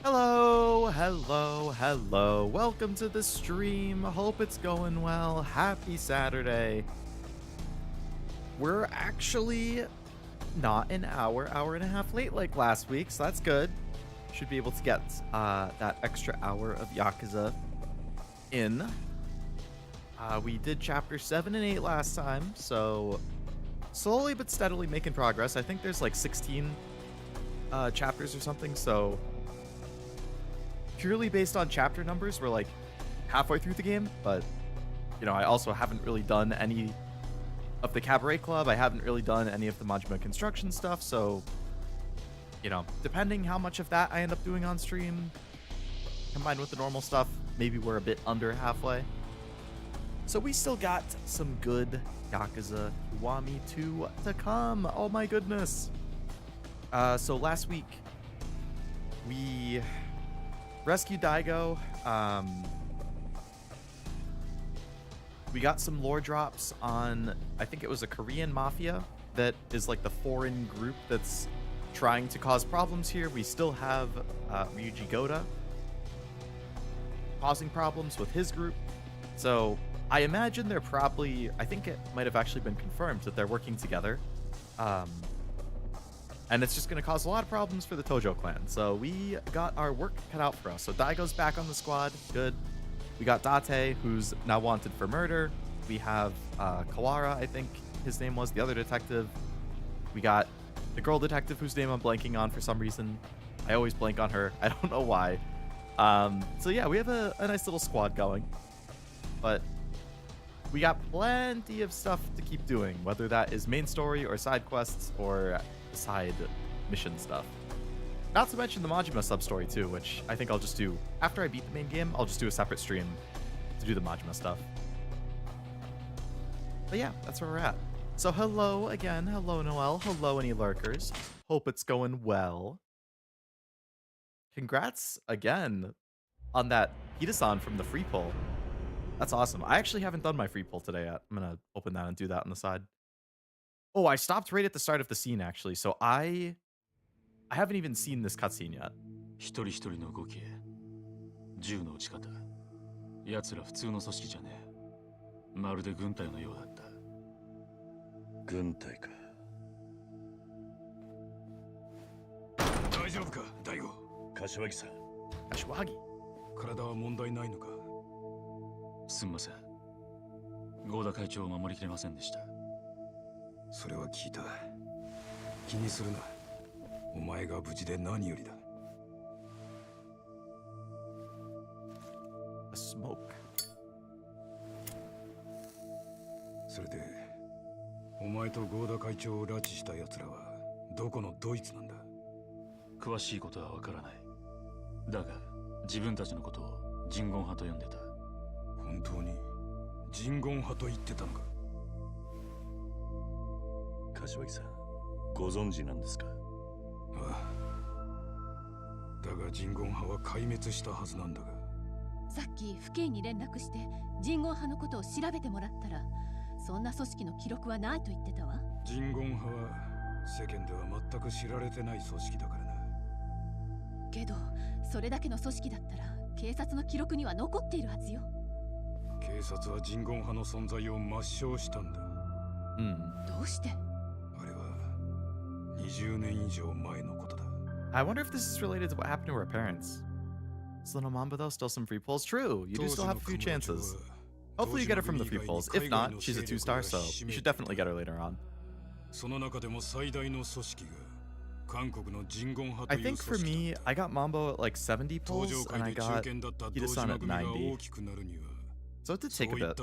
Hello, hello, hello. Welcome to the stream. Hope it's going well. Happy Saturday. We're actually not an hour and a half late like last week, so that's good. Should be able to get that extra hour of Yakuza in. We did chapter 7 and 8 last time, so slowly but steadily making progress. I think there's like 16 chapters or something, so purely based on chapter numbers, we're like halfway through the game, but you know, I also haven't really done any of the Cabaret Club. I haven't really done any of the Majima construction stuff, so you know, depending how much of that I end up doing on stream, combined with the normal stuff, maybe we're a bit under halfway. So we still got some good Yakuza Kiwami 2 to come. Oh my goodness. So last week, we rescued Daigo. We got some lore drops on, I think it was a Korean mafia that is like the foreign group that's trying to cause problems here. We still have Ryuji Goda causing problems with his group. So I imagine they're probably, I think it might have actually been confirmed that they're working together. And it's just going to cause a lot of problems for the Tojo clan. So we got our work cut out for us. So Daigo's back on the squad. Good. We got Date, who's now wanted for murder. We have Kawara, I think his name was, the other detective. We got the girl detective whose name I'm blanking on for some reason. I always blank on her. I don't know why. So yeah, we have a nice little squad going. But we got plenty of stuff to keep doing, whether that is main story or side quests or side mission stuff. Not to mention the Majima sub-story too, which I think I'll just do after I beat the main game. I'll just do a separate stream to do the Majima stuff. But yeah, that's where we're at. So hello again. Hello, Noel. Hello, any lurkers. Hope it's going well. Congrats again on that Hida-san from the free poll. That's awesome. I actually haven't done my free poll today yet. I'm going to open that and do that on the side. Oh, I stopped right at the start of the scene, actually. So I haven't even seen this cutscene yet. 一人一人の動き、銃の撃ち方、奴ら普通の組織じゃねえ。まるで軍隊のようだった。軍隊か。大丈夫か、大悟。柏木さん。柏木。体は問題ないのか。すみません。合田会長を守りきれませんでした。それは聞いた。気にするな。お前が無事で何よりだ。A smoke. それで、お前と合田会長を拉致した奴らはどこのドイツなんだ。詳しいことはわからない。だが、自分たちのことを人言派と呼んでた。本当に人言派と言ってたのか。柏木さん、ご存知なんですか。ああ。だが人言派は壊滅したはずなんだが。さっき府警に連絡して人言派のことを調べてもらったら、そんな組織の記録はないと言ってたわ。人言派は世間では全く知られてない組織だからな。けどそれだけの組織だったら警察の記録には残っているはずよ。警察は人言派の存在を抹消したんだ。どうして？あれは20年以上前のことだ。I wonder if this is related to what happened to her parents. Is little Mamba though still some free pulls? True, you do still have a few chances. Hopefully you get her from the free pulls. If not, she's a 2-star, so you should definitely get her later on. I think for me, I got Mambo at like 70 pulls, and I got Hida-san at 90. So it did take a bit.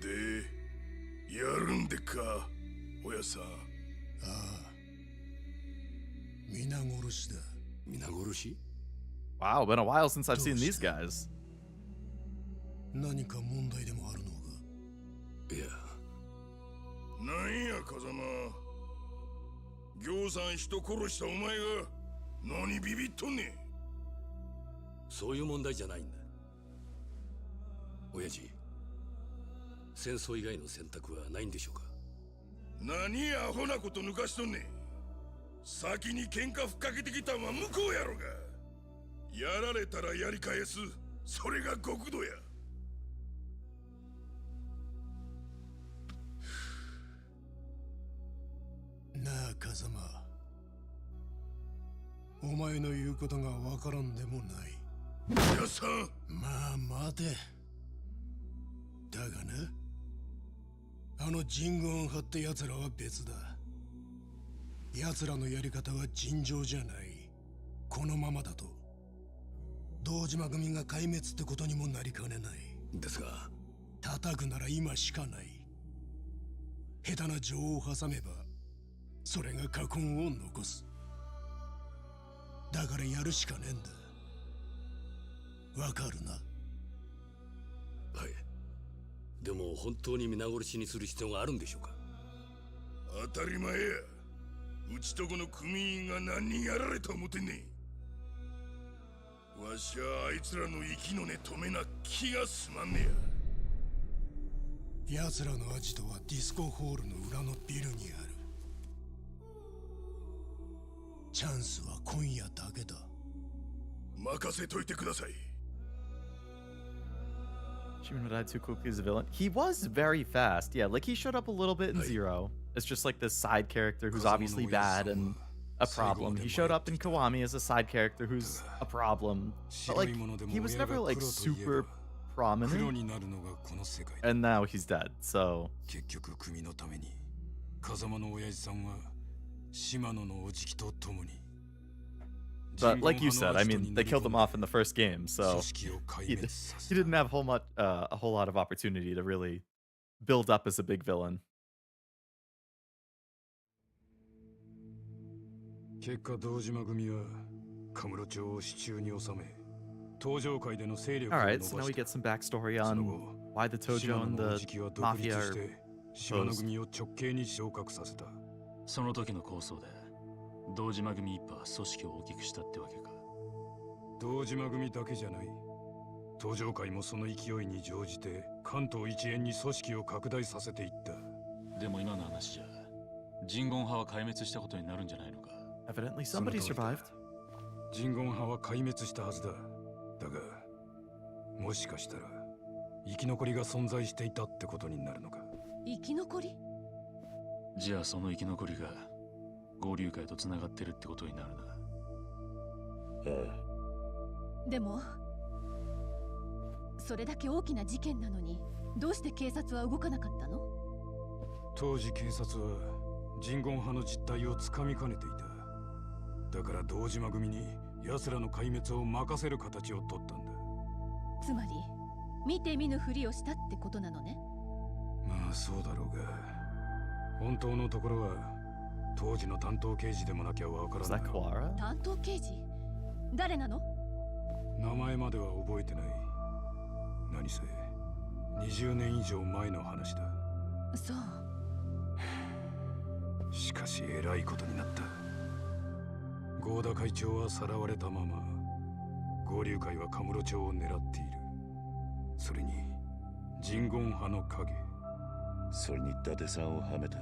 で、やるんでか、親さん。ああ。皆殺しだ。皆殺し？ Wow, been a while since I've seen these guys. 何か問題でもあるのか？いや。なんや、風間。行さん人殺したお前が何ビビっとんねん。そういう問題じゃないんだ。親父。戦争以外の選択はないんでしょうか。何アホなこと抜かしとんねん。先に喧嘩ふっかけてきたんは向こうやろが。やられたらやり返す。それが極度や。なあ風間、お前の言うことがわからんでもない。皆さん、まあ待て。だがな、あの人言派って奴らは別だ。奴らのやり方は尋常じゃない。このままだと堂島組が壊滅ってことにもなりかねない。ですが、叩くなら今しかない。下手な情を挟めばそれが禍根を残す。だからやるしかねえんだ。わかるな？はい。でも本当に皆殺しにする必要があるんでしょうか？当たり前や。うちとこの組員が何人やられた思てんねん。わしはあいつらの息の根止めな気がすまんねや。奴らのアジトはディスコホールの裏のビルにある。チャンスは今夜だけだ。任せといてください。Shimon would die too quickly as a villain. He was very fast. Yeah, like he showed up a little bit in Zero. It's just like this side character who's obviously bad and a problem. He showed up in Kiwami as a side character who's a problem. But like, he was never like super prominent. And now he's dead, so... But like you said, I mean, they killed him off in the first game, so he didn't have a whole lot of opportunity to really build up as a big villain. Alright, so now we get some backstory on why the Tojo and the Mafia are opposed. その時の構想で堂島組一派は組織を大きくしたってわけか。堂島組だけじゃない。東上会もその勢いに乗じて関東一円に組織を拡大させていった。でも今の話じゃ人言派は壊滅したことになるんじゃないのか。Evidently somebody survived. 人言派は壊滅したはずだ。だがもしかしたら生き残りが存在していたってことになるのか。生き残り？じゃあその生き残りが合流会とつながってるってことになるな。でもそれだけ大きな事件なのにどうして警察は動かなかったの？当時警察は人言派の実態をつかみかねていた。だから堂島組に奴らの壊滅を任せる形を取ったんだ。つまり見て見ぬふりをしたってことなのね。まあそうだろうが、本当のところは当時の担当刑事でもなきゃわからない。担当刑事？誰なの？名前までは覚えてない。何せ20年以上前の話だ。そう。しかしえらいことになった。合田会長はさらわれたまま合流会はカムロ町を狙っている。それに人言派の影、それに伊達さんをはめた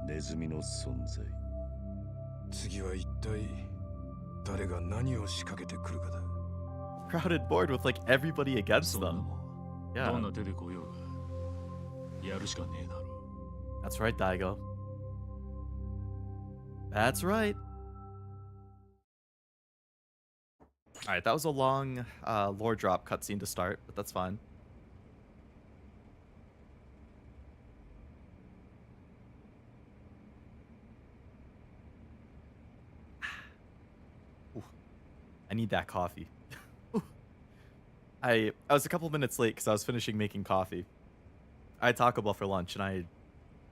ネズミの存在。次は一体誰が何を仕掛けてくるかだ。Crowded board with like everybody against them. Yeah. どんな手で来ようがやるしかねえだろ。That's right, Daigo. That's right. Alright, that was a long lore drop cutscene to start, but that's fine. Ooh, I need that coffee. I was a couple minutes late because I was finishing making coffee. I had Taco Bell for lunch, and I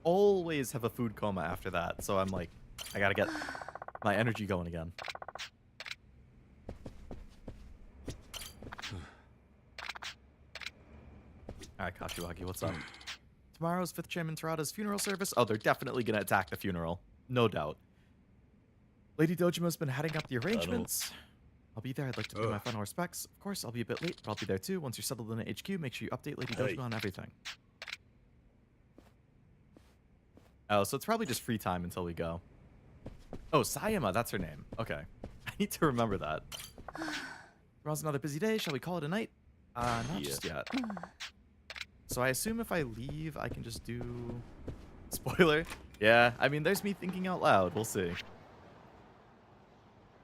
always have a food coma after that, so I'm like, I gotta get my energy going again. Alright, Kashiwagi, what's up? Tomorrow's 5th Chairman Terada's funeral service? Oh, they're definitely gonna attack the funeral. No doubt. Lady Dojima's been heading up the arrangements. I'll be there. I'd like to pay my final respects. Of course, I'll be a bit late, but I'll be there too. Once you're settled in the HQ, make sure you update Lady Dojima on everything. Oh, so it's probably just free time until we go. Oh, Sayama, that's her name. Okay. I need to remember that. Tomorrow's another busy day. Shall we call it a night? Not just yet. So I assume if I leave, I can just do... Spoiler? Yeah, I mean, there's me thinking out loud. We'll see.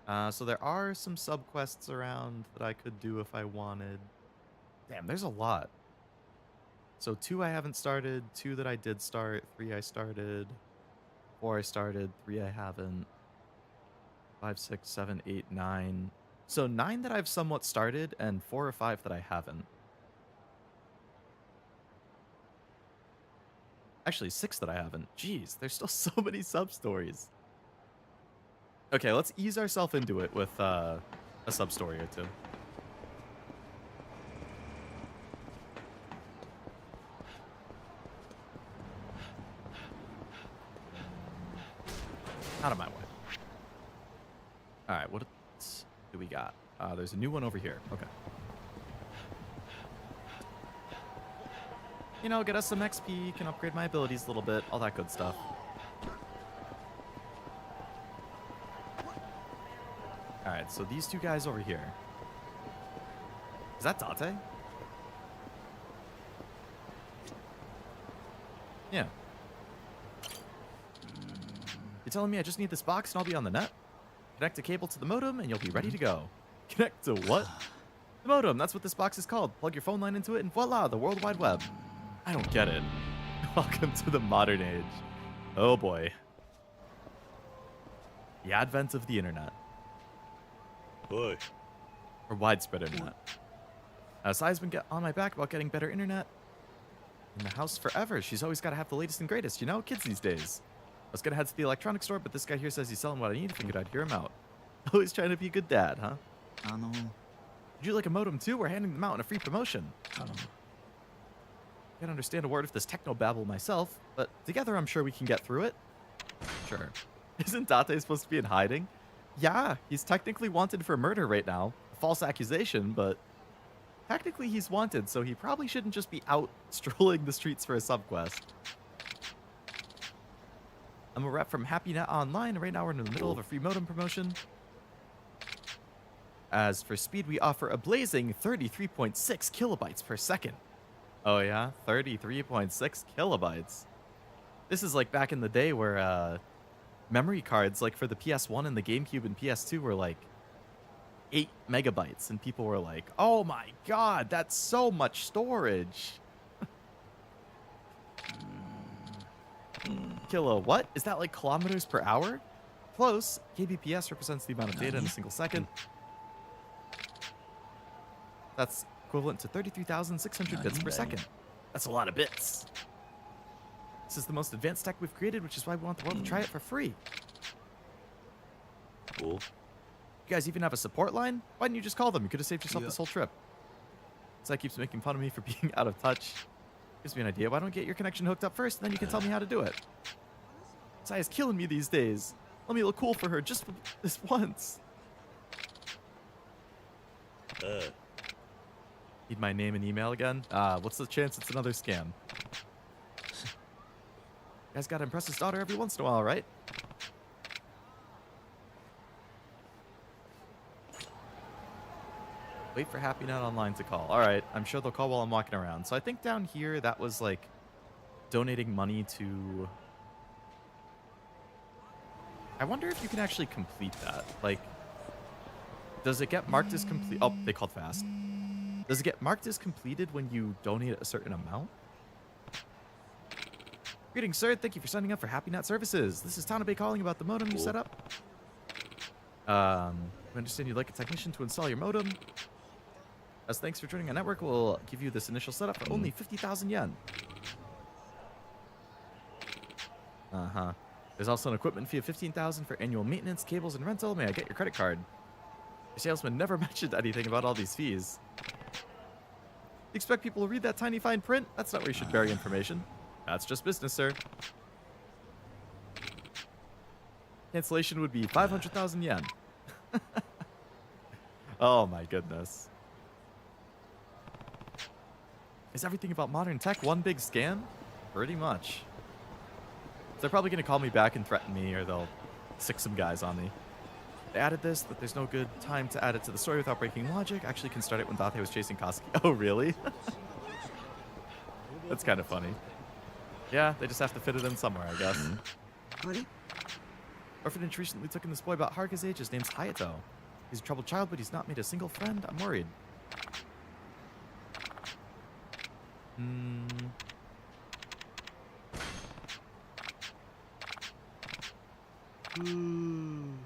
So there are some sub-quests around that I could do if I wanted. Damn, there's a lot. So 2 I haven't started, 2 that I did start, 3 I started, 4 I started, 3 I haven't, 5, 6, 7, 8, 9. So 9 that I've somewhat started, and 4 or 5 that I haven't. Actually, 6 that I haven't. Jeez, there's still so many sub-stories. Okay, let's ease ourselves into it with a sub-story or 2. Out of my way. Alright, what do we got? There's a new one over here. Okay. You know, get us some XP, can upgrade my abilities a little bit, all that good stuff. Alright, so these 2 guys over here. Is that Date? Yeah. You're telling me I just need this box and I'll be on the net? Connect a cable to the modem and you'll be ready to go. Connect to what? The modem, that's what this box is called. Plug your phone line into it and voila, the World Wide Web. I don't get it. Welcome to the modern age. Oh boy. The advent of the internet. Oi. Or widespread internet. Sai's been on my back about getting better internet in the house forever. She's always got to have the latest and greatest, you know? Kids these days. I was going to head to the electronics store, but this guy here says he's selling what I need. I figured I'd hear him out. Always trying to be a good dad, huh? Would you like a modem too? We're handing them out in a free promotion. Can't understand a word of this techno babble myself, but together I'm sure we can get through it. Sure. Isn't Date supposed to be in hiding? Yeah, he's technically wanted for murder right now. A false accusation, but technically he's wanted, so he probably shouldn't just be out strolling the streets for a subquest. I'm a rep from HappyNet Online, and right now we're in the middle of a free modem promotion. As for speed, we offer a blazing 33.6 kilobytes per second. Oh yeah, 33.6 kilobytes. This is like back in the day where memory cards, like for the PS1 and the GameCube and PS2, were like 8 megabytes, and people were like, "Oh my god, that's so much storage." Kilo, what? Is that like kilometers per hour? Close. kbps represents the amount of data in a single second. That's equivalent to 33,600 bits per second. That's a lot of bits. This is the most advanced tech we've created, which is why we want the world to try it for free. Cool. You guys even have a support line? Why didn't you just call them? You could have saved yourself this whole trip. Sai keeps making fun of me for being out of touch. Gives me an idea. Why don't we get your connection hooked up first, and then you can tell me how to do it? Sai is killing me these days. Let me look cool for her just this once. Need my name and email again? What's the chance it's another scam? You guys gotta impress his daughter every once in a while, right? Wait for HappyNet Online to call. Alright, I'm sure they'll call while I'm walking around. So I think down here, that was like donating money to... I wonder if you can actually complete that. Like, does it get marked as complete? Oh, they called fast. Does it get marked as completed when you donate a certain amount? Greetings, sir. Thank you for signing up for HappyNet Services. This is Tanabe calling about the modem you set up. We understand you'd like a technician to install your modem. As thanks for joining our network, we'll give you this initial setup for only 50,000 yen. Uh-huh. There's also an equipment fee of 15,000 for annual maintenance, cables, and rental. May I get your credit card? Your salesman never mentioned anything about all these fees. You expect people to read that tiny fine print? That's not where you should bury information. That's just business, sir. Cancellation would be 500,000 yen. Oh my goodness. Is everything about modern tech one big scam? Pretty much. So they're probably going to call me back and threaten me, or they'll sick some guys on me. They added this, but there's no good time to add it to the story without breaking logic. Actually can start it when Date was chasing Kazuki. Oh, really? That's kind of funny. Yeah, they just have to fit it in somewhere, I guess. Orphanage recently took in this boy about Haruka's age. His name's Hayato. He's a troubled child, but he's not made a single friend. I'm worried.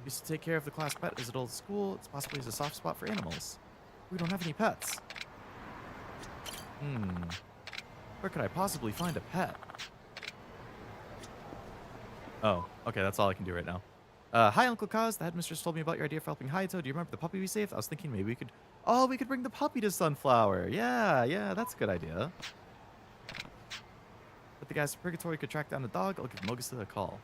Used to take care of the class pet as an old school. It's possibly a soft spot for animals. We don't have any pets. Where could I possibly find a pet? Oh, okay, that's all I can do right now. Hi, Uncle Kaz. The headmistress told me about your idea for helping Hayato. Do you remember the puppy we saved? I was thinking maybe we could... Oh, we could bring the puppy to Sunflower. Yeah, that's a good idea. But the guys from Purgatory could track down the dog. I'll give Mogusa a call.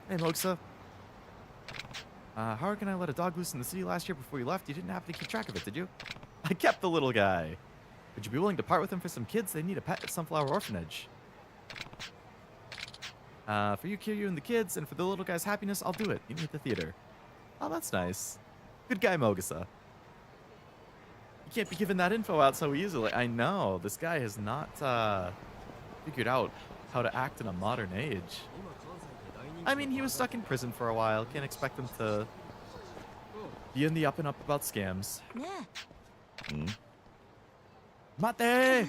Hey, Mogusa. Haruka and I let a dog loose in the city last year before you left. You didn't happen to keep track of it, did you? I kept the little guy. Would you be willing to part with him for some kids? They need a pet at Sunflower Orphanage. For you, Kiryu, and the kids, and for the little guy's happiness, I'll do it. Meet me at the theater. Oh, that's nice. Good guy, Mogusa. You can't be giving that info out so easily. I know. This guy has not figured out how to act in a modern age. I mean, he was stuck in prison for a while. Can't expect him to be in the up and up about scams. Mate!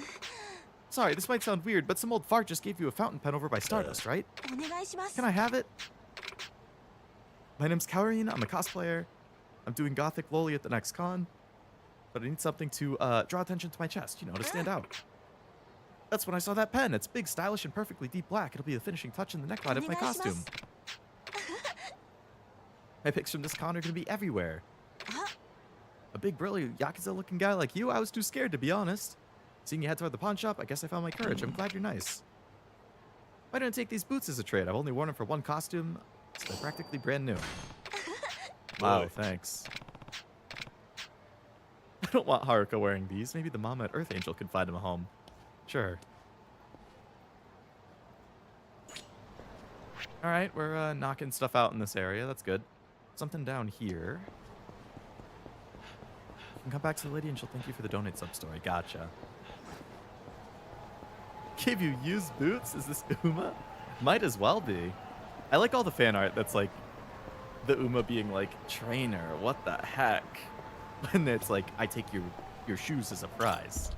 Sorry, this might sound weird, but some old fart just gave you a fountain pen over by Stardust, right? Can I have it? My name's Kaorin. I'm a cosplayer. I'm doing Gothic Loli at the next con. But I need something to draw attention to my chest, you know, to stand out. That's when I saw that pen. It's big, stylish, and perfectly deep black. It'll be the finishing touch in the neckline of my costume. My pics from this con are going to be everywhere. A big, brilliant Yakuza-looking guy like you, I was too scared, to be honest. Seeing you head toward the pawn shop, I guess I found my courage. I'm glad you're nice. Why don't I take these boots as a trade? I've only worn them for one costume, so they're practically brand new. Wow, thanks. I don't want Haruka wearing these. Maybe the mama at Earth Angel could find him a home. Sure. Alright, we're knocking stuff out in this area. That's good. Something down here. You can come back to the lady and she'll thank you for the donate sub-story. Gotcha. Gave you used boots? Is this Uma? Might as well be. I like all the fan art that's like the Uma being like, trainer, what the heck? And it's like, I take your shoes as a prize.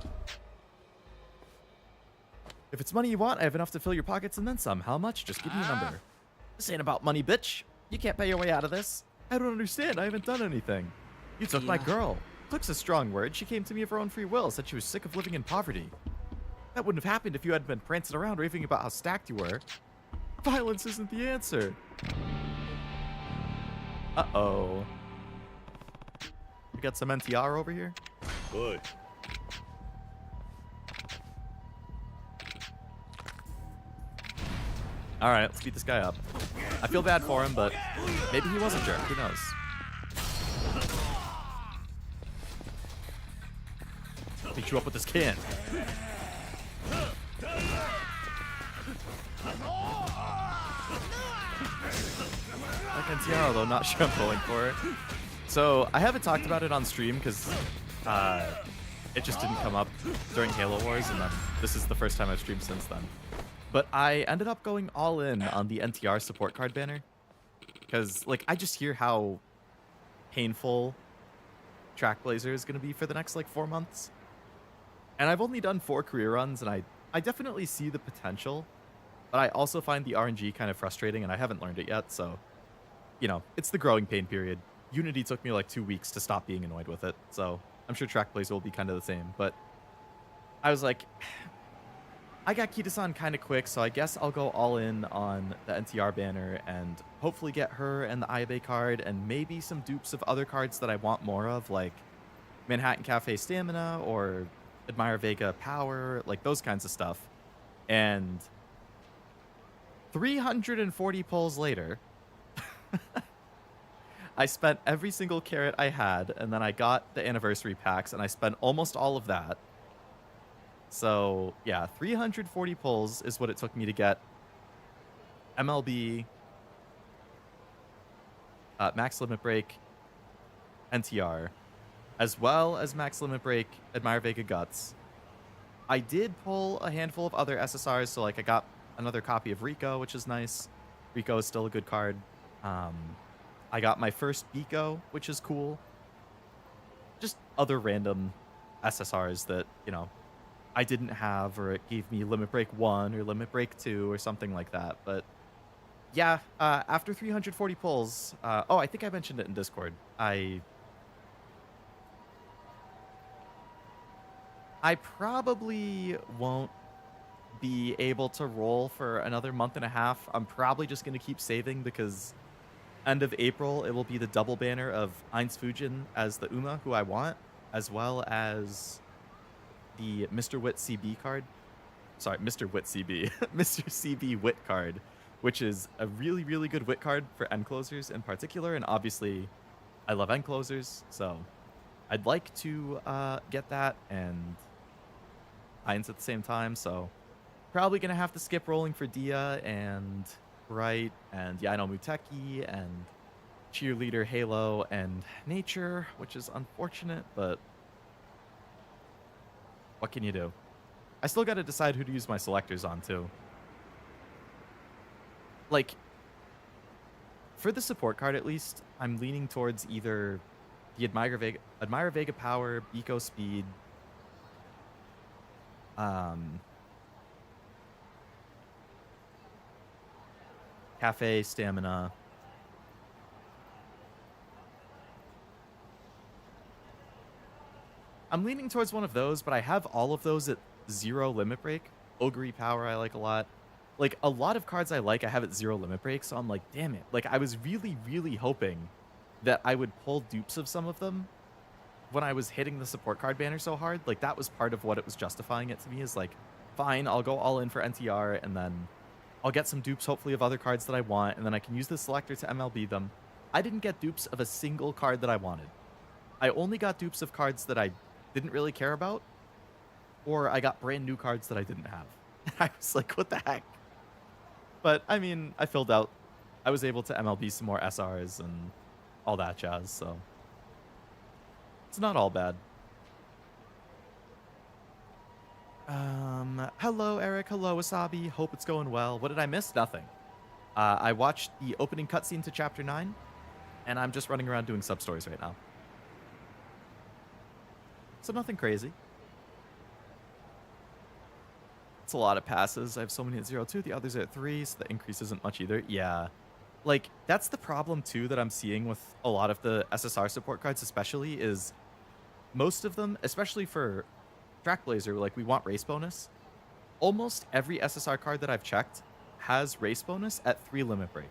If it's money you want, I have enough to fill your pockets and then some. How much? Just give me a number. This ain't about money, bitch. You can't pay your way out of this. I don't understand. I haven't done anything. You took my girl. Took's a strong word. She came to me of her own free will, said she was sick of living in poverty. That wouldn't have happened if you hadn't been prancing around raving about how stacked you were. Violence isn't the answer. Uh-oh. We got some NTR over here? Boy. Alright, let's beat this guy up. I feel bad for him, but maybe he was a jerk. Who knows? Beat you up with this can. Like NTR, though, not sure I'm going for it. So, I haven't talked about it on stream because it just didn't come up during Halo Wars, and then this is the first time I've streamed since then. But I ended up going all in on the NTR support card banner because, like, I just hear how painful Trackblazer is going to be for the next, like, 4 months. And I've only done 4 career runs, and I definitely see the potential, but I also find the RNG kind of frustrating, and I haven't learned it yet, so, you know, it's the growing pain period. Unity took me, like, 2 weeks to stop being annoyed with it, so I'm sure Trackblazer will be kind of the same, but I was like, I got Kita-san kind of quick, so I guess I'll go all in on the NTR banner and hopefully get her and the Ayabe card and maybe some dupes of other cards that I want more of, like Manhattan Cafe Stamina or Admire Vega Power, like those kinds of stuff. And 340 pulls later, I spent every single carrot I had, and then I got the anniversary packs, and I spent almost all of that. So yeah, 340 pulls is what it took me to get MLB, Max Limit Break, NTR, as well as Max Limit Break, Admire Vega Guts. I did pull a handful of other SSRs, so like I got another copy of Rico, which is nice. Rico is still a good card. I got my first Biko, which is cool. Just other random SSRs that, you know, I didn't have, or it gave me Limit Break 1 or Limit Break 2 or something like that. But yeah, after 340 pulls, oh, I think I mentioned it in Discord. I probably won't be able to roll for another month and a half. I'm probably just going to keep saving because end of April, it will be the double banner of Eins Fujin as the Uma, who I want, as well as the Mr. Wit CB card. Sorry, Mr. Wit CB. Mr. CB Wit card, which is a really, really good Wit card for end closers in particular. And obviously, I love end closers, so I'd like to get that and Eins at the same time. So probably going to have to skip rolling for Dia and Bright and Yano Muteki and Cheerleader, Halo, and Nature, which is unfortunate, but what can you do? I still got to decide who to use my selectors on, too. Like, for the support card, at least, I'm leaning towards either the Admire Vega Power, Biko Speed, Cafe Stamina, I'm leaning towards one of those, but I have all of those at 0 limit break. Ogre Power I like a lot. Like, a lot of cards I like, I have at 0 limit break, so I'm like, damn it. Like, I was really, really hoping that I would pull dupes of some of them when I was hitting the support card banner so hard. Like, that was part of what it was justifying it to me, is like, fine, I'll go all in for NTR, and then I'll get some dupes, hopefully, of other cards that I want, and then I can use the selector to MLB them. I didn't get dupes of a single card that I wanted. I only got dupes of cards that I didn't really care about, or I got brand new cards that I didn't have. I was like, what the heck? But, I mean, I filled out. I was able to MLB some more SRs and all that jazz, so it's not all bad. Hello, Eric. Hello, Wasabi. Hope it's going well. What did I miss? Nothing. I watched the opening cutscene to Chapter 9, and I'm just running around doing sub-stories right now. So nothing crazy. It's a lot of passes. I have so many at 0-2. The others are at 3, so the increase isn't much either. Yeah. Like, that's the problem, too, that I'm seeing with a lot of the SSR support cards especially, is most of them, especially for Trackblazer, like, we want race bonus. Almost every SSR card that I've checked has race bonus at 3 limit break.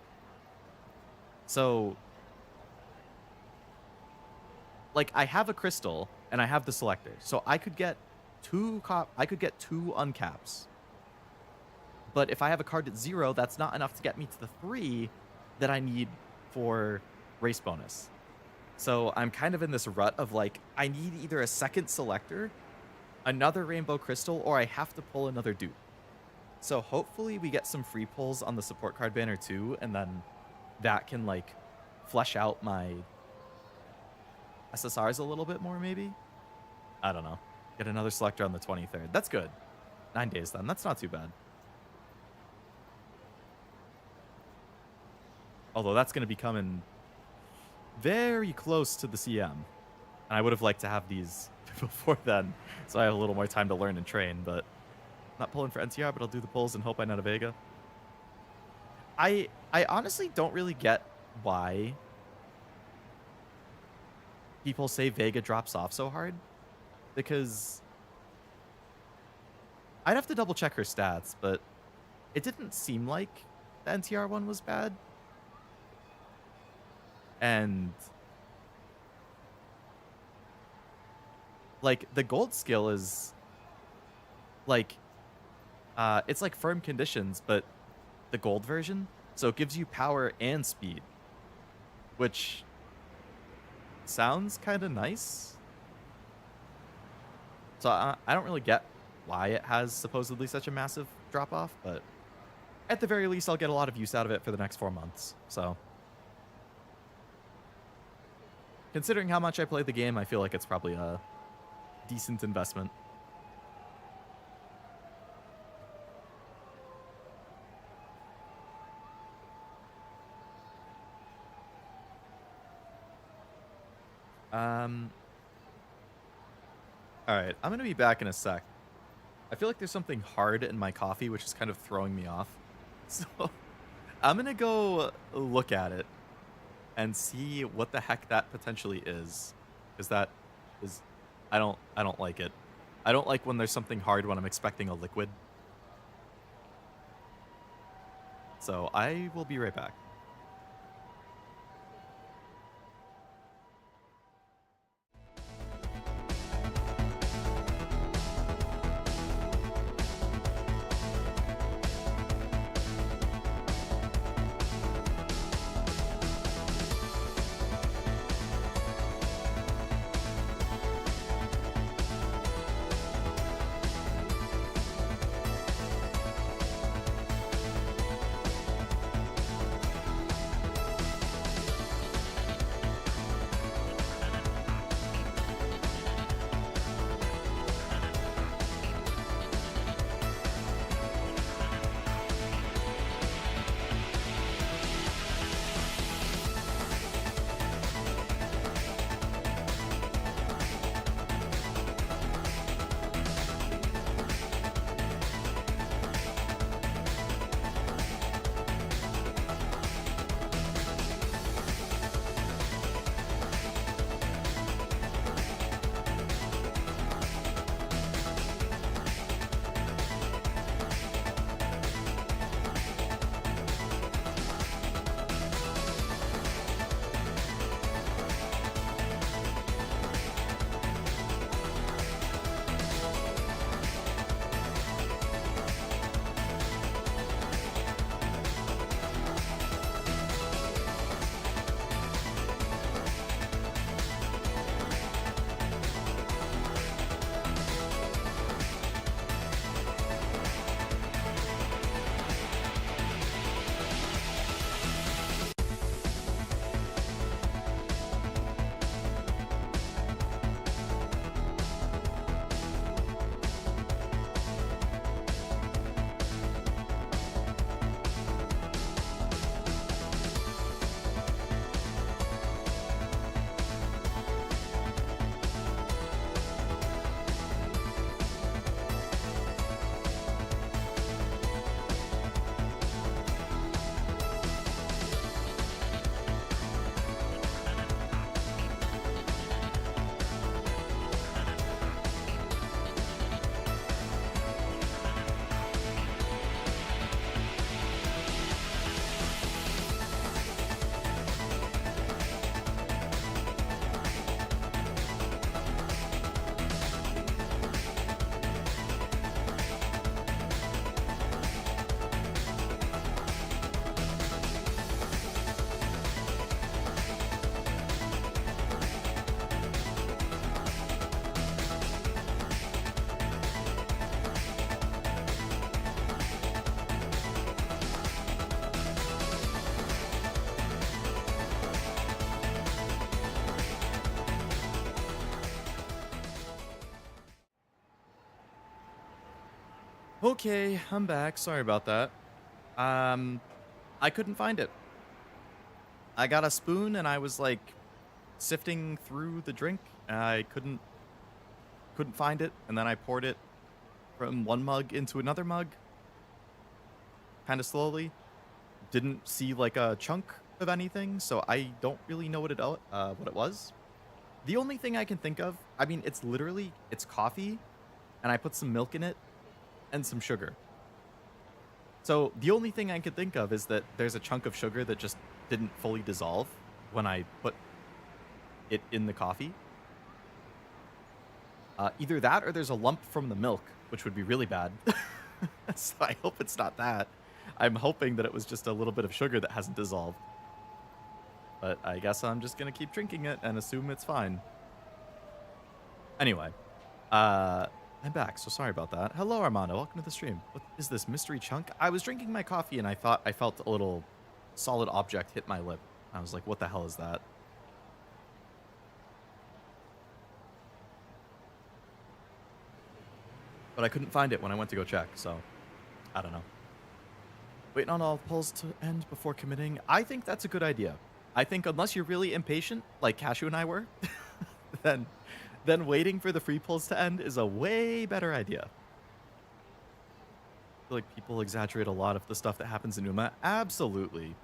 So, like, I have a crystal and I have the selector, so I could get two uncaps. But if I have a card at 0, that's not enough to get me to the 3 that I need for race bonus. So I'm kind of in this rut of like, I need either a second selector, another rainbow crystal, or I have to pull another dupe. So hopefully we get some free pulls on the support card banner too, and then that can like flesh out my SSRs a little bit more maybe. I don't know. Get another selector on the 23rd. That's good. 9 days then. That's not too bad. Although that's going to be coming very close to the CM. And I would have liked to have these before then, so I have a little more time to learn and train, but not pulling for NTR, but I'll do the pulls and hope I net a Vega. I honestly don't really get why people say Vega drops off so hard, because I'd have to double check her stats, but it didn't seem like the NTR one was bad. And like the gold skill is like it's like firm conditions, but the gold version, so it gives you power and speed, which sounds kind of nice. So I don't really get why it has supposedly such a massive drop off, but at the very least, I'll get a lot of use out of it for the next 4 months. So, considering how much I play the game, I feel like it's probably a decent investment. Alright, I'm gonna be back in a sec. I feel like there's something hard in my coffee, which is kind of throwing me off. So, I'm gonna go look at it and see what the heck that potentially is. Because that is... I don't like it. I don't like when there's something hard when I'm expecting a liquid. So, I will be right back. Okay, I'm back. Sorry about that. I couldn't find it. I got a spoon and I was like sifting through the drink. And I couldn't find it, and then I poured it from one mug into another mug, kind of slowly. Didn't see like a chunk of anything, so I don't really know what it was. The only thing I can think of, I mean, it's coffee, and I put some milk in it and some sugar. So the only thing I could think of is that there's a chunk of sugar that just didn't fully dissolve when I put it in the coffee. Either that or there's a lump from the milk, which would be really bad. So I hope it's not that. I'm hoping that it was just a little bit of sugar that hasn't dissolved. But I guess I'm just going to keep drinking it and assume it's fine. Anyway, I'm back, so sorry about that. Hello, Armando. Welcome to the stream. What is this mystery chunk? I was drinking my coffee and I thought I felt a little solid object hit my lip. I was like, what the hell is that? But I couldn't find it when I went to go check, so I don't know. Waiting on all polls to end before committing. I think that's a good idea. I think unless you're really impatient, like Cashew and I were, then waiting for the free polls to end is a way better idea. I feel like people exaggerate a lot of the stuff that happens in Uma. Absolutely.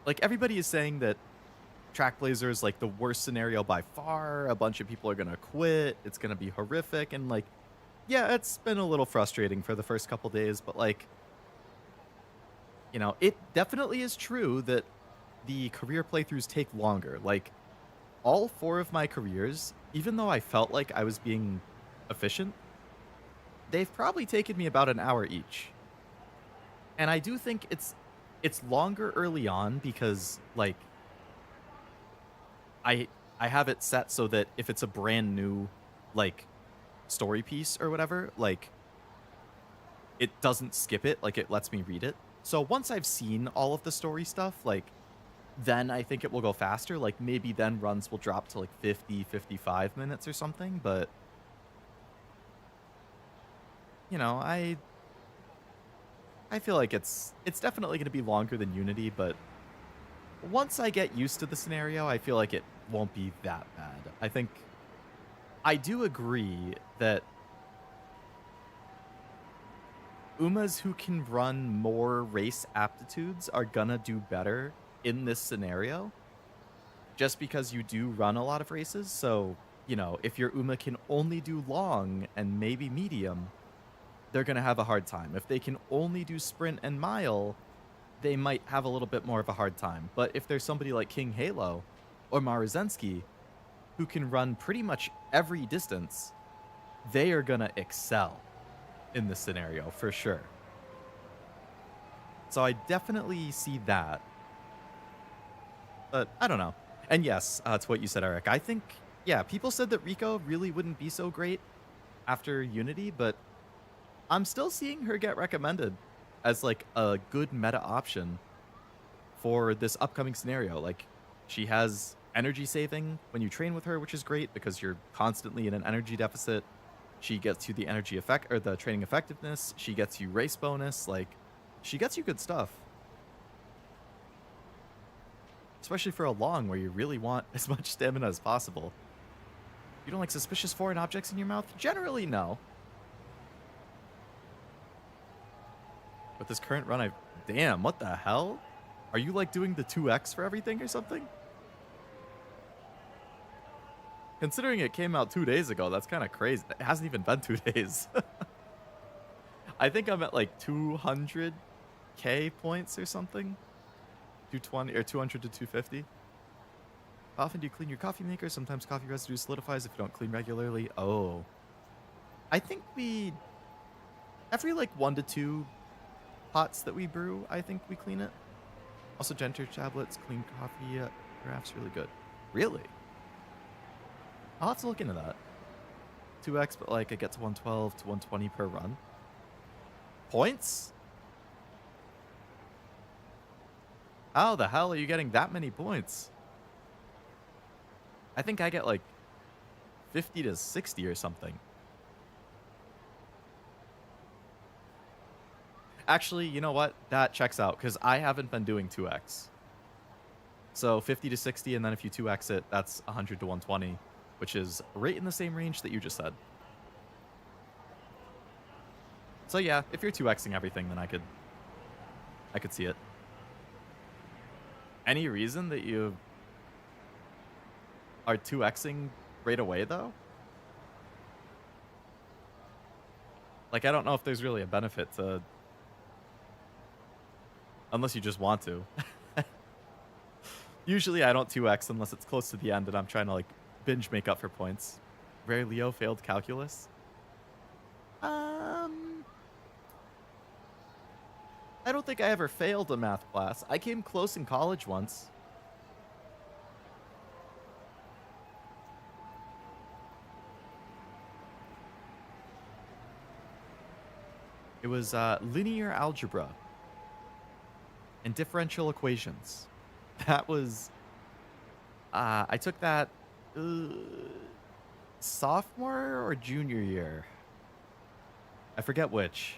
Like, everybody is saying that Track Blazer is like the worst scenario by far. A bunch of people are going to quit. It's going to be horrific. And like, yeah, it's been a little frustrating for the first couple days, but like, you know, it definitely is true that the career playthroughs take longer. Like, all 4 of my careers, even though I felt like I was being efficient, they've probably taken me about an hour each. And I do think it's longer early on because, like, I have it set so that if it's a brand new, like, story piece or whatever, like, it doesn't skip it, like, it lets me read it. So once I've seen all of the story stuff, like, then I think it will go faster. Like, maybe then runs will drop to like 50, 55 minutes or something, but you know, I feel like it's definitely going to be longer than Unity, but once I get used to the scenario, I feel like it won't be that bad. I think I do agree that Umas who can run more race aptitudes are gonna do better in this scenario, just because you do run a lot of races. So, you know, if your Uma can only do long and maybe medium, they're gonna have a hard time. If they can only do sprint and mile, they might have a little bit more of a hard time. But if there's somebody like King Halo or Maruzensky who can run pretty much every distance, they are gonna excel in this scenario for sure. So I definitely see that. But I don't know. And yes, to what you said, Eric, I think, yeah, people said that Rico really wouldn't be so great after Unity, but I'm still seeing her get recommended as like a good meta option for this upcoming scenario. Like, she has energy saving when you train with her, which is great because you're constantly in an energy deficit. She gets you the energy effect or the training effectiveness. She gets you race bonus. Like, she gets you good stuff. Especially for a long where you really want as much stamina as possible. You don't like suspicious foreign objects in your mouth? Generally, no. With this current run, damn, what the hell? Are you like doing the 2x for everything or something? Considering it came out 2 days ago, that's kind of crazy. It hasn't even been 2 days. I think I'm at like 200k points or something. 220 or 200 to 250. How often do you clean your coffee maker? Sometimes coffee residue solidifies if you don't clean regularly. Oh. I think every like 1 to 2 pots that we brew, I think we clean it. Also, Genter tablets, clean coffee graphs, really good. Really? I'll have to look into that. 2x, but like I get to 112 to 120 per run. Points? How the hell are you getting that many points? I think I get like 50 to 60 or something. Actually, you know what? That checks out because I haven't been doing 2x. So 50 to 60, and then if you 2x it, that's 100 to 120. Which is right in the same range that you just said. So yeah, if you're 2xing everything, then I could see it. Any reason that you are 2xing right away, though? Like, I don't know if there's really a benefit to... Unless you just want to. Usually I don't 2x unless it's close to the end and I'm trying to, like, binge make up for points. Rare Leo failed calculus. I don't think I ever failed a math class. I came close in college once. was linear algebra and differential equations. That was, I took that sophomore or junior year. I forget which.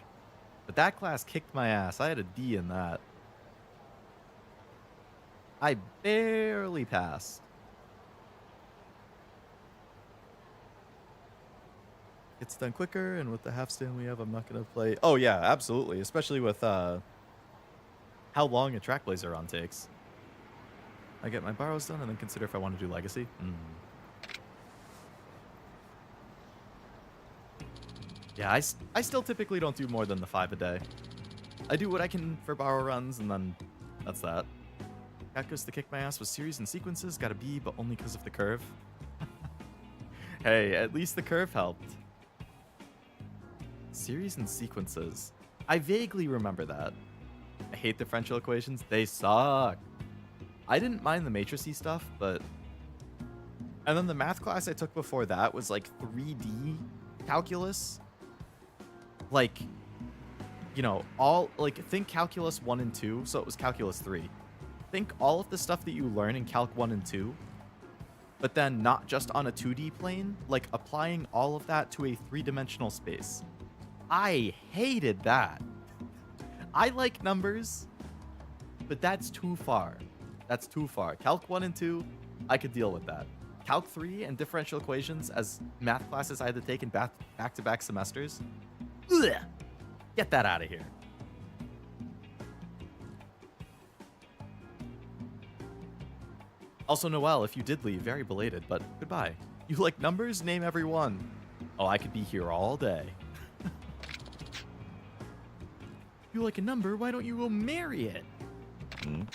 But that class kicked my ass. I had a D in that. I barely passed. It's done quicker, and with the half stand we have, I'm not going to play. Oh, yeah, absolutely. Especially with how long a track blazer run takes. I get my borrows done and then consider if I want to do legacy. Yeah, I still typically don't do more than the 5 a day. I do what I can for borrow runs, and then that's that. Yakuza to kick my ass with series and sequences. Got a B, but only because of the curve. Hey, at least the curve helped. Series and sequences. I vaguely remember that. I hate differential equations. They suck. I didn't mind the matricy stuff, but... And then the math class I took before that was like 3D calculus. Like, you know, think calculus 1 and 2, so it was calculus 3. Think all of the stuff that you learn in calc 1 and 2, but then not just on a 2D plane, like applying all of that to a 3-dimensional space. I hated that. I like numbers, but that's too far. That's too far. Calc 1 and 2, I could deal with that. Calc 3 and differential equations as math classes I had to take in back-to-back semesters. Ugh, get that out of here. Also, Noel, if you did leave, very belated, but goodbye. You like numbers? Name every one. Oh, I could be here all day. You like a number? Why don't you go marry it? I'm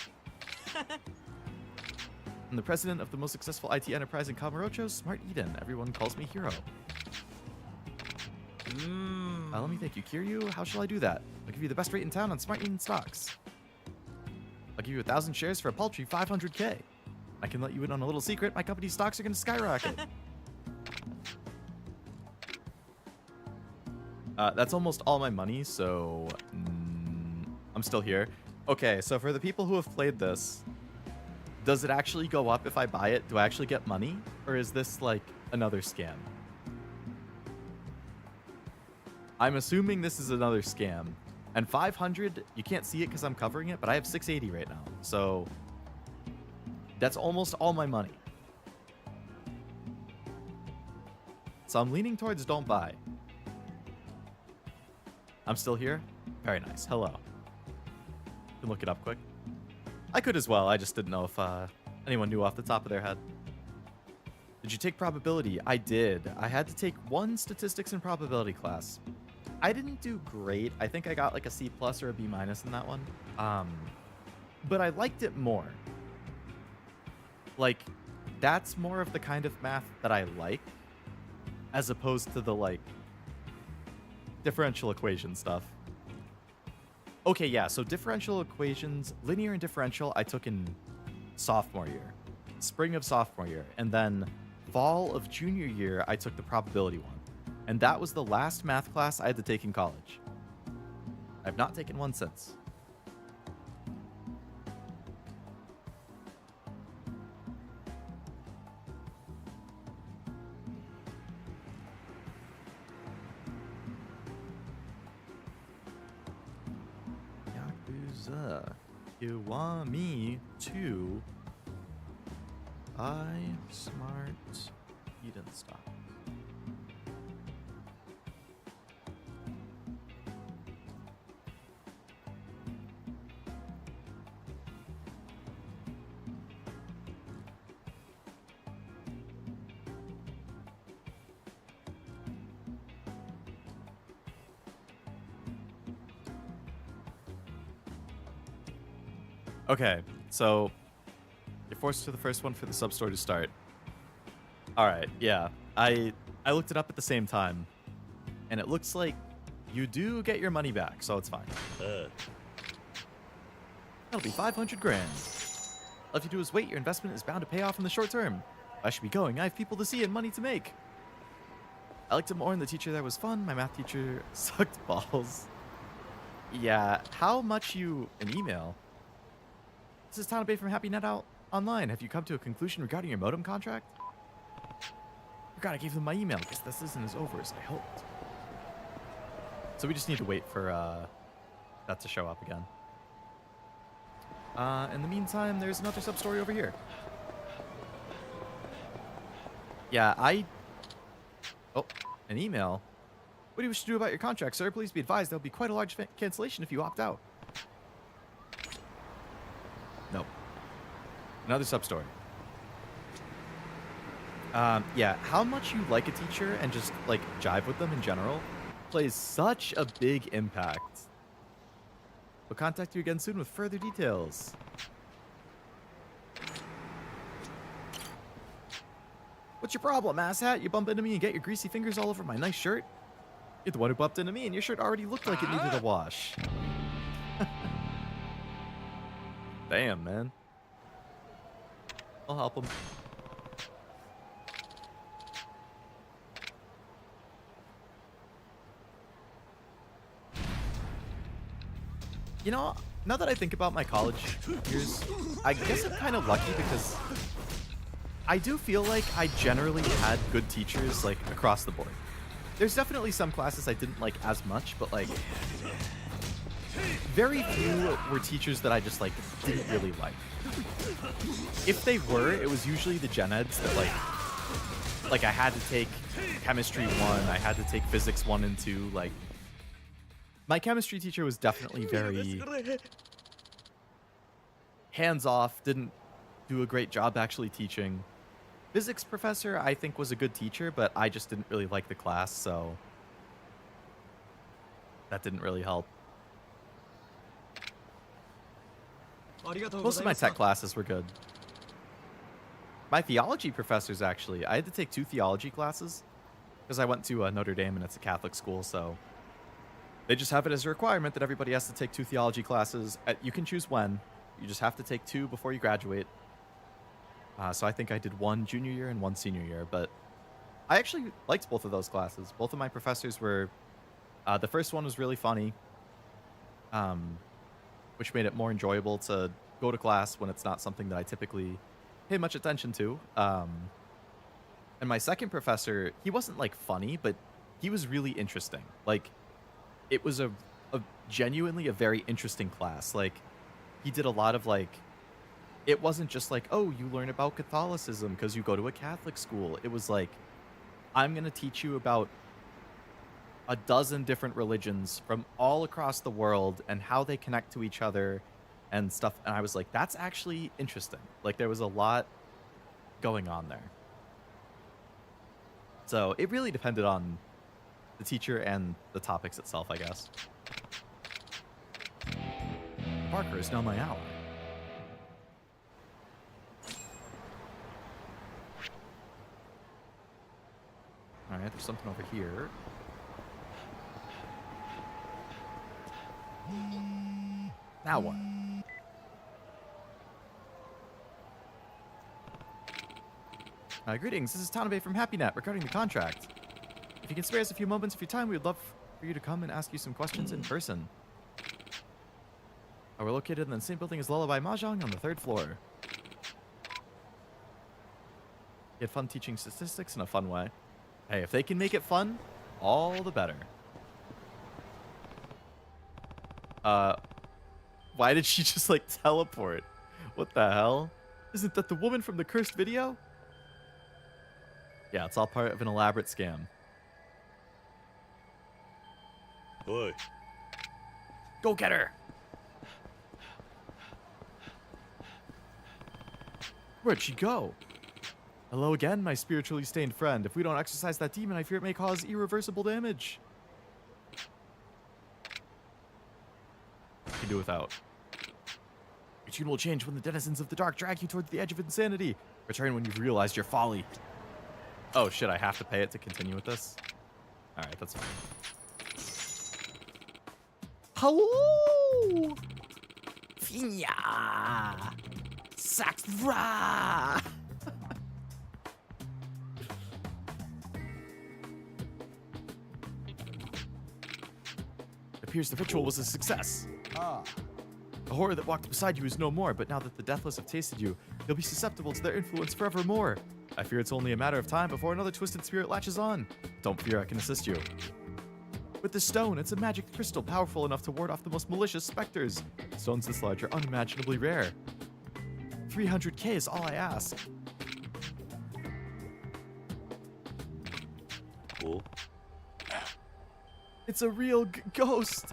the president of the most successful IT enterprise in Kamurocho, Smart Eden. Everyone calls me hero. Let me think. You Kiryu? How shall I do that? I'll give you the best rate in town on Smart Eden stocks. I'll give you 1,000 shares for a paltry 500K. I can let you in on a little secret. My company's stocks are going to skyrocket. That's almost all my money, so I'm still here. Okay, so for the people who have played this, does it actually go up if I buy it? Do I actually get money? Or is this like another scam? I'm assuming this is another scam. And 500, you can't see it because I'm covering it, but I have 680 right now. So that's almost all my money. So I'm leaning towards don't buy. I'm still here? Very nice. Hello. You can look it up quick. I could as well. I just didn't know if anyone knew off the top of their head. Did you take probability? I did. I had to take one statistics and probability class. I didn't do great. I think I got like a C+ or a B- in that one. But I liked it more. Like, that's more of the kind of math that I like, as opposed to the like differential equation stuff. Okay, yeah, so differential equations, linear and differential, I took in sophomore year, spring of sophomore year, and then fall of junior year, I took the probability one. And that was the last math class I had to take in college. I've not taken one since. Yakuza Kiwami 2 I Smart Eden Stock. Okay, so you're forced to the first one for the sub-store to start. Alright, yeah. I looked it up at the same time, and it looks like you do get your money back, so it's fine. That'll be 500 grand. All you have to do is wait. Your investment is bound to pay off in the short term. I should be going. I have people to see and money to make. I liked it more, and the teacher there was fun. My math teacher sucked balls. Yeah, how much you... An email? This is Tanabe from Happy Net Out Online. Have you come to a conclusion regarding your modem contract? Forgot I gave them my email. Guess this isn't as over as I hoped. So we just need to wait for that to show up again. In the meantime, there's another sub-story over here. Yeah, Oh, an email? What do you wish to do about your contract, sir? Please be advised there'll be quite a large cancellation if you opt out. Nope. Another sub-story. Yeah, how much you like a teacher and just, like, jive with them in general plays such a big impact. We'll contact you again soon with further details. What's your problem, asshat? You bump into me and get your greasy fingers all over my nice shirt? You're the one who bumped into me and your shirt already looked like it needed a wash. Damn, man. I'll help him. You know, now that I think about my college years, I guess I'm kind of lucky because I do feel like I generally had good teachers, like, across the board. There's definitely some classes I didn't like as much, but, like, very few were teachers that I just, like, didn't really like. If they were, it was usually the gen eds that, like I had to take chemistry 1, I had to take physics 1 and 2, like, my chemistry teacher was definitely very hands-off, didn't do a great job actually teaching. Physics professor, I think, was a good teacher, but I just didn't really like the class, so that didn't really help. Most of my tech classes were good. My theology professors, actually, I had to take 2 theology classes because I went to Notre Dame and it's a Catholic school, so they just have it as a requirement that everybody has to take 2 theology classes. You can choose when. You just have to take 2 before you graduate. So I think I did 1 junior year and 1 senior year, but I actually liked both of those classes. Both of my professors were... the first one was really funny, which made it more enjoyable to go to class when it's not something that I typically pay much attention to. And my second professor, he wasn't, like, funny, but he was really interesting. Like, it was a genuinely a very interesting class. Like, he did a lot of, like, it wasn't just like, oh, you learn about Catholicism because you go to a Catholic school. It was like, I'm going to teach you about a dozen different religions from all across the world and how they connect to each other and stuff. And I was like, that's actually interesting. Like, there was a lot going on there. So it really depended on the teacher and the topics itself, I guess. Parker is now my ally. Alright, there's something over here. Now what? Greetings, this is Tanabe from HappyNet regarding the contract. If you can spare us a few moments of your time, we would love for you to come and ask you some questions in person. We're located in the same building as Lullaby Mahjong on the 3rd floor. You had fun teaching statistics in a fun way. Hey, if they can make it fun, all the better. Why did she just, like, teleport? What the hell? Isn't that the woman from the cursed video? Yeah, it's all part of an elaborate scam. Oi. Go get her! Where'd she go? Hello again, my spiritually stained friend. If we don't exorcise that demon, I fear it may cause irreversible damage. You can do without. Your tune will change when the denizens of the dark drag you towards the edge of insanity. Return when you've realized your folly. Oh shit, I have to pay it to continue with this? Alright, that's fine. Hello! Finya! Saxra! appears the ritual was a success. Ah. The horror that walked beside you is no more, but now that the deathless have tasted you, you'll be susceptible to their influence forevermore. I fear it's only a matter of time before another twisted spirit latches on. Don't fear, I can assist you. With this stone, it's a magic crystal powerful enough to ward off the most malicious specters. Stones this large are unimaginably rare. 300k is all I ask. Oh? It's a real ghost.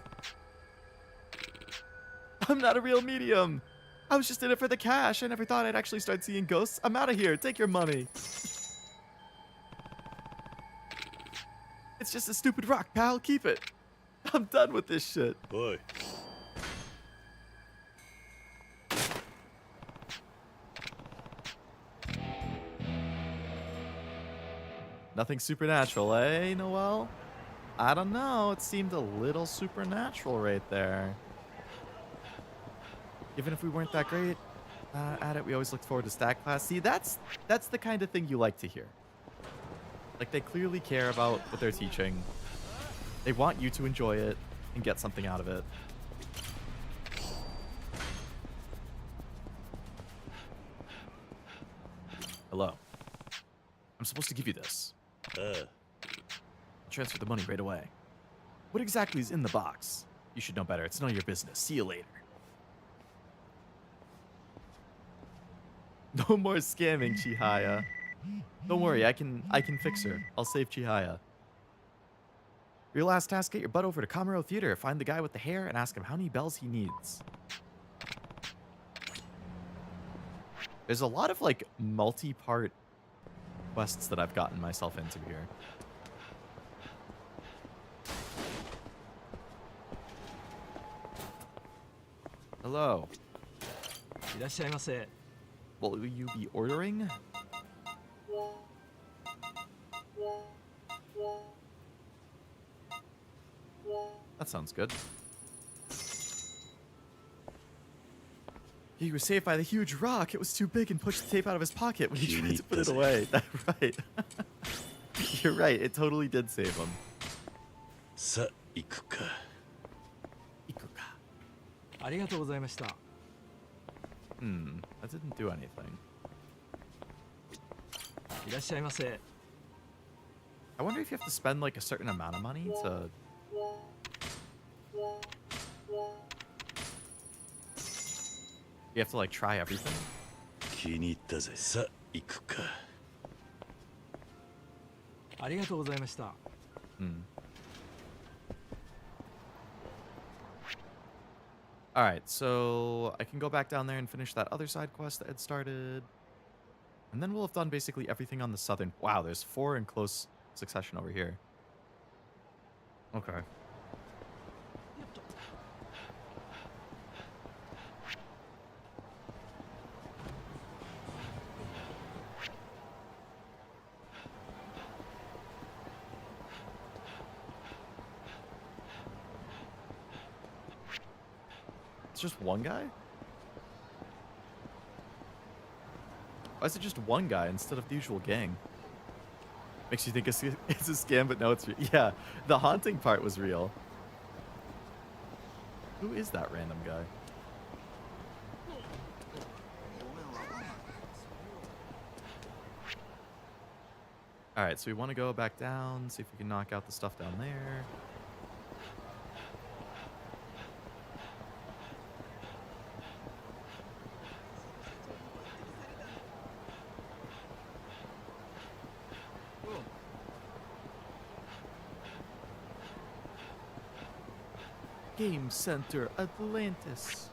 I'm not a real medium. I was just in it for the cash. I never thought I'd actually start seeing ghosts. I'm out of here. Take your money. It's just a stupid rock, pal. Keep it. I'm done with this shit. Oi. Nothing supernatural, eh, Noel? I don't know. It seemed a little supernatural right there. Even if we weren't that great at it, we always looked forward to stat class. See, that's the kind of thing you like to hear. Like, they clearly care about what they're teaching. They want you to enjoy it and get something out of it. Hello. I'm supposed to give you this. I'll transfer the money right away. What exactly is in the box? You should know better. It's none of your business. See you later. No more scamming, Chihaya. Don't worry, I can fix her. I'll save Chihaya. Your last task, get your butt over to Kamuro Theater. Find the guy with the hair and ask him how many bells he needs. There's a lot of, like, multi-part quests that I've gotten myself into here. Hello. Will you be ordering? That sounds good. He was saved by the huge rock. It was too big and pushed the tape out of his pocket when he tried to put it away. That's right. You're right. It totally did save him. Sa ikuka. Ikuka. That didn't do anything. I wonder if you have to spend like a certain amount of money to... You have to like try everything? Sa ikuka. Alright, so I can go back down there and finish that other side quest that had started. And then we'll have done basically everything on the southern... Wow, there's 4 in close succession over here. Okay. It's just one guy? Why is it just one guy instead of the usual gang? Makes you think it's a scam, but no, it's real. Yeah, the haunting part was real. Who is that random guy? Alright, so we want to go back down, see if we can knock out the stuff down there. Game Center Atlantis.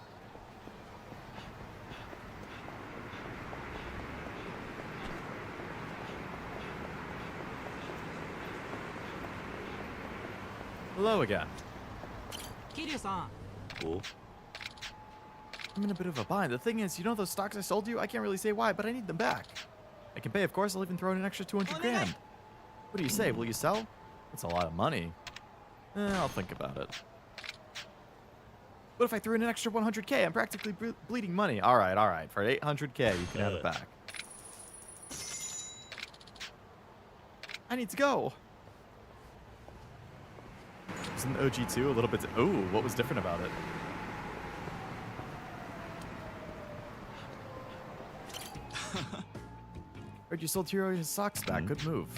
Hello again. Oh? I'm in a bit of a bind. The thing is, you know those stocks I sold you? I can't really say why, but I need them back. I can pay, of course. I'll even throw in an extra 200 grand. What do you say? Will you sell? That's a lot of money. I'll think about it. What if I threw in an extra 100k? I'm practically bleeding money. All right. For 800k, you can have it back. I need to go. Isn't OG2 a little bit... Ooh, what was different about it? Heard you sold Hiro his socks back. Good move.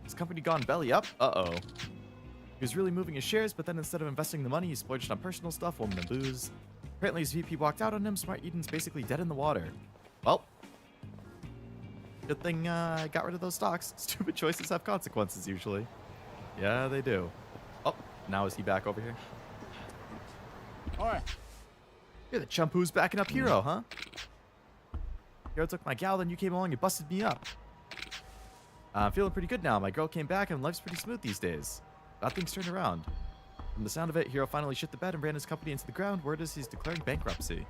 His company gone belly up? Uh-oh. He was really moving his shares, but then instead of investing the money, he splurged on personal stuff, woman and booze. Apparently his VP walked out on him. Smart Eden's basically dead in the water. Well, good thing I got rid of those stocks. Stupid choices have consequences usually. Yeah, they do. Oh, now is he back over here? Alright. You're the chump who's backing up Hiro, huh? Hiro took my gal, then you came along and busted me up. I'm feeling pretty good now. My girl came back and life's pretty smooth these days. Got things turned around. From the sound of it, Hiro finally shit the bed and ran his company into the ground. Word is he's declaring bankruptcy.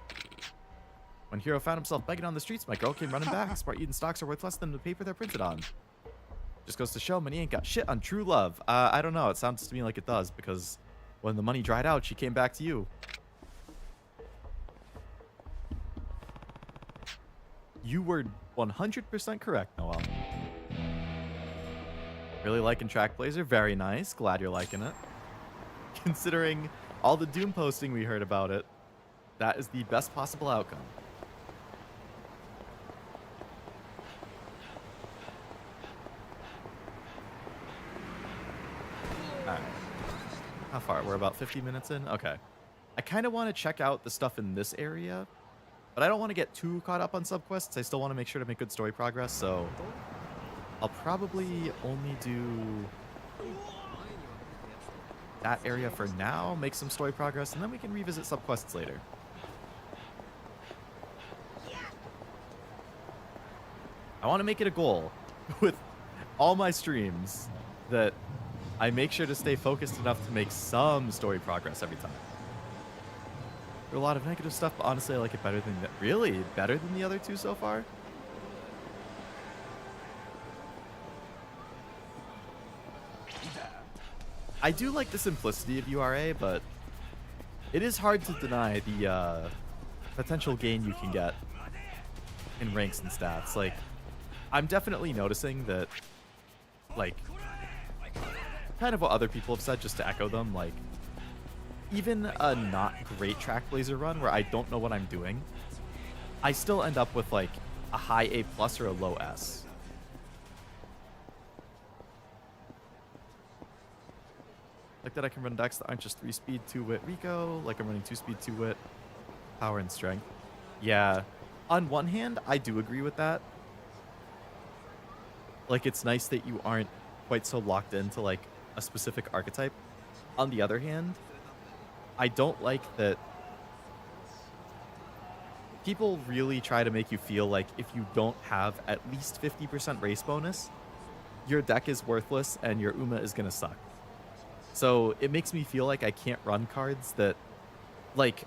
When Hiro found himself begging on the streets, my girl came running back. Smart Eden stocks are worth less than the paper they're printed on. Just goes to show money ain't got shit on true love. I don't know. It sounds to me like it does, because when the money dried out, she came back to you. You were 100% correct, Noel. Really liking Track Blazer. Very nice. Glad you're liking it. Considering all the Doom posting we heard about it, that is the best possible outcome. Alright. How far? We're about 50 minutes in? Okay. I kind of want to check out the stuff in this area, but I don't want to get too caught up on subquests. I still want to make sure to make good story progress, so I'll probably only do that area for now, make some story progress, and then we can revisit subquests later. I want to make it a goal with all my streams that I make sure to stay focused enough to make some story progress every time. There's a lot of negative stuff, but honestly I like it better than that. Really? Better than the other two so far? I do like the simplicity of URA, but it is hard to deny the potential gain you can get in ranks and stats. Like, I'm definitely noticing that, like, kind of what other people have said, just to echo them, like, even a not great Track Blazer run where I don't know what I'm doing, I still end up with, like, a high A+ or a low S. Like that I can run decks that aren't just 3 speed, 2 wit Rico, like I'm running 2 speed, 2 wit, power and strength. Yeah, on one hand, I do agree with that. Like, it's nice that you aren't quite so locked into, like, a specific archetype. On the other hand, I don't like that people really try to make you feel like if you don't have at least 50% race bonus, your deck is worthless and your Uma is gonna suck. So it makes me feel like I can't run cards that, like,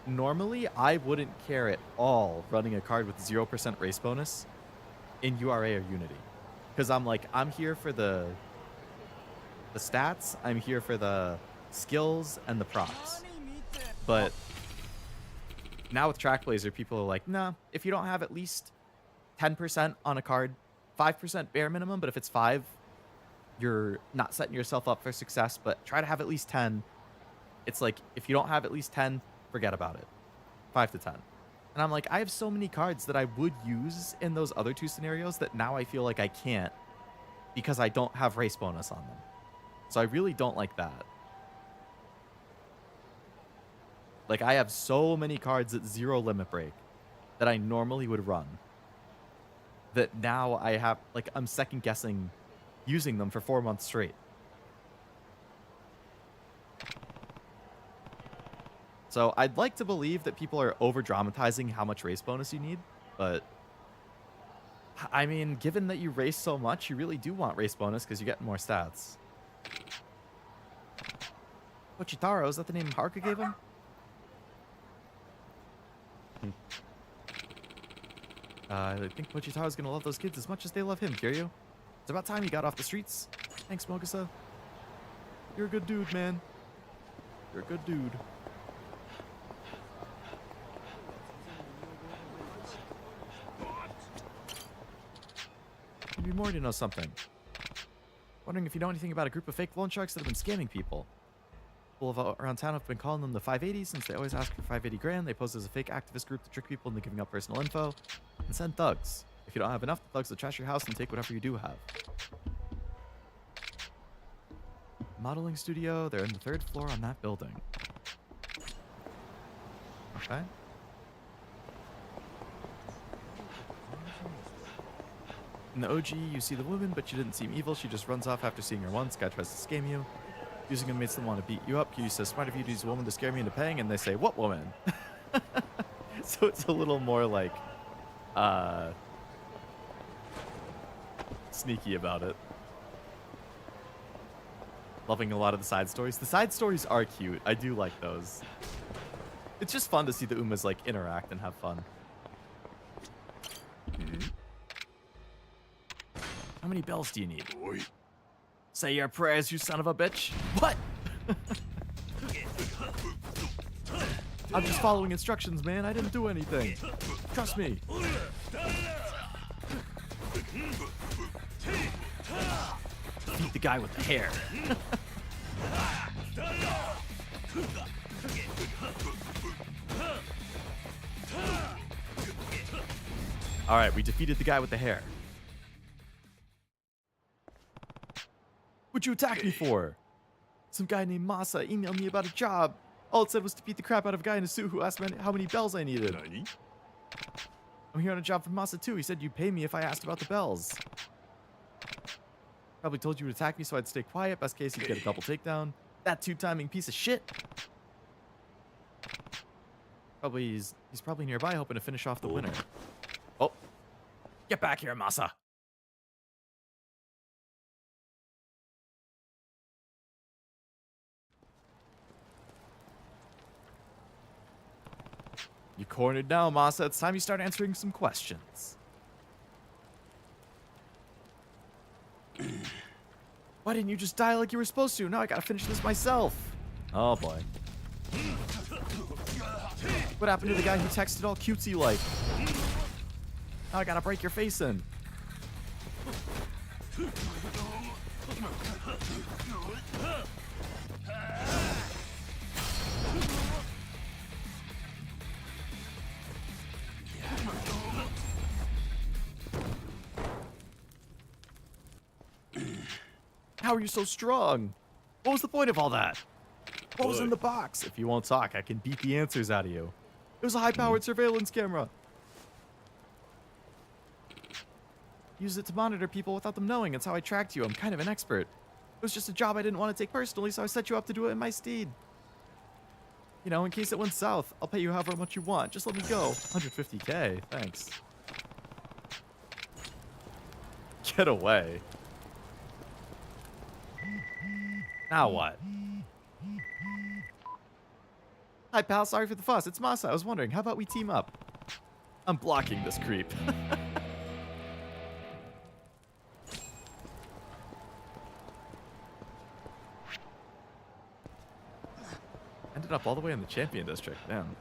normally I wouldn't care at all running a card with 0% race bonus in URA or Unity. Because I'm like, I'm here for the stats, I'm here for the skills and the procs. But now with Track Blazer, people are like, nah, if you don't have at least 10% on a card, 5% bare minimum, but if it's 5, you're not setting yourself up for success, but try to have at least 10. It's like, if you don't have at least 10, forget about it. 5 to 10. And I'm like, I have so many cards that I would use in those other two scenarios that now I feel like I can't because I don't have race bonus on them. So I really don't like that. Like, I have so many cards at 0 limit break that I normally would run that now I have, like, I'm second guessing using them for 4 months straight. So I'd like to believe that people are over dramatizing how much race bonus you need, but I mean, given that you race so much, you really do want race bonus because you get more stats. Pochitaro, is that the name Haruka gave him? I think Pochitaro's gonna love those kids as much as they love him, Kiryu. It's about time he got off the streets. Thanks, Mogusa. You're a good dude, man. You're a good dude. You'd be more to know something. Wondering if you know anything about a group of fake loan sharks that have been scamming people. People around town have been calling them the 580 since they always ask for 580 grand. They pose as a fake activist group to trick people into giving up personal info and send thugs. If you don't have enough, the thugs will trash your house and take whatever you do have. Modeling studio. They're in the 3rd floor on that building. Okay. In the OG, you see the woman, but she didn't seem evil. She just runs off after seeing her once. Guy tries to scam you. Using him makes them want to beat you up. Q says, smart of you to use a woman to scare me into paying. And they say, what woman? So it's a little more like, sneaky about it. Loving a lot of the side stories. The side stories are cute. I do like those. It's just fun to see the Umas like interact and have fun. How many bells do you need? Say your prayers, you son of a bitch. What? I'm just following instructions, man. I didn't do anything. Trust me. Beat the guy with the hair. All right, we defeated the guy with the hair. What'd you attack me for? Some guy named Masa emailed me about a job. All it said was to beat the crap out of a guy in a suit who asked me how many bells I needed. I'm here on a job from Masa too. He said you'd pay me if I asked about the bells. Probably told you to attack me so I'd stay quiet. Best case, you'd get a double takedown. That tube timing piece of shit. He's probably nearby hoping to finish off the winner. Oh. Get back here, Masa. You cornered now, Masa. It's time you start answering some questions. Why didn't you just die like you were supposed to? Now I gotta finish this myself. Oh boy. What happened to the guy who texted all cutesy like? Now I gotta break your face in. How are you so strong? What was the point of all that? What was in the box? If you won't talk, I can beat the answers out of you. It was a high-powered surveillance camera. Use it to monitor people without them knowing. It's how I tracked you. I'm kind of an expert. It was just a job I didn't want to take personally, so I set you up to do it in my stead. You know, in case it went south, I'll pay you however much you want. Just let me go. 150K. Thanks. Get away. Now what? Hi, pal. Sorry for the fuss. It's Masa. I was wondering, how about we team up? I'm blocking this creep. Ended up all the way in the Champion District. Damn.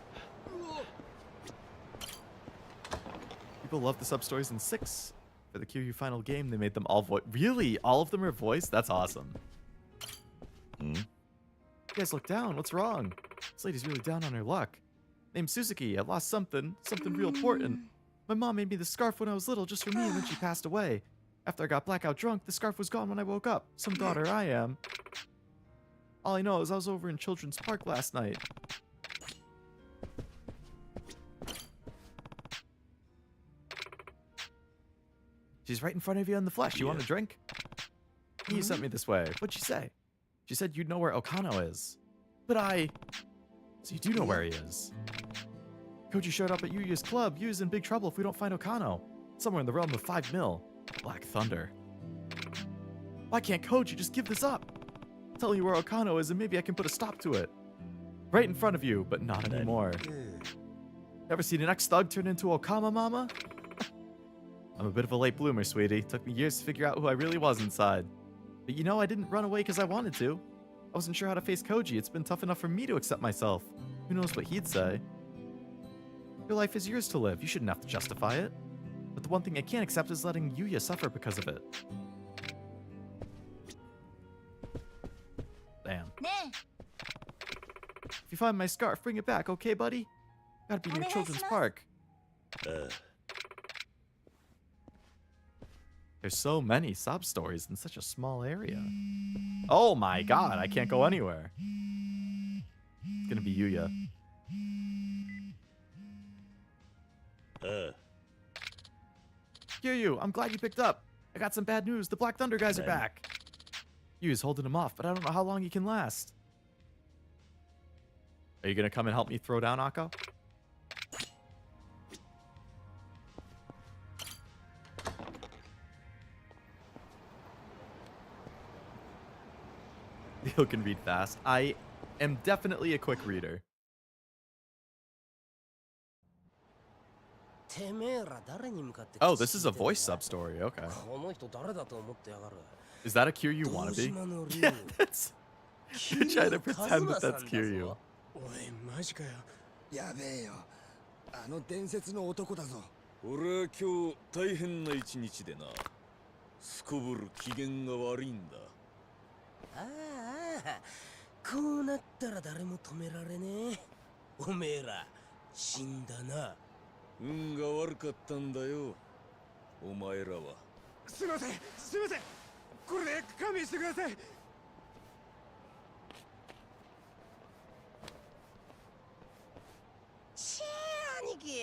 People love the sub-stories in 6. For the QU final game, they made them all voice. Really? All of them are voiced? That's awesome. You guys look down. What's wrong? This lady's really down on her luck. Named Suzuki. I lost something real important. My mom made me the scarf when I was little just for me, and then she passed away. After I got blackout drunk, the scarf was gone when I woke up. Some daughter I am. All I know is I was over in Children's Park last night. She's right in front of you in the flesh. You want a drink? You sent me this way. What'd she say? She said you'd know where Okano is. But So you do know where he is. Koji showed up at Yuya's club. Yuya's in big trouble if we don't find Okano. Somewhere in the realm of 5 mil. Black Thunder. Why can't Koji just give this up? Tell you where Okano is and maybe I can put a stop to it. Right in front of you, but not anymore. Ever seen an ex-thug turn into Okama, mama? I'm a bit of a late bloomer, sweetie. Took me years to figure out who I really was inside. But you know, I didn't run away because I wanted to. I wasn't sure how to face Koji. It's been tough enough for me to accept myself. Who knows what he'd say? Your life is yours to live. You shouldn't have to justify it. But the one thing I can't accept is letting Yuya suffer because of it. Damn. find my scarf, bring it back, okay, buddy? Gotta be near Children's Park. There's so many sub-stories in such a small area. Oh my god, I can't go anywhere. It's gonna be Yuya. Kiryu, I'm glad you picked up. I got some bad news. The Black Thunder guys are back. Yuya's holding him off, but I don't know how long he can last. Are you gonna come and help me throw down Akko? You can read fast. I am definitely a quick reader. Oh, this is a voice sub-story. Okay. Is that a Kiryu wannabe? Yeah, that's... You're trying to pretend that that's Kiryu. おいマジかよやべえよあの伝説の男だぞ俺は今日大変な一日でなすこぶる機嫌が悪いんだああこうなったら誰も止められねえおめえら死んだな運が悪かったんだよお前らはすいませんすいませんこれで勘弁してくださいシェー兄貴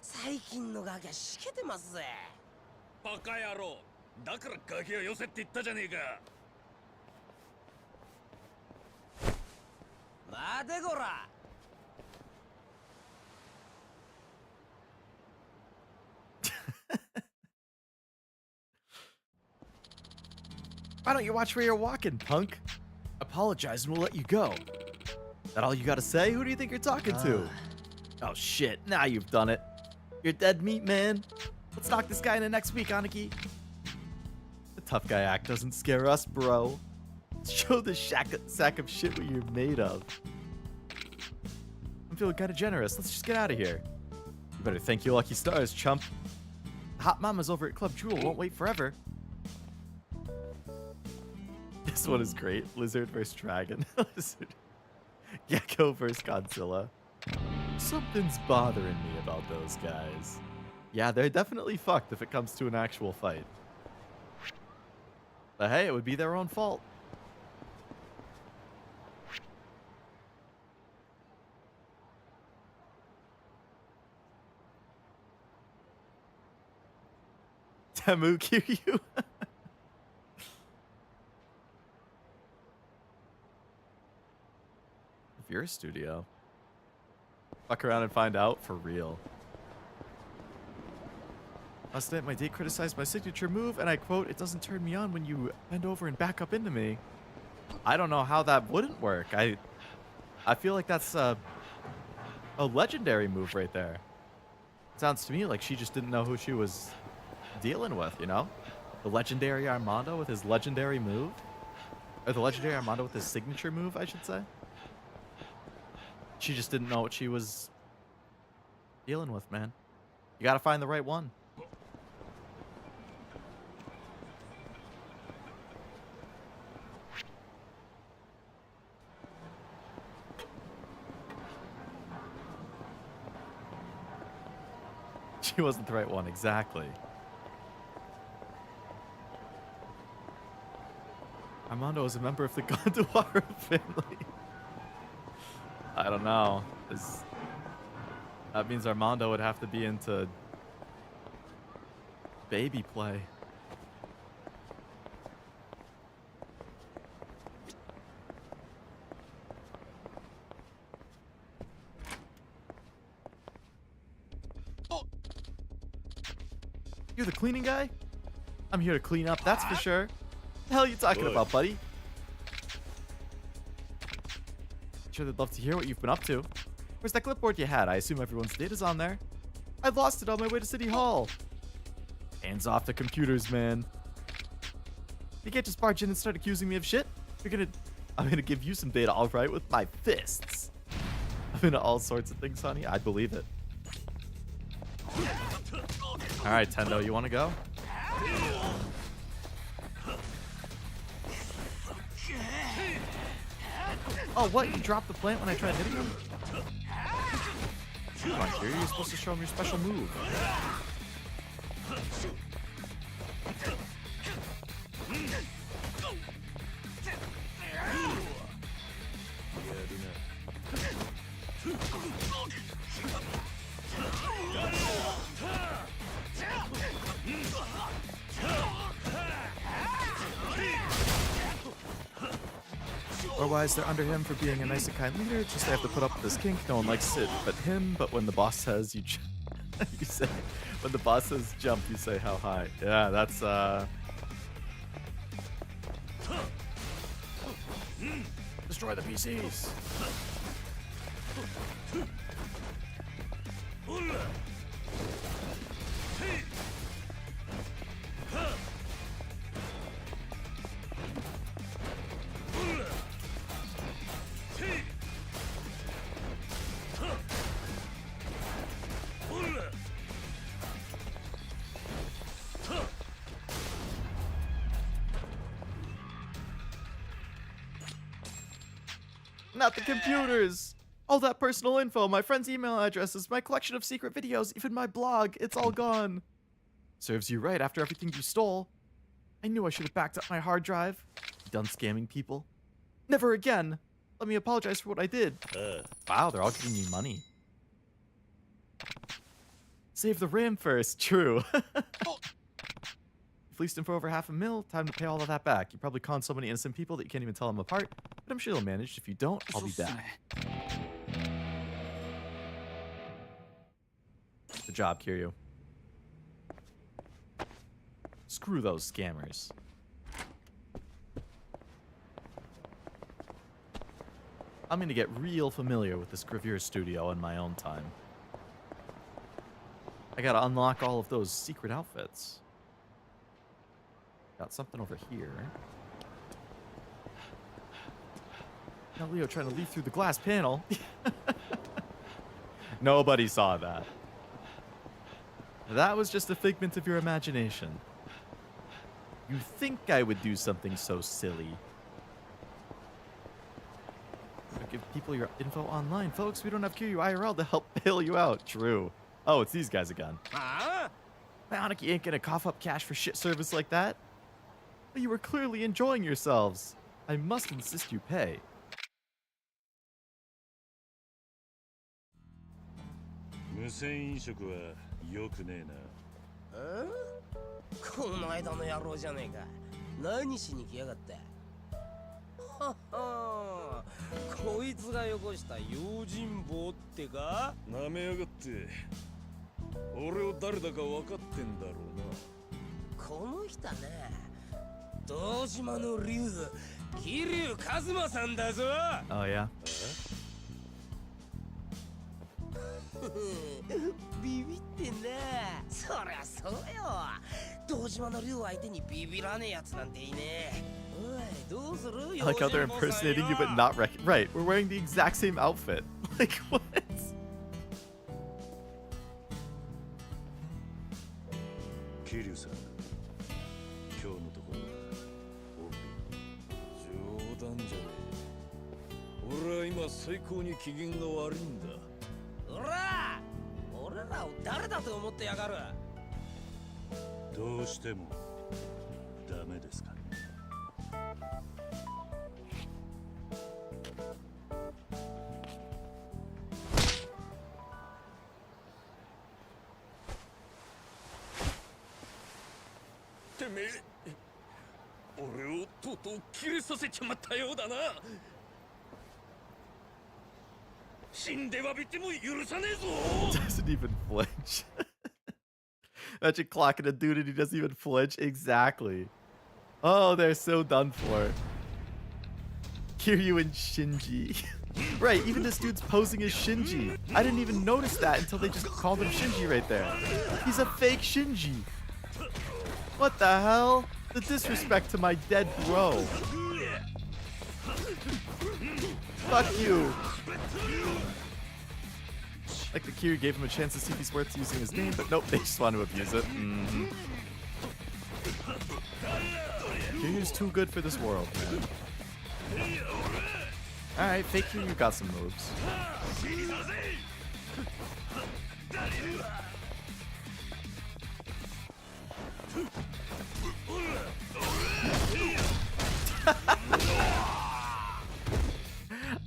最近のガキはしけてますぜバカ野郎だからガキを寄せって言ったじゃねえか待てこら Why don't you watch where you're walking, punk? Apologize and we'll let you go. That all you gotta say? Who do you think you're talking to? Oh shit, now you've done it. You're dead meat, man. Let's knock this guy into next week, Aniki. The tough guy act doesn't scare us, bro. Show the sack of shit what you're made of. I'm feeling kinda generous. Let's just get out of here. You better thank your lucky stars, chump. Hot Mama's over at Club Jewel won't wait forever. This one is great. Lizard versus Dragon. Lizard. Gecko versus Godzilla. Something's bothering me about those guys. Yeah, they're definitely fucked if it comes to an actual fight. But hey, it would be their own fault. Temu Kiryu. If you're a studio, fuck around and find out for real. Last night my date criticized my signature move and I quote, "It doesn't turn me on when you bend over and back up into me." I don't know how that wouldn't work. I feel like that's a legendary move right there. Sounds to me like she just didn't know who she was dealing with, you know? The legendary Armando with his legendary move? Or the legendary Armando with his signature move, I should say. She just didn't know what she was dealing with, man. You gotta find the right one. She wasn't the right one, exactly. Armando is a member of the Gondawara family. I don't know. That means Armando would have to be into baby play. Oh! You're the cleaning guy? I'm here to clean up, that's for sure. The hell are you talking about, buddy? Sure they'd love to hear what you've been up to. Where's that clipboard you had? I assume everyone's data's on there. I lost it on my way to City Hall. Hands off the computers, man. You can't just barge in and start accusing me of shit. I'm gonna give you some data, all right, with my fists. I'm into all sorts of things, honey. I believe it. All right, Tendo, you want to go? Oh, what? You dropped the plant when I tried hitting him? Come on, Kiryu. You're supposed to show him your special move. Otherwise, they're under him for being a nice and kind leader. It's just they have to put up with this kink. No one likes it but him. But when the boss says you say, when the boss says jump, you say how high. Yeah, that's destroy the PCs. Not the computers! All that personal info, my friend's email addresses, my collection of secret videos, even my blog, it's all gone. Serves you right after everything you stole. I knew I should have backed up my hard drive. Done scamming people. Never again. Let me apologize for what I did. Wow, they're all giving me money. Save the RAM first, true. Fleeced him for over $500,000. Time to pay all of that back. You probably conned so many innocent people that you can't even tell them apart. But I'm sure you'll manage. If you don't, I'll be back. Good job, Kiryu. Screw those scammers. I'm gonna get real familiar with this gravure studio in my own time. I gotta unlock all of those secret outfits. Got something over here. Now Leo trying to leaf through the glass panel. Nobody saw that. That was just a figment of your imagination. You think I would do something so silly. Give people your info online. Folks, we don't have Kiryu IRL to help bail you out. True. Oh, it's these guys again. Huh? Anarchy ain't gonna cough up cash for shit service like that. But you were clearly enjoying yourselves. I must insist you pay. Huh? この間の野郎じゃねえか。何しに来やがった。ははこいつがよこした用心棒ってか。なめやがって。俺を誰だか分かってんだろうな。この人ね、堂島の竜、桐生一馬さんだぞ。Oh yeah. ビビってんな。そりゃそうよ。堂島の竜相手にビビらねえやつなんていねえ。おい、どうする？ I like how they're impersonating you but not right. We're wearing the exact same outfit. Like what? Kiryu-san, 今日のところは冗談じゃねえ。俺は今最高に機嫌が悪いんだ。おら！俺らを誰だと思ってやがる。どうしてもダメですか。てめえ、俺をとうとう切れさせちまったようだな。死んでわびても許さねえぞ。 Doesn't even flinch. Imagine clocking a dude and he doesn't even flinch. Exactly. Oh, they're so done for. Kiryu and Shinji. Right, even this dude's posing as Shinji. I didn't even notice that until they just called him Shinji right there. He's a fake Shinji. What the hell? The disrespect to my dead bro. Fuck you. Like the Kiryu gave him a chance to see if he's worth using his name, but nope, they just want to abuse it. Kiryu's too good for this world, man. Alright, fake you got some moves.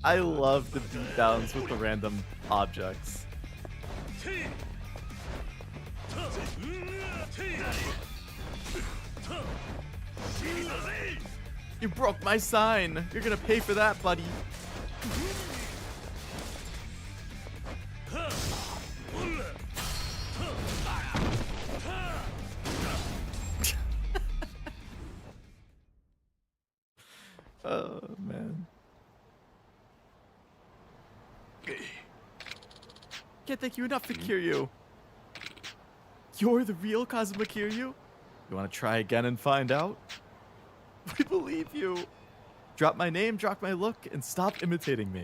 I love the beatdowns with the random objects. You broke my sign. You're gonna pay for that, buddy. Oh, man. Can't thank you enough, Kiryu. You're the real Kazuma Kiryu? You want to try again and find out? We believe you. Drop my name, drop my look, and stop imitating me.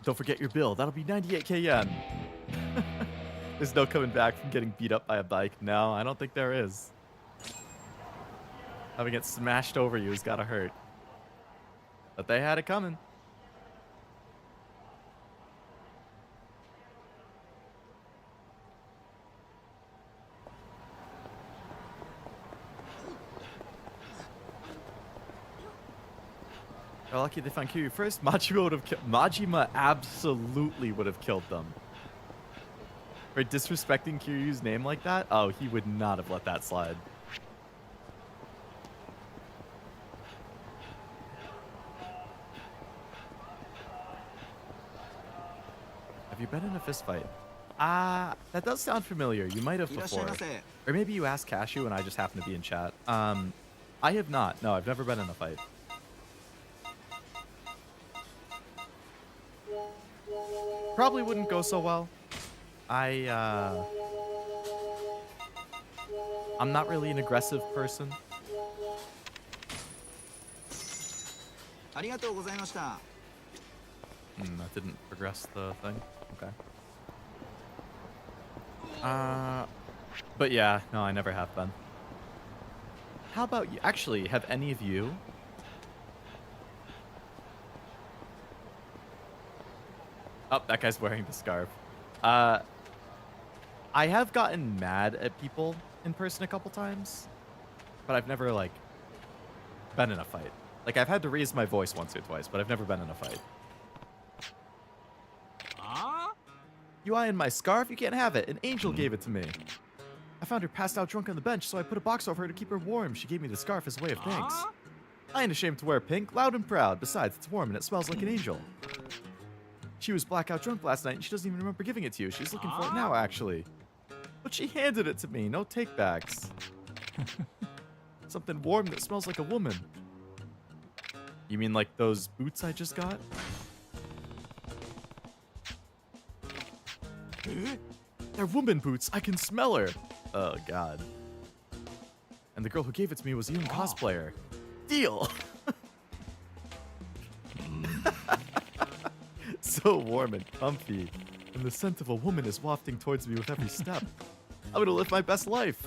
Don't forget your bill. That'll be 98k yen. There's no coming back from getting beat up by a bike. No, I don't think there is. Having it smashed over you has gotta hurt. But they had it coming. They're lucky they found Kiryu first. Majima absolutely would have killed them. For disrespecting Kiryu's name like that? Oh, he would not have let that slide. Have you been in a fist fight? That does sound familiar. You might have before. Or maybe you asked Cashew and I just happened to be in chat. I have not. No, I've never been in a fight. Probably wouldn't go so well. I'm not really an aggressive person. That didn't progress the thing. Okay. But yeah, no, I never have been. How about you? Actually, have any of you? Oh, that guy's wearing the scarf. I have gotten mad at people in person a couple times, but I've never, like, been in a fight. Like, I've had to raise my voice once or twice, but I've never been in a fight. You eyeing my scarf? You can't have it. An angel gave it to me. I found her passed out drunk on the bench, so I put a box over her to keep her warm. She gave me the scarf as a way of thanks. I ain't ashamed to wear pink, loud and proud. Besides, it's warm and it smells like an angel. She was blackout drunk last night and she doesn't even remember giving it to you. She's looking for it now, actually. But she handed it to me. No takebacks. Something warm that smells like a woman. You mean like those boots I just got? They're woman boots. I can smell her. Oh, God. And the girl who gave it to me was a young cosplayer. Deal. So warm and comfy. And the scent of a woman is wafting towards me with every step. I'm gonna live my best life.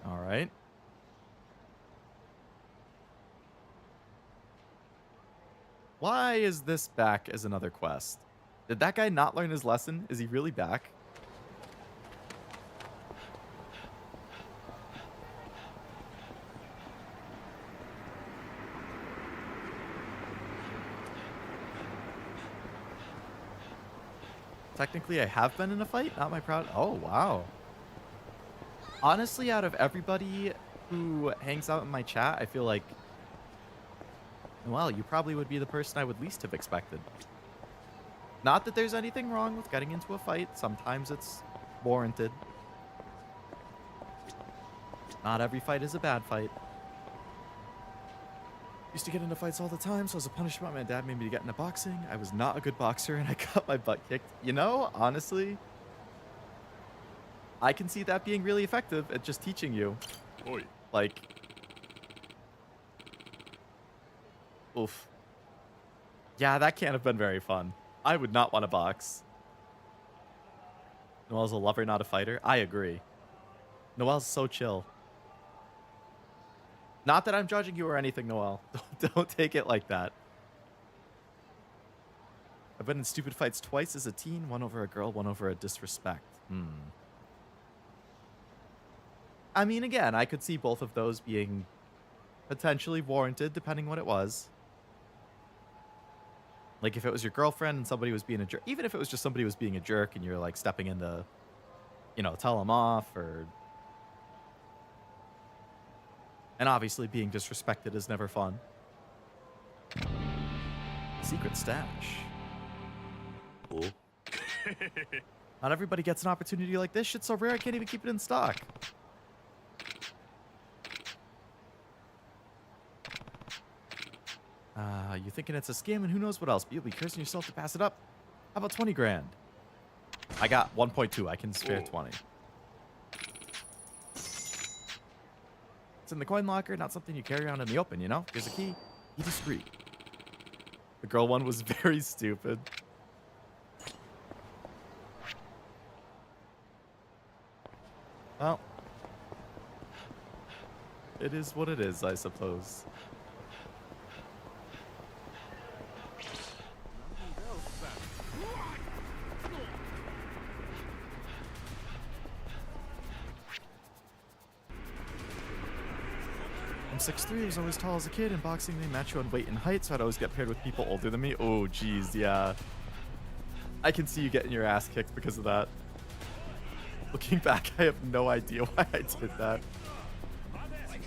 All right. Why is this back as another quest? Did that guy not learn his lesson? Is he really back? Technically, I have been in a fight. Not my proud. Oh, wow. Honestly, out of everybody who hangs out in my chat, I feel like, well, you probably would be the person I would least have expected. Not that there's anything wrong with getting into a fight. Sometimes it's warranted. Not every fight is a bad fight. Used to get into fights all the time, so as a punishment, my dad made me get into boxing. I was not a good boxer, and I got my butt kicked. You know, honestly, I can see that being really effective at just teaching you. Like, oof. Yeah, that can't have been very fun. I would not want to box. Noel's a lover, not a fighter. I agree. Noel's so chill. Not that I'm judging you or anything, Noel. Don't take it like that. I've been in stupid fights twice as a teen. One over a girl, one over a disrespect. I mean, again, I could see both of those being potentially warranted, depending what it was. Like, if it was your girlfriend and somebody was being a jerk, even if it was just somebody was being a jerk and you're, like, stepping in to, you know, tell them off, or... And obviously, being disrespected is never fun. Secret stash. Oh. Not everybody gets an opportunity like this. Shit's so rare, I can't even keep it in stock. You thinking it's a scam and who knows what else, but you'll be cursing yourself to pass it up. How about 20 grand? I got 1.2. I can spare 20. It's in the coin locker, not something you carry around in the open, you know? Here's a key. Be discreet. The girl one was very stupid. Well, it is what it is, I suppose. I'm 6'3", was always tall as a kid. In boxing, they match you on weight and height, so I'd always get paired with people older than me. Oh, geez, yeah. I can see you getting your ass kicked because of that. Looking back, I have no idea why I did that.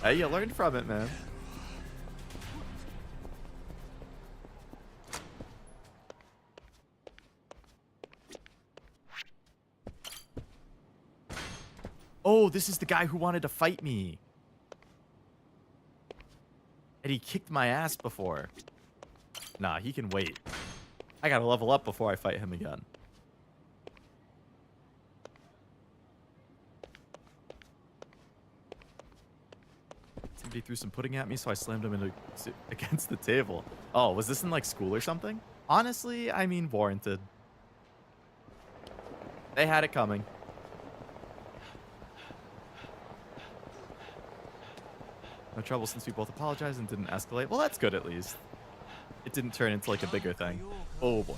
Hey, you learned from it, man. Oh, this is the guy who wanted to fight me. And he kicked my ass before. Nah, he can wait. I gotta level up before I fight him again. Somebody threw some pudding at me, so I slammed him against the table. Oh, was this in like school or something? Honestly, I mean, warranted. They had it coming. No trouble since we both apologized and didn't escalate. Well, that's good at least. It didn't turn into like a bigger thing. Oh boy.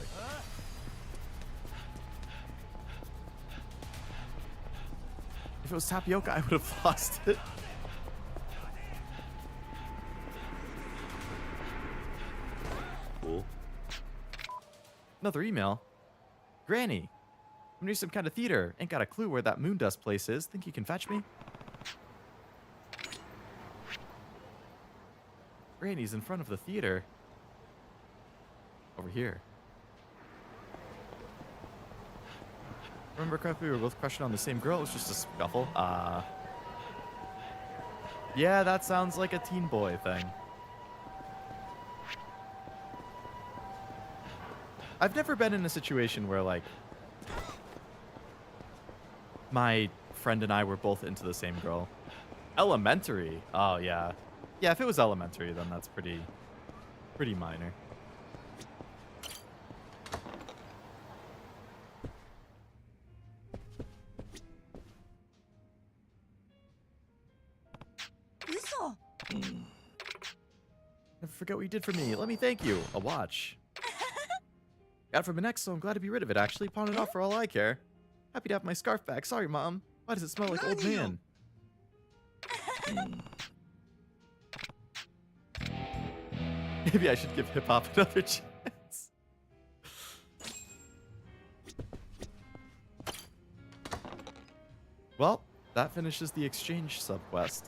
If it was tapioca, I would have lost it. Oh. Another email. Granny, I'm near some kind of theater. Ain't got a clue where that moon dust place is. Think you can fetch me? Granny's in front of the theater. Over here. Remember correctly, we were both crushing on the same girl. It was just a scuffle. Yeah, that sounds like a teen boy thing. I've never been in a situation where, like, my friend and I were both into the same girl. Elementary. Oh, yeah. Yeah, if it was elementary, then that's pretty minor. Never forget what you did for me. Let me thank you. A watch. Got it from an ex, so I'm glad to be rid of it, actually. Pawn it off for all I care. Happy to have my scarf back. Sorry, Mom. Why does it smell like old man? Maybe I should give hip-hop another chance. Well, that finishes the exchange subquest.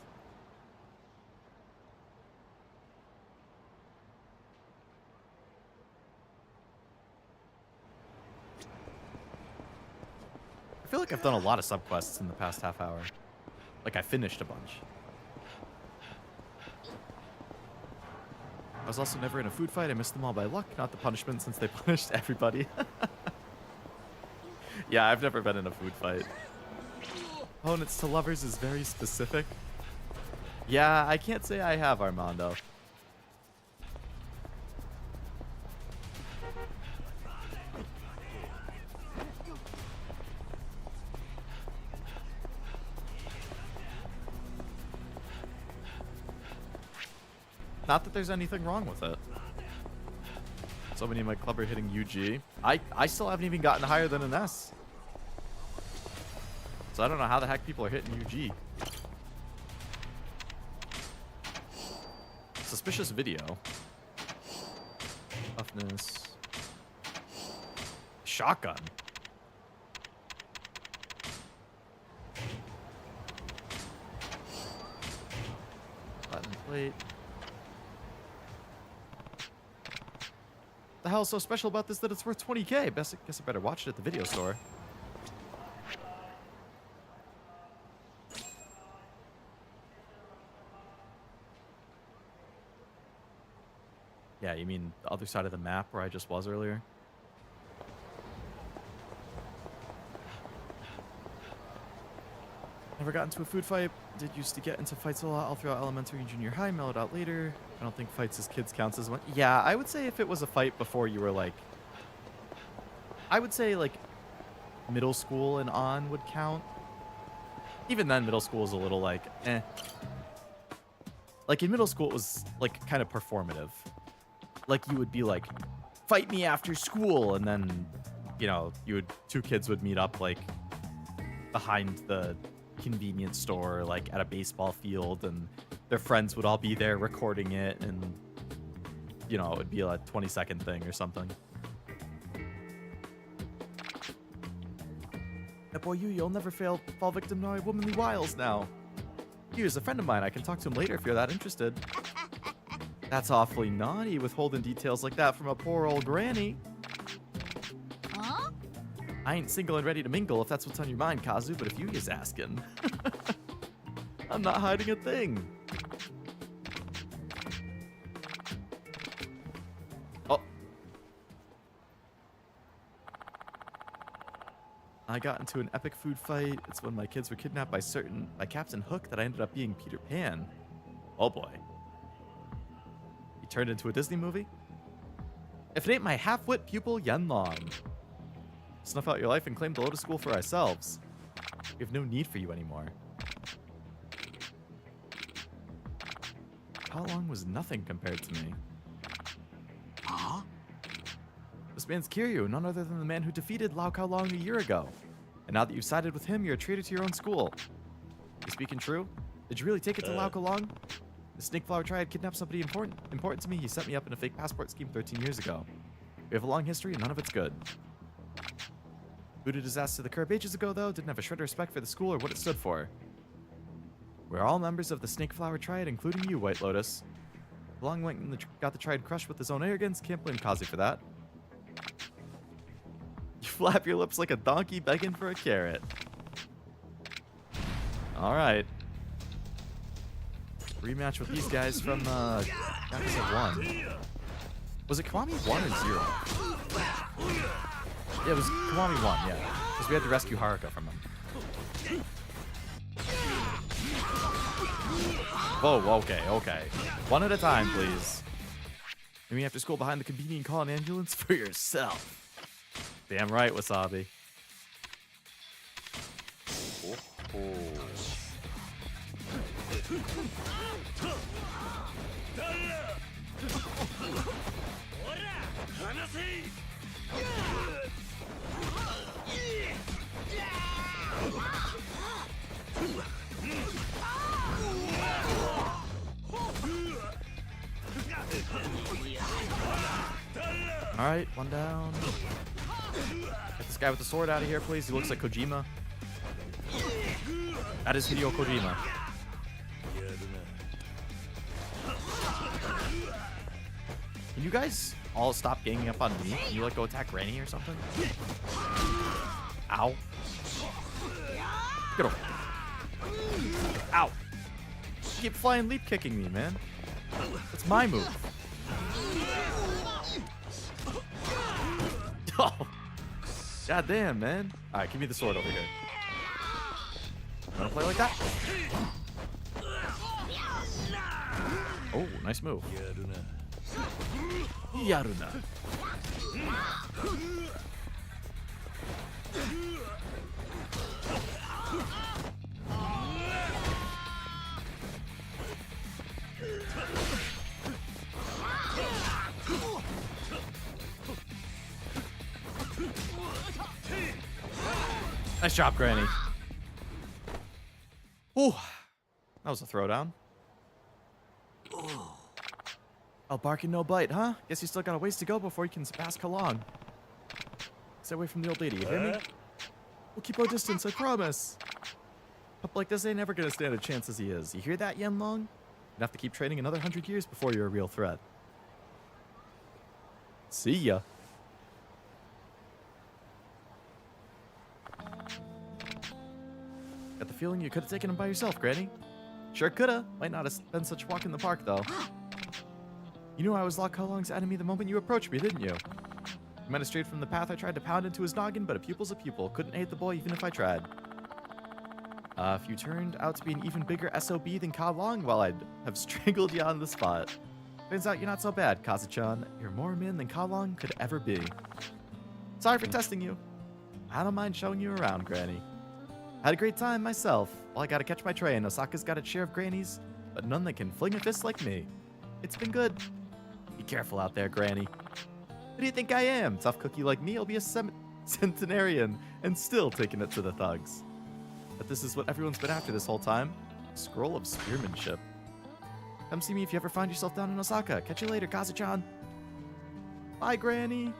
I feel like I've done a lot of subquests in the past half hour. Like, I finished a bunch. I was also never in a food fight. I missed them all by luck, not the punishment since they punished everybody. Yeah, I've never been in a food fight. Opponents to lovers is very specific. Yeah, I can't say I have, Armando. Not that there's anything wrong with it. So many of my club are hitting UG. I still haven't even gotten higher than an S. So I don't know how the heck people are hitting UG. Suspicious video. Toughness. Shotgun. Button plate. The hell is so special about this that it's worth 20K? Guess I better watch it at the video store. Yeah, you mean the other side of the map where I just was earlier? Never got into a food fight. Did used to get into fights a lot all throughout elementary and junior high, mellowed out later. I don't think fights as kids counts as one. Yeah, I would say if it was a fight before you were like... I would say like middle school and on would count. Even then, middle school is a little like, eh. Like in middle school, it was like kind of performative. Like you would be like, fight me after school. And then, you know, two kids would meet up like behind the convenience store, like at a baseball field, and their friends would all be there recording it, and you know, it would be a 20-second thing or something. That boy you'll never fall victim to my womanly wiles now. Here's a friend of mine. I can talk to him later if you're that interested. That's awfully naughty, withholding details like that from a poor old granny. Huh? I ain't single and ready to mingle if that's what's on your mind, Kazu, but if you is asking. I'm not hiding a thing. Oh. I got into an epic food fight. It's when my kids were kidnapped by Captain Hook that I ended up being Peter Pan. Oh boy. He turned into a Disney movie? If it ain't my half-wit pupil, Yenlong. Snuff out your life and claim the Lotus School for ourselves. We have no need for you anymore. How long was nothing compared to me? Huh? This man's Kiryu, none other than the man who defeated Lau Kao Long a year ago. And now that you've sided with him, you're a traitor to your own school. You speaking true? Did you really take it to Lau Kao Long? The Snake Flower Triad kidnapped somebody important to me. He set me up in a fake passport scheme 13 years ago. We have a long history and none of it's good. Booted his ass to the curb ages ago, though. Didn't have a shred of respect for the school or what it stood for. We're all members of the Snake Flower Triad, including you, White Lotus. Long went and got the Triad crushed with his own arrogance. Can't blame Kazu for that. You flap your lips like a donkey begging for a carrot. Alright. Rematch with these guys from Yakuza 1. Was it Kiwami 1 or 0? Yeah, it was Kiwami 1, yeah. Because we had to rescue Haruka from him. Whoa, okay. One at a time, please. Maybe after school behind the convenient, call an ambulance for yourself. Damn right, Wasabi. Alright, one down. Get this guy with the sword out of here, please. He looks like Kojima. That is Hideo Kojima. Can you guys all stop ganging up on me? Can you like go attack Granny or something? Ow. Get over. Ow. You keep flying leap kicking me, man. That's my move. Oh. God damn, man. Alright, give me the sword over here. Wanna play like that? Oh, nice move. やるな。 Yaruna. Nice job, Granny. Ooh, that was a throwdown. Oh, barking no bite, huh? Guess you still got a ways to go before you can surpass Kalong. Stay away from the old lady, you hear me? We'll keep our distance, I promise. Pup like this ain't ever gonna stand a chance as he is. You hear that, Yanlong? You'd have to keep training another 100 years before you're a real threat. See ya. Got the feeling you could have taken him by yourself, Granny. Sure coulda. Might not have been such a walk in the park, though. You knew I was Locke Kalong's enemy the moment you approached me, didn't you? You might have strayed from the path I tried to pound into his noggin, but a pupil's a pupil. Couldn't hate the boy even if I tried. If you turned out to be an even bigger SOB than Kalong, well, I'd have strangled you on the spot. Turns out you're not so bad, Kazu-chan. You're more man than Kalong could ever be. Sorry for testing you. I don't mind showing you around, Granny. Had a great time myself. Well, I gotta catch my train. Osaka's got its share of grannies, but none that can fling a fist like me. It's been good. Be careful out there, Granny. Who do you think I am? Tough cookie like me will be a centenarian and still taking it to the thugs. But this is what everyone's been after this whole time. Scroll of spearmanship. Come see me if you ever find yourself down in Osaka. Catch you later, Kazu-chan. Bye, Granny.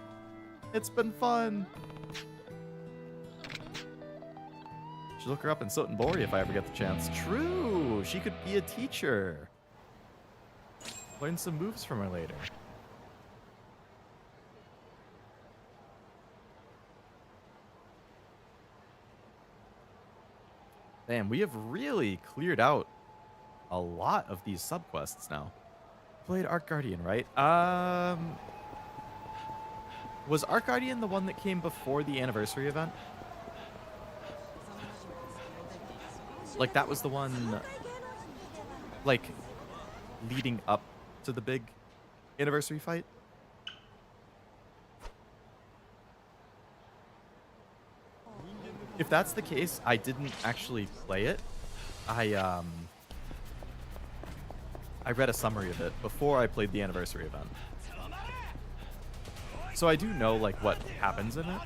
It's been fun. Should look her up in Sotenbori if I ever get the chance. True. She could be a teacher. Learn some moves from her later. Damn, we have really cleared out a lot of these subquests now. Played Arc Guardian, right? Was Arc Guardian the one that came before the anniversary event? Like, that was the one, like, leading up to the big anniversary fight? If that's the case, I didn't actually play it. I read a summary of it before I played the anniversary event. So I do know, like, what happens in it,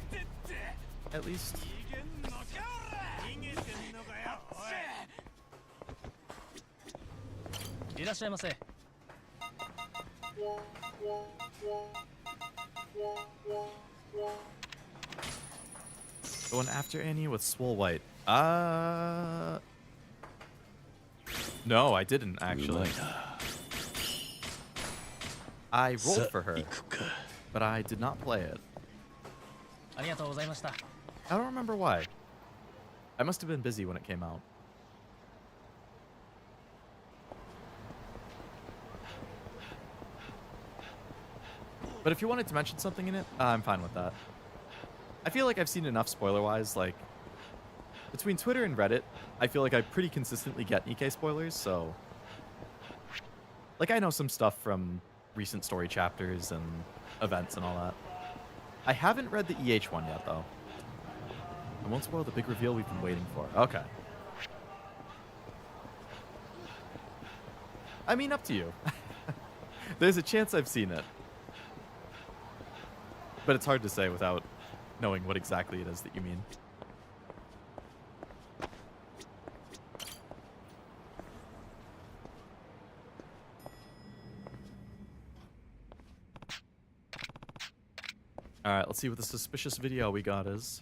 at least. Going after Annie with Swole White. No, I didn't actually. I rolled for her, but I did not play it. I don't remember why. I must have been busy when it came out. But if you wanted to mention something in it, I'm fine with that. I feel like I've seen enough spoiler-wise, like, between Twitter and Reddit, I feel like I pretty consistently get Nikkei spoilers, so... Like, I know some stuff from recent story chapters and events and all that. I haven't read the EH one yet, though. I won't spoil the big reveal we've been waiting for. Okay. I mean, up to you. There's a chance I've seen it. But it's hard to say without knowing what exactly it is that you mean. Alright, let's see what the suspicious video we got is.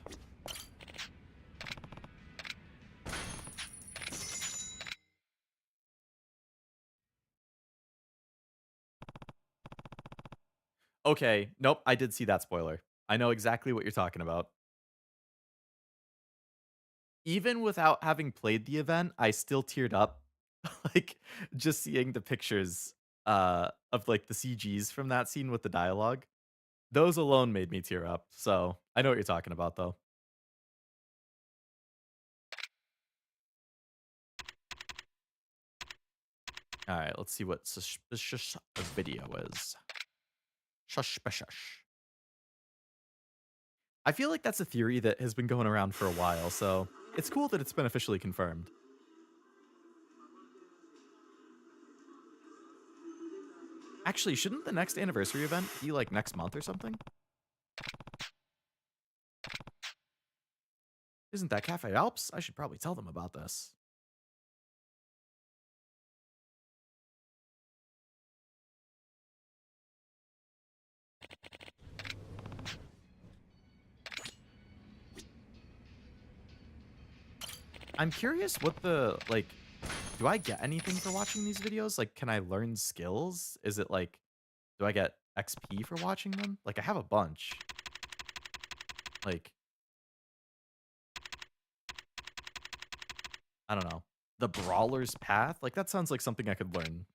Okay, nope, I did see that spoiler. I know exactly what you're talking about. Even without having played the event, I still teared up. Like, just seeing the pictures of, like, the CGs from that scene with the dialogue. Those alone made me tear up, so I know what you're talking about, though. All right, let's see what suspicious video is. Suspicious. I feel like that's a theory that has been going around for a while, so it's cool that it's been officially confirmed. Actually, shouldn't the next anniversary event be like next month or something? Isn't that Cafe Alps? I should probably tell them about this. I'm curious what the, like, do I get anything for watching these videos? Like, can I learn skills? Is it like, do I get XP for watching them? Like, I have a bunch. Like, I don't know. The Brawler's Path? Like, that sounds like something I could learn.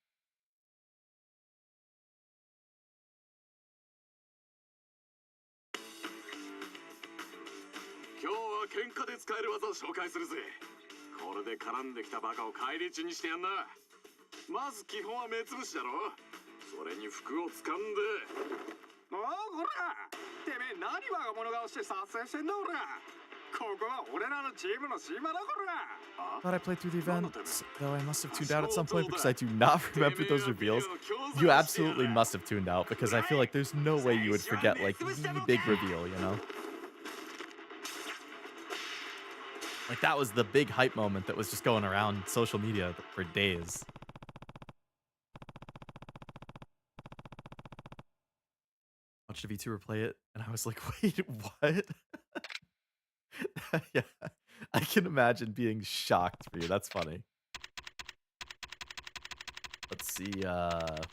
Thought I played through the events, though I must have tuned out at some point because I do not remember those reveals. You absolutely must have tuned out because I feel like there's no way you would forget, like, the big reveal, you know? Like, that was the big hype moment that was just going around social media for days. Watched a VTuber play it, and I was like, wait, what? Yeah, I can imagine being shocked for you. That's funny. Let's see, let's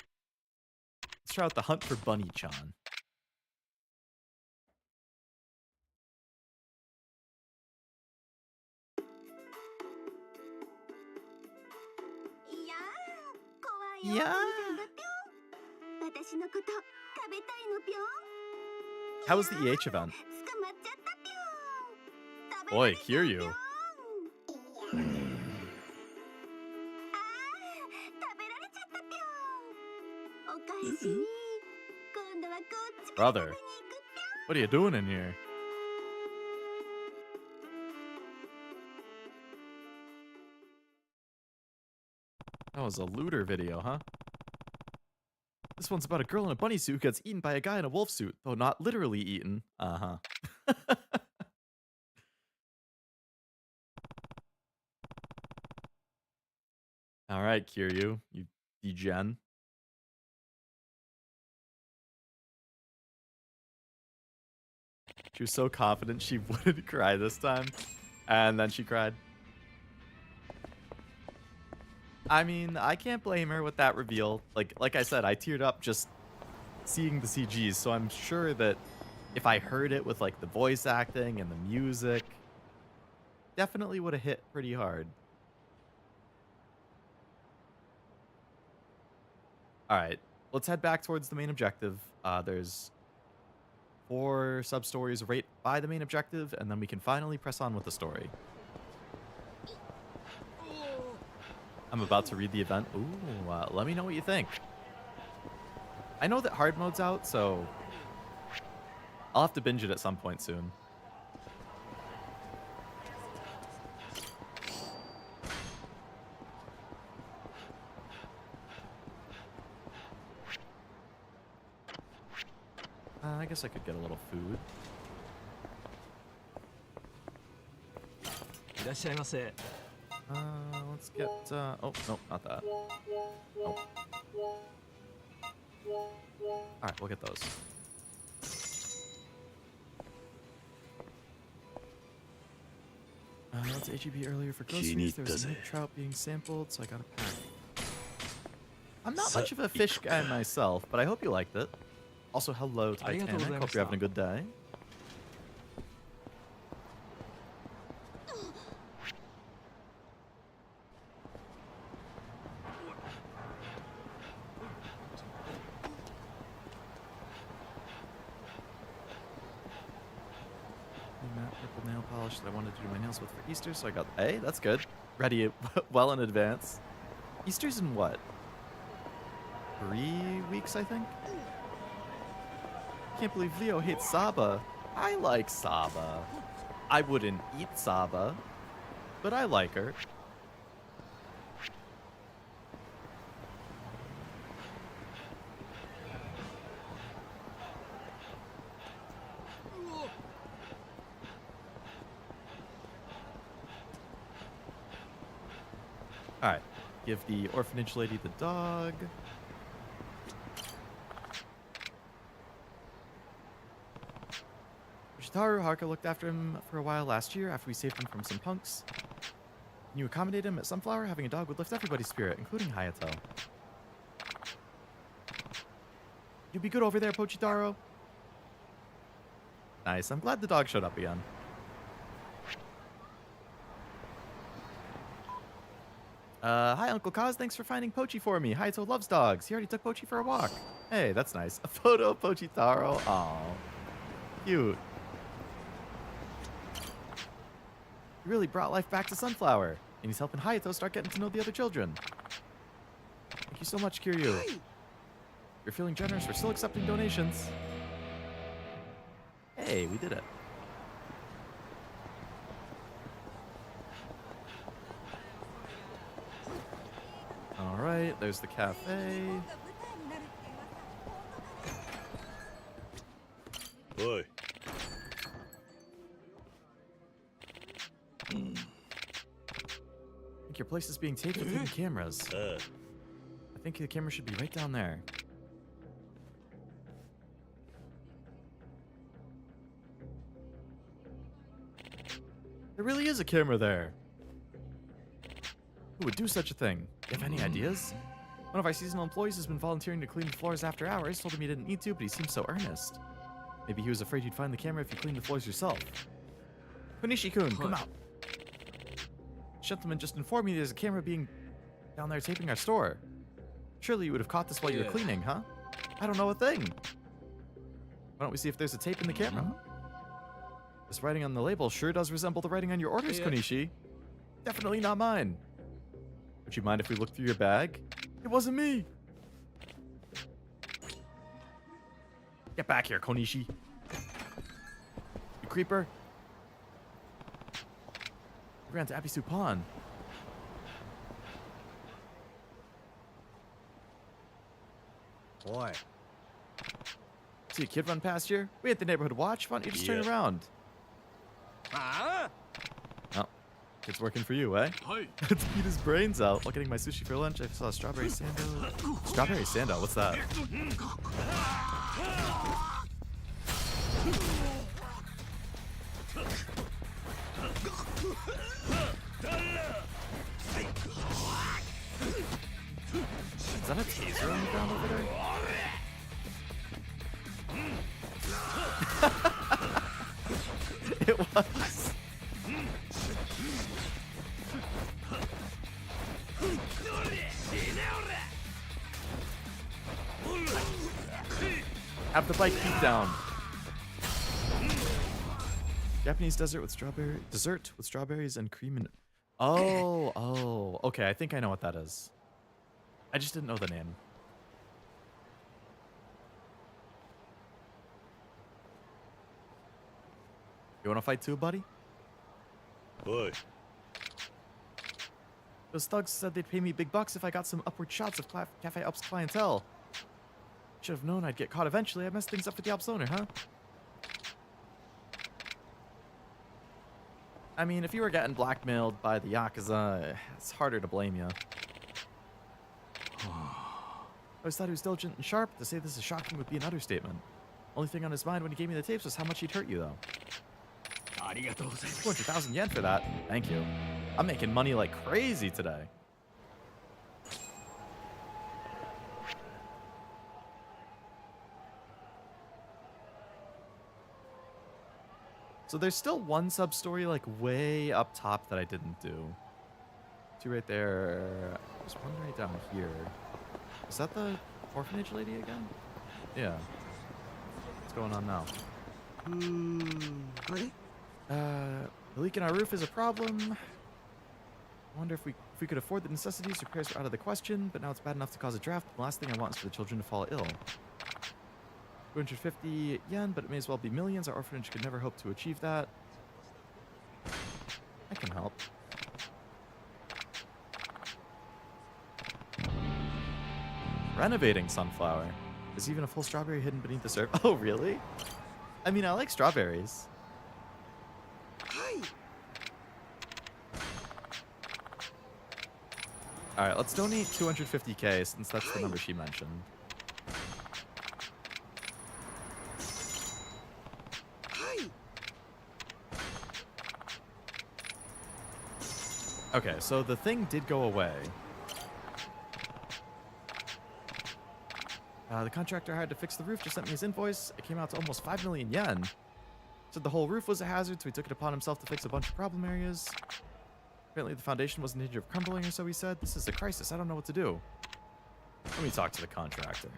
try out the hunt for Bunny-chan. Yeah. How was the EH event? Boy, hear you. Brother, what are you doing in here? That was a looter video, huh? This one's about a girl in a bunny suit who gets eaten by a guy in a wolf suit, though not literally eaten. Uh-huh. All right, Kiryu, you degen. She was so confident she wouldn't cry this time, and then she cried. I mean, I can't blame her with that reveal. Like I said, I teared up just seeing the CGs, so I'm sure that if I heard it with like the voice acting and the music, definitely would have hit pretty hard. All right, let's head back towards the main objective. There's 4 sub-stories right by the main objective, and then we can finally press on with the story. I'm about to read the event. Ooh, let me know what you think. I know that hard mode's out, so I'll have to binge it at some point soon. I guess I could get a little food. Let's get, oh, no, not that. Nope. Alright, we'll get those. That's HEB earlier for groceries. There was a trout being sampled, so I got a pack. I'm not much of a fish guy myself, but I hope you liked it. Also, hello to Titanic. Hope you're having a good day. Purple nail polish that I wanted to do my nails with for Easter, so I got, hey, that's good. Ready well in advance. Easter's in what? 3 weeks, I think. Can't believe Leo hates Saba. I like Saba. I wouldn't eat Saba, but I like her. Alright, give the orphanage lady the dog. Shitaru Haruka looked after him for a while last year after we saved him from some punks. Can you accommodate him at Sunflower? Having a dog would lift everybody's spirit, including Hayato. You'd be good over there, Pochitaro. Nice, I'm glad the dog showed up again. Hi, Uncle Kaz. Thanks for finding Pochi for me. Hayato loves dogs. He already took Pochi for a walk. Hey, that's nice. A photo of Pochitaro. Aw. Cute. He really brought life back to Sunflower. And he's helping Hayato start getting to know the other children. Thank you so much, Kiryu. You're feeling generous. We're still accepting donations. Hey, we did it. Alright, there's the cafe. Oi. I think your place is being taped with hidden cameras. I think the camera should be right down there. There really is a camera there. Who would do such a thing? You have any ideas? One of our seasonal employees has been volunteering to clean the floors after hours. Told him he didn't need to, but he seemed so earnest. Maybe he was afraid you'd find the camera if you cleaned the floors yourself. Konishi-kun, come out. Gentleman just informed me there's a camera being down there taping our store. Surely you would have caught this while you were cleaning, huh? I don't know a thing. Why don't we see if there's a tape in the camera? This writing on the label sure does resemble the writing on your orders, Konishi. Definitely not mine. Would you mind if we looked through your bag? It wasn't me. Get back here, Konishi. You creeper. We ran to Abisu Pond. Boy. See a kid run past here? We at the neighborhood watch. Why don't you just turn around? Huh? Oh, it's working for you, eh? Let's beat his brains out. While getting my sushi for lunch, I saw a strawberry sando. Strawberry sando? What's that? Is that a taser on the ground over there? It was. Have the bike beat down. Japanese dessert with strawberries and cream and oh, okay, I think I know what that is. I just didn't know the name. You wanna fight too, buddy? Boy. Those thugs said they'd pay me big bucks if I got some upward shots of Cafe Up's clientele. Should have known I'd get caught eventually. I messed things up for the Alps owner, huh? I mean, if you were getting blackmailed by the Yakuza, it's harder to blame you. I always thought he was diligent and sharp. To say this is shocking would be an understatement. Only thing on his mind when he gave me the tapes was how much he'd hurt you, though. 200,000 yen for that. Thank you. I'm making money like crazy today. So there's still one sub-story like way up top that I didn't do. Two right there. There's one right down here. Is that the orphanage lady again? Yeah. What's going on now? The leak in our roof is a problem. I wonder if we could afford the necessities, repairs are out of the question, but now it's bad enough to cause a draft. The last thing I want is for the children to fall ill. 250 yen, but it may as well be millions. Our orphanage could never hope to achieve that. I can help. Renovating sunflower. There's even a full strawberry hidden beneath the surface. Oh, really? I mean, I like strawberries. All right, let's donate 250k since that's the number she mentioned. Okay, so the thing did go away. The contractor hired to fix the roof just sent me his invoice. It came out to almost 5 million yen. Said the whole roof was a hazard, so he took it upon himself to fix a bunch of problem areas. Apparently the foundation was in danger of crumbling, or so he said. This is a crisis. I don't know what to do. Let me talk to the contractor.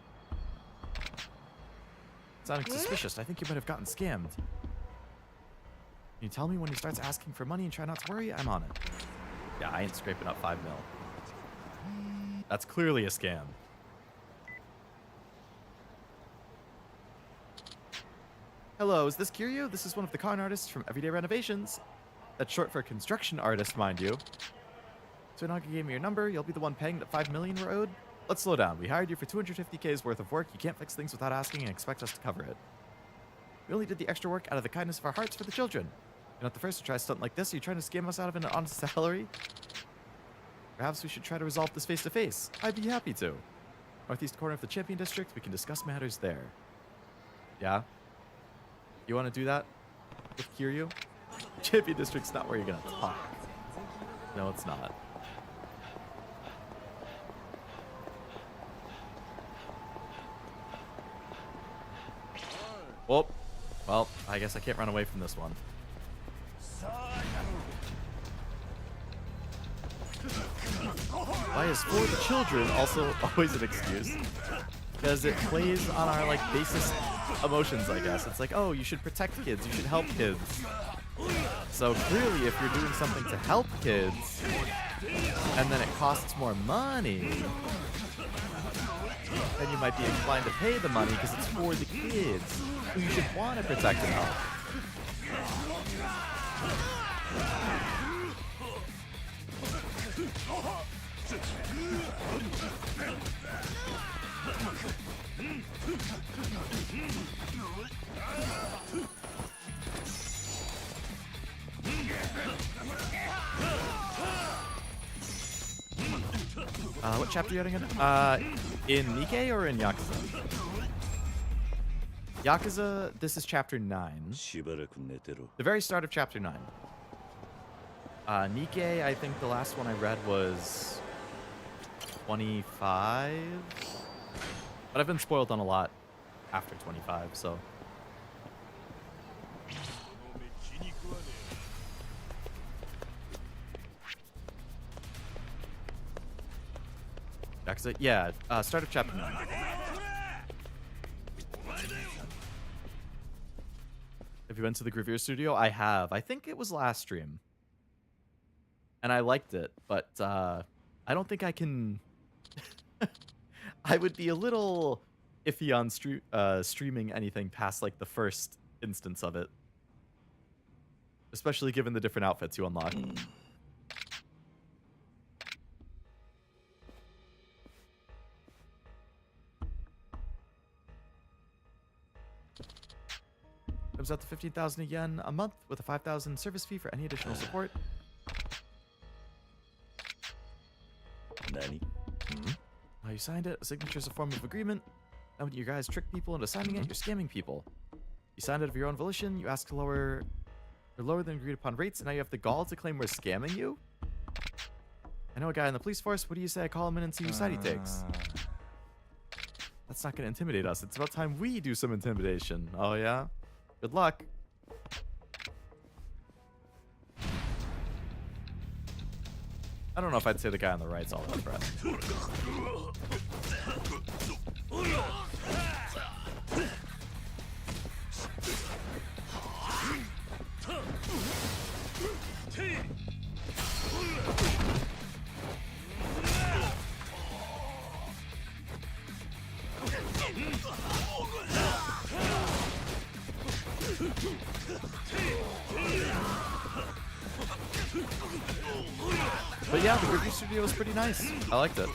Sounding suspicious. I think you might have gotten scammed. Can you tell me when he starts asking for money and try not to worry? I'm on it. Yeah, I ain't scraping up 5 mil. That's clearly a scam. Hello, is this Kiryu? This is one of the con artists from Everyday Renovations. That's short for construction artist, mind you. So Inaga gave me your number. You'll be the one paying that 5 million we're owed. Let's slow down. We hired you for 250k's worth of work. You can't fix things without asking and expect us to cover it. We only did the extra work out of the kindness of our hearts for the children. You're not the first to try a stunt like this. Are you trying to scam us out of an honest salary? Perhaps we should try to resolve this face to face. I'd be happy to. Northeast corner of the Champion District. We can discuss matters there. Yeah? You want to do that with Kiryu? Champion District's not where you're going to talk. No, it's not. Whoop. Well, I guess I can't run away from this one. Why is for the children also always an excuse? Because it plays on our, like, basest emotions, I guess. It's like, oh, you should protect kids, you should help kids. So clearly, if you're doing something to help kids, and then it costs more money, then you might be inclined to pay the money because it's for the kids who you should want to protect and help. What chapter are you getting in Nikkei or in Yakuza? Yakuza, this is chapter 9. The very start of chapter 9. Nikkei, I think the last one I read was 25. But I've been spoiled on a lot after 25, so. Yakuza, yeah, start of chapter 9. Have you been to the Gravure Studio? I have. I think it was last stream. And I liked it, but I don't think I can... I would be a little iffy on streaming anything past, like, the first instance of it. Especially given the different outfits you unlock. Comes out to 15,000 yen a month with a 5,000 service fee for any additional support. Nani? You signed it. A signature is a form of agreement. Now when you guys trick people into signing it, you're scamming people. You signed it of your own volition. You asked to lower than agreed upon rates, and now you have the gall to claim we're scamming you? I know a guy in the police force. What do you say I call him in and see whose side he takes? That's not going to intimidate us. It's about time we do some intimidation. Oh, yeah? Good luck. I don't know if I'd say the guy on the right's all that threat. But yeah, the review studio was pretty nice. I liked it.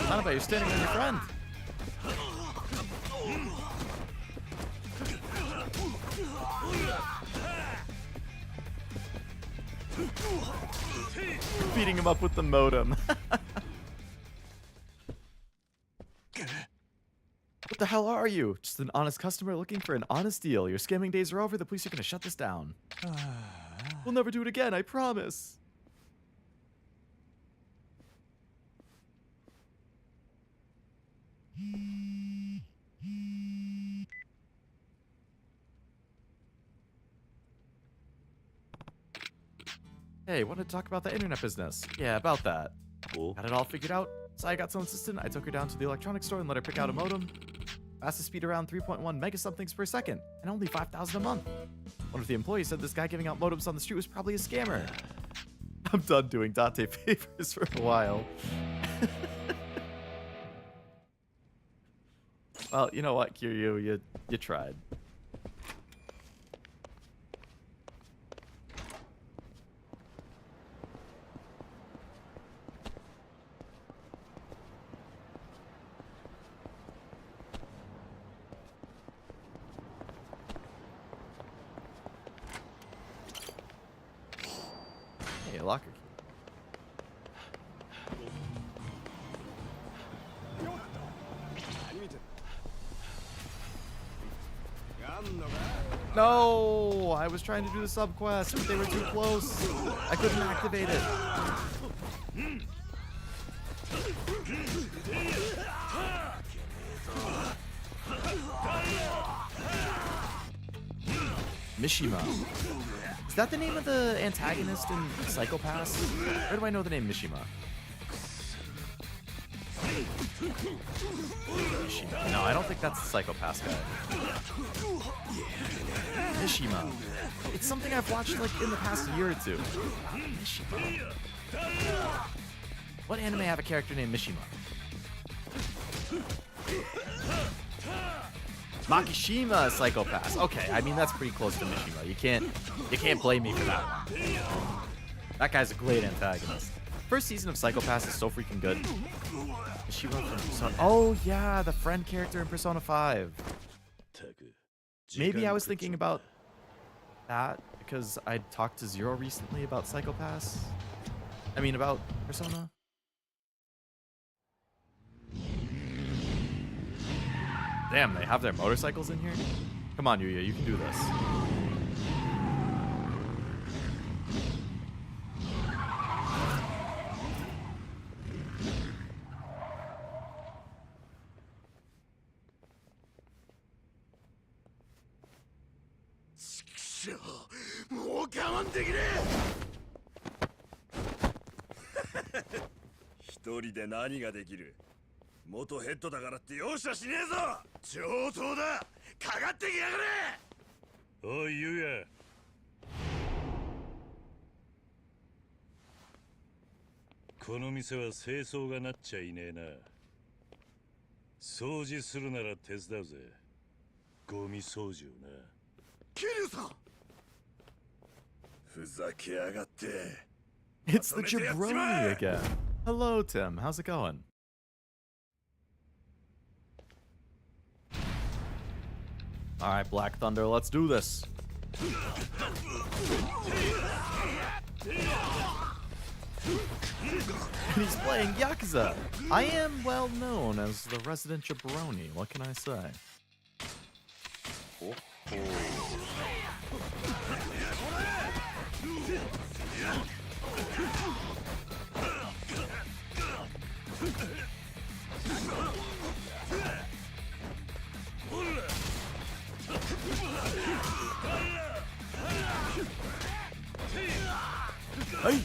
Hanaba, you're standing on your friend. Beating him up with the modem. What the hell are you? Just an honest customer looking for an honest deal. Your scamming days are over. The police are gonna shut this down. We'll never do it again, I promise. Hey, wanted to talk about the internet business. Yeah, about that. Cool. Got it all figured out. So I got some assistant. I took her down to the electronics store and let her pick out a modem. Fastest speed around 3.1 mega somethings per second, and only 5,000 a month. One of the employees said this guy giving out modems on the street was probably a scammer. I'm done doing Dante favors for a while. Well, you know what, Kiryu, you tried. Hey, a locker key. No, I was trying to do the sub quest, but they were too close. I couldn't activate it. Mishima. Is that the name of the antagonist in Psycho Pass? Where do I know the name Mishima? Mishima. No, I don't think that's the Psycho Pass guy. Mishima. It's something I've watched like in the past year or two. Mishima. What anime have a character named Mishima? Makishima Psycho Pass. Okay, I mean that's pretty close to Mishima. You can't blame me for that one. That guy's a great antagonist. First season of Psycho Pass is so freaking good. Mishima from Persona. Oh yeah, the friend character in Persona 5. Maybe I was thinking about that because I talked to Zero recently about Psycho Pass. I mean about Persona. Damn, they have their motorcycles in here? Come on, Yuya, you can do this.おいゆうやこの店は清掃がなっちゃいねえな掃除するなら手伝うぜゴミ掃除をな桐生さんふざけやがって It's the jabroni again. Hello, Tim. How's it going? All right, Black Thunder, let's do this. And he's playing Yakuza. I am well known as the resident jabroni. What can I say? Hey!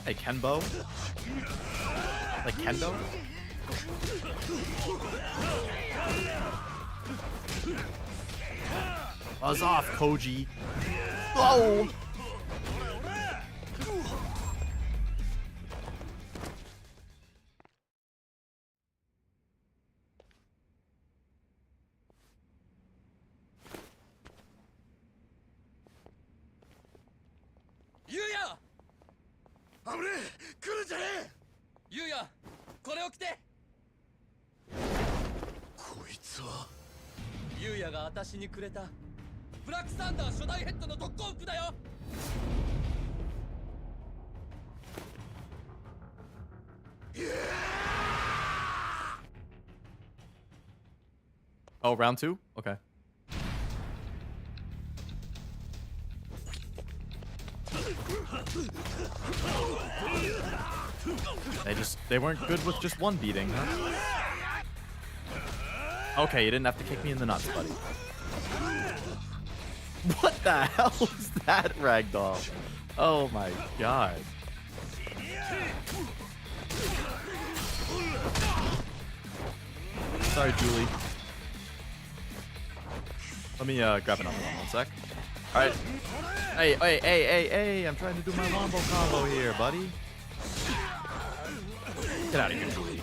Hey, Kenbo. Like kendo? Buzz off, Koji. Oh! Yuya! 危ねえ来るんじゃねえユウヤこれを着てこいつはユウヤが私にくれたブラックサンダー初代ヘッドの特攻服だよ Oh, round 2? Okay. They weren't good with just one beating, huh? Okay, you didn't have to kick me in the nuts, buddy. What the hell was that ragdoll? Oh my god. Sorry, Julie. Let me grab another one sec. Alright. Hey, I'm trying to do my wombo combo here, buddy. Get out of here, Julie.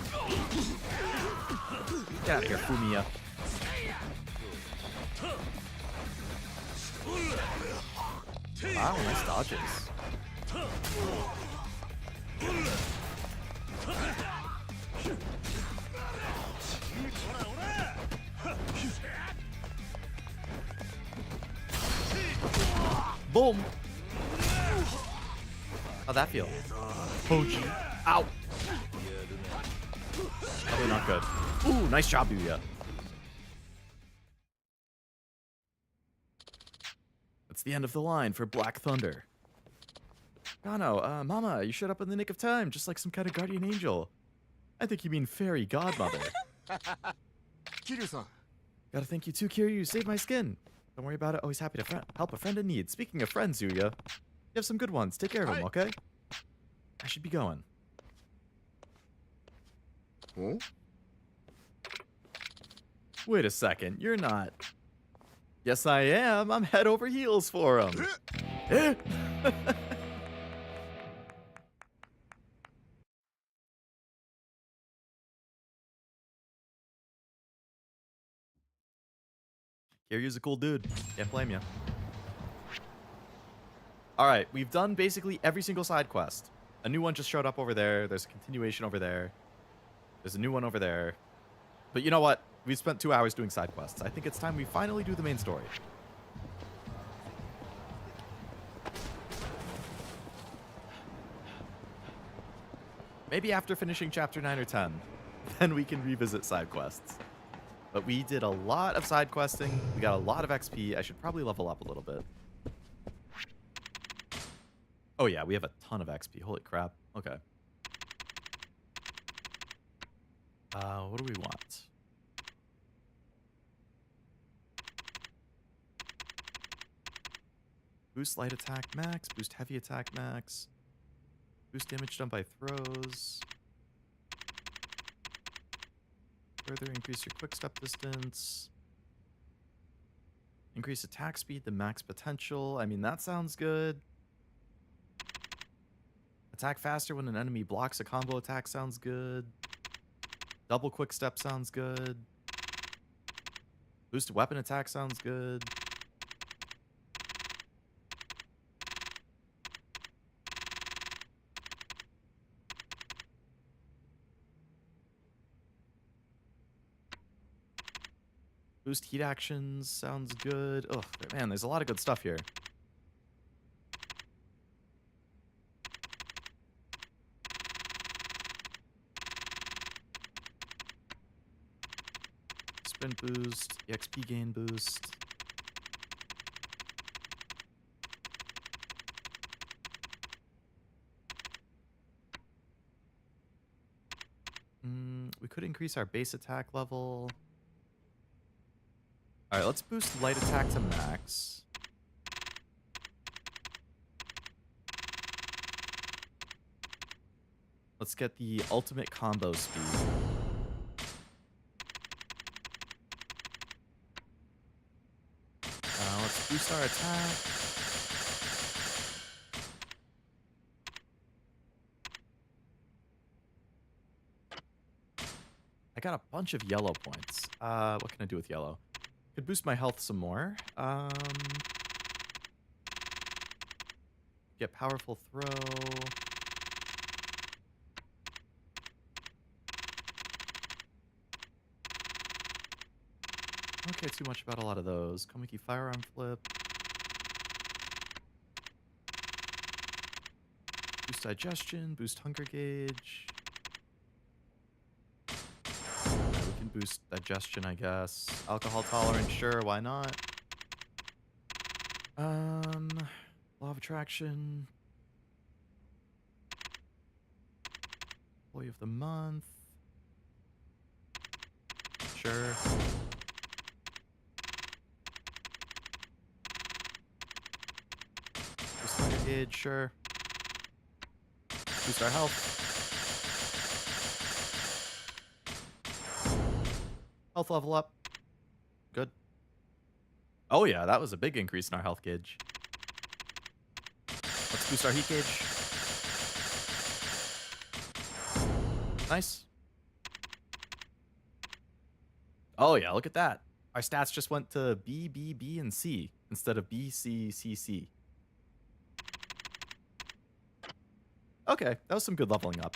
Get out of here, Fumiya. Wow, nice dodges. Boom! How'd that feel? Koji. Ow! Probably not good. Ooh, nice job, Yuya. That's the end of the line for Black Thunder. Gano, Mama, you showed up in the nick of time, just like some kind of guardian angel. I think you mean fairy godmother. Kiryu-san. Gotta thank you too, Kiryu. You saved my skin. Don't worry about it. Always happy to help a friend in need. Speaking of friends, Yuya, you have some good ones. Take care of them, okay? I should be going. Huh? Wait a second. You're not. Yes, I am. I'm head over heels for him. Kiryu's a cool dude. Can't blame you. Alright, we've done basically every single side quest. A new one just showed up over there. There's a continuation over there. There's a new one over there. But you know what? We've spent 2 hours doing side quests. I think it's time we finally do the main story. Maybe after finishing chapter 9 or 10, then we can revisit side quests. But we did a lot of side questing. We got a lot of XP. I should probably level up a little bit. Oh yeah, we have a ton of XP. Holy crap. Okay. What do we want? Boost light attack max, boost heavy attack max, boost damage done by throws, further increase your quick step distance, increase attack speed to max potential. I mean, that sounds good. Attack faster when an enemy blocks a combo attack sounds good. Double quick step sounds good. Boost weapon attack sounds good. Boost heat actions sounds good. Oh, man, there's a lot of good stuff here. Sprint boost, EXP gain boost. We could increase our base attack level. Alright, let's boost light attack to max. Let's get the ultimate combo speed. Let's boost our attack. I got a bunch of yellow points. What can I do with yellow? Could boost my health some more. Get powerful throw. Don't care too much about a lot of those. Komiki firearm flip. Boost digestion, boost hunger gauge. We can boost digestion, I guess. Alcohol tolerance, sure, why not? Law of attraction. Employee of the month. Sure. Boost hunger gauge, sure. Boost our health. Health level up. Good. Oh yeah, that was a big increase in our health gauge. Let's boost our heat gauge. Nice. Oh yeah, look at that. Our stats just went to B, B, B, and C instead of B, C, C, C. Okay, that was some good leveling up.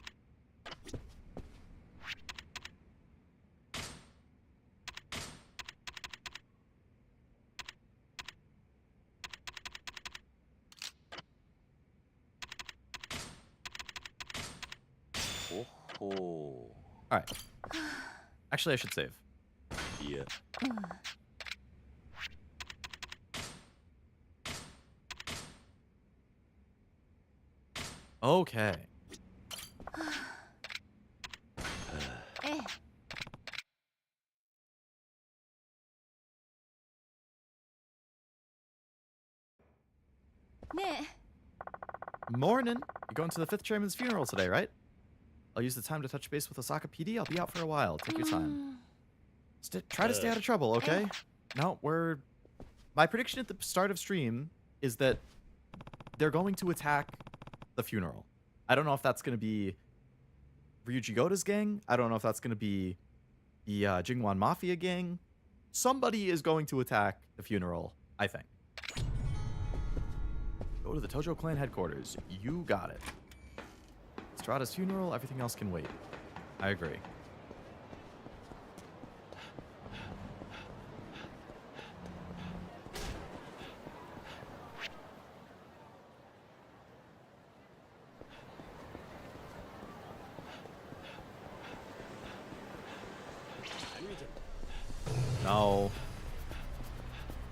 Alright. Actually, I should save. Yeah. Okay. Morning. You're going to the 5th chairman's funeral today, right? I'll use the time to touch base with Osaka PD. I'll be out for a while. Take your time. Try to stay out of trouble, okay? No, my prediction at the start of stream is that they're going to attack the funeral. I don't know if that's going to be Ryuji Goda's gang. I don't know if that's going to be the Jingwan Mafia gang. Somebody is going to attack the funeral, I think. Go to the Tojo clan headquarters. You got it. Strata's funeral, everything else can wait. I agree. No.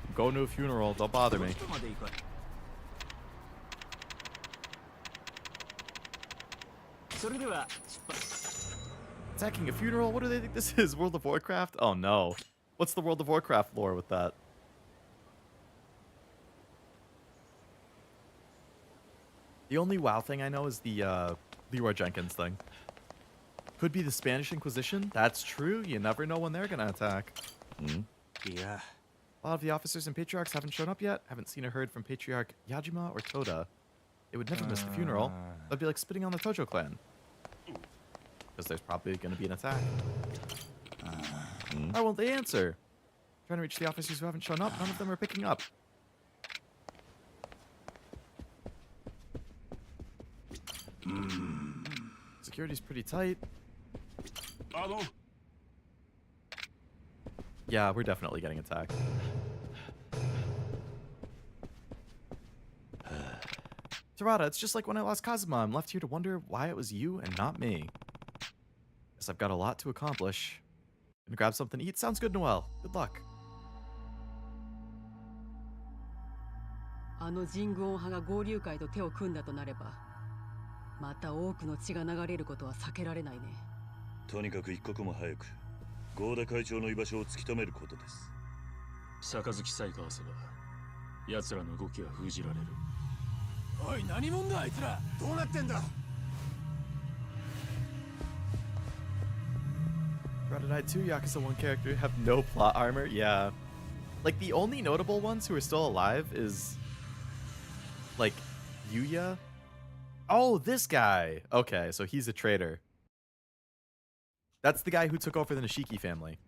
I'm going to a funeral. Don't bother me. Attacking a funeral? What do they think this is? World of Warcraft? Oh no. What's the World of Warcraft lore with that? The only WoW thing I know is the Leroy Jenkins thing. Could be the Spanish Inquisition. That's true. You never know when they're gonna attack. Yeah. A lot of the officers and patriarchs haven't shown up yet. Haven't seen or heard from Patriarch Yajima or Toda. They would never miss the funeral. That'd be like spitting on the Tojo clan. Because there's probably going to be an attack. Why won't they answer? Trying to reach the officers who haven't shown up. None of them are picking up. Security's pretty tight. Yeah, we're definitely getting attacked. Tarada, it's just like when I lost Kazuma. I'm left here to wonder why it was you and not me. Guess I've got a lot to accomplish. Gonna grab something to eat? Sounds good, Noelle. Good luck. あの人軍派が合流会と手を組んだとなれば、また多くの血が流れることは避けられないね。とにかく一刻も早く合田会長の居場所を突き止めることです。杯さえ交わせば奴らの動きは封じられる。おい、何者だあいつら。どうなってんだ。Red-eyed 2 Yakuza 1 character have no plot armor. Yeah. Like, the only notable ones who are still alive is, like, Yuya. Oh, this guy. Okay, so he's a traitor. That's the guy who took over the Nishiki family.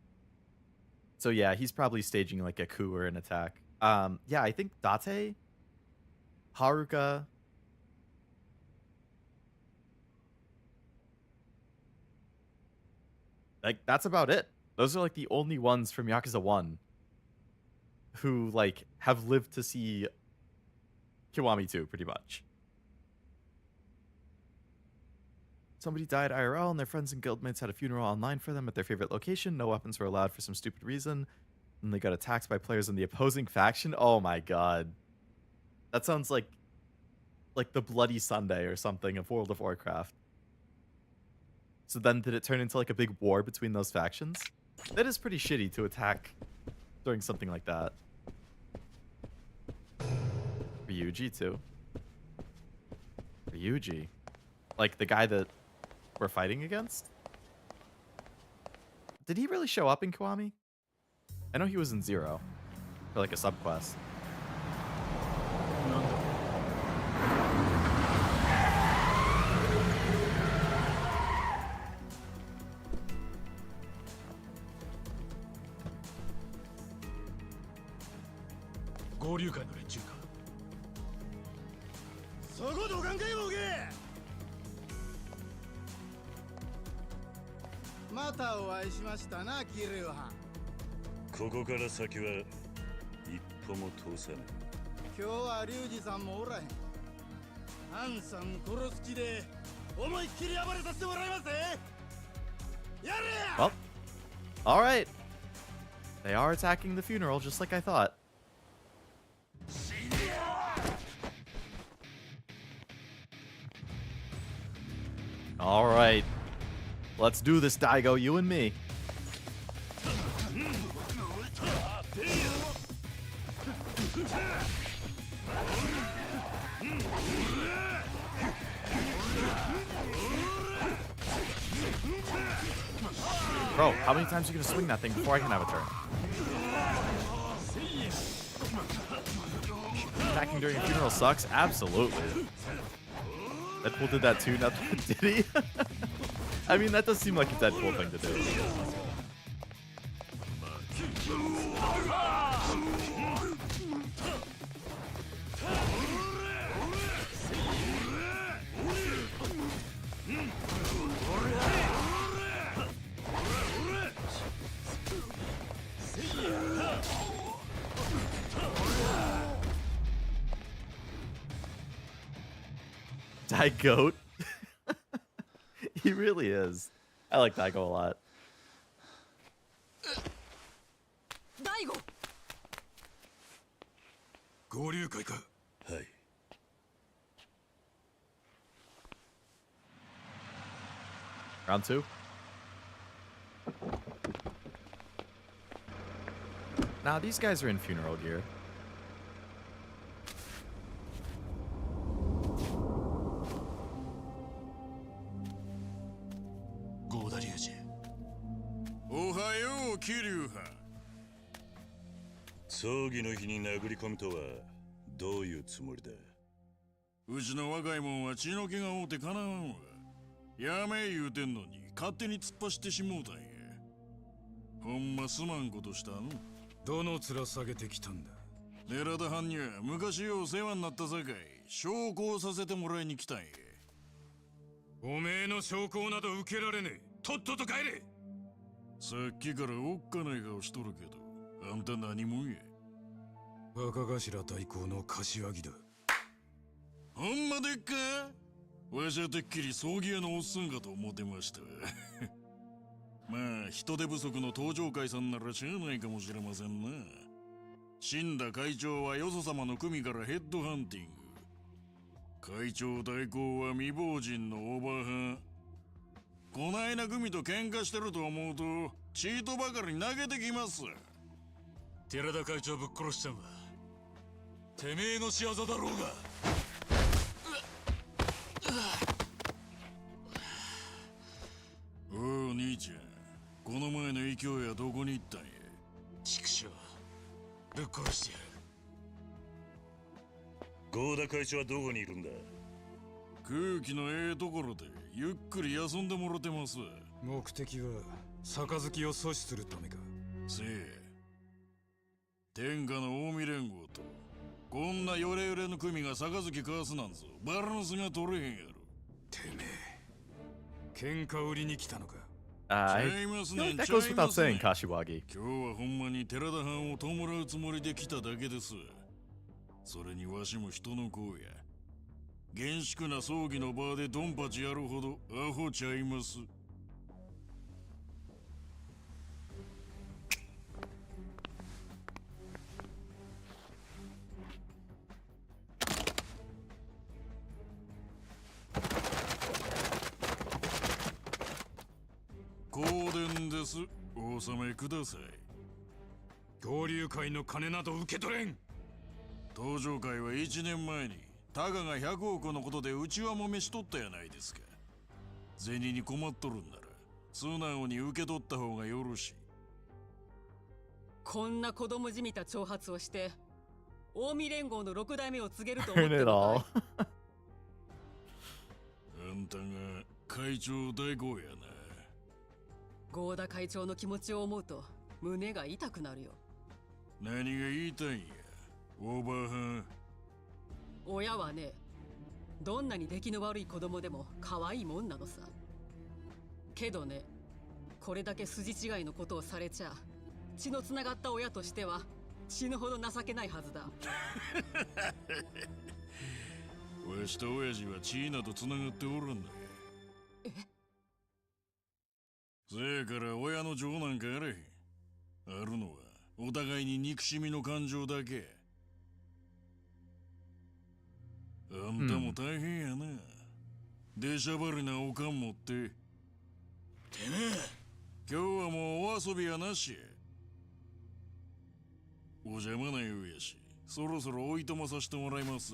So yeah, he's probably staging like a coup or an attack. Yeah, I think Date, Haruka, like that's about it. Those are like the only ones from Yakuza 1 who like have lived to see Kiwami 2 pretty much. Somebody died IRL and their friends and guildmates had a funeral online for them at their favorite location. No weapons were allowed for some stupid reason. And they got attacked by players in the opposing faction. Oh my god. That sounds like the Bloody Sunday or something of World of Warcraft. So then did it turn into like a big war between those factions? That is pretty shitty to attack during something like that. Ryuji too. Ryuji. Like the guy that we're fighting against? Did he really show up in Kiwami? I know he was in Zero for like a subquest.ここから先は一歩も通さない。今日はリュウジさんもおらへん。ハンさん殺す気で思いっきり暴れさせてもらいますぜ。やれや。 Well, all right. They are attacking the funeral just like I thought. All right. Let's do this, Daigo, you and me. Bro, how many times are you gonna swing that thing before I can have a turn? Attacking during a funeral sucks? Absolutely. Deadpool did that too, did he? I mean, that does seem like a Deadpool thing to do. Daigo. He really is. I like Daigo a lot. Daigo! 合流会か。はい。Round 2. Now, these guys are in funeral gear. Ohayo, Kiryu-han. 葬儀の日に殴り込むとはどういうつもりだ。うちの若いもんは血の気が多うてかなわんわ。やめ言うてんのに勝手に突っ走ってしもうたんや。ほんますまんことしたの。どの面下げてきたんだ。寺田藩には昔よう世話になったさかい証拠をさせてもらいに来たんや。おめえの証拠など受けられねえ。とっとと帰れ。さっきからおっかない顔しとるけど、あんた何もんや。若頭代行の柏木だ。ほんまでっか。わしはてっきり葬儀屋のおっさんかと思ってました。まあ人手不足の登場会さんならしゃあないかもしれませんな。死んだ会長はよそ様の組からヘッドハンティング。会長代行は未亡人のおばは。こないな組と喧嘩してると思うとチートばかり投げてきます。寺田会長ぶっ殺しちゃうわ。てめえの仕業だろうが。おう兄ちゃん、この前の勢いはどこに行ったんや。畜生、ぶっ殺してやる。合田会長はどこにいるんだ？空気のええところでゆっくり休んでもろてます。目的は杯を阻止するためか。せえ。天下の近江連合とこんなヨレヨレの組が杯交わすなんぞバランスが取れへんやろ。てめえ、喧嘩売りに来たのか。I ちゃいます feel ね like ん、 that ちゃい goes ま without すね saying, ん。 Kashiwagi. 今日はほんまに寺田藩を弔うつもりで来ただけです。それにわしも人の子や。厳粛な葬儀の場でドンパチやるほどアホちゃいます。香典です。お納めください。合流会の金など受け取れん。登場会は1年前にタガが100億のことで内輪もめしとったやないですか。銭に困っとるんなら素直に受け取った方がよろしい。こんな子供じみた挑発をして近江連合の6代目を告げると思っ Turn て it るの all. かい？あんたが会長大号やな。合田会長の気持ちを思うと胸が痛くなるよ。何が言いたいんや、オーバーハン。親はね、どんなに出来の悪い子供でも可愛いもんなのさ。けどね、これだけ筋違いのことをされちゃ血のつながった親としては死ぬほど情けないはずだ。わしと親父は血などつながっておらんのや。え？せやから親の情なんかあれへん。あるのはお互いに憎しみの感情だけ。あんたも大変やな。出しゃばりなおかん持って。てめえ、今日はもうお遊びはなしや。お邪魔なようやし、そろそろおいとまさせてもらいます。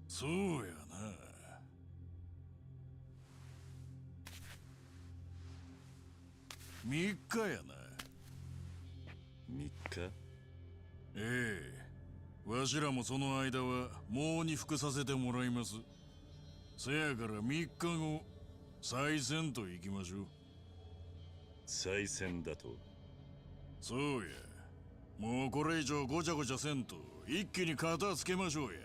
そうやな。3日やな。3日？ええ、わしらもその間はもうに服させてもらいます。せやから3日後、再戦と行きましょう。再戦だと？そうや。もうこれ以上ごちゃごちゃせんと一気に片付けましょうや。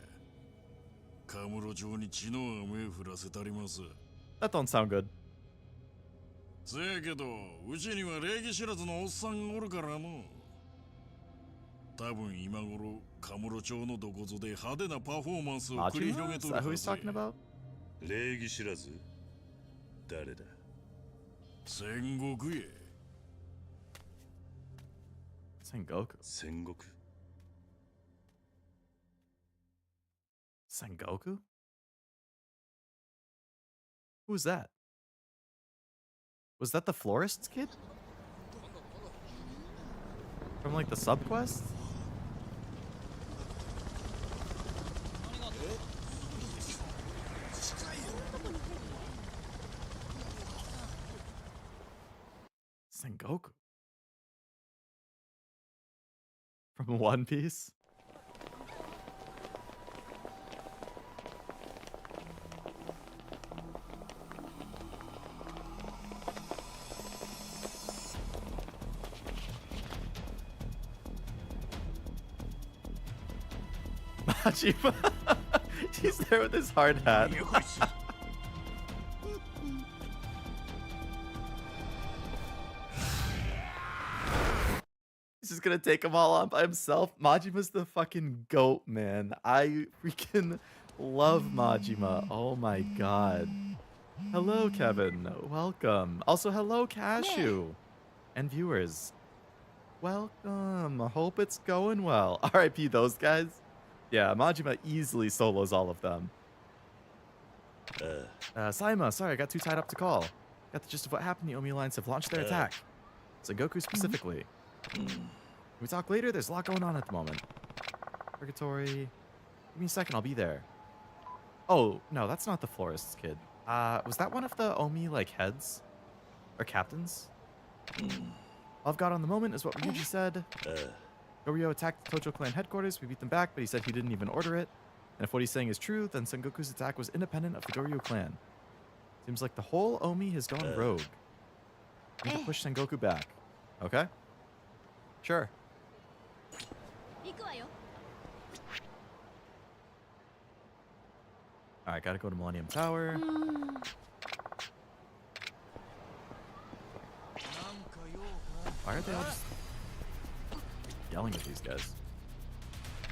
カムロ町に血の雨降らせたります。 That don't sound good. せやけど、うちには礼儀知らずのおっさんがおるからの。多分今頃、カムロ町のどこぞで派手なパフォーマンスを繰り広 Majima? げ Is とる that は who ず he's や。 talking about? 礼儀知らず？誰だ？戦国へ。Sengoku. 戦国？ Sengoku? Who's that? Was that the Florist's kid? From like the subquest? Sengoku. From One Piece? Majima. He's there with his hard hat. He's just gonna take them all on by himself. Majima's the fucking goat, man. I freaking love Majima. Oh my god. Hello, Kevin. Welcome. Also, hello, Cashew. And viewers. Welcome. Hope it's going well. RIP those guys. Yeah, Majima easily solos all of them. Sayama, sorry, I got too tied up to call. Got the gist of what happened. The Omi Alliance have launched their attack. Sengoku specifically. Can we talk later? There's a lot going on at the moment. Purgatory. Give me a second, I'll be there. Oh, no, that's not the Florist's kid. Was that one of the Omi, like, heads? Or captains? All I've got on the moment is what Ryuji said. Goryo attacked the Tojo clan headquarters. We beat them back, but he said he didn't even order it. And if what he's saying is true, then Sengoku's attack was independent of the Goryo clan. Seems like the whole Omi has gone rogue. We need to push Sengoku back. Okay? Sure. Alright, gotta go to Millennium Tower. Why are they all just yelling at these guys?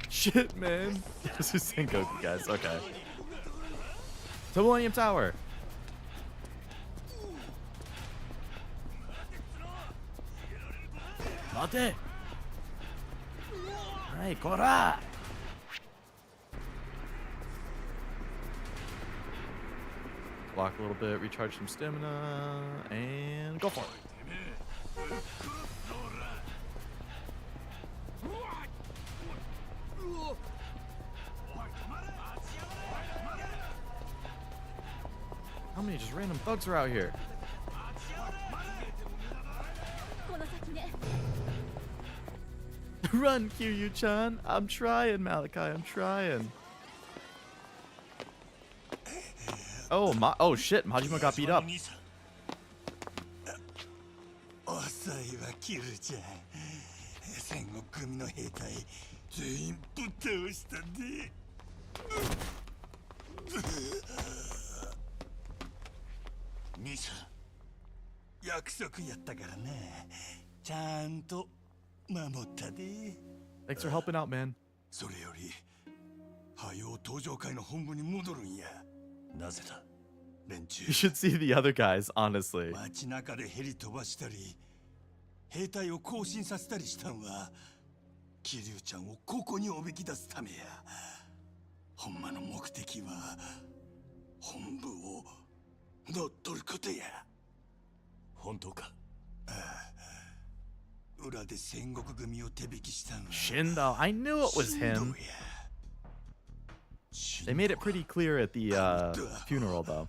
Shit, man. This is Sengoku, guys. Okay. To Millennium Tower. Mate. Hey, Kora. Block a little bit, recharge some stamina, and go for it. How many just random thugs are out here? Run, Kiryu-chan. I'm trying, Malachi. I'm trying. Oh shit, Majima got beat up. Thanks for helping out, man. You should see the other guys, honestly. Shindo, I knew it was him. They made it pretty clear at the funeral, though.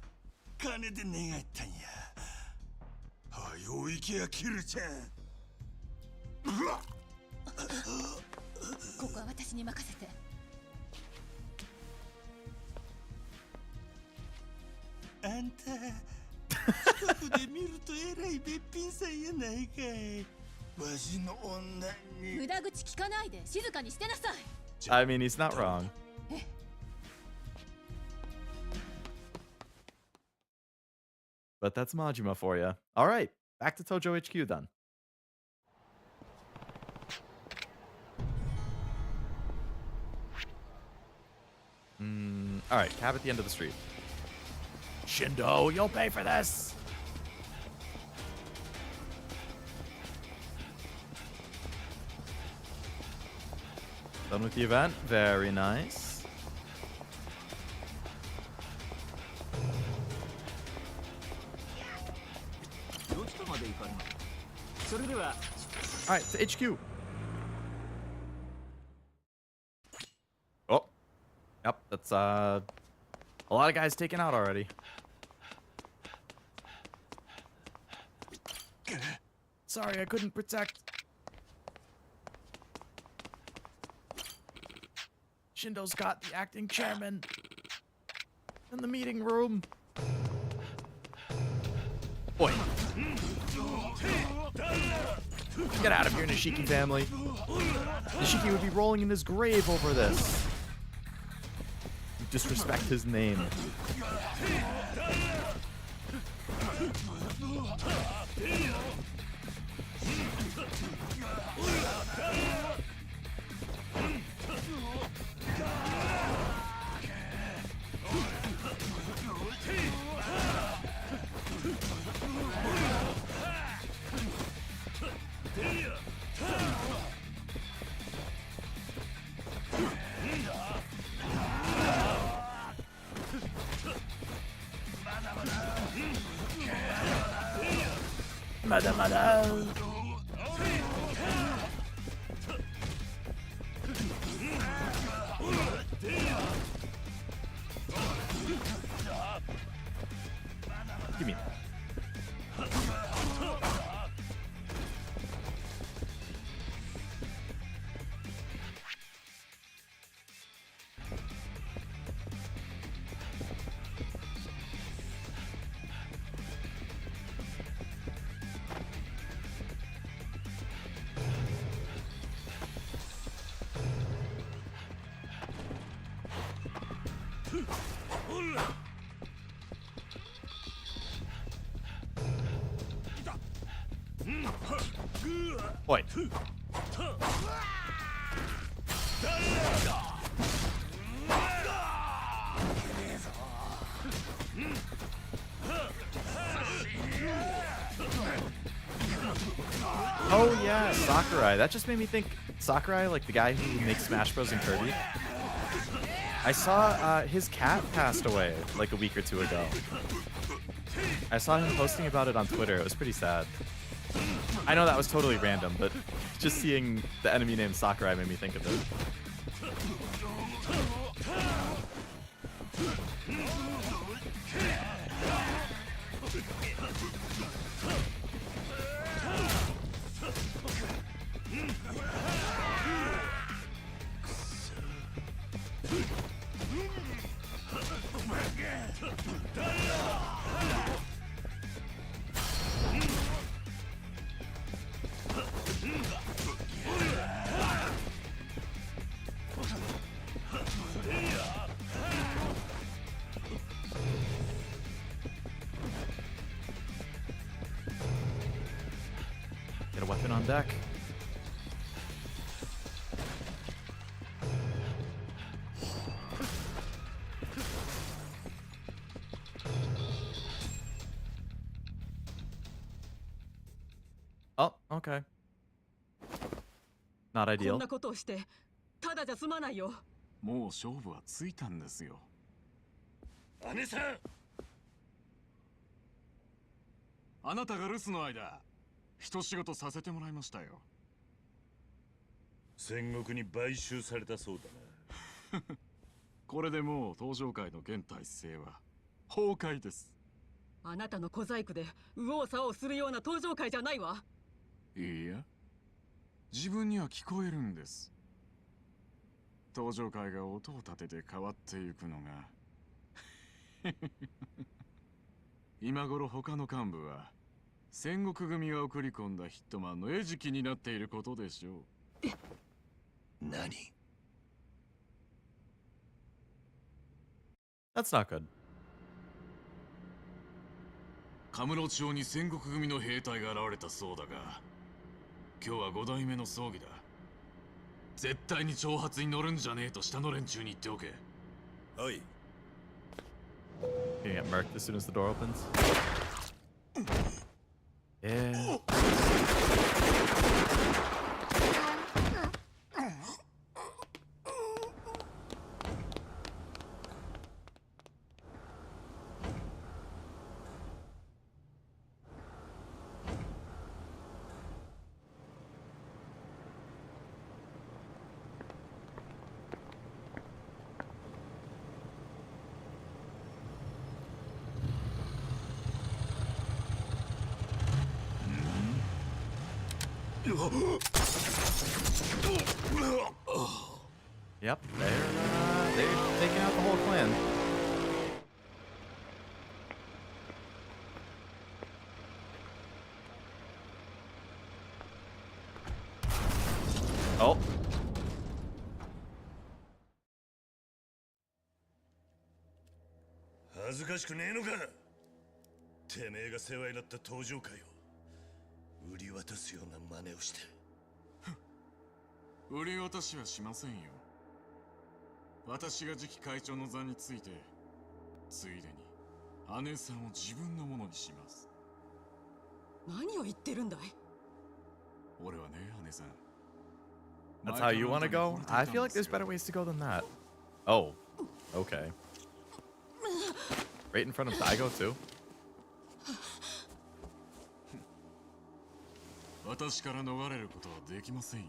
I mean, he's not wrong. But that's Majima for you. All right, back to Tojo HQ then. All right, cab at the end of the street. Shindo, you'll pay for this. Done with the event. Very nice. Alright, to HQ. Oh. Yep, that's a lot of guys taken out already. Sorry, I couldn't protect. Shindo's got the acting chairman in the meeting room. Boy. Get out of here, Nishiki family. Nishiki would be rolling in his grave over this. You disrespect his name. Give me. Boy. Oh yeah, Sakurai. That just made me think Sakurai, like the guy who makes Smash Bros. And Kirby. I saw his cat passed away like a week or two ago. I saw him posting about it on Twitter. It was pretty sad. I know that was totally random, but just seeing the enemy named Sakurai made me think of it. Get a weapon on deck. Oh, okay. Not こん ideal. なことをしてただじゃ済まないよ。もう勝負はついたんですよ。姉さん、あなたが留守の間、一仕事させてもらいましたよ。戦国に買収されたそうだな。これでもう登場界の現体制は崩壊です。あなたの小細工で右往左往するような登場界じゃないわ。いや、自分には聞こえるんです。登場界が音を立てて変わっていくのが今頃他の幹部は戦国組が送り込んだヒットマンの餌食になっていることでしょう。何？ That's not good. カムロ町に戦国組の兵隊が現れたそうだが、今日は5代目の葬儀だ。絶対に挑発に乗るんじゃねえと下の連中に言っておけ。はい。You get murked as soon as the door opens. Yeah. Yep, they're taking out the whole clan. Oh. Hazukashiku 恥ずかしくねえのか。てめえが世話になった登場会を売り渡すような真似をして。売り渡しはしませんよ。私が次期会長の座について、ついでに姉さんを自分のものにします。何を言ってるんだい？俺はね、姉さん。 That's how you want to go? I feel like there's better ways to go than that. Oh, okay. Right in front of Daigo too. 私から逃れることはできませんよ。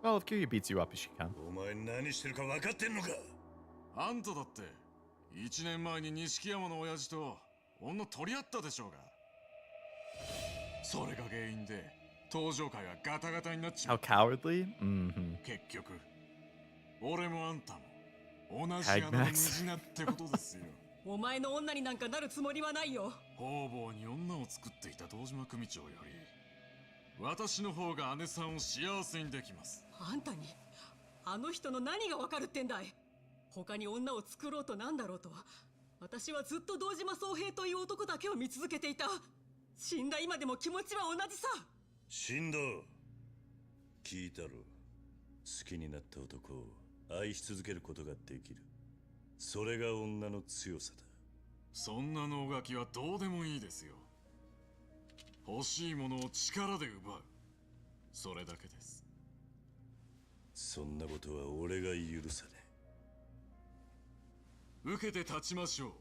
Well, if Kiryu beats you up, she can. お前何してるか分かってんのか。あんただって1年前に錦山の親父と女取り合ったでしょうが。それが原因で登場会はガタガタになっちま How う。 cowardly? Mm-hmm. 結局俺もあんたも同じ穴の無地なってことですよ。お前の女になんかなるつもりはないよ。方々に女を作っていた堂島組長より私の方が姉さんを幸せにできます。あんたにあの人の何がわかるってんだい。他に女を作ろうとなんだろうと、私はずっと堂島宗平という男だけを見続けていた。死んだ今でも気持ちは同じさ。死んだ。聞いたろ。好きになった男を愛し続けることができる。それが女の強さだ。そんな能書きはどうでもいいですよ。欲しいものを力で奪う、それだけです。そんなことは俺が許さね受けて立ちましょう。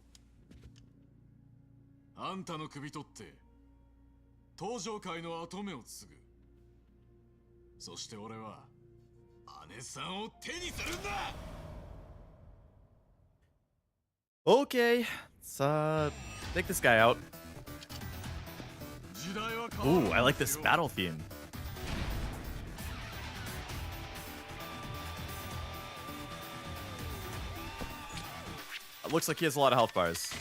あんたの首取って登場界の跡目を継ぐ。そして俺は姉さんを手にするんだ。 Okay, let's take this guy out. 時代は変わ Ooh, る I like this battle theme. It looks like he has a lot of health bars.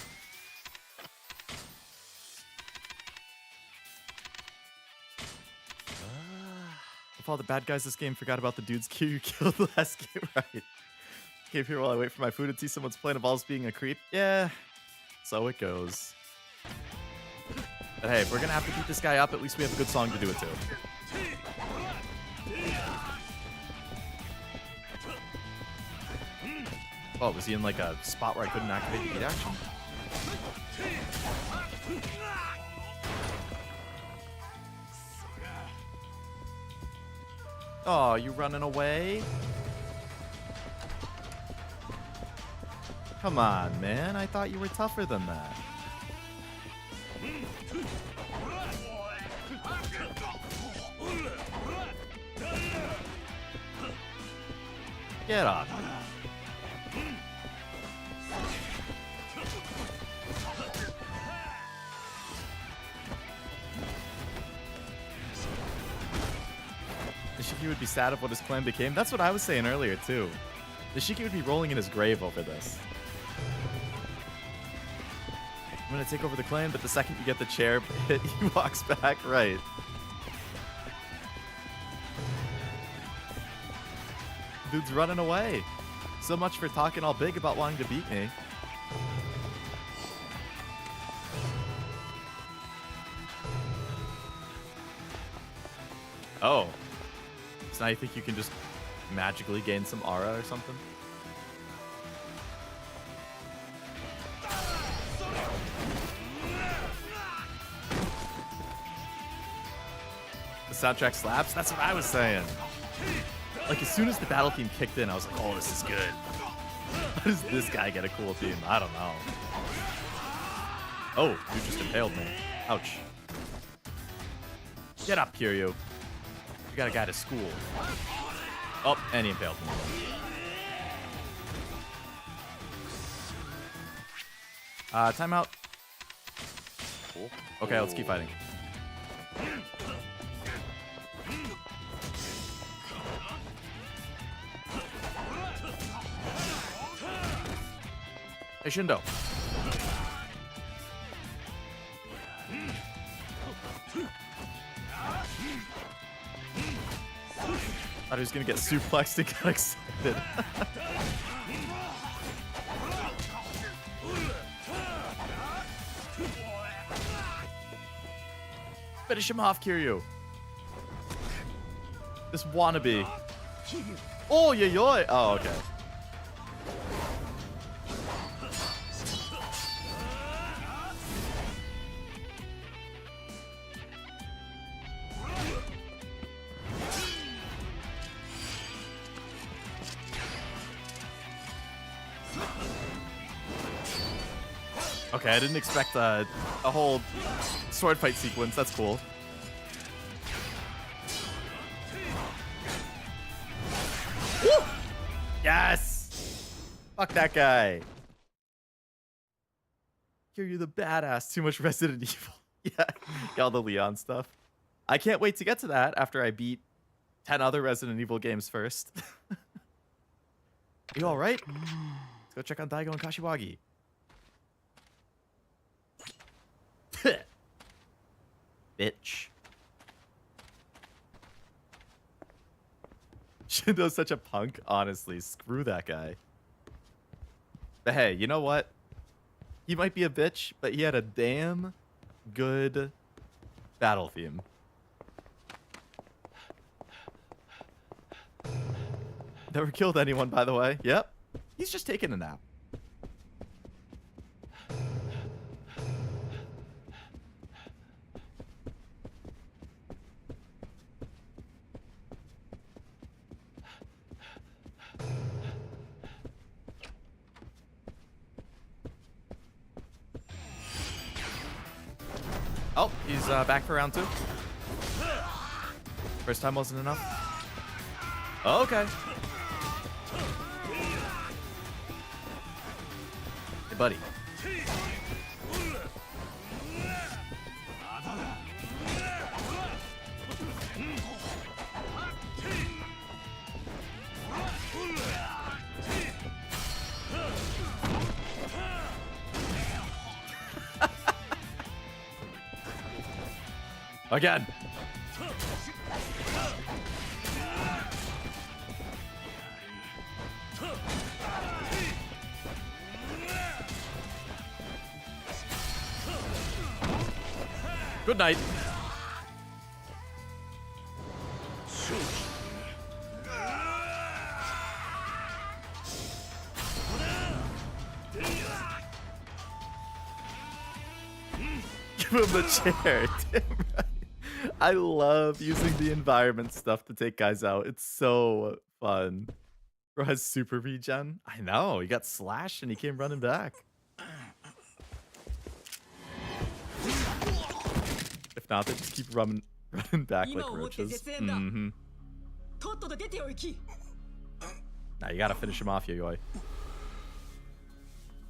If all the bad guys this game forgot about the dudes you killed last game, right? Came here while I wait for my food and see someone's playing a balls being a creep. Yeah, so it goes. But hey, if we're gonna have to keep this guy up, at least we have a good song to do it to. Oh, was he in like a spot where I couldn't activate the beat action? Oh, you running away? Come on, man. I thought you were tougher than that. Get off. Nishiki would be sad of what his clan became. That's what I was saying earlier, too. Nishiki would be rolling in his grave over this. I'm gonna take over the clan, but the second you get the chair hit, he walks back. Right. Dude's running away. So much for talking all big about wanting to beat me. Oh. So now you think you can just magically gain some aura or something? The soundtrack slaps? That's what I was saying. Like, as soon as the battle theme kicked in, I was like, oh, this is good. How does this guy get a cool theme? I don't know. Oh, you just impaled me. Ouch. Get up, Kiryu. You got a guy to school. Oh, and he impaled me. Timeout. Cool. Okay, let's keep fighting. Hey, Shindo. Thought he was gonna get suplexed and got excited. Finish him off, Kiryu. This wannabe. Oh, yoy. Oh, okay. Okay, I didn't expect a whole sword fight sequence. That's cool. Woo! Yes! Fuck that guy. Kiryu the badass. Too much Resident Evil. Yeah, all the Leon stuff. I can't wait to get to that after I beat 10 other Resident Evil games first. You all right? Let's go check on Daigo and Kashiwagi. Bitch. Shindo's such a punk, honestly. Screw that guy. But hey, you know what? He might be a bitch, but he had a damn good battle theme. Never killed anyone, by the way. Yep. He's just taking a nap. Oh, he's back for round 2. First time wasn't enough. Okay. Hey, buddy. Again. Good night. Give him the chair. Damn right. I love using the environment stuff to take guys out. It's so fun. Bro has super regen. I know. He got slashed and he came running back. If not, they just keep running back like roaches. Mm-hmm. Now you gotta finish him off, Yayoi.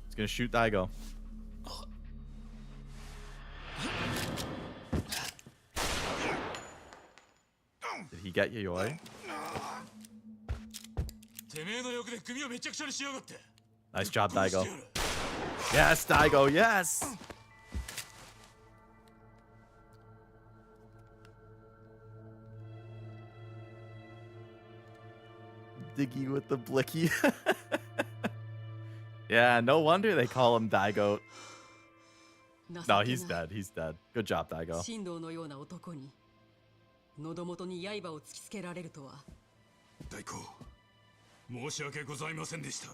He's gonna shoot Daigo. Did he get Yayoi? Nice job, Daigo. Yes, Daigo, yes! Diggy with the blicky. Yeah, no wonder they call him Daigo. No, he's dead. He's dead. Good job, Daigo. 喉元に刃を突きつけられるとは。大公、申し訳ございませんでした。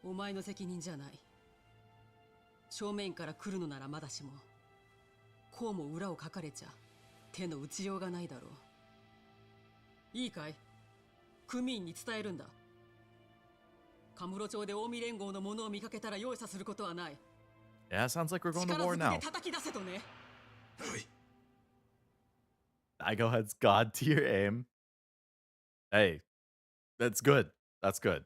お前の責任じゃない。正面から来るのならまだしも、こうも裏をかかれちゃ手の打ちようがないだろう。いいかい？組員に伝えるんだ。カムロ町で近江連合の者を見かけたら容赦することはない。Yeah, sounds like we're going to war now. 叩き出せとね。はい。Daigo has god tier aim. Hey, that's good. That's good.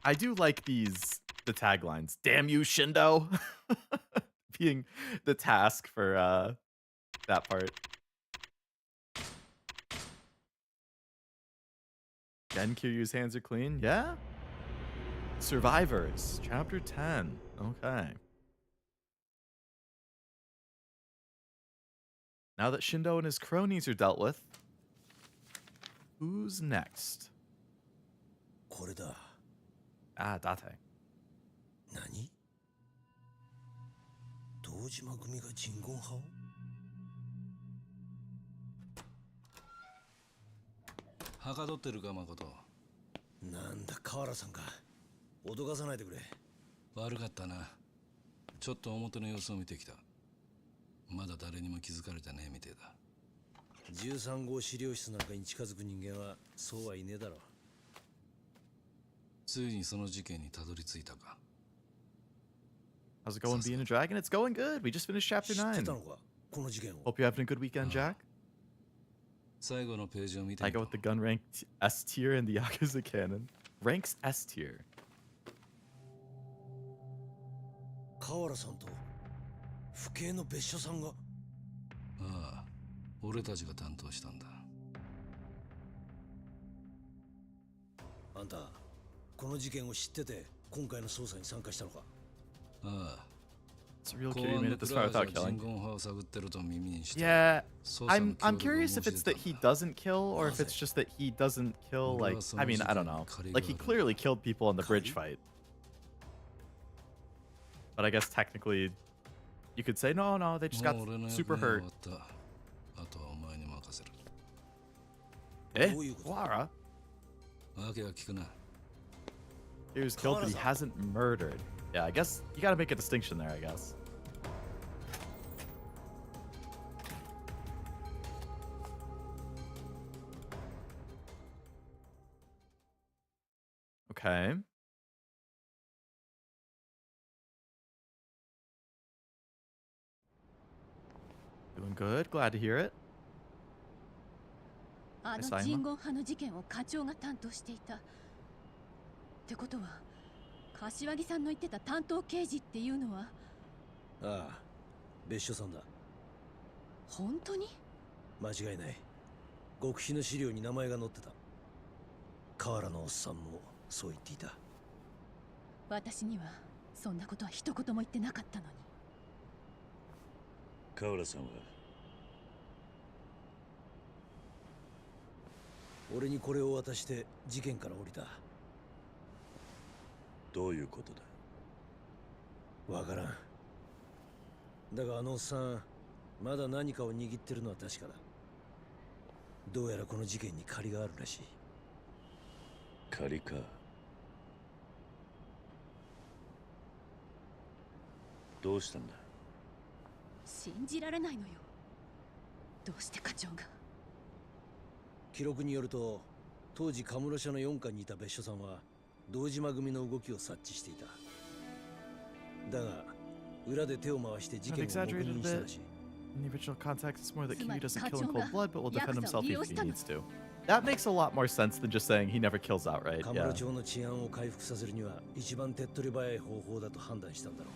I do like the taglines. Damn you, Shindo. Being the task for that part. Again, Kiryu's hands are clean. Yeah. Survivors, chapter 10. Okay. Now that Shindo and his cronies are dealt with, who's next? Ah, Date. 何？堂島組が鎮魂派を？はかどってるか誠。なんだ河原さんか。脅かさないでくれ。悪かったな。ちょっと表の様子を見てきた。まだ誰にも気づかれてねえみてえだ。13号資料室なんかに近づく人間はそうはいねえだろう。ついにその事件にたどり着いたか。How's it going being a dragon? It's going good. We just finished chapter 9. Hope you're having a good weekend, Jack. 最後のページを見て I go with the gun rank S tier and the Yakuza canon. Ranks S tier. 河原さんと府警の別所さんが。ああ、俺たちが担当したんだ。あんたこの事件を知ってて今回の捜査に参加したのか。ああ。 It's a real kid who made it this far without killing. 探ってると耳にして。 Yeah, I'm curious if it's that he doesn't kill or if it's just that he doesn't kill, like, I mean, I don't know. Like, he clearly killed people in the bridge fight. But I guess technically, you could say, no, they just got super hurt. Eh? Clara? He was killed, but he hasn't murdered. Yeah, I guess you gotta make a distinction there, I guess. Okay. Doing good. Glad to hear it. あの人言派の事件を課長が担当していた。ってことは、柏木さんの言ってた担当刑事っていうのは。ああ、別所さんだ。本当に？間違いない。極秘の資料に名前が載ってた。河原のおっさんもそう言っていた。私にはそんなことは一言も言ってなかったのに。河原さんは俺にこれを渡して事件から降りた。どういうことだ？わからん。だがあのおっさんまだ何かを握ってるのは確かだ。どうやらこの事件に借りがあるらしい。借りか。どうしたんだ？信じられないのよ。どうして課長が。記録によると当時カムロ社の4課にいた別所さんは堂島組の動きを察知していた。だが裏で手を回して事件を黙認したらしい。In the original context, it's more that Kiryu doesn't kill in cold blood, but will defend himself if he needs to. That makes a lot more sense than just saying he never kills outright. カムロ町の治安を回復させるには一番手っ取り早い方法だと判断したんだろ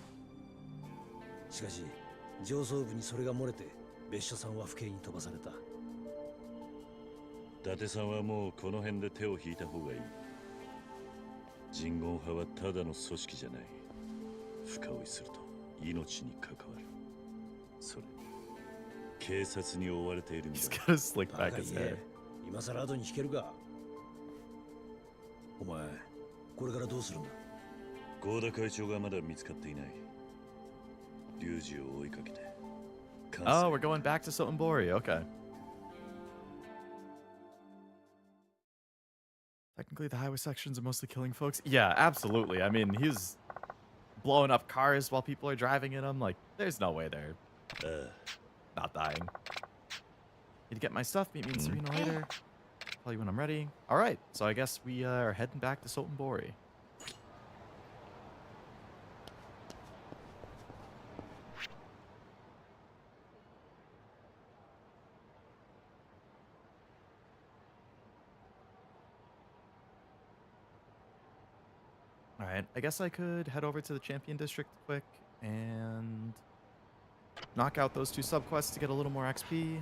う。しかし上層部にそれが漏れて別所さんは府警に飛ばされた。伊達さんはもうこの辺で手を引いた方がいい。人言派はただの組織じゃない。深追いすると命に関わる。それ警察に追われているみたい。He's got a slick back his hair. 今さら後に引けるか。お前これからどうするんだ？合田会長がまだ見つかっていない。龍二を追いかけて。Oh, we're going back to Sotenbori. Okay. Technically, the highway sections are mostly killing folks. Yeah, absolutely. I mean, he's blowing up cars while people are driving in them. Like, there's no way they're not dying. Need to get my stuff. Meet me in Serena later. Tell you when I'm ready. All right. So I guess we are heading back to Sotenbori. Alright, I guess I could head over to the Champion District quick and knock out those 2 subquests to get a little more XP.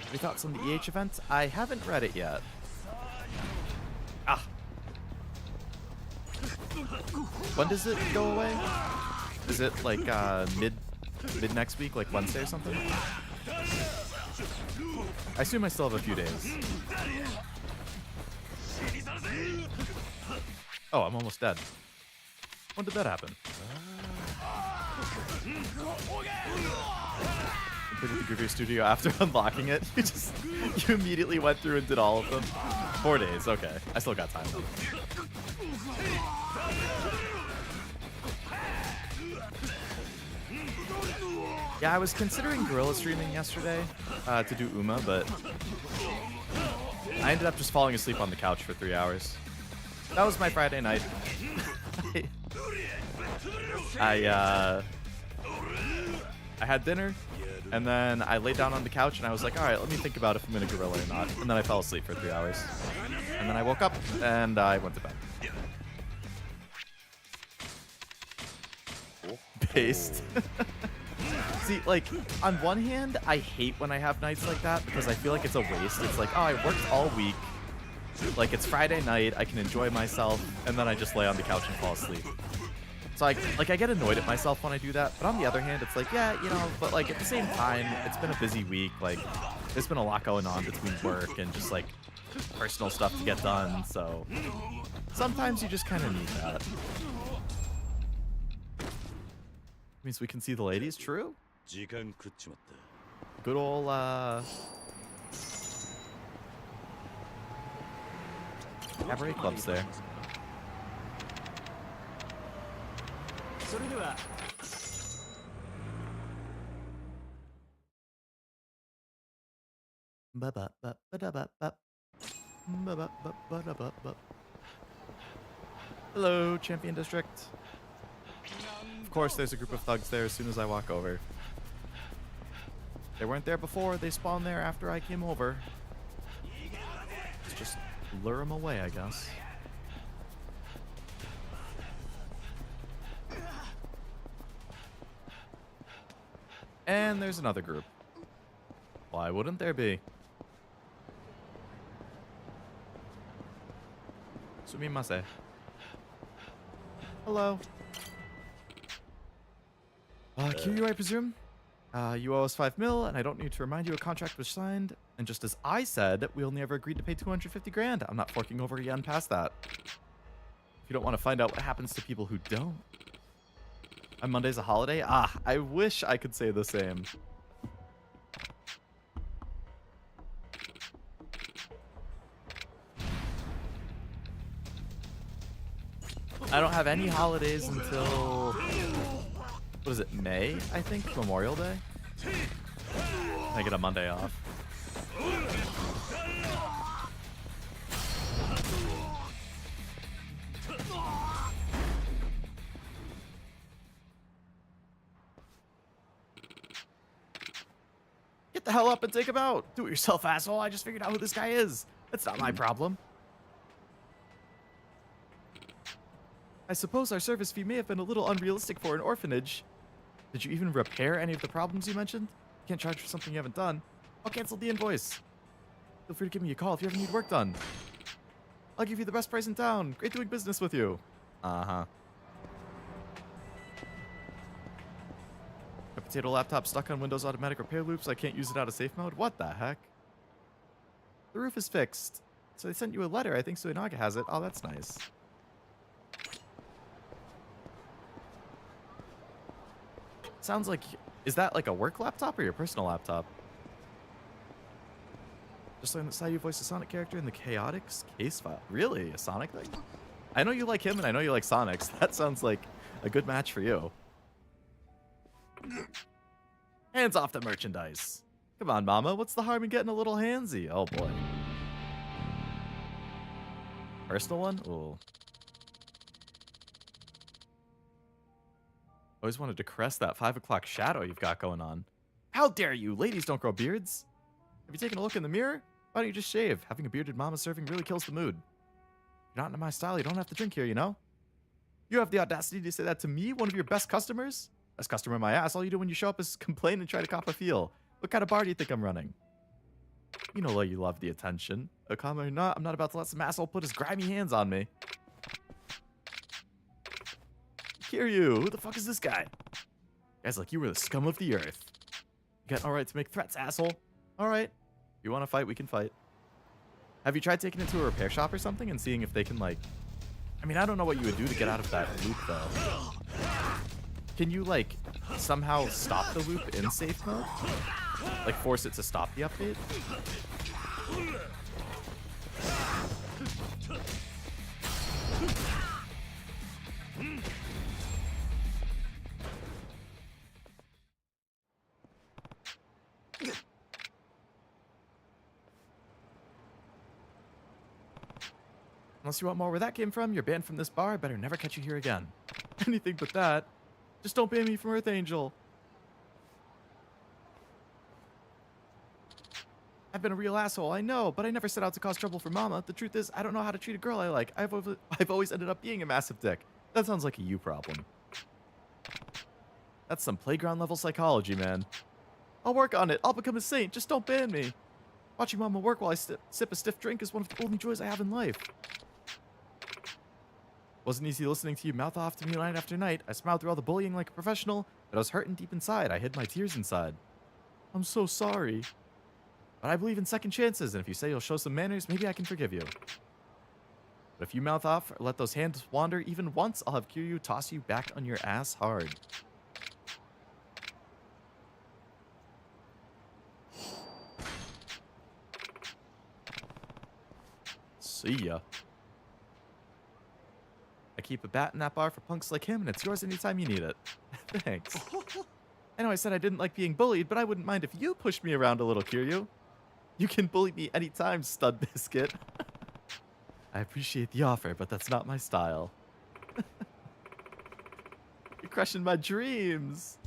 Any thoughts on the EH event? I haven't read it yet. Ah! When does it go away? Is it like mid next week, like Wednesday or something? I assume I still have a few days. Oh, I'm almost dead. When did that happen? Completed the Guru Studio after unlocking it. You immediately went through and did all of them. 4 days, okay. I still got time though. Yeah, I was considering gorilla streaming yesterday to do Uma, but I ended up just falling asleep on the couch for 3 hours. That was my Friday night. I had dinner, And then I laid down on the couch and I was like, all right, let me think about if I'm going to gorilla or not. And then I fell asleep for 3 hours. And then I woke up and I went to bed. Based. See, like, on one hand, I hate when I have nights like that because I feel like it's a waste. It's like, oh, I worked all week. Like, it's Friday night, I can enjoy myself, and then I just lay on the couch and fall asleep. So, I get annoyed at myself when I do that. But on the other hand, it's like, yeah, you know, but, like, at the same time, it's been a busy week. Like, there's been a lot going on between work and just, like, personal stuff to get done. So, sometimes you just kind of need that. Means we can see the ladies, true? Good old, cabaret clubs there. Hello, Champion District. Of course, there's a group of thugs there as soon as I walk over. They weren't there before, they spawned there after I came over. Let's just lure them away, I guess. And there's another group. Why wouldn't there be? Sumimasen. Hello. QU, I presume? You owe us 5 mil, and I don't need to remind you a contract was signed. And just as I said, we only ever agreed to pay 250 grand. I'm not forking over again past that. If you don't want to find out what happens to people who don't. And Monday's a holiday? Ah, I wish I could say the same. I don't have any holidays until... What is it, May, I think? Memorial Day? I get a Monday off. Get the hell up and take him out! Do it yourself, asshole! I just figured out who this guy is! That's not my problem. I suppose our service fee may have been a little unrealistic for an orphanage. Did you even repair any of the problems you mentioned? You can't charge for something you haven't done. I'll cancel the invoice. Feel free to give me a call if you ever need work done. I'll give you the best price in town. Great doing business with you. Uh-huh. My potato laptop stuck on Windows automatic repair loops. I can't use it out of safe mode. What the heck? The roof is fixed. So they sent you a letter. I think Suinaga has it. Oh, that's nice. Sounds like... Is that like a work laptop or your personal laptop? Just learned that Sayu voiced a Sonic character in the Chaotix case file. Really? A Sonic thing? I know you like him and I know you like Sonics. That sounds like a good match for you. Hands off the merchandise. Come on, mama. What's the harm in getting a little handsy? Oh, boy. Personal one? Ooh. Always wanted to caress that 5 o'clock shadow you've got going on. How dare you? Ladies don't grow beards. Have you taken a look in the mirror? Why don't you just shave? Having a bearded mama serving really kills the mood. You're not into my style. You don't have to drink here, you know? You have the audacity to say that to me, one of your best customers? Best customer my ass. All you do when you show up is complain and try to cop a feel. What kind of bar do you think I'm running? You know you love the attention. A comment or not, I'm not about to let some asshole put his grimy hands on me. Hear you. Who the fuck is this guy? Guys like you were the scum of the earth. You got all right to make threats, asshole. All right. If you want to fight, we can fight. Have you tried taking it to a repair shop or something and seeing if they can, like... I mean, I don't know what you would do to get out of that loop, though. Can you, like, somehow stop the loop in safe mode? Like, force it to stop the update? Unless you want more where that came from, you're banned from this bar. I better never catch you here again. Anything but that. Just don't ban me from Earth Angel. I've been a real asshole, I know, but I never set out to cause trouble for Mama. The truth is, I don't know how to treat a girl I like. I've always ended up being a massive dick. That sounds like a you problem. That's some playground level psychology, man. I'll work on it. I'll become a saint. Just don't ban me. Watching Mama work while I sip a stiff drink is one of the only joys I have in life. Wasn't easy listening to you mouth off to me night after night. I smiled through all the bullying like a professional, but I was hurting deep inside. I hid my tears inside. I'm so sorry. But I believe in second chances, and if you say you'll show some manners, maybe I can forgive you. But if you mouth off or let those hands wander even once, I'll have Kiryu toss you back on your ass hard. See ya. I keep a bat in that bar for punks like him, and it's yours anytime you need it. Thanks. I know I said I didn't like being bullied, but I wouldn't mind if you pushed me around a little, Kiryu. You can bully me anytime, stud biscuit. I appreciate the offer, but that's not my style. You're crushing my dreams.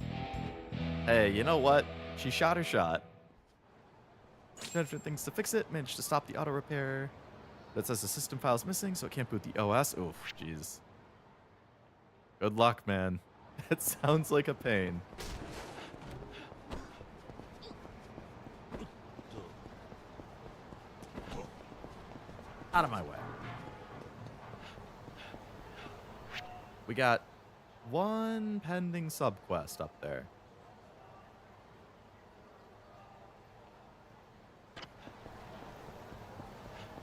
Hey, you know what? She shot her shot. Tried different things to fix it, managed to stop the auto repair. That says the system file's missing, so it can't boot the OS. Oof, jeez. Good luck, man. It sounds like a pain. Out of my way. We got one pending subquest up there.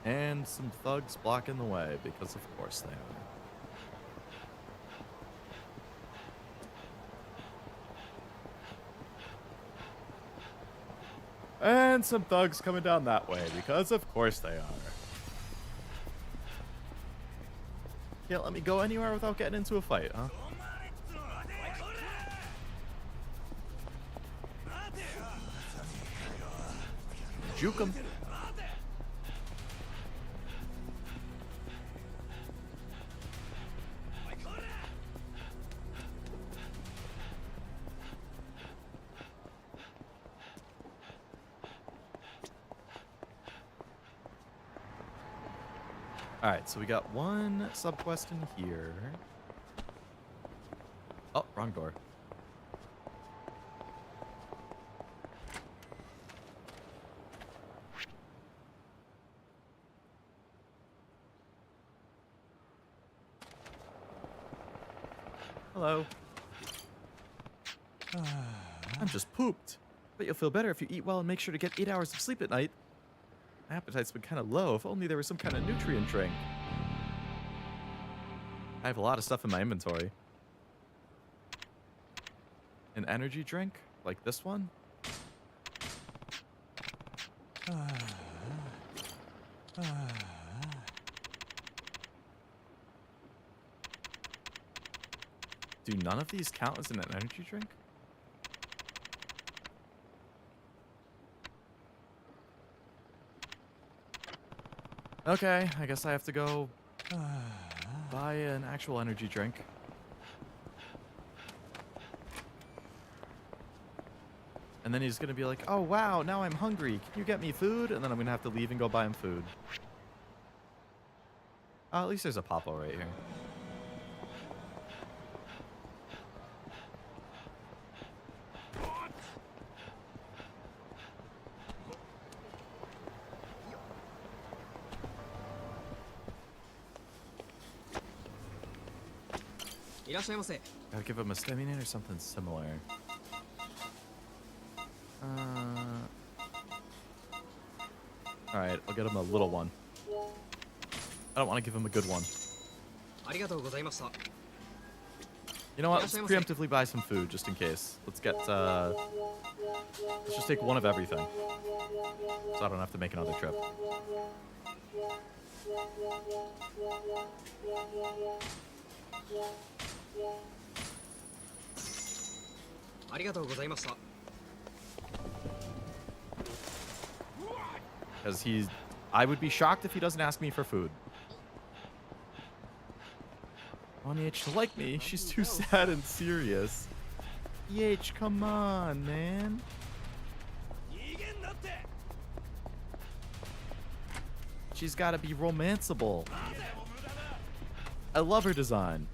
And some thugs blocking the way, because of course they are. And some thugs coming down that way, because of course they are. Can't let me go anywhere without getting into a fight, huh? Juke him. Alright, so we got one subquest in here. Oh, wrong door. Hello. I'm just pooped. But you'll feel better if you eat well and make sure to get 8 hours of sleep at night. My appetite's been kind of low. If only there was some kind of nutrient drink. I have a lot of stuff in my inventory. An energy drink? Like this one? Do none of these count as an energy drink? Okay, I guess I have to go buy an actual energy drink. And then he's gonna be like, oh wow, now I'm hungry. Can you get me food? And then I'm gonna have to leave and go buy him food. Oh, at least there's a Popo right here. Gotta give him a stamina or something similar. Alright, I'll get him a little one. I don't want to give him a good one. You know what? Let's preemptively buy some food just in case. Let's get, let's just take one of everything. So I don't have to make another trip. Because I would be shocked if he doesn't ask me for food. On EH to like me, she's too sad and serious. EH, come on, man. She's got to be romanceable. I love her design.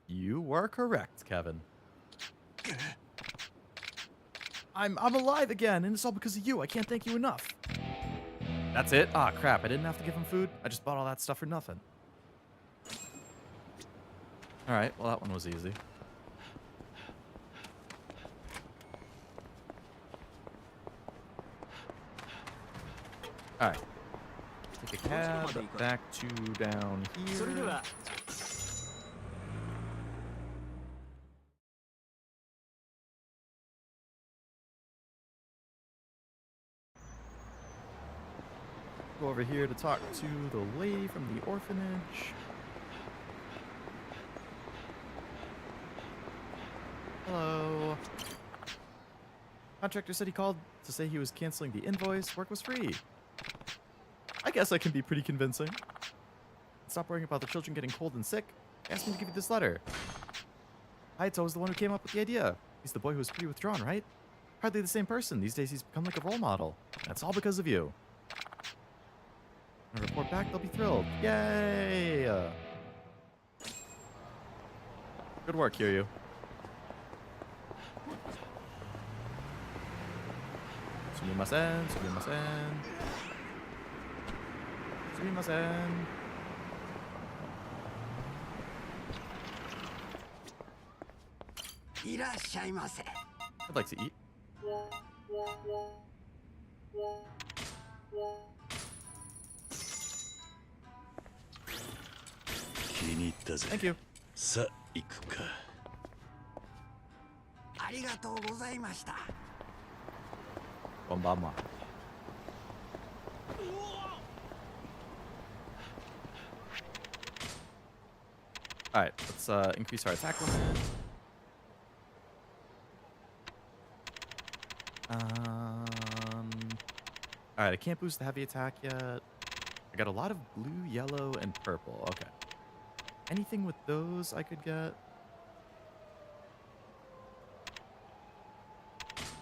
You were correct, Kevin. I'm alive again, and it's all because of you. I can't thank you enough. That's it? Ah, crap. I didn't have to give him food. I just bought all that stuff for nothing. All right. Well, that one was easy. All right. Take a cab back to down here. Go over here to talk to the lady from the orphanage. Hello. Contractor said he called to say he was canceling the invoice. Work was free. I guess I can be pretty convincing. Stop worrying about the children getting cold and sick. He asked me to give you this letter. Hayato was the one who came up with the idea. He's the boy who was pretty withdrawn, right? Hardly the same person. These days he's become like a role model. That's all because of you. When I report back, they'll be thrilled. Yay! Good work, Kiryu. Sumimasen, sumimasen. Sumimasen. I'd like to eat. Thank you. Konbanwa. Alright, let's increase our attack limit. Alright, I can't boost the heavy attack yet. I got a lot of blue, yellow, and purple. Okay. Anything with those I could get?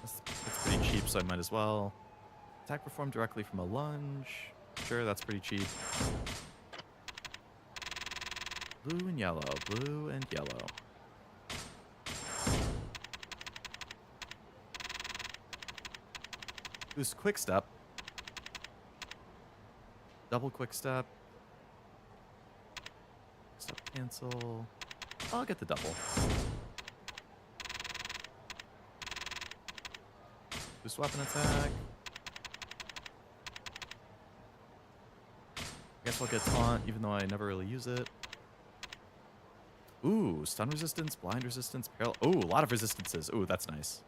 That's pretty cheap, so I might as well. Attack performed directly from a lunge. Sure, that's pretty cheap. Blue and yellow, blue and yellow. Boost quick step. Double quick step. Step cancel. I'll get the double. Boost weapon attack. I guess I'll get taunt, even though I never really use it. Ooh, stun resistance, blind resistance, parallel. Ooh, a lot of resistances. Ooh, that's nice.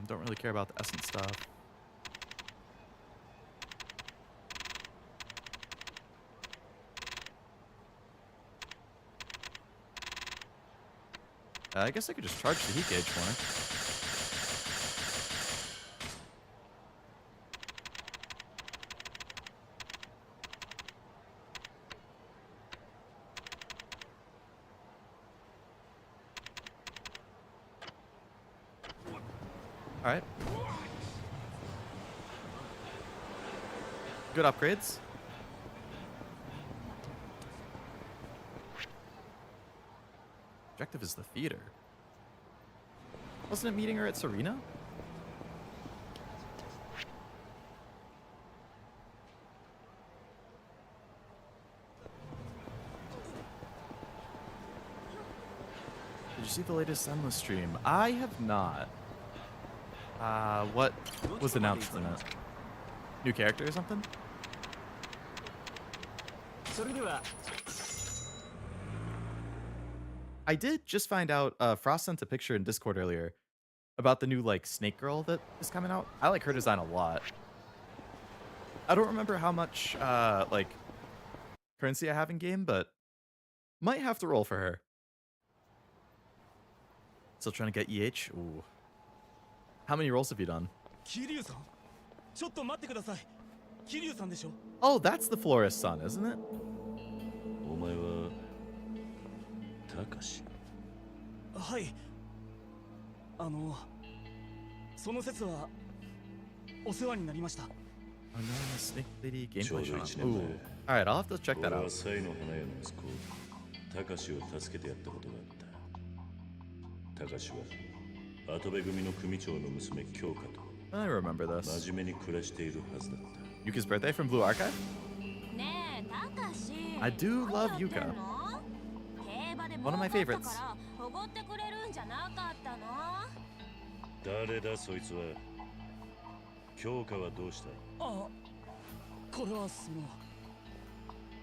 Don't really care about the essence stuff. I guess I could just charge the heat gauge more. All right. Good upgrades. Objective is the theater. Wasn't it meeting her at Serena? Did you see the latest Endless stream? I have not. What was announced in it? New character or something? I did just find out, Frost sent a picture in Discord earlier about the new, like, snake girl that is coming out. I like her design a lot. I don't remember how much, like, currency I have in game, but might have to roll for her. Still trying to get EH? Ooh. How many rolls have you done? 桐生さんちょっと待ってください。桐生さんでしょ。 Oh, that's the florist's son, isn't it? お前は高志。はい。その説はお世話になりました。 Oh no, Snake Lady gameplay ちょうど showing 1 off. 年 Ooh. 前 Alright, I'll have to check that 俺は out. サイの花屋の息子高志を助けてやったことがあった。高志は跡部組の組長の娘京香と I remember this. 真面目に暮らしているはずだった。 Yuka's birthday from Blue Archive? ねえ、たかし。 I do love Yuka. One of my favorites. おごってくれるんじゃなかったの？誰だそいつは。京香はどうした。あ、これは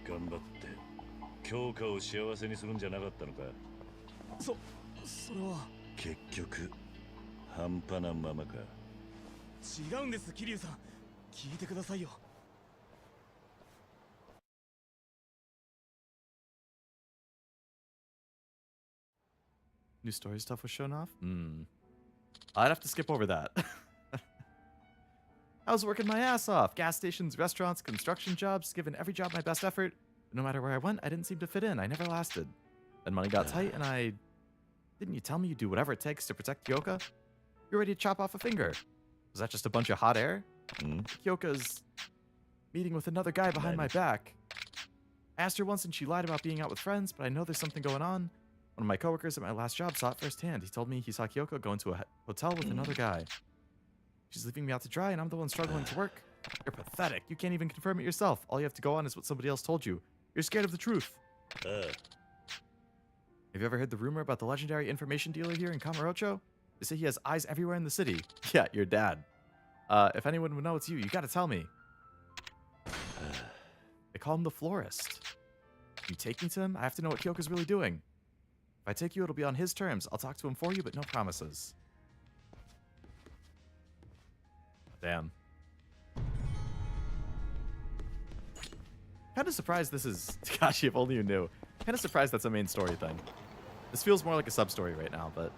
頑張って京香を幸せにするんじゃなかったのか。それは結局半端なままか。違うんです。桐生さん聞いてくださいよ。 New story stuff was shown off? I'd have to skip over that. I was working my ass off. Gas stations, restaurants, construction jobs, given every job my best effort. But no matter where I went, I didn't seem to fit in. I never lasted. Then money got tight and I... Didn't you tell me you'd do whatever it takes to protect Kyoka? You're ready to chop off a finger. Was that just a bunch of hot air? Kyoka's meeting with another guy behind my back. I asked her once and she lied about being out with friends, but I know there's something going on. One of my coworkers at my last job saw it firsthand. He told me he saw Kyoko go into a hotel with another guy. She's leaving me out to dry, and I'm the one struggling to work. You're pathetic. You can't even confirm it yourself. All you have to go on is what somebody else told you. You're scared of the truth. Have you ever heard the rumor about the legendary information dealer here in Kamurocho? They say he has eyes everywhere in the city. Yeah, your dad. If anyone would know it's you, you gotta tell me. They call him the Florist. Can you take me to him? I have to know what Kyoko's really doing. If I take you, it'll be on his terms. I'll talk to him for you, but no promises. Damn. Kind of surprised this is Takashi, if only you knew. Kind of surprised that's a main story thing. This feels more like a sub-story right now, but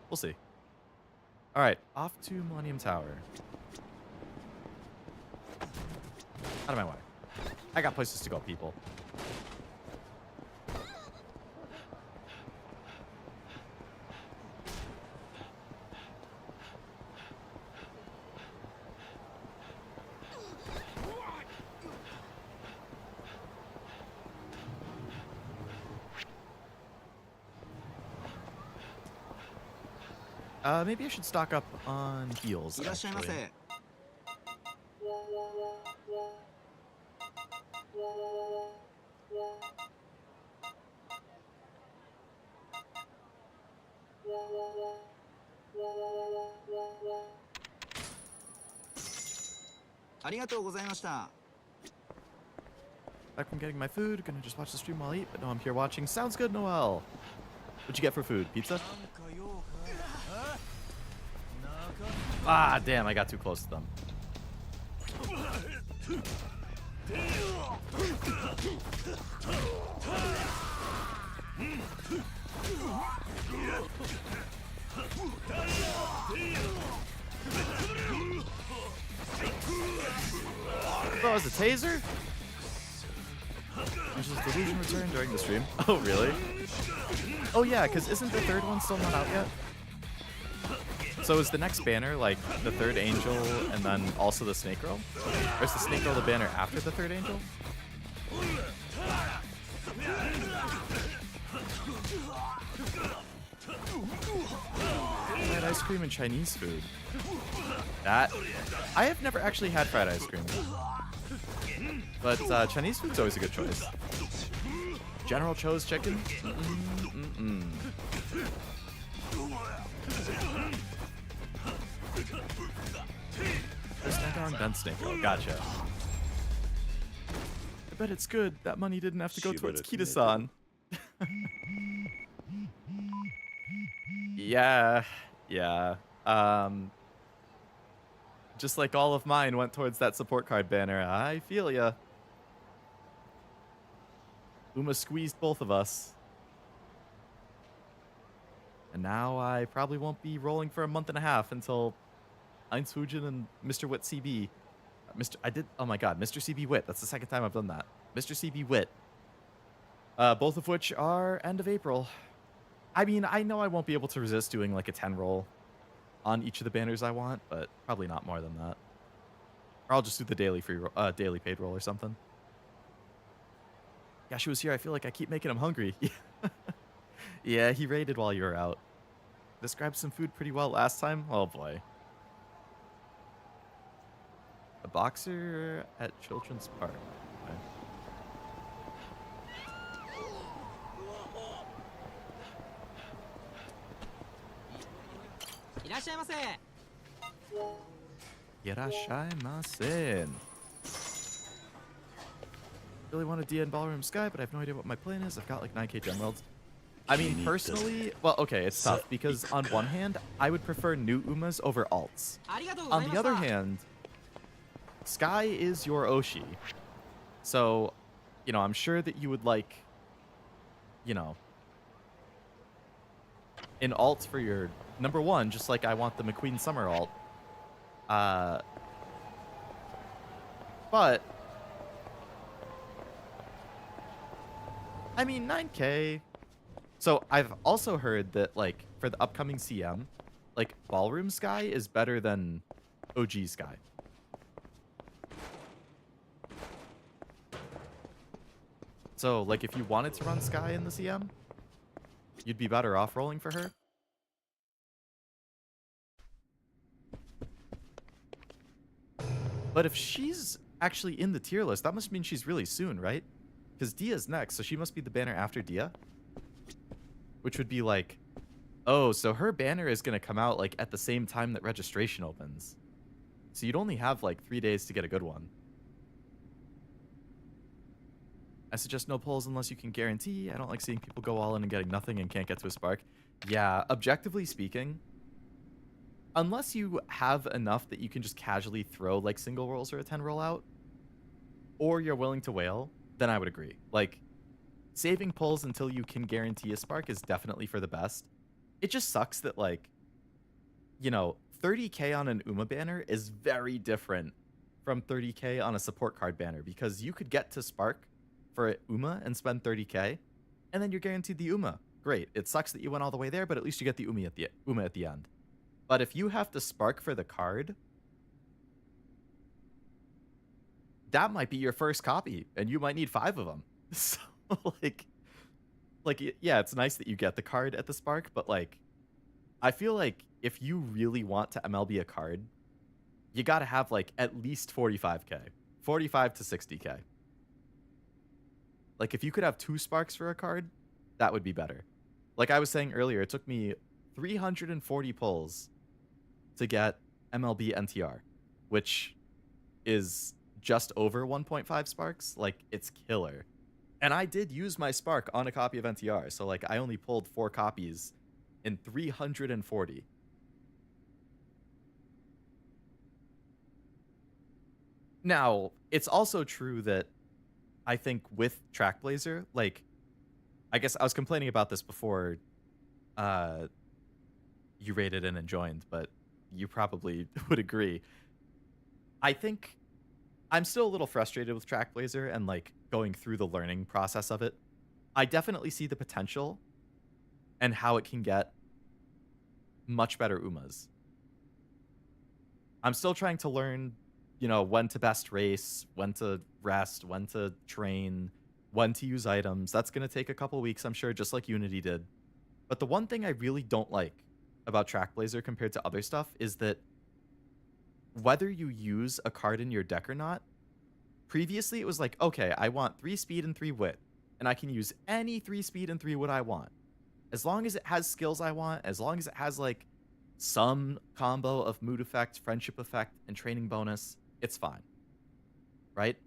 we'll see. Alright, off to Millennium Tower. Out of my way. I got places to go, people. Maybe I should stock up on heals, actually. ありがとうございました。 Back from getting my food, gonna just watch the stream while I eat, but no, I'm here watching. Sounds good, Noel. What'd you get for food? Pizza? Ah, damn, I got too close to them. Oh, is a taser? Angel's delusion returned during the stream. Oh, really? Oh, yeah, because isn't the third one still not out yet? So is the next banner like the third angel and then also the snake girl? Or is the snake girl the banner after the third angel? Fried ice cream and Chinese food. That... I have never actually had fried ice cream. But Chinese food's always a good choice. General Cho's chicken? First Snake then Snake Girl. Gotcha. I bet it's good. That money didn't have to go towards Kita-san. Yeah. Just like all of mine went towards that support card banner. I feel ya. Uma squeezed both of us. And now I probably won't be rolling for a month and a half until Einshugen and Mr. Wit CB. Oh my god, Mr. CB Wit. That's the second time I've done that. Mr. CB Wit. Both of which are end of April. I mean, I know I won't be able to resist doing like a 10 roll on each of the banners I want, but probably not more than that. Or I'll just do the daily daily paid roll or something. Yashi was here. I feel like I keep making him hungry. Yeah, he raided while you were out. Described some food pretty well last time. Oh boy. A boxer at Children's Park. Okay. Irashaimase. Really want a Dia in Ballroom Sky, but I have no idea what my plan is. I've got like 9k gem worlds. I mean, personally, well, okay, it's tough because on one hand, I would prefer new Umas over alts. On the other hand, Sky is your Oshi. So, you know, I'm sure that you would like, you know, an alt for your number one, just like I want the McQueen Summer alt. But I mean, 9k. So I've also heard that, like, for the upcoming CM, like, Ballroom Sky is better than OG Sky. So, like, if you wanted to run Sky in the CM, you'd be better off rolling for her. But if she's actually in the tier list, that must mean she's really soon, right? Because Dia's next, so she must be the banner after Dia. Which would be like, oh, so her banner is going to come out like at the same time that registration opens. So you'd only have like 3 days to get a good one. I suggest no polls unless you can guarantee. I don't like seeing people go all in and getting nothing and can't get to a spark. Yeah, objectively speaking, unless you have enough that you can just casually throw like single rolls or a 10 roll out, or you're willing to whale, then I would agree. Like, saving pulls until you can guarantee a spark is definitely for the best. It just sucks that, like, you know, 30k on an Uma banner is very different from 30k on a support card banner, because you could get to spark for Uma and spend 30k, and then you're guaranteed the Uma. Great. It sucks that you went all the way there, but at least you get the Uma at the end. But if you have to spark for the card, that might be your first copy, and you might need 5 of them. So, like, yeah, it's nice that you get the card at the spark, but, like, I feel like if you really want to MLB a card, you got to have, like, at least 45k. 45 to 60k. Like, if you could have 2 sparks for a card, that would be better. Like I was saying earlier, it took me 340 pulls to get MLB NTR, which is just over 1.5 sparks. Like, it's killer. And I did use my spark on a copy of NTR, so, like, I only pulled 4 copies in 340. Now, it's also true that I think with Trackblazer, like, I guess I was complaining about this before you rated in and joined, but you probably would agree. I think I'm still a little frustrated with Trackblazer and, like, going through the learning process of it. I definitely see the potential and how it can get much better Umas. I'm still trying to learn, you know, when to best race, when to rest, when to train, when to use items. That's going to take a couple weeks, I'm sure, just like Unity did. But the one thing I really don't like about Trackblazer compared to other stuff is that whether you use a card in your deck or not, previously it was like, okay, I want 3 speed and 3 wit, and I can use any 3 speed and 3 wit I want. As long as it has skills I want, as long as it has, like, some combo of mood effect, friendship effect, and training bonus, it's fine. Right?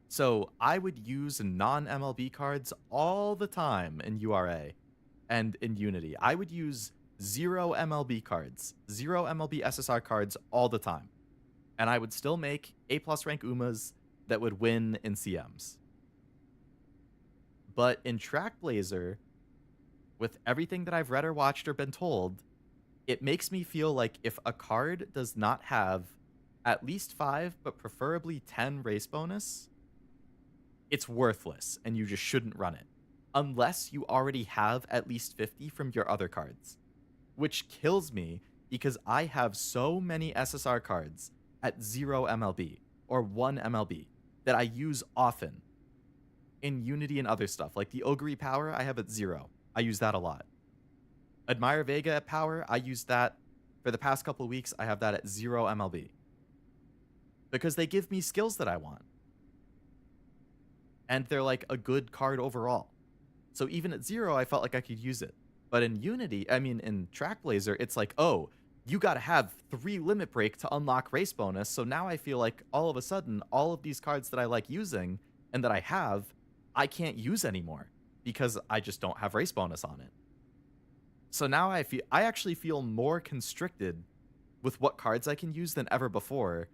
So I would use non-MLB cards all the time in URA and in Unity. I would use 0 MLB cards, 0 MLB SSR cards all the time. And I would still make A+ rank Umas that would win in CMs. But in Trackblazer, with everything that I've read or watched or been told, it makes me feel like if a card does not have at least 5, but preferably 10 race bonus, it's worthless and you just shouldn't run it. Unless you already have at least 50 from your other cards. Which kills me because I have so many SSR cards at 0 MLB or 1 MLB that I use often in Unity and other stuff. Like the Ogre Power, I have at 0. I use that a lot. Admire Vega at Power, I use that for the past couple of weeks. I have that at 0 MLB. Because they give me skills that I want. And they're like a good card overall. So even at 0, I felt like I could use it. But in Unity, I mean, in Trackblazer, it's like, oh, you got to have 3 Limit Break to unlock race bonus. So now I feel like all of a sudden, all of these cards that I like using and that I have, I can't use anymore because I just don't have race bonus on it. So now I actually feel more constricted with what cards I can use than ever before.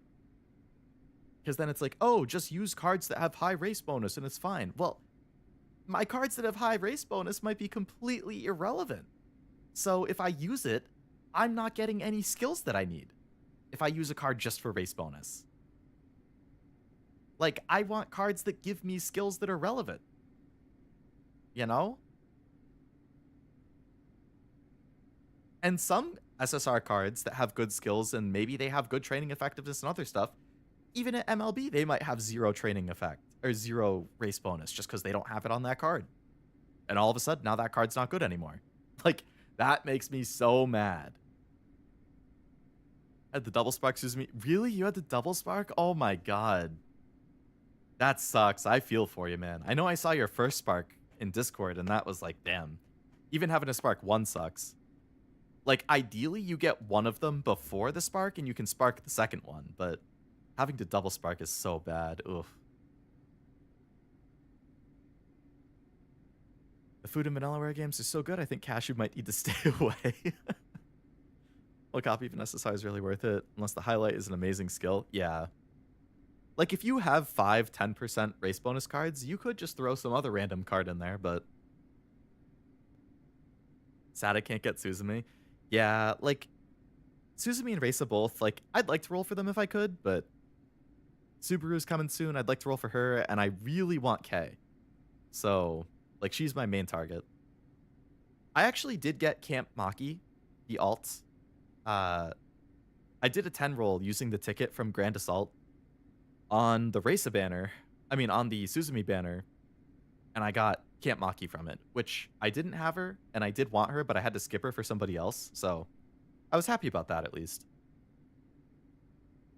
Because then it's like, oh, just use cards that have high race bonus and it's fine. Well, my cards that have high race bonus might be completely irrelevant. So if I use it, I'm not getting any skills that I need if I use a card just for race bonus. Like, I want cards that give me skills that are relevant. You know? And some SSR cards that have good skills and maybe they have good training effectiveness and other stuff, even at MLB, they might have 0 training effect or 0 race bonus just because they don't have it on that card. And all of a sudden, now that card's not good anymore. Like, that makes me so mad. Had the double spark, Suzumi. Really? You had the double spark? Oh my god. That sucks. I feel for you, man. I know I saw your first spark in Discord, and that was like, damn. Even having a spark 1 sucks. Like, ideally, you get one of them before the spark, and you can spark the second one, but having to double spark is so bad. Oof. The food and Vanillaware games are so good, I think Cashew might need to stay away. Well, copy of an SSR is really worth it, unless the highlight is an amazing skill. Yeah. Like, if you have 5, 10% race bonus cards, you could just throw some other random card in there, but sad I can't get Suzumi. Yeah, like, Suzumi and Resa both, like, I'd like to roll for them if I could, but Subaru's coming soon. I'd like to roll for her, and I really want Kay. So, like, she's my main target. I actually did get Camp Maki, the alt. I did a 10 roll using the ticket from Grand Assault on the Resa banner. I mean, on the Suzumi banner. And I got Camp Maki from it, which I didn't have her, and I did want her, but I had to skip her for somebody else. So, I was happy about that, at least.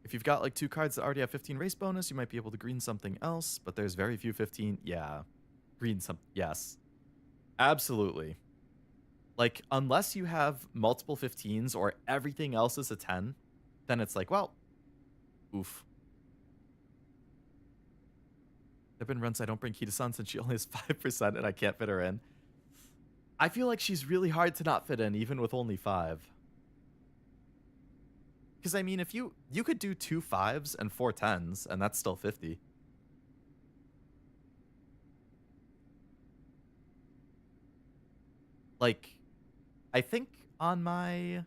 If you've got, like, 2 cards that already have 15 race bonus, you might be able to green something else, but there's very few 15. Yeah. Green some. Yes. Absolutely. Like, unless you have multiple 15s or everything else is a 10, then it's like, well, oof. There have been runs I don't bring Kita-san since she only has 5% and I can't fit her in. I feel like she's really hard to not fit in, even with only 5. Because, I mean, if you could do 2 5s and 4 10s, and that's still 50. Like, I think on my...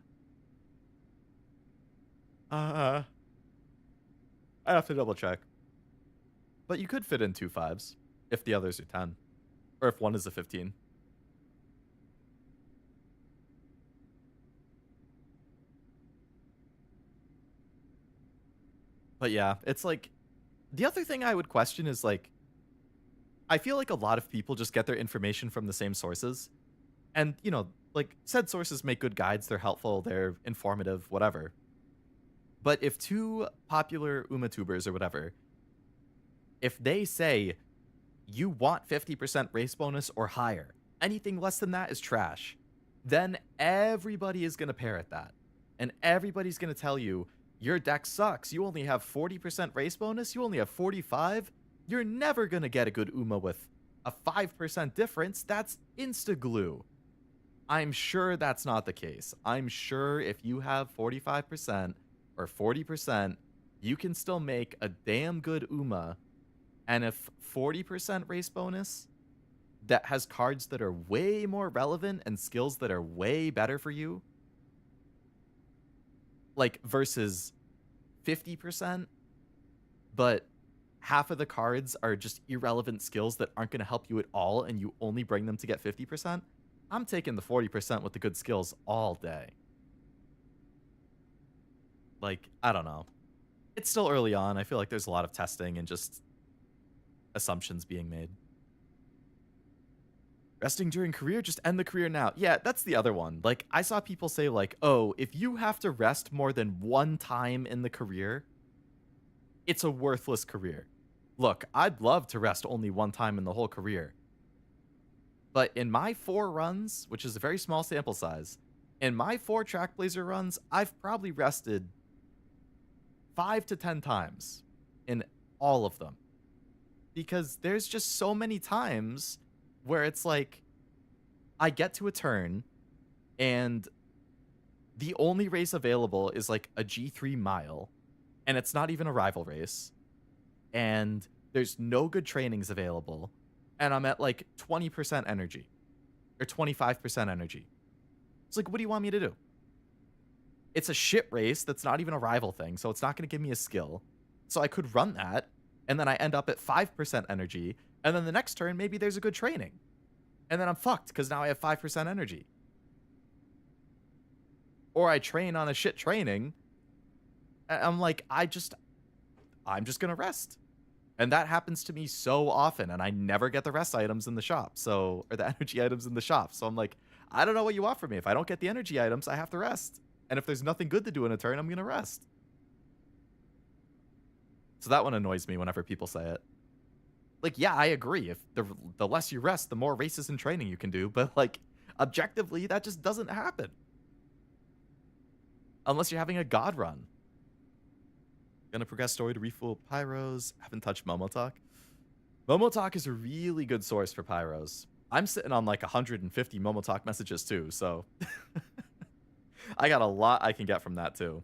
I have to double check. But you could fit in 2 5s if the others are 10. Or if one is a 15. But yeah, it's like... The other thing I would question is, like... I feel like a lot of people just get their information from the same sources. And, you know, like, said sources make good guides. They're helpful. They're informative, whatever. But if 2 popular vtubers or whatever, if they say, you want 50% race bonus or higher, anything less than that is trash, then everybody is going to parrot that. And everybody's going to tell you, your deck sucks. You only have 40% race bonus. You only have 45. You're never going to get a good Uma with a 5% difference. That's insta-glue. I'm sure that's not the case. I'm sure if you have 45% or 40%, you can still make a damn good Uma. And if 40% race bonus that has cards that are way more relevant and skills that are way better for you, like versus 50%, but half of the cards are just irrelevant skills that aren't going to help you at all, and you only bring them to get 50%, I'm taking the 40% with the good skills all day. Like, I don't know. It's still early on. I feel like there's a lot of testing and just assumptions being made. Resting during career, just end the career now. Yeah, that's the other one. Like, I saw people say, like, oh, if you have to rest more than one time in the career, it's a worthless career. Look, I'd love to rest only one time in the whole career. But in my 4 runs, which is a very small sample size, in my 4 Trackblazer runs, I've probably rested 5 to 10 times in all of them. Because there's just so many times where it's like, I get to a turn, and the only race available is like a G3 mile, and it's not even a rival race, and there's no good trainings available, and I'm at like 20% energy, or 25% energy. It's like, what do you want me to do? It's a shit race that's not even a rival thing, so it's not going to give me a skill. So I could run that, and then I end up at 5% energy, and then the next turn, maybe there's a good training. And then I'm fucked, because now I have 5% energy. Or I train on a shit training, and I'm like, I'm just going to rest. And that happens to me so often, and I never get the rest items in the shop, or the energy items in the shop. So I'm like, I don't know what you want from me. If I don't get the energy items, I have to rest. And if there's nothing good to do in a turn, I'm going to rest. So that one annoys me whenever people say it. Like, yeah, I agree. If the less you rest, the more races and training you can do. But, like, objectively, that just doesn't happen. Unless you're having a god run. Gonna progress story to refuel pyros. Haven't touched Momotalk. Momotalk is a really good source for pyros. I'm sitting on like 150 Momotalk messages too, so I got a lot I can get from that too.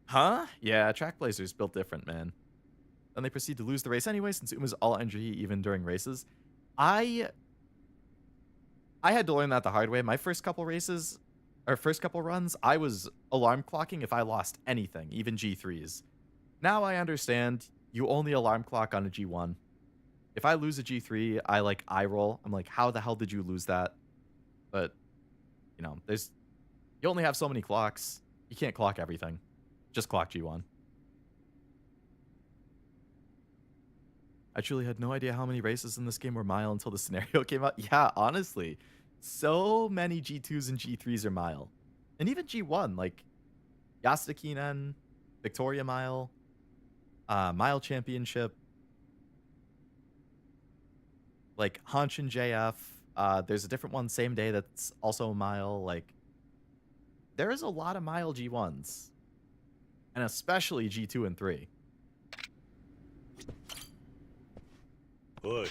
Huh? Yeah, Trackblazer's built different, man. Then they proceed to lose the race anyway, since Uma's all energy even during races. I had to learn that the hard way. My first couple races, or first couple runs, I was alarm clocking if I lost anything, even G3s. Now I understand you only alarm clock on a G1. If I lose a G3, I like eye roll. I'm like, how the hell did you lose that? But, you know, you only have so many clocks. You can't clock everything. Just clock G1. I truly had no idea how many races in this game were mile until the scenario came out. Yeah, honestly. So many G2s and G3s are mile. And even G1, like Yasukinen, Victoria Mile, Mile Championship, like Hanshin JF. There's a different one same day that's also a mile. Like, there is a lot of mile G1s. And especially G2 and 3. Oi.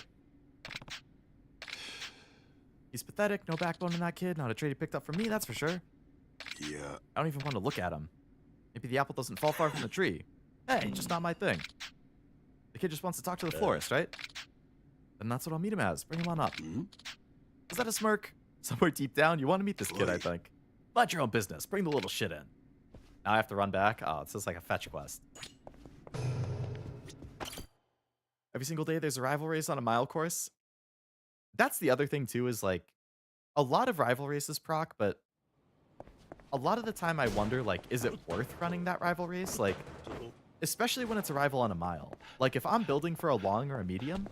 He's pathetic, no backbone in that kid, not a trait he picked up from me, that's for sure. Yeah. I don't even want to look at him. Maybe the apple doesn't fall far from the tree. Hey, just not my thing. The kid just wants to talk to the florist, right? Then that's what I'll meet him as. Bring him on up. Is that a smirk? Somewhere deep down, you want to meet this kid, I think. Mind your own business. Bring the little shit in. Now I have to run back. Oh, it's just like a fetch quest. Every single day there's a rival race on a mile course. That's the other thing too, is like a lot of rival races proc, but a lot of the time I wonder, like, is it worth running that rival race? Like, especially when it's a rival on a mile. Like, if I'm building for a long or a medium,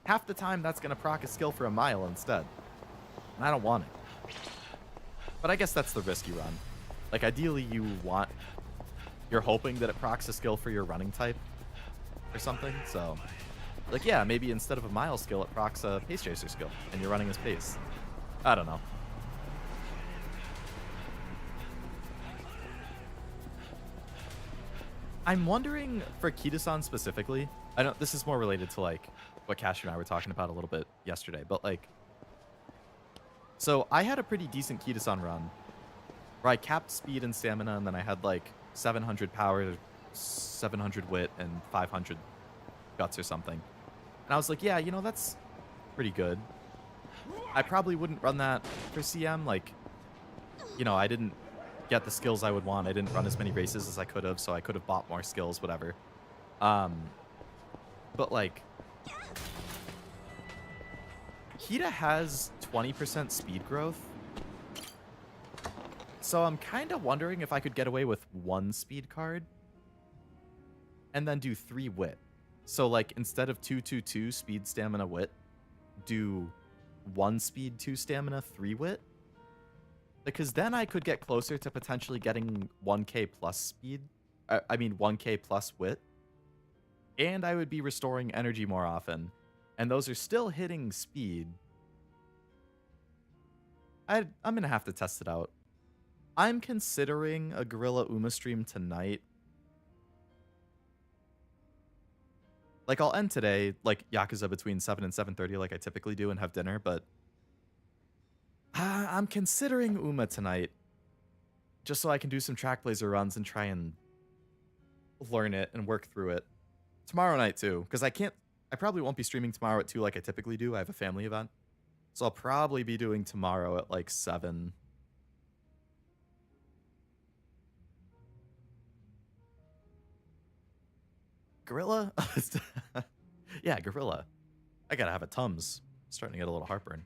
half the time that's going to proc a skill for a mile instead. And I don't want it. But I guess that's the risk you run. Like, ideally you're hoping that it procs a skill for your running type or something. So, like, yeah, maybe instead of a mile skill, it procs a pace chaser skill, and you're running as pace. I don't know. I'm wondering for Kita-san specifically. I know this is more related to like what Cash and I were talking about a little bit yesterday, but like, so I had a pretty decent Kita-san run where I capped speed and stamina, and then I had like 700 power, 700 wit, and 500 guts or something. And I was like, yeah, you know, that's pretty good. I probably wouldn't run that for CM. Like, you know, I didn't get the skills I would want. I didn't run as many races as I could have, so I could have bought more skills, whatever. But like, Hida has 20% speed growth. So I'm kind of wondering if I could get away with 1 speed card and then do 3 wit. So like, instead of 2 speed, stamina, wit, do 1 speed, 2 stamina, 3 wit. Because then I could get closer to potentially getting 1k plus speed. I mean 1k plus wit. And I would be restoring energy more often. And those are still hitting speed. I'm going to have to test it out. I'm considering a Gorilla Uma stream tonight. Like, I'll end today, like, Yakuza between 7 and 7:30 like I typically do and have dinner, but I'm considering Uma tonight. Just so I can do some track blazer runs and try and learn it and work through it. Tomorrow night, too, because I probably won't be streaming tomorrow at 2 like I typically do. I have a family event. So I'll probably be doing tomorrow at, like, 7. Gorilla? Yeah, Gorilla. I gotta have a Tums. Starting to get a little heartburn.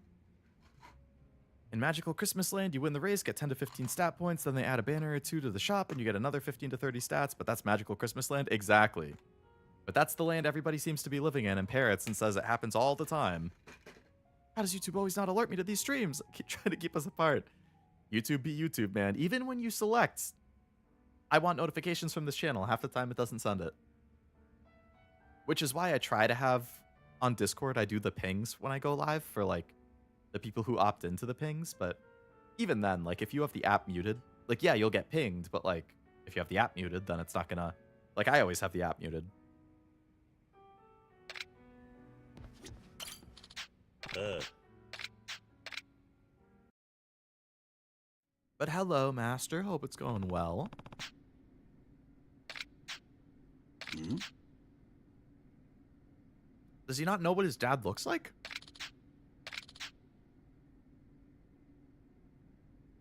In Magical Christmas Land, you win the race, get 10 to 15 stat points, then they add a banner or 2 to the shop, and you get another 15 to 30 stats, but that's Magical Christmas Land? Exactly. But that's the land everybody seems to be living in and parrots and says it happens all the time. How does YouTube always not alert me to these streams? Keep trying to keep us apart. YouTube be YouTube, man. Even when you select, I want notifications from this channel, half the time it doesn't send it. Which is why I try to have, on Discord, I do the pings when I go live for, like, the people who opt into the pings. But even then, like, if you have the app muted, like, yeah, you'll get pinged. But, like, if you have the app muted, then it's not gonna... Like, I always have the app muted. But hello, Master. Hope it's going well. Does he not know what his dad looks like?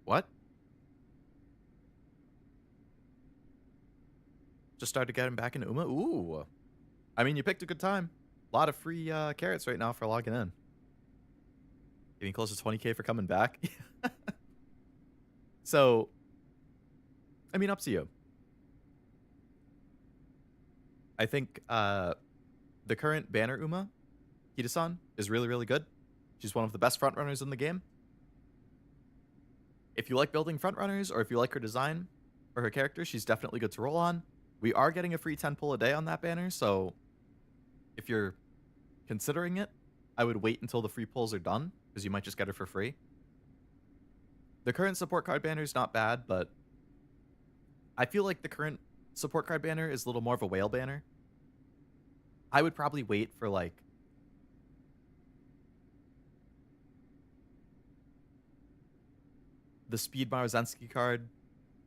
What? Just started getting back into Uma? Ooh. I mean, you picked a good time. A lot of free carrots right now for logging in. Getting close to 20k for coming back. So, I mean, up to you. I think the current banner Uma, Hida-san, is really, really good. She's one of the best frontrunners in the game. If you like building frontrunners, or if you like her design or her character, she's definitely good to roll on. We are getting a free 10 pull a day on that banner, so if you're considering it, I would wait until the free pulls are done, because you might just get her for free. The current support card banner is not bad, but I feel like the current support card banner is a little more of a whale banner. I would probably wait for, like, the Speed Marozensky card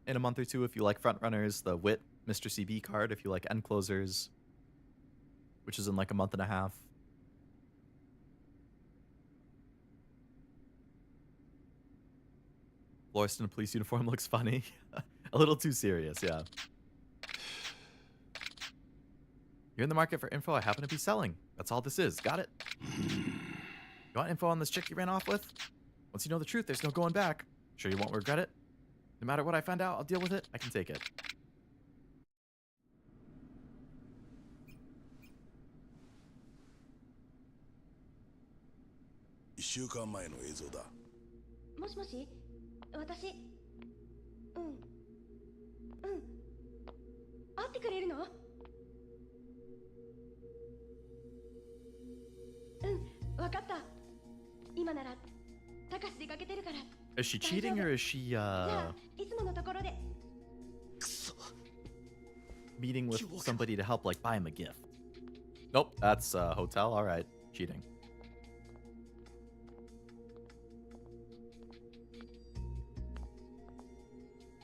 in a month or two if you like frontrunners, the Wit Mr. CB card if you like end closers, which is in like a month and a half. Florist in a police uniform looks funny. A little too serious, yeah. You're in the market for info I happen to be selling. That's all this is. Got it? You want info on this chick you ran off with? Once you know the truth, there's no going back. Sure you won't regret it? No matter what I find out, I'll deal with it. I can take it.1週間前の映像だ。もしもし、私、会ってくれるの？わかった。今なら、たかし出かけてるから。Is she cheating or is she, じゃあ、いつものところで。meeting with somebody to help, like, buy him a gift? Nope, that's a hotel. All right, cheating.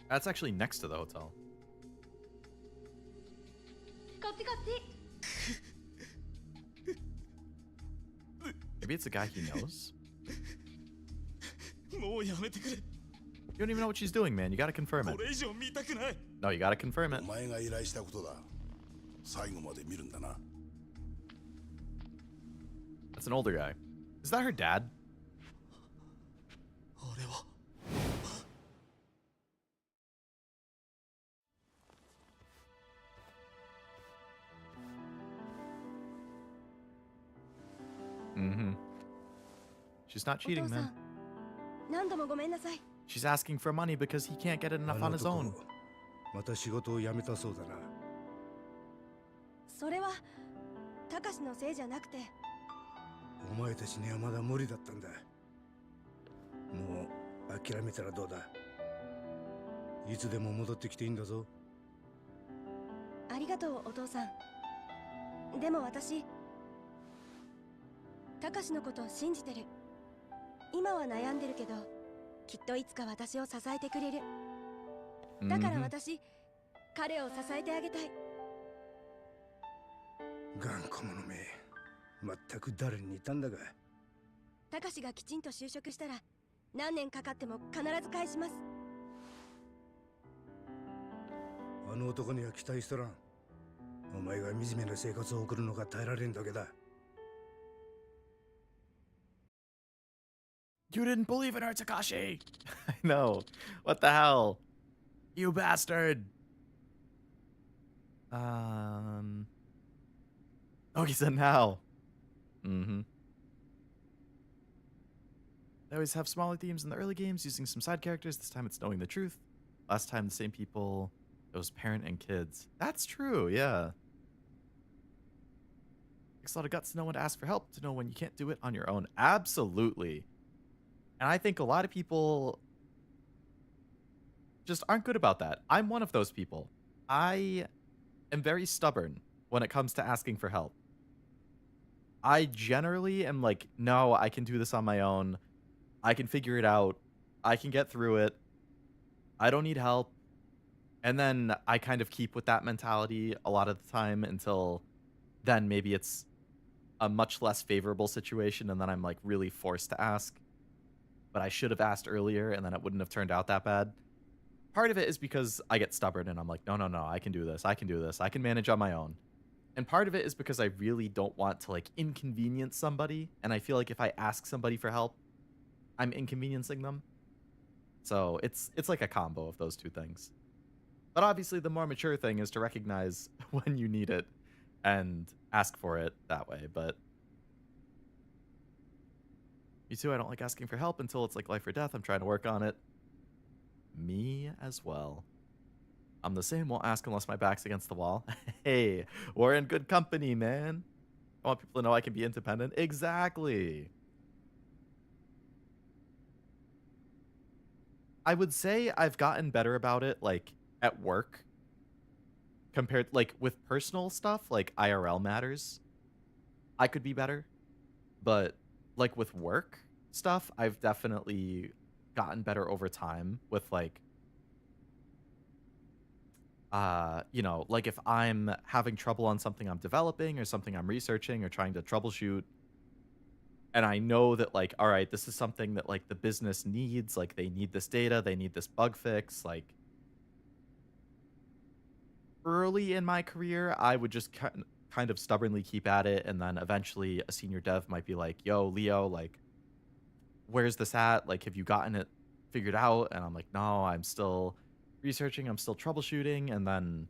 That's actually next to the hotel. こっちこっち。Maybe it's a guy he knows? You don't even know what she's doing, man. You gotta confirm it. No, you gotta confirm it. お前が依頼したことだ。最後まで見るんだな。 That's an older guy. Is that her dad? Mm-hmm. She's not cheating, man. 何度もごめんなさい。 She's asking for money because he can't get it enough on his own. また仕事を辞めたそうだな。それはたかしのせいじゃなくて、お前たちにはまだ無理だったんだ。もう諦めたらどうだ。いつでも戻ってきていいんだぞ。ありがとうお父さん。でも私、たかしのことを信じてる。今は悩んでるけど、きっといつか私を支えてくれる。だから私、彼を支えてあげたい。頑固者め、全く誰に似たんだが。たかしがきちんと就職したら、何年かかっても必ず返します。あの男には期待しとらん。お前が惨めな生活を送るのが耐えられんだけだ。You didn't believe in her, Takashi! I know. What the hell? You bastard! Oh, he said now. Mm-hmm. They always have smaller themes in the early games, using some side characters. This time it's knowing the truth. Last time the same people, it was parent and kids. That's true, yeah. Takes a lot of guts to know when to ask for help, to know when you can't do it on your own. Absolutely. And I think a lot of people just aren't good about that. I'm one of those people. I am very stubborn when it comes to asking for help. I generally am like, no, I can do this on my own. I can figure it out. I can get through it. I don't need help. And then I kind of keep with that mentality a lot of the time until then maybe it's a much less favorable situation and then I'm like really forced to ask. But I should have asked earlier and then it wouldn't have turned out that bad. Part of it is because I get stubborn and I'm like, no, I can do this. I can do this. I can manage on my own. And part of it is because I really don't want to like inconvenience somebody. And I feel like if I ask somebody for help, I'm inconveniencing them. So it's like a combo of those two things. But obviously the more mature thing is to recognize when you need it and ask for it that way. But me too, I don't like asking for help until it's like life or death. I'm trying to work on it. Me as well. I'm the same, won't ask unless my back's against the wall. Hey, we're in good company, man. I want people to know I can be independent. Exactly. I would say I've gotten better about it, like, at work. Compared, like, with personal stuff, like IRL matters. I could be better. But like with work stuff, I've definitely gotten better over time with like, you know, like if I'm having trouble on something I'm developing or something I'm researching or trying to troubleshoot, and I know that like, all right, this is something that like the business needs, like they need this data, they need this bug fix, like early in my career, I would just kind of stubbornly keep at it, and then eventually a senior dev might be like, yo, Leo, like, where's this at? Like, have you gotten it figured out? And I'm like, no, I'm still researching, I'm still troubleshooting. And then,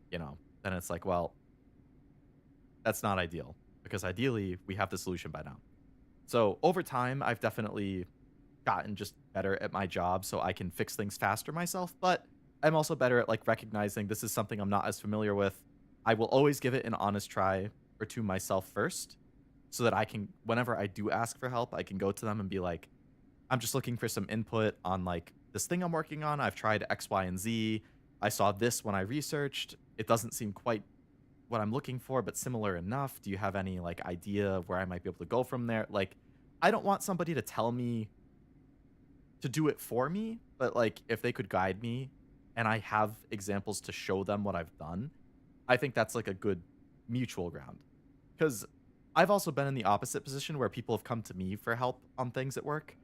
you know, then it's like, well, that's not ideal because ideally we have the solution by now. So over time, I've definitely gotten just better at my job so I can fix things faster myself, but I'm also better at like recognizing this is something I'm not as familiar with. I will always give it an honest try or two myself first so that I can, whenever I do ask for help, I can go to them and be like, I'm just looking for some input on like this thing I'm working on. I've tried X, Y, and Z. I saw this when I researched. It doesn't seem quite what I'm looking for, but similar enough. Do you have any like idea of where I might be able to go from there? Like, I don't want somebody to tell me to do it for me, but like if they could guide me and I have examples to show them what I've done, I think that's like a good mutual ground. Because I've also been in the opposite position where people have come to me for help on things at work.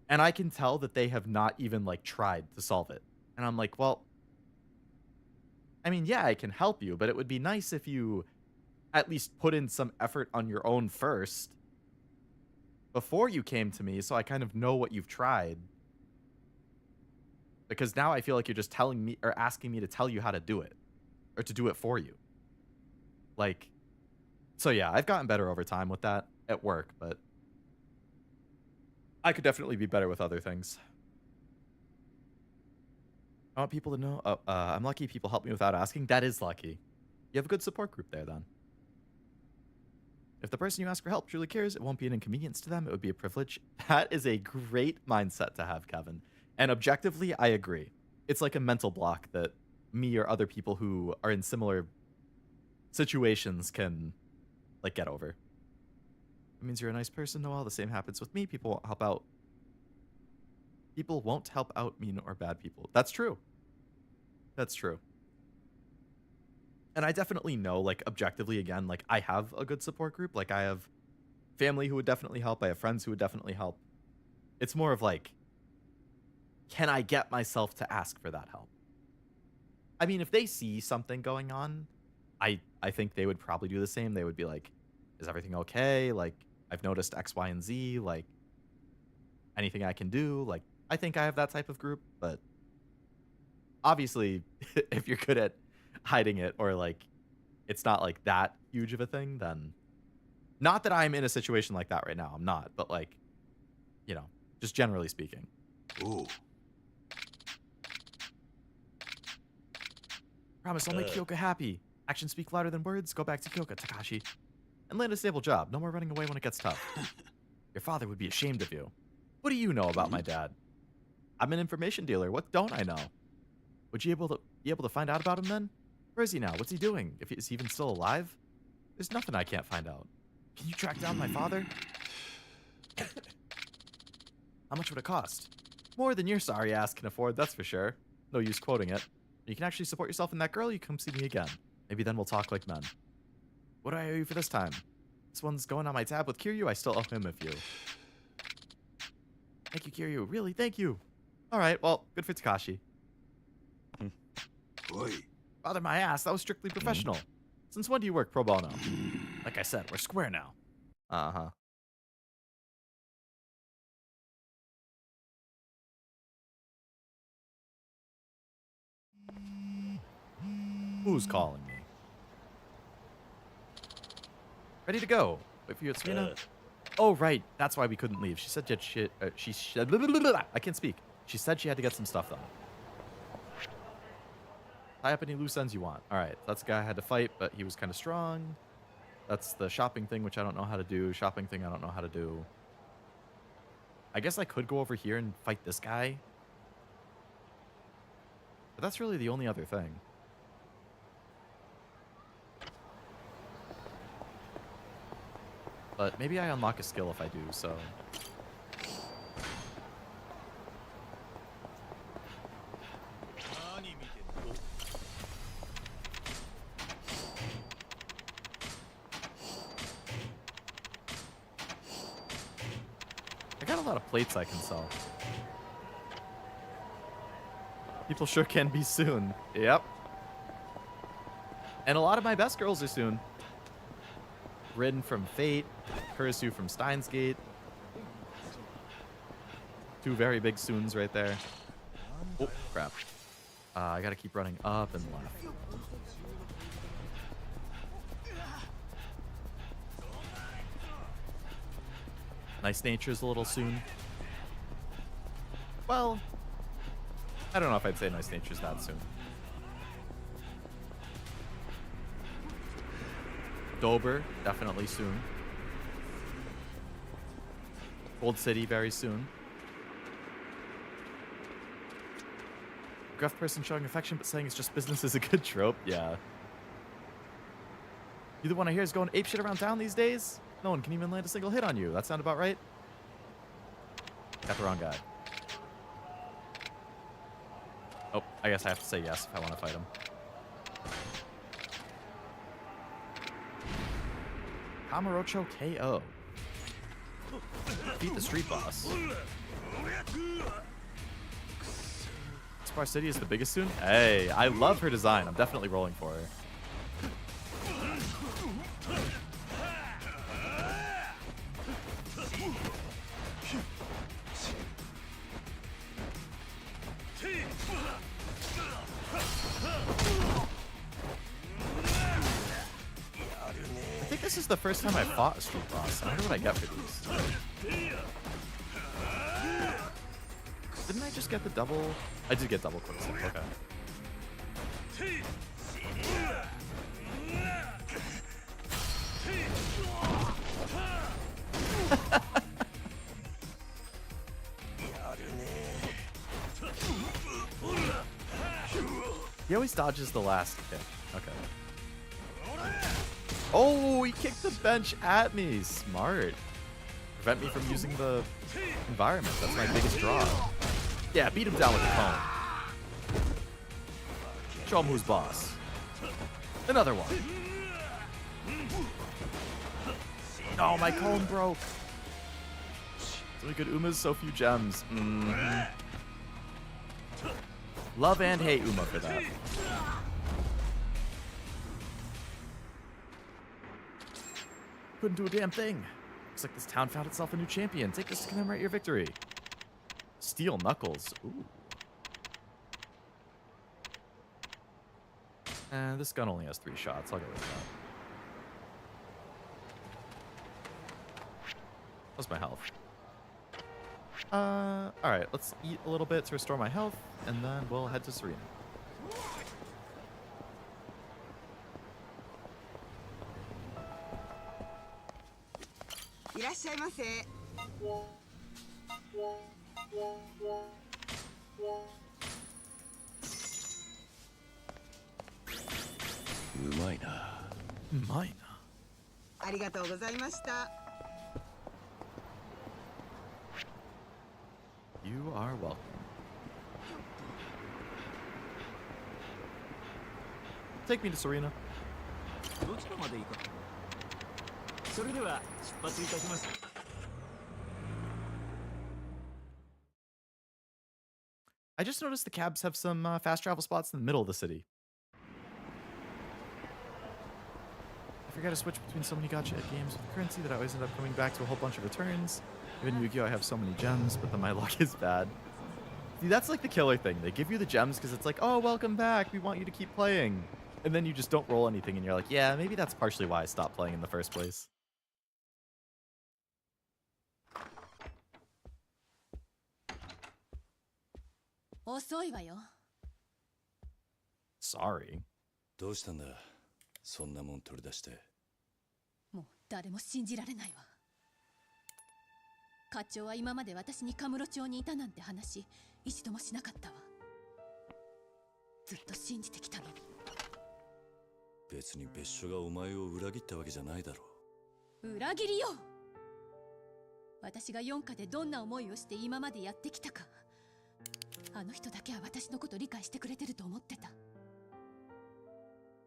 And I can tell that they have not even, like, tried to solve it. And I'm like, well, I mean, yeah, I can help you, but it would be nice if you at least put in some effort on your own first before you came to me, so I kind of know what you've tried. Because now I feel like you're just telling me or asking me to tell you how to do it or to do it for you. Like, so yeah, I've gotten better over time with that at work, but I could definitely be better with other things. I want people to know. Oh, I'm lucky people help me without asking. That is lucky. You have a good support group there, then. If the person you ask for help truly cares, it won't be an inconvenience to them. It would be a privilege. That is a great mindset to have, Kevin. And objectively, I agree. It's like a mental block that me or other people who are in similar situations can, like, get over. It means you're a nice person, Noel. The same happens with me. People won't help out. People won't help out mean or bad people. That's true. That's true. And I definitely know, like, objectively, again, like, I have a good support group. Like, I have family who would definitely help. I have friends who would definitely help. It's more of, like, can I get myself to ask for that help? I mean, if they see something going on, I think they would probably do the same. They would be like, is everything okay? Like, I've noticed X, Y, and Z. Like, anything I can do? Like, I think I have that type of group, but obviously, if you're good at hiding it or, like, it's not, like, that huge of a thing, then not that I'm in a situation like that right now. I'm not, but, like, you know, just generally speaking. Ooh. Promise I'll make Kyoka happy. Actions speak louder than words. Go back to Kyoka, Takashi. And land a stable job. No more running away when it gets tough. Your father would be ashamed of you. What do you know about my dad? I'm an information dealer. What don't I know? Would you be able to find out about him then? Where is he now? What's he doing? Is he even still alive? There's nothing I can't find out. Can you track down my father? How much would it cost? More than your sorry ass can afford, that's for sure. No use quoting it. You can actually support yourself in that girl, you come see me again. Maybe then we'll talk like men. What do I owe you for this time? This one's going on my tab with Kiryu. I still owe him a few. Thank you, Kiryu. Really, thank you. All right, well, good for Takashi. Oi. Bother my ass. That was strictly professional. Since when do you work pro bono? Like I said, we're square now. Uh-huh. Who's calling me? Ready to go. Wait for you at Serena. Oh, right. That's why we couldn't leave. She said I can't speak. She said she had to get some stuff done. Tie up any loose ends you want. All right. That's the guy I had to fight, but he was kind of strong. That's the shopping thing, which I don't know how to do. Shopping thing I don't know how to do. I guess I could go over here and fight this guy. But that's really the only other thing. But maybe I unlock a skill if I do, so... I got a lot of plates I can sell. People sure can be soon. Yep. And a lot of my best girls are soon. Rin from Fate, Kurisu from Steins Gate. Two very big soons right there. Oh, crap. I gotta keep running up and left. Nice Nature's a little soon. Well, I don't know if I'd say Nice Nature's that soon. Dober, definitely soon. Gold City, very soon. Gruff person showing affection but saying it's just business is a good trope. Yeah. You the one I hear is going apeshit around town these days? No one can even land a single hit on you. That sound about right? Got the wrong guy. Oh, I guess I have to say yes if I want to fight him. Kamurocho KO. Beat the street boss. Spar City is the biggest soon? Hey, I love her design. I'm definitely rolling for her. I think this is the first time I fought a street boss. I wonder what I get for these. Didn't I just get the double? I did get double quick step, okay. He always dodges the last kick. Okay. Oh, he kicked the bench at me. Smart. Prevent me from using the environment. That's my biggest draw. Yeah, beat him down with the cone. Show him who's boss. Another one. Oh, my cone broke. So good Umas, so few gems. Love and hate Uma for that. Couldn't do a damn thing. Looks like this town found itself a new champion. Take this to commemorate your victory. Steel Knuckles. Ooh. This gun only has 3 shots. I'll go with that. What's my health? Alright, let's eat a little bit to restore my health, and then we'll head to Serena. You are welcome. Take me to Serena. I just noticed the cabs have some fast travel spots in the middle of the city. I forgot to switch between so many gacha games with currency that I always end up coming back to a whole bunch of returns. Even in Yu-Gi-Oh! I have so many gems, but then my luck is bad. See, that's like the killer thing. They give you the gems because it's like, oh, welcome back. We want you to keep playing. And then you just don't roll anything, and you're like, yeah, maybe that's partially why I stopped playing in the first place. Sorry. どうしたんだそんなもん取り出して。もう誰も信じられないわ。課長は今まで私にカムロ町にいたなんて話一度もしなかったわ。ずっと信じてきたのに。別に別所がお前を裏切ったわけじゃないだろう。裏切りよ。私が4課でどんな思いをして今までやってきたか。あの人だけは私のこと理解してくれてると思ってた。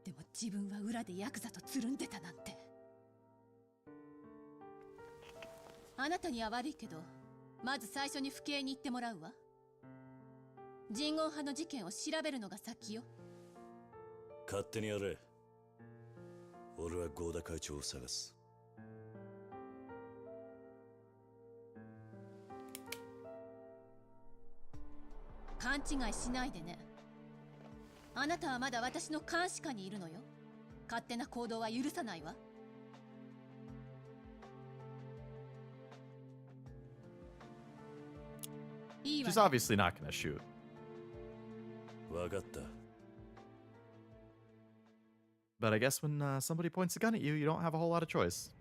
でも自分は裏でヤクザとつるんでたなんて。あなたには悪いけど、まず最初に府警に行ってもらうわ。人言派の事件を調べるのが先よ。勝手にやれ。俺は合田会長を探す。勘違いしないでね。あなたはまだ私の監視下にいるのよ。勝手な行動は許さないわ。She's obviously not gonna shoot. わかった。But I guess when somebody points a gun at you, you don't have a whole lot of choice. "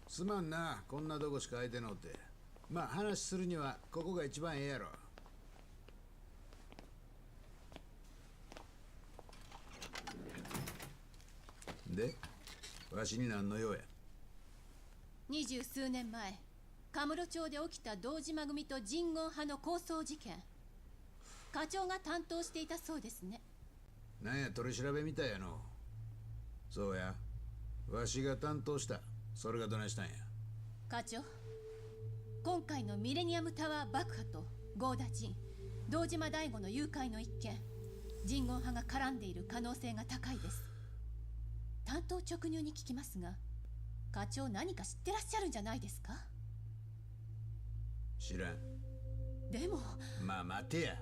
すまんな、こんなとこしか空いてのって。まあ話するにはここが一番ええやろ。で、わしに何の用や。20数年前、カムロ町で起きた堂島組と人言派の抗争事件。課長が担当していたそうですね。なんや取り調べみたいやの。そうや、わしが担当した。それがどないしたんや。課長、今回のミレニアムタワー爆破とゴーダ人、堂島大吾の誘拐の一件、人言派が絡んでいる可能性が高いです。担当直入に聞きますが、課長何か知ってらっしゃるんじゃないですか？知らん。でもまあ待てや。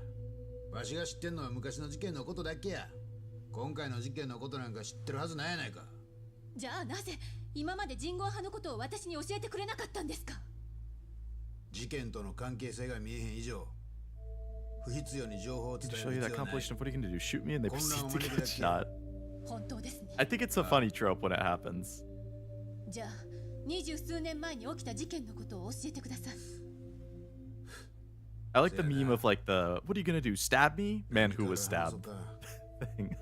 わしが知ってんのは昔の事件のことだけや。今回の事件のことなんか知ってるはずないやないか。じゃあなぜ今まで人言派のことを私に教えてくれなかったんですか？事件との関係性が見えへん以上、不必要に情報を伝える必要はない。 compilation of what are you gonna do? Shoot me and they proceed to get shot. 本当ですね。I think it's a funny trope when it happens. じゃあ20数年前に起きた事件のことを教えてください。I like the meme of like the what are you gonna do? Stab me? Man who was stabbed thing.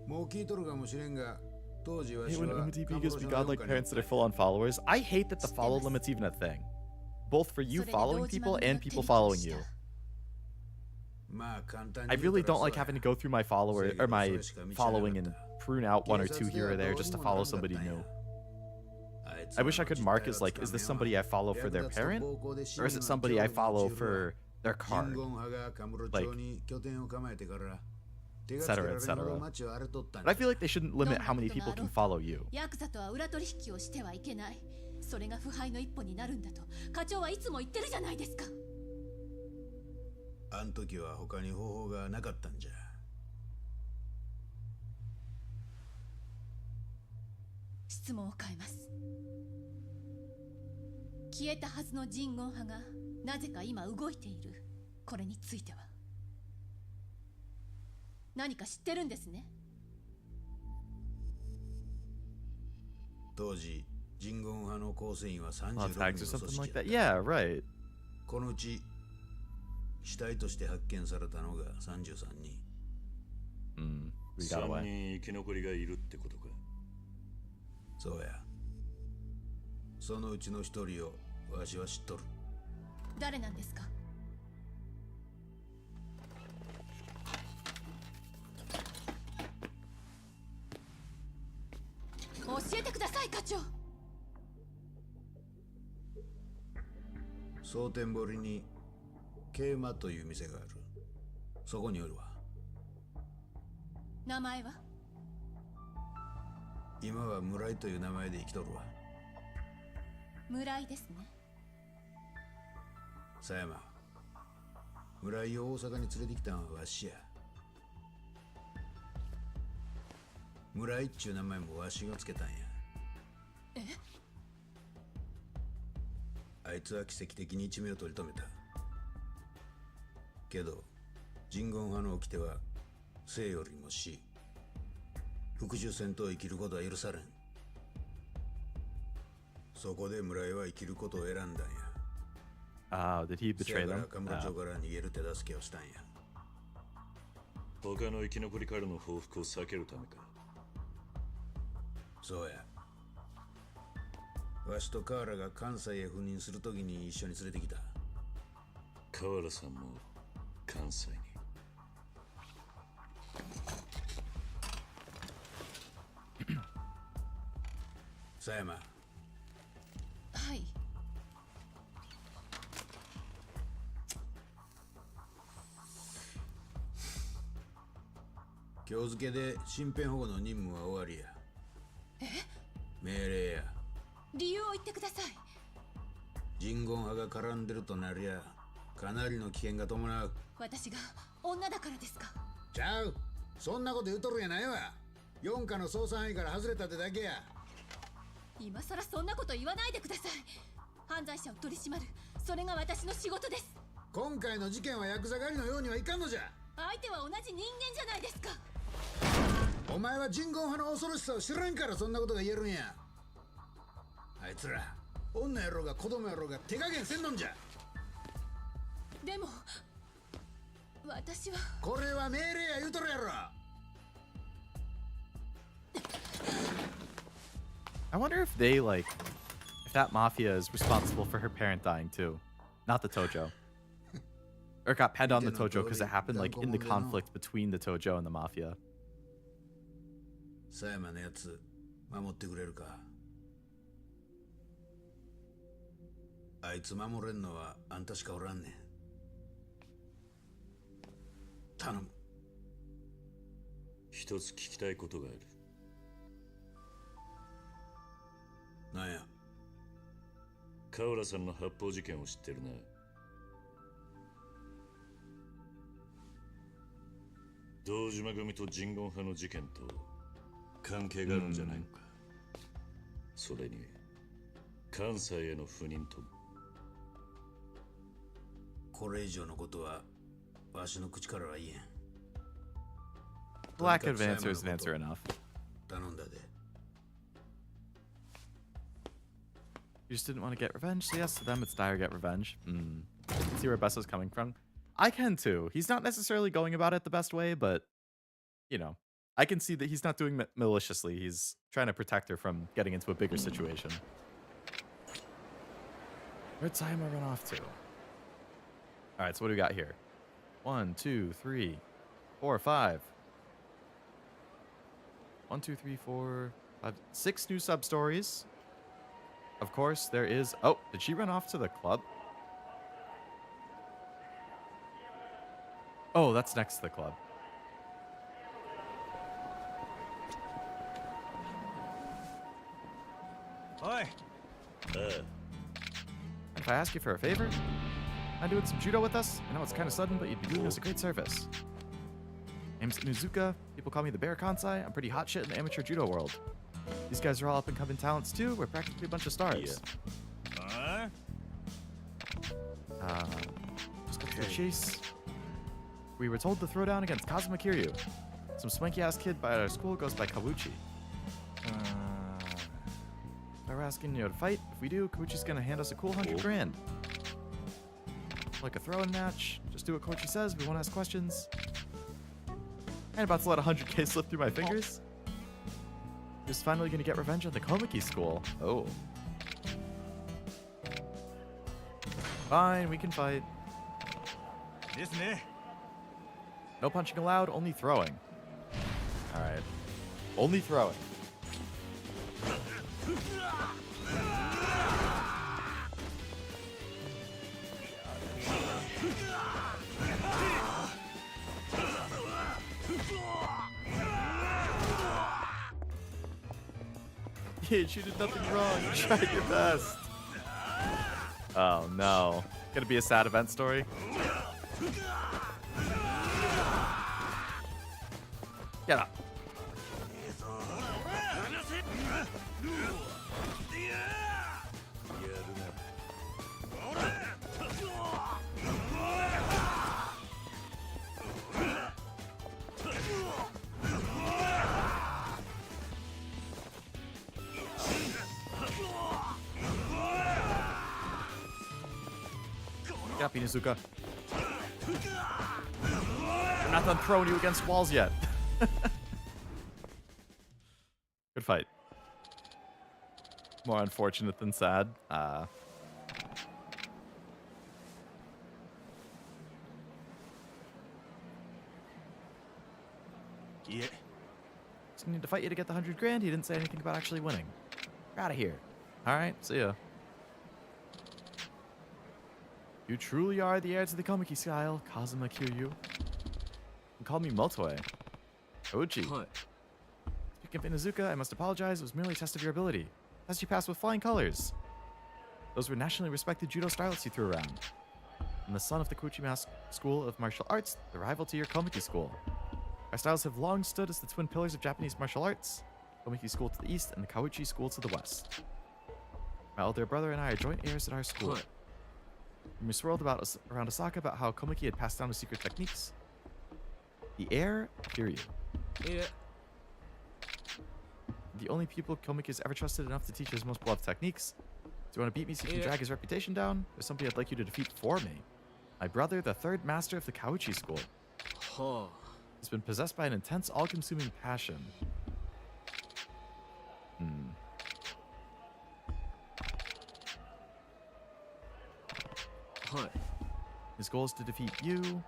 もう聞いとるかもしれんが、当時わ Hey, し when は MTB gives me godlike parents that are full on followers, I hate that the follow limit's even a thing. Both for you following people and people following you. I really don't like having to go through my follower or my following and prune out one or two here or there just to follow somebody new. I wish I could mark as like, is this somebody I follow for their parent, or is it somebody I follow for their card? Like, etc., etc. But I feel like they shouldn't limit how many people can follow you. ヤクザとは裏取引をしてはいけない。それが腐敗の一歩になるんだと課長はいつも言ってるじゃないですか。あん時は他に方法がなかったんじゃ。質問を変えます。消えたはずの人言派がなぜか今動いている、これについては何か知ってるんですね？当時人言派の構成員は36 tags 人の or 組 something 織 like だ that. った。 Yeah, right. このうち死体として発見されたのが33人。3人生き残りがいるってことか。そうや。そのうちの1人をわしは知っとる。誰なんですか？教えてください、課長。蒼天堀に桂馬という店がある。そこにおるわ。名前は？今は村井という名前で生きとるわ。村井ですね。狭山、村井を大阪に連れてきたのはわしや。村井っちゅう名前もわしがつけたんや。え？あいつは奇跡的に一命を取り留めた。けど人言派の掟は生よりも死。復讐戦と生きることは許されん。そこで村井は生きることを選んだんや。Did he betray them? カムロ町から逃げる手助けをしたんや。他の生き残りからの報復を避けるためか。そうや。わしと河原が関西へ赴任するときに一緒に連れてきた。河原さんも関西に。狭山。はい。今日付で身辺保護の任務は終わりや。え？命令や。理由を言ってください。人言派が絡んでるとなりゃかなりの危険が伴う。私が女だからですか？ちゃう。そんなこと言うとるんやないわ。四課の捜査範囲から外れたってだけや。今さらそんなこと言わないでください。犯罪者を取り締まる、それが私の仕事です。今回の事件はヤクザ狩りのようにはいかんのじゃ。相手は同じ人間じゃないですか。お前は人言派の恐ろしさを知らんからそんなことが言えるんや。あいつら女やろうが子供やろうが手加減せんのんじゃ。でも私は。これは命令や言うとるやろ。I wonder if they, like, if that mafia is responsible for her parent dying too. Not the Tojo. Or got penned on the Tojo because it happened, like, in the conflict between the Tojo and the mafia. Sayama のやつ守ってくれるか。あいつ守れんのはあんたしかおらんねん。頼む。一つ聞きたいことがある。なんや。河原さんの発砲事件を知ってるな。堂島組と人言派の事件と関係があるんじゃないのか。それに関西への赴任とも。これ以上のことはわしの口からは言えん。 Lack of answer is an answer enough. 頼んだで。 You just didn't want to get revenge? So yes, to them it's dire get revenge. I can see where Besso's coming from. I can too. He's not necessarily going about it the best way, but, you know, I can see that he's not doing it maliciously. He's trying to protect her from getting into a bigger situation. Where'd Sayama run off to? Alright, so what do we got here? 1, 2, 3, 4, 5. 1, 2, 3, 4, 5, 6 new sub-stories. Of course, there is... Oh, did she run off to the club? Oh, that's next to the club. Hi. If I ask you for a favor? Mind doing some judo with us? I know it's kind of sudden, but you'd be doing us a great service. Name's Inuzuka. People call me the Bear Kansai. I'm pretty hot shit in the amateur judo world. These guys are all up-and-coming talents, too. We're practically a bunch of stars. Huh? Just got to the chase. We were told to throw down against Kazuma Kiryu. Some swanky-ass kid by our school goes by Kawuchi. We're asking you to fight. If we do, Kawuchi's gonna hand us a cool 100 grand. Like a throw-in match. Just do what Koichi says. We won't ask questions. And about to let 100k slip through my fingers. Just finally gonna get revenge on the Komiki school. Oh. Fine, we can fight. No punching allowed, only throwing. Alright. Only throwing. You did nothing wrong. You tried your best. Oh no. Gonna be a sad event story. Get up. Get up, Inuzuka. I'm not done throwing you against walls yet. Good fight. More unfortunate than sad. Yeah. So I need to fight you to get the 100 grand. He didn't say anything about actually winning. We're out of here. All right, see ya. You truly are the heir to the Komiki style, Kazuma Kiryu. You can call me Motoe. Ouchi. Speaking of Inuzuka, I must apologize. It was merely a test of your ability. Test you passed with flying colors. Those were nationally respected judo stylists you threw around. I'm the son of the Kuchima's School of Martial Arts, the rival to your Komiki school. Our styles have long stood as the twin pillars of Japanese martial arts. Komiki School to the east and the Kawuchi School to the west. My elder brother and I are joint heirs at our school. When we swirled around Osaka about how Komiki had passed down the secret techniques, the heir, Kiryu. Yeah. The only people Komiki has ever trusted enough to teach his most beloved techniques. Do you want to beat me so you can drag his reputation down? There's somebody I'd like you to defeat for me. My brother, the third master of the Kawuchi school. He's been possessed by an intense, all-consuming passion. goal is to defeat you.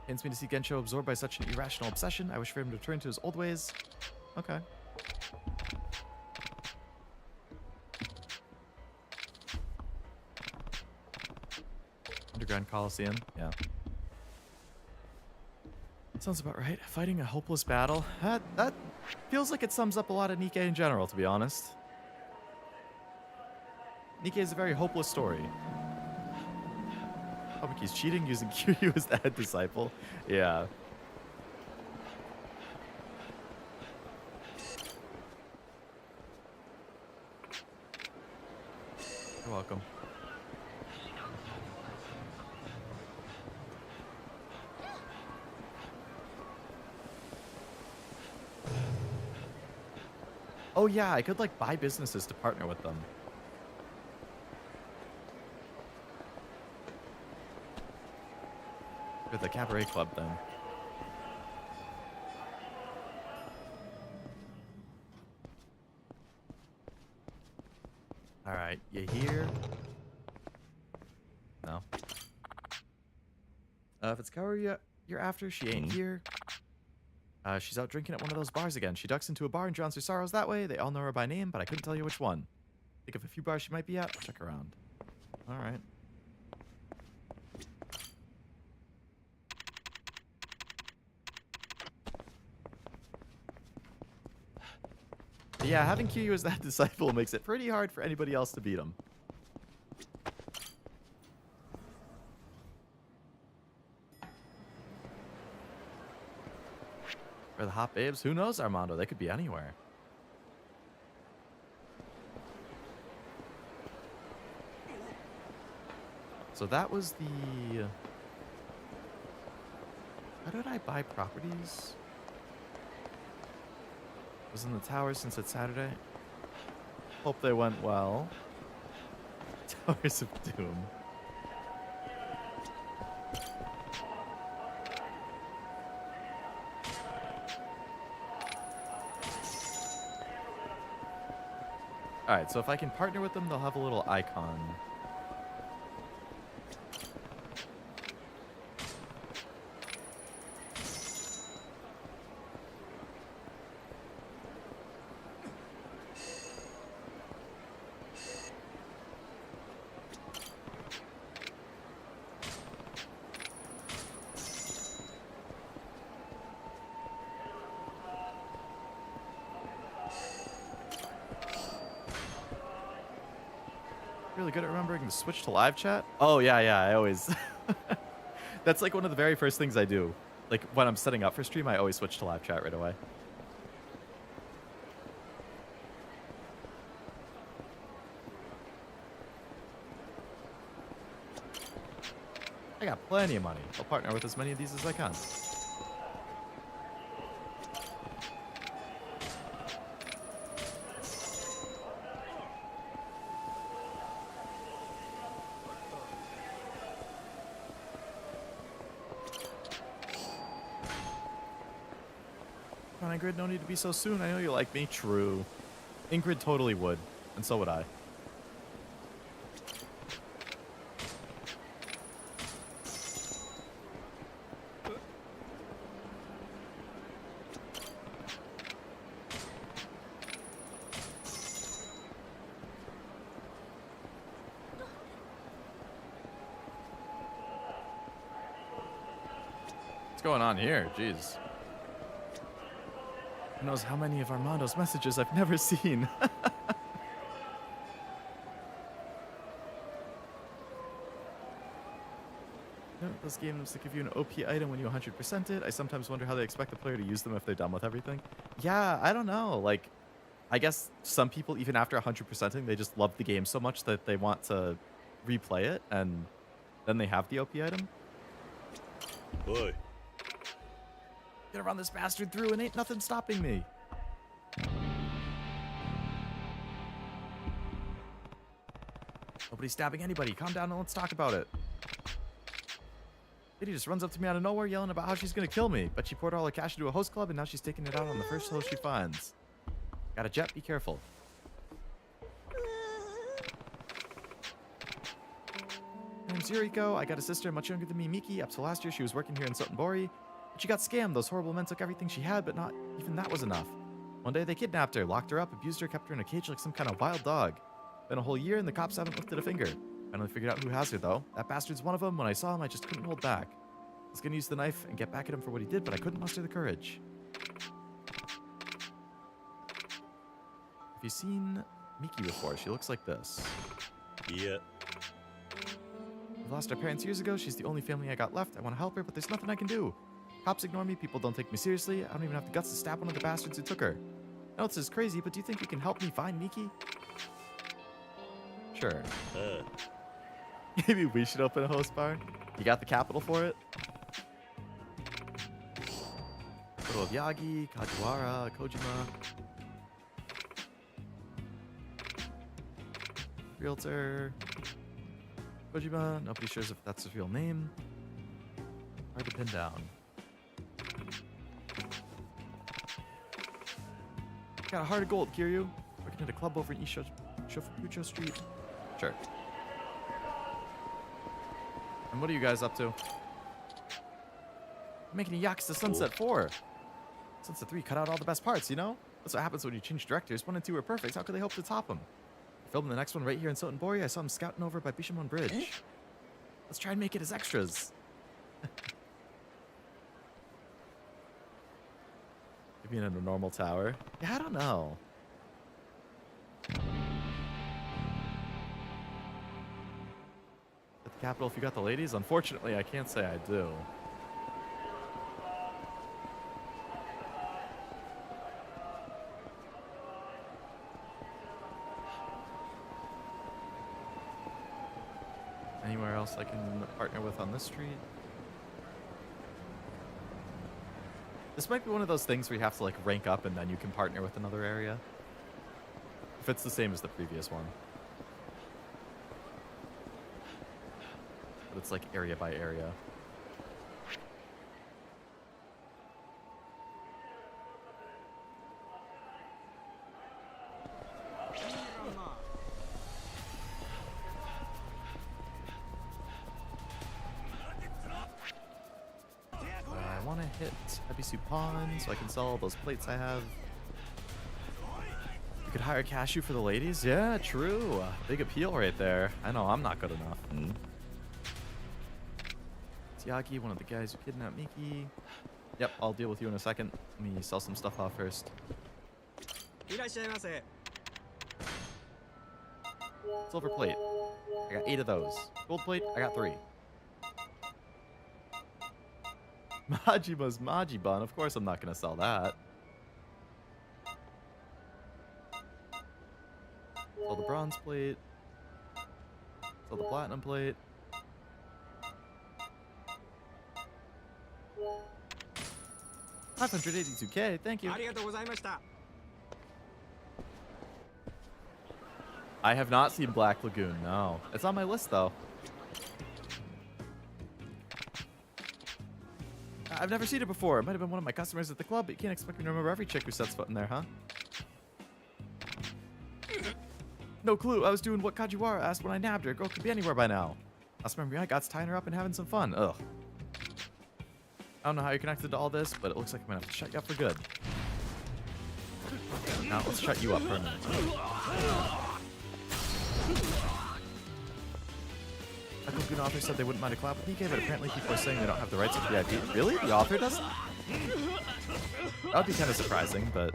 Pains me to see Gensho absorbed by such an irrational obsession. I wish for him to return to his old ways. Okay. Underground Coliseum. Yeah. Sounds about right. Fighting a hopeless battle. That feels like it sums up a lot of Nikke in general, to be honest. Nikke is a very hopeless story. Kabuki's cheating using Kiryu as the head disciple. Yeah. You're welcome. Oh yeah, I could like buy businesses to partner with them. For the cabaret club then. Alright, you here? No. If it's Kaoru you're after, she ain't here. She's out drinking at one of those bars again. She ducks into a bar and drowns her sorrows that way. They all know her by name, but I couldn't tell you which one. Think of a few bars she might be at. Check around. Alright. Yeah, having Kiryu as that disciple makes it pretty hard for anybody else to beat him. Or the hot babes? Who knows, Armando? They could be anywhere. So that was the... How did I buy properties? Was in the tower since it's Saturday. Hope they went well. Towers of Doom. Alright, so if I can partner with them, they'll have a little icon. Really good at remembering to switch to live chat? Oh, yeah, I always... That's like one of the very first things I do. Like, when I'm setting up for stream, I always switch to live chat right away. I got plenty of money. I'll partner with as many of these as I can. Ingrid, no need to be so soon. I know you like me. True. Ingrid totally would. And so would I. What's going on here? Jeez. Who knows how many of Armando's messages I've never seen. Those games that give you an OP item when you 100% it. I sometimes wonder how they expect the player to use them if they're done with everything. Yeah, I don't know. Like, I guess some people, even after 100%ing, they just love the game so much that they want to replay it, and then they have the OP item. Boy. Gonna run this bastard through and ain't nothing stopping me. Nobody's stabbing anybody. Calm down and let's talk about it. Lady just runs up to me out of nowhere yelling about how she's gonna kill me. But she poured all her cash into a host club and now she's taking it out on the first host she finds. Got a jet, be careful. name's Yuriko. I got a sister much younger than me, Miki. Up to last year, she was working here in Sotenbori. But she got scammed. Those horrible men took everything she had, but not even that was enough. One day, they kidnapped her, locked her up, abused her, kept her in a cage like some kind of wild dog. Been a whole year, and the cops haven't lifted a finger. Finally figured out who has her, though. That bastard's one of them. When I saw him, I just couldn't hold back. I was gonna use the knife and get back at him for what he did, but I couldn't muster the courage. Have you seen Miki before? She looks like this. Yeah. We lost our parents years ago. She's the only family I got left. I want to help her, but there's nothing I can do. Cops ignore me. People don't take me seriously. I don't even have the guts to stab one of the bastards who took her. I know this is crazy, but do you think you can help me find Miki? Sure. Maybe we should open a host bar. You got the capital for it? Photo of Yagi, Kajiwara, Kojima. Realtor. Kojima. Nobody sure if that's his real name. Hard to pin down. Got a heart of gold, Kiryu. Working at a club over in East Shofukucho Street. Sure. And what are you guys up to? I'm making a Yakuza Sunset 4. Sunset 3 cut out all the best parts, you know? That's what happens when you change directors. 1 and 2 were perfect. How could they hope to top them? Filming the next one right here in Sotenbori. I saw him scouting over by Bishamon Bridge. Let's try and make it as extras. Maybe in a normal tower. Yeah, I don't know. At the capital if you got the ladies? Unfortunately, I can't say I do. Anywhere else I can partner with on this street? This might be one of those things where you have to like rank up and then you can partner with another area. If it's the same as the previous one. But it's like area by area. I want to hit Ebisu Pawn so I can sell all those plates I have. You could hire Cashew for the ladies? Yeah, true. Big appeal right there. I know I'm not good enough. Tiaki, one of the guys who kidnapped Miki. Yep, I'll deal with you in a second. Let me sell some stuff off first. Silver plate. I got 8 of those. Gold plate, I got 3. Majima's Majibun. Of course I'm not going to sell that. Sell the bronze plate. Sell the platinum plate. $582K, thank you. I have not seen Black Lagoon, no. It's on my list though. I've never seen it before. It might have been one of my customers at the club, but you can't expect me to remember every chick who sets foot in there, huh? No clue. I was doing what Kajiwara asked when I nabbed her. Girl could be anywhere by now. Last memory I got's tying her up and having some fun. Ugh. I don't know how you're connected to all this, but it looks like I'm gonna have to shut you up for good. Now let's shut you up permanently. A Cocoon author said they wouldn't mind a collab with PK, but apparently people are saying they don't have the rights to VIP. Really? The author doesn't? That would be kind of surprising, but...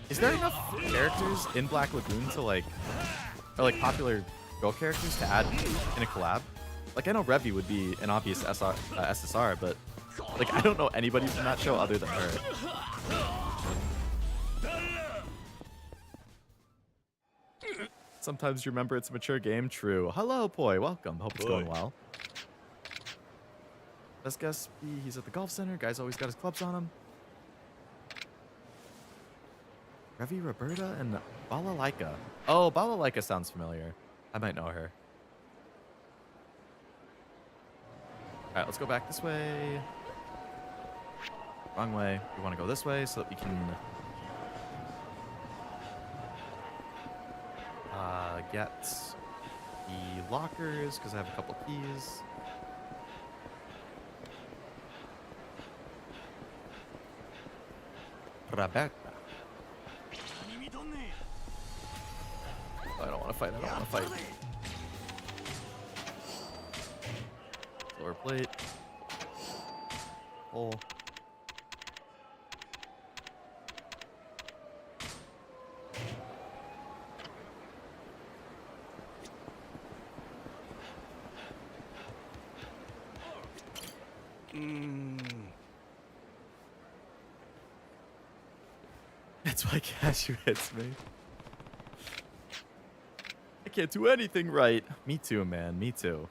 Is there enough characters in Black Lagoon to like... Or like popular girl characters to add in a collab? Like I know Revy would be an obvious SSR, but... Like I don't know anybody from that show other than her. Sometimes you remember it's a mature game. True. Hello, Poi. Welcome. Hope it's going well. Best guess be he's at the golf center. Guy's always got his clubs on him. Revi, Roberta, and Balalaika. Oh, Balalaika sounds familiar. I might know her. Alright, let's go back this way. Wrong way. We want to go this way so that we can... get the lockers because I have a couple keys. Roberta. I don't want to fight. I don't want to fight. Lower plate. Oh. That's why Cashew hits me. I can't do anything right. Me too, man. Me too.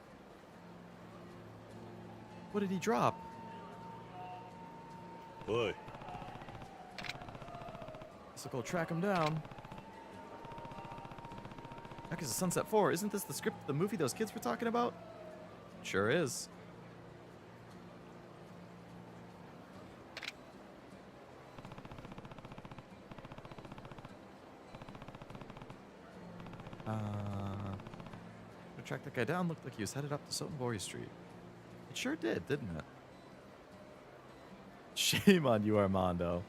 What did he drop? Boy. So go track him down. Yakuza Sunset 4. Isn't this the script of the movie those kids were talking about? Sure is. To track that guy down, looked like he was headed up to Sotenbori Street. It sure did, didn't it? Shame on you, Armando.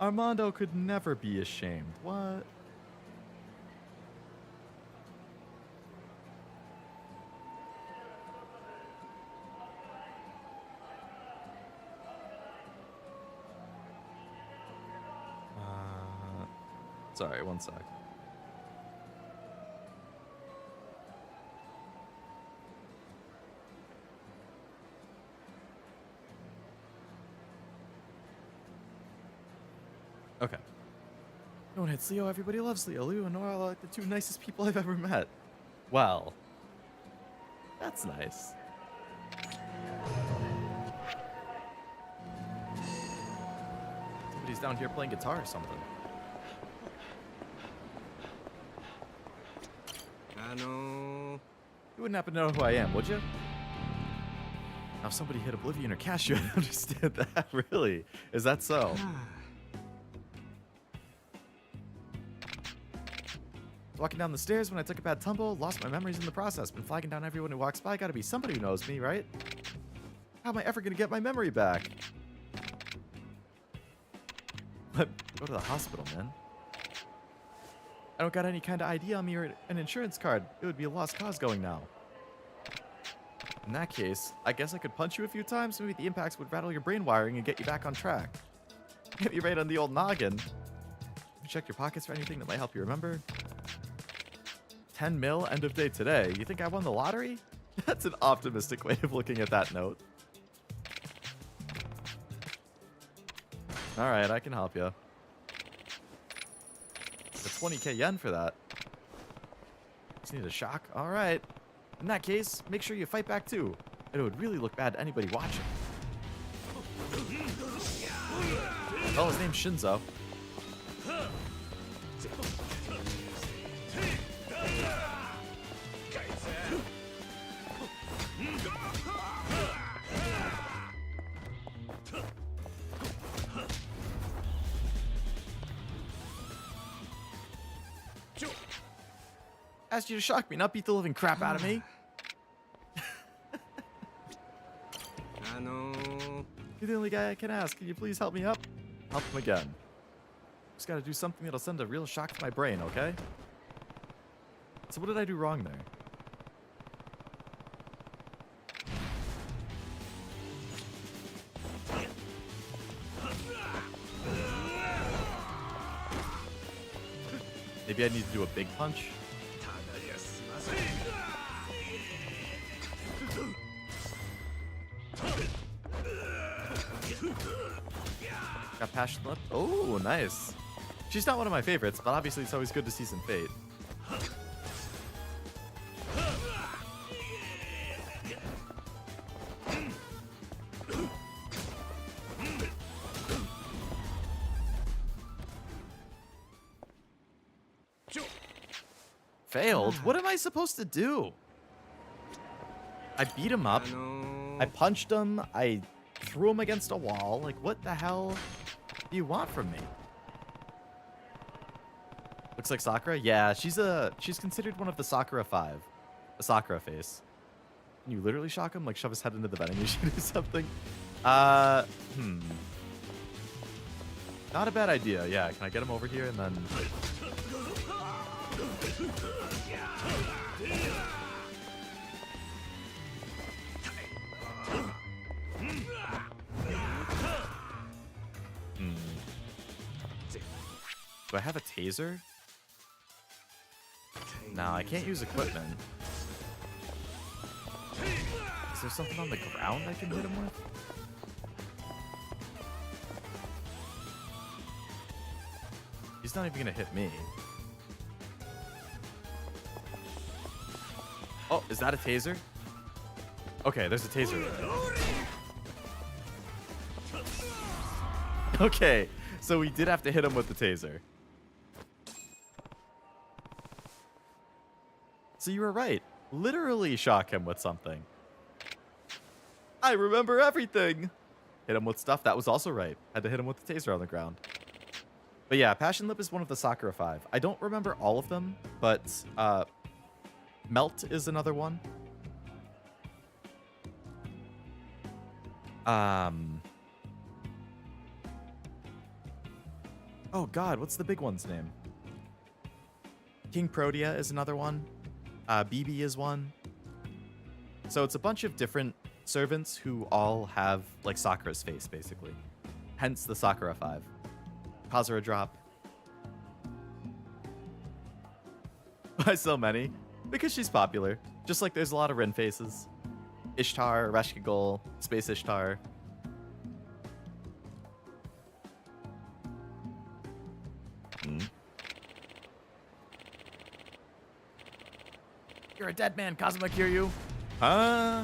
Armando could never be ashamed. What? Sorry, one sec. Okay. No one hits Leo. Everybody loves Leo. Leo and Nora are like the two nicest people I've ever met. Well, that's nice. Somebody's down here playing guitar or something. You wouldn't happen to know who I am, would you? Now, if somebody hit Oblivion or Cashew, I don't understand that. Really? Is that so? Walking down the stairs when I took a bad tumble, lost my memories in the process. Been flagging down everyone who walks by. Gotta be somebody who knows me, right? How am I ever gonna get my memory back? But go to the hospital, man. I don't got any kind of ID on me or an insurance card. It would be a lost cause going now. In that case, I guess I could punch you a few times. Maybe the impacts would rattle your brain wiring and get you back on track. Get you right on the old noggin. Check your pockets for anything that might help you remember. 10 mil, end of day today. You think I won the lottery? That's an optimistic way of looking at that note. Alright, I can help you. It's 20k yen for that. Just need a shock. Alright. In that case, make sure you fight back too. It would really look bad to anybody watching. Oh, his name's Shinzo. Asked you to shock me, not beat the living crap out of me. You're the only guy I can ask. Can you please help me up? Help him again. Just gotta do something that'll send a real shock to my brain, okay? So what did I do wrong there? Maybe I need to do a big punch? Got passion left. Oh, nice. She's not one of my favorites, but obviously it's always good to see some fate. Failed? What am I supposed to do? I beat him up. I punched him. I threw him against a wall. Like, what the hell do you want from me? Looks like Sakura. Yeah, she's considered one of the Sakura 5, a Sakura face. Can you literally shock him, like shove his head into the vending machine or something? Not a bad idea. Yeah, can I get him over here and then? Do I have a taser? No, I can't use equipment. Is there something on the ground I can hit him with? He's not even gonna hit me. Oh, is that a taser? Okay, there's a taser. Okay, so we did have to hit him with the taser. So you were right. Literally shock him with something. I remember everything. Hit him with stuff. That was also right. Had to hit him with the taser on the ground. But yeah, Passion Lip is one of the Sakura 5. I don't remember all of them, but Melt is another one. Oh god, what's the big one's name? King Protea is another one. BB is one. So it's a bunch of different servants who all have like Sakura's face, basically. Hence the Sakura 5. Kazura drop. Why so many? Because she's popular. Just like there's a lot of Rin faces. Ishtar, Reshkigol, Space Ishtar. You're a dead man, Kazuma Kiryu. Huh?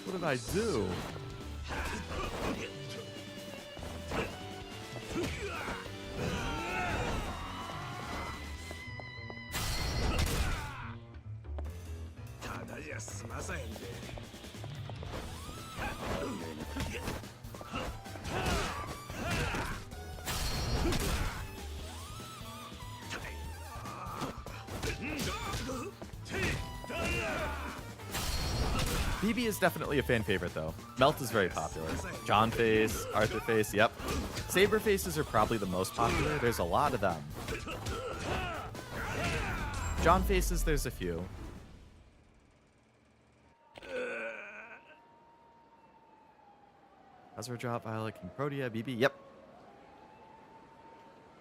What did I do? BB is definitely a fan favorite, though. Melt is very popular. John Face, Arthur Face, yep. Saber Faces are probably the most popular. There's a lot of them. John Faces, there's a few. Kazura drop, Violet, King Protea, BB, yep.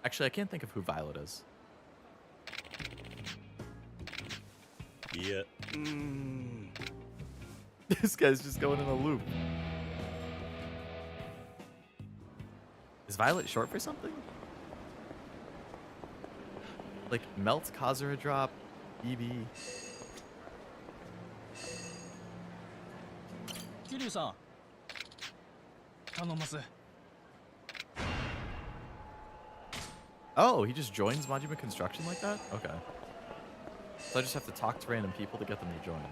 Actually, I can't think of who Violet is. Yeah. This guy's just going in a loop. Is Violet short for something? Like Melt, Kazura drop, BB. Kiryu-san. Oh, he just joins Majima Construction like that? Okay. So I just have to talk to random people to get them to join.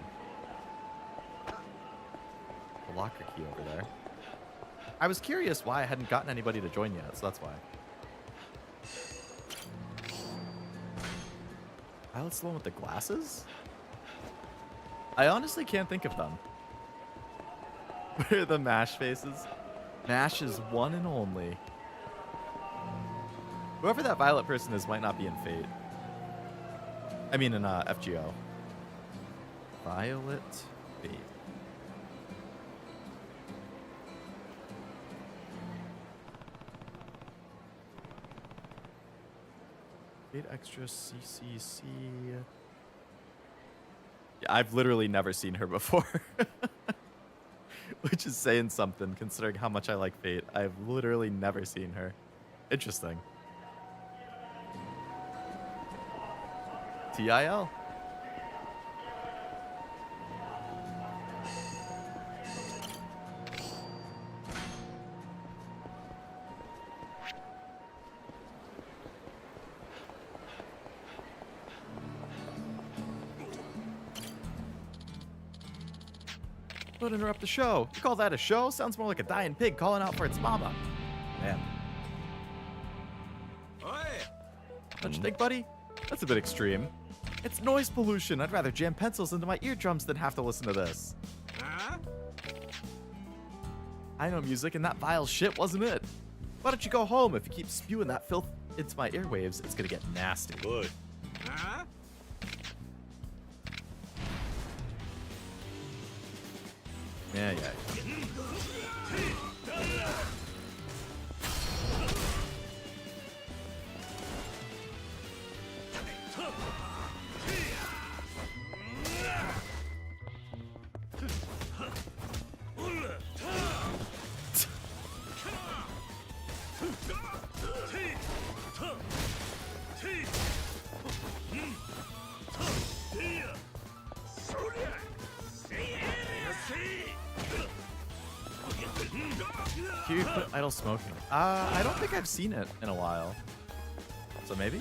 The locker key over there. I was curious why I hadn't gotten anybody to join yet, so that's why. Violet's the one with the glasses? I honestly can't think of them. Where are the MASH faces? MASH is one and only. Whoever that Violet person is might not be in Fate. I mean in FGO. Violet Fate. Fate Extra CCC. Yeah, I've literally never seen her before. Which is saying something, considering how much I like Fate. I've literally never seen her. Interesting. TIL. Don't interrupt the show. You call that a show? Sounds more like a dying pig calling out for its mama. Man. Don't you think, buddy? That's a bit extreme. It's noise pollution. I'd rather jam pencils into my eardrums than have to listen to this. Huh? I know music, and that vile shit wasn't it. Why don't you go home? If you keep spewing that filth into my airwaves, it's gonna get nasty. Boy. Huh? Yeah. Can you put idle smoking? I don't think I've seen it in a while. So maybe?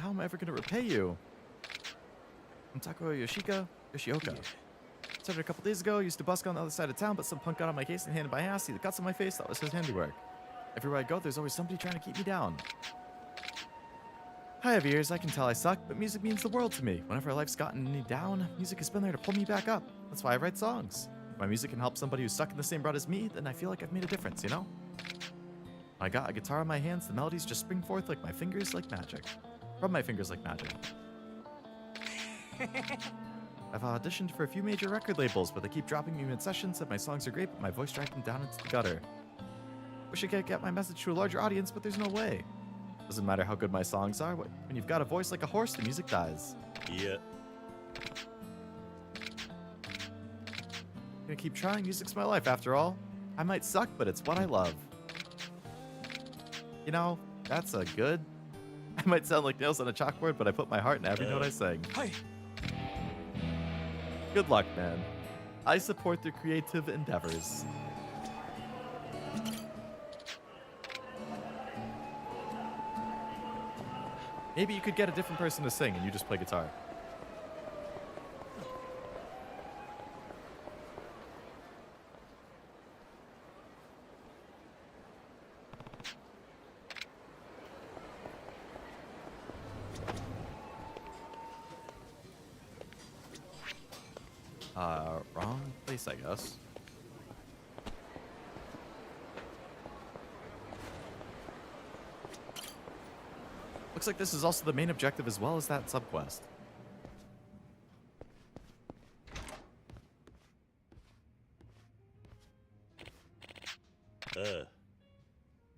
How am I ever gonna repay you? I'm Takuro Yoshioka. Started a couple days ago, used to busk on the other side of town, but some punk got on my case and handed by Hayashi the cuts on my face. That was his handiwork. Everywhere I go, there's always somebody trying to keep me down. I have ears, I can tell I suck, but music means the world to me. Whenever life's gotten me down, music has been there to pull me back up. That's why I write songs. If my music can help somebody who's stuck in the same rut as me, then I feel like I've made a difference, you know? When I got a guitar in my hands, the melodies just spring forth like my fingers like magic. From my fingers like magic. I've auditioned for a few major record labels, but they keep dropping me mid-session, said my songs are great, but my voice dragged them down into the gutter. Wish I could get my message to a larger audience, but there's no way. Doesn't matter how good my songs are, when you've got a voice like a horse, the music dies. Yeah. Gonna keep trying, music's my life after all. I might suck, but it's what I love. You know, that's a good... I might sound like nails on a chalkboard, but I put my heart in every note I sing. Hi. Good luck, man. I support their creative endeavors. Maybe you could get a different person to sing and you just play guitar. Wrong place, I guess. Looks like this is also the main objective as well as that subquest.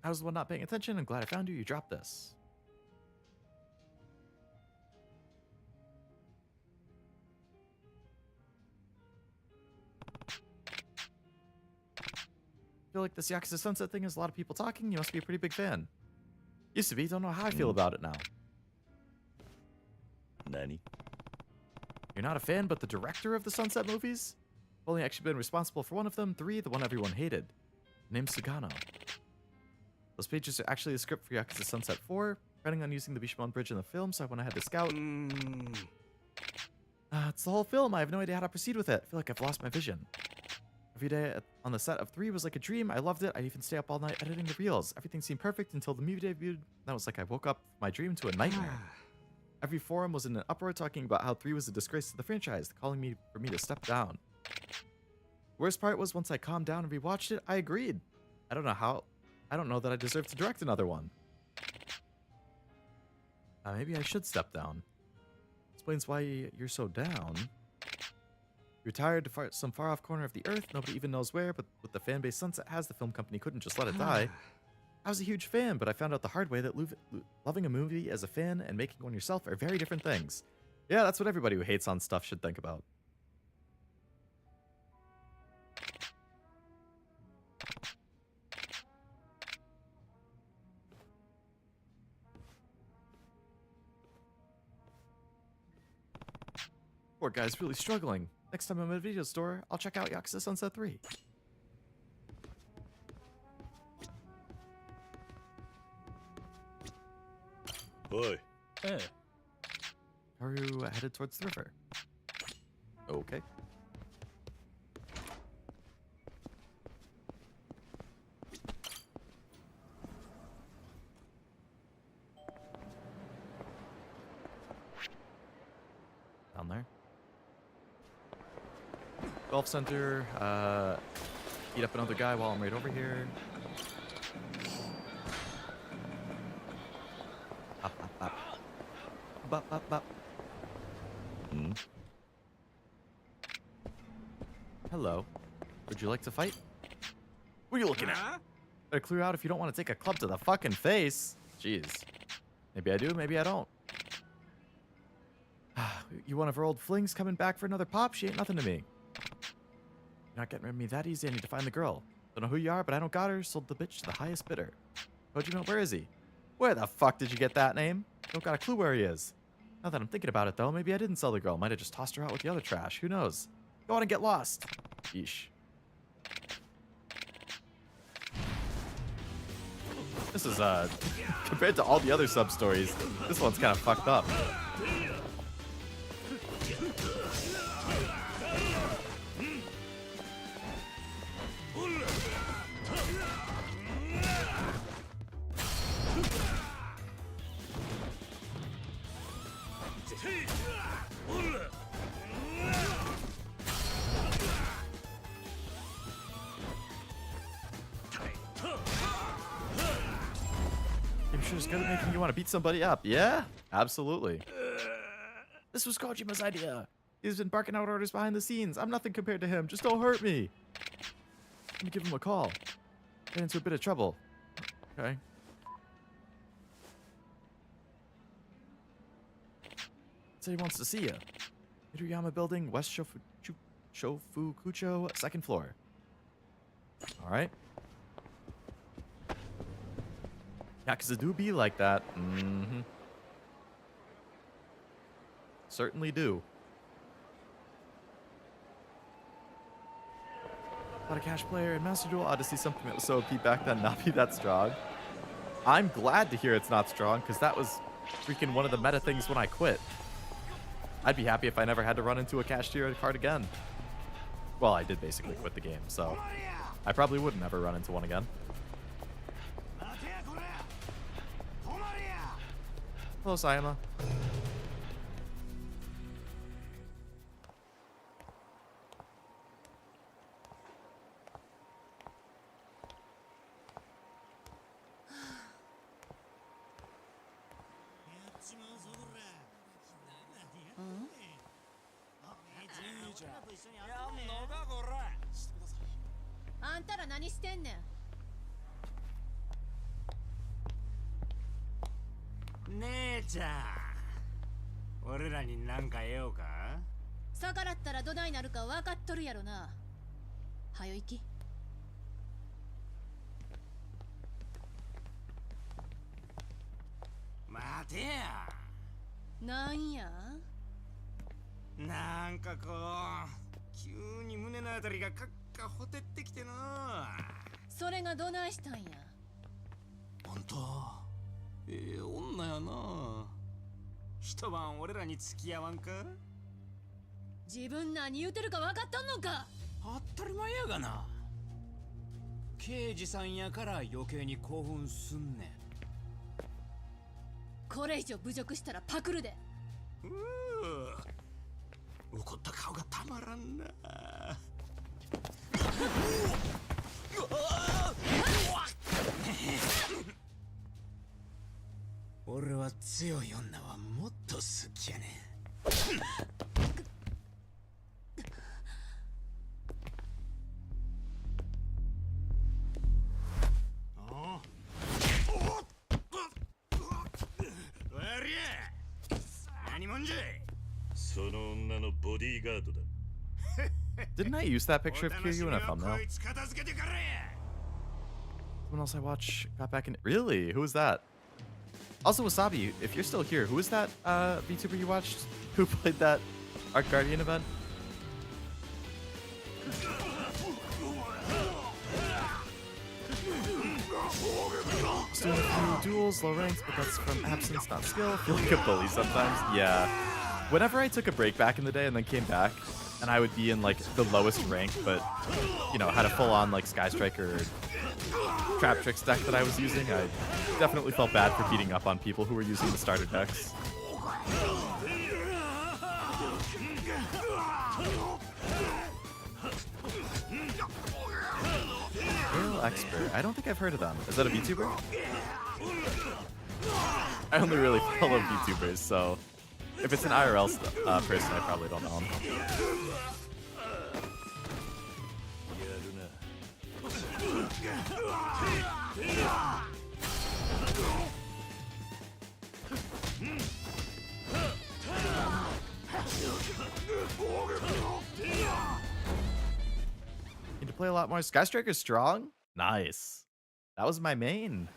I was the one not paying attention. I'm glad I found you. You dropped this. I feel like this Yakuza Sunset thing has a lot of people talking. You must be a pretty big fan. Used to be. Don't know how I feel about it now. Nani? You're not a fan, but the director of the Sunset movies? I've only actually been responsible for one of them. 3, the one everyone hated. Named Sugano. Those pages are actually the script for Yakuza Sunset 4. Planning on using the Bishamon Bridge in the film, so I went ahead to scout. It's the whole film. I have no idea how to proceed with it. I feel like I've lost my vision. Every day on the set of 3 was like a dream. I loved it. I'd even stay up all night editing the reels. Everything seemed perfect until the movie debuted. That was like I woke up from my dream to a nightmare. Every forum was in an uproar talking about how 3 was a disgrace to the franchise, calling for me to step down. Worst part was once I calmed down and rewatched it, I agreed. I don't know that I deserve to direct another one. Maybe I should step down. Explains why you're so down. You're retired to some far-off corner of the earth. Nobody even knows where, but with the fan base Sunset has, the film company couldn't just let it die. I was a huge fan, but I found out the hard way that loving a movie as a fan and making one yourself are very different things. Yeah, that's what everybody who hates on stuff should think about. Poor guy's really struggling. Next time I'm at a video store, I'll check out Yakuza Sunset 3. Boy. Haru headed towards the river. Okay. Down there. Golf center. Beat up another guy while I'm right over here. Bop, bop, bop. Hello. Would you like to fight? What are you looking at? Better clear out if you don't want to take a club to the fucking face. Jeez. Maybe I do, maybe I don't. You one of her old flings coming back for another pop? She ain't nothing to me. You're not getting rid of me that easy. I need to find the girl. Don't know who you are, but I don't got her. Sold the bitch to the highest bidder. How'd you know? Where is he? Where the fuck did you get that name? Don't got a clue where he is. Now that I'm thinking about it, though, maybe I didn't sell the girl. Might have just tossed her out with the other trash. Who knows? Go on and get lost. Yeesh. This is, compared to all the other sub-stories, this one's kind of fucked up. Is good at making you want to beat somebody up. Yeah, absolutely. This was Kojima's idea. He's been barking out orders behind the scenes. I'm nothing compared to him. Just don't hurt me. Let me give him a call. Get into a bit of trouble. Okay. Say he wants to see you. Hiruyama Building, West Shofukucho, 2nd floor. All right. Yakuza do be like that. Mm-hmm. Certainly do. Not a cash player in Master Duel. Odyssey, something that was so OP back then, not be that strong. I'm glad to hear it's not strong, because that was freaking one of the meta things when I quit. I'd be happy if I never had to run into a cash tier card again. Well, I did basically quit the game, so I probably wouldn't ever run into one again. Hello, Sayama.俺らに何か得ようか？逆らったらどないなるか分かっとるやろな。はよ行き。待てや。なんや？なんかこう急に胸のあたりがカッカほてってきてな。それがどないしたんや。あんた、女やな。一晩俺らに付き合わんか？自分何言うてるか分かっとんのか？当たり前やがな。刑事さんやから余計に興奮すんねん。これ以上侮辱したらパクるで。怒った顔がたまらんな。俺は強い女はもっと好きやねん。何もんじゃい。その女のボディーガードだ。Didn't I use that picture of Kiryu in a thumbnail? Someone else I watch got back in. Really? Who was that? Also, Wasabi, if you're still here, who is that VTuber you watched who played that Arc Guardian event? Just doing a few duels, low ranks, but that's from absence, not skill. Feel like a bully sometimes. Yeah. Whenever I took a break back in the day and then came back, and I would be in like the lowest rank, but you know, had a full-on like Sky Striker or Trap Tricks deck that I was using, I definitely felt bad for beating up on people who were using the starter decks. Real Expert. I don't think I've heard of them. Is that a VTuber? I only really follow VTubers, so if it's an IRL person, I probably don't know him. Need to play a lot more. Sky Striker's strong? Nice. That was my main.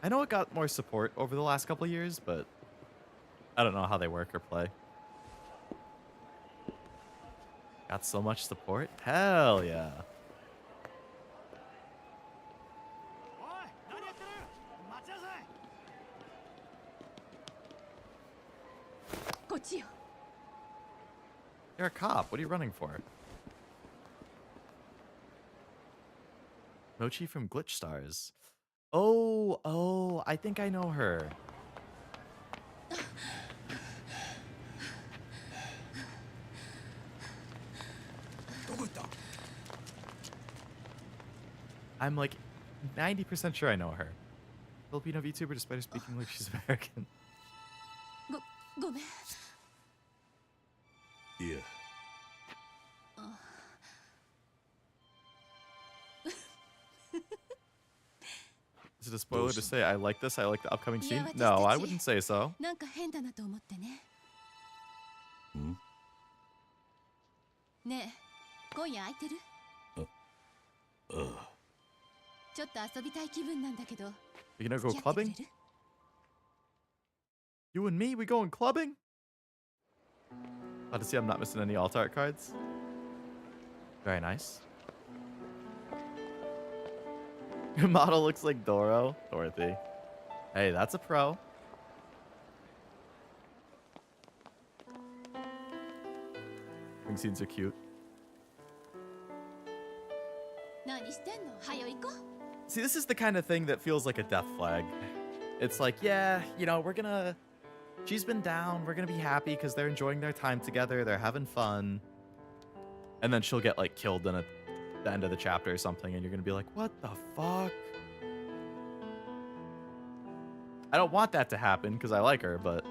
I know it got more support over the last couple years, but I don't know how they work or play. Got so much support? Hell yeah. You're a cop. What are you running for? Mochi from Glitch Stars. Oh, I think I know her. I'm like 90% sure I know her. Filipino VTuber despite her speaking like she's American. Yeah. Is it a spoiler to say I like this? I like the upcoming scene? No, I wouldn't say so. Hmm? You gonna go clubbing? You and me, we going clubbing? Glad to see I'm not missing any alt art cards. Very nice. Your model looks like Dorothy. Hey, that's a pro. Ring scenes are cute. See, this is the kind of thing that feels like a death flag. It's like, yeah, you know, she's been down, we're gonna be happy because they're enjoying their time together, they're having fun. And then she'll get like killed in the end of the chapter or something, and you're gonna be like, what the fuck? I don't want that to happen because I like her, but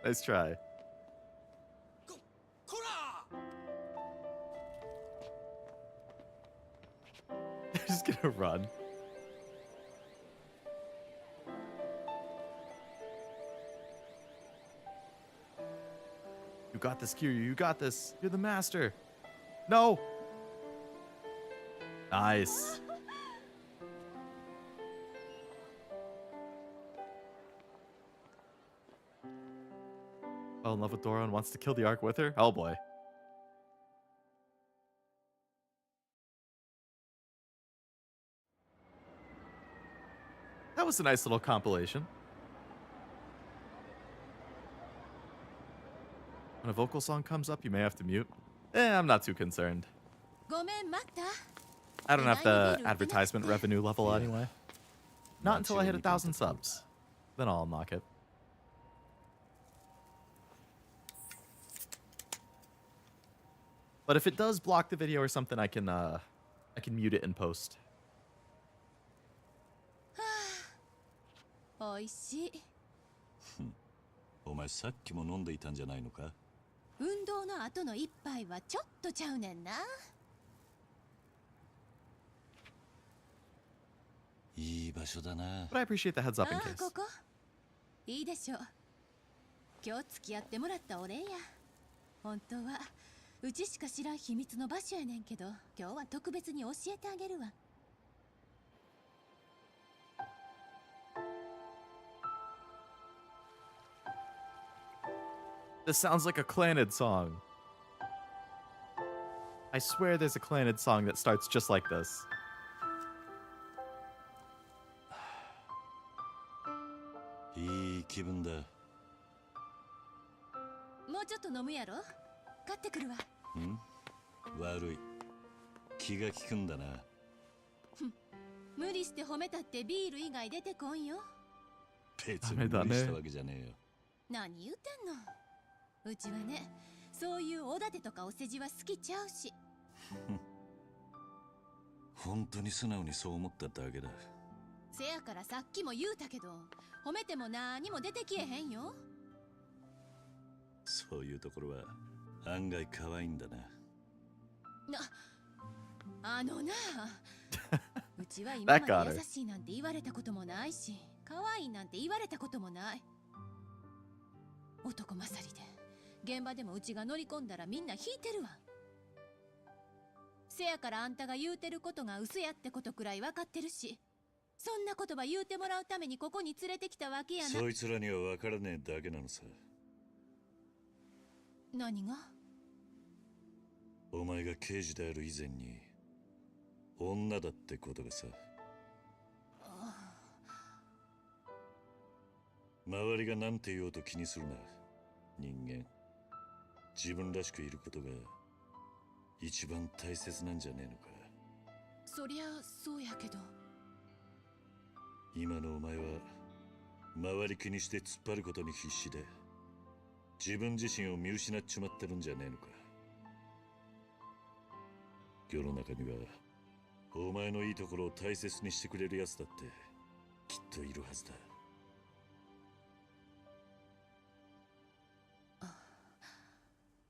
nice try. They're just gonna run. You got this, Kiryu. You got this. You're the master. No. Nice. Fell in love with Dora and wants to kill the Ark with her? Oh boy. That was a nice little compilation. When a vocal song comes up, you may have to mute. I'm not too concerned. I don't have the advertisement revenue level anyway. Not until I hit 1,000 subs. Then I'll unlock it. But if it does block the video or something, I can mute it in post. おいしい。お前さっきも飲んでいたんじゃないのか？運動の後の一杯はちょっとちゃうねんな。いい場所だな。But I appreciate the heads up in case. ここいいでしょう。今日付き合ってもらったお礼や。本当はうちしか知らん秘密の場所やねんけど、今日は特別に教えてあげるわ。This sounds like a Clanid song. I swear there's a Clanid song that starts just like this. いい気分だ。もうちょっと飲むやろ。買ってくるわ。ん？悪い。気が利くんだな。無理して褒めたってビール以外出てこんよ。別に無理したわけじゃねえよ。何言うてんの。うちはね、そういうおだてとかお世辞は好きちゃうし。本当に素直にそう思っただけだ。せやからさっきも言うたけど、褒めても何も出てきえへんよ。そういうところは案外可愛いんだな。あのなうちは今まで優しいなんて言われたこともないし、可愛いなんて言われたこともない。男勝りで現場でもうちが乗り込んだらみんな引いてるわ。せやからあんたが言うてることが嘘やってことくらい分かってるし、そんな言葉言うてもらうためにここに連れてきたわけやな。そいつらには分からねえだけなのさ。何が？お前が刑事である以前に女だってことがさ。周りが何て言おうと気にするな。人間、自分らしくいることが一番大切なんじゃねえのか。そりゃそうやけど。今のお前は周り気にして突っ張ることに必死で自分自身を見失っちまってるんじゃねえのか。世の中にはお前のいいところを大切にしてくれるやつだってきっといるはずだ。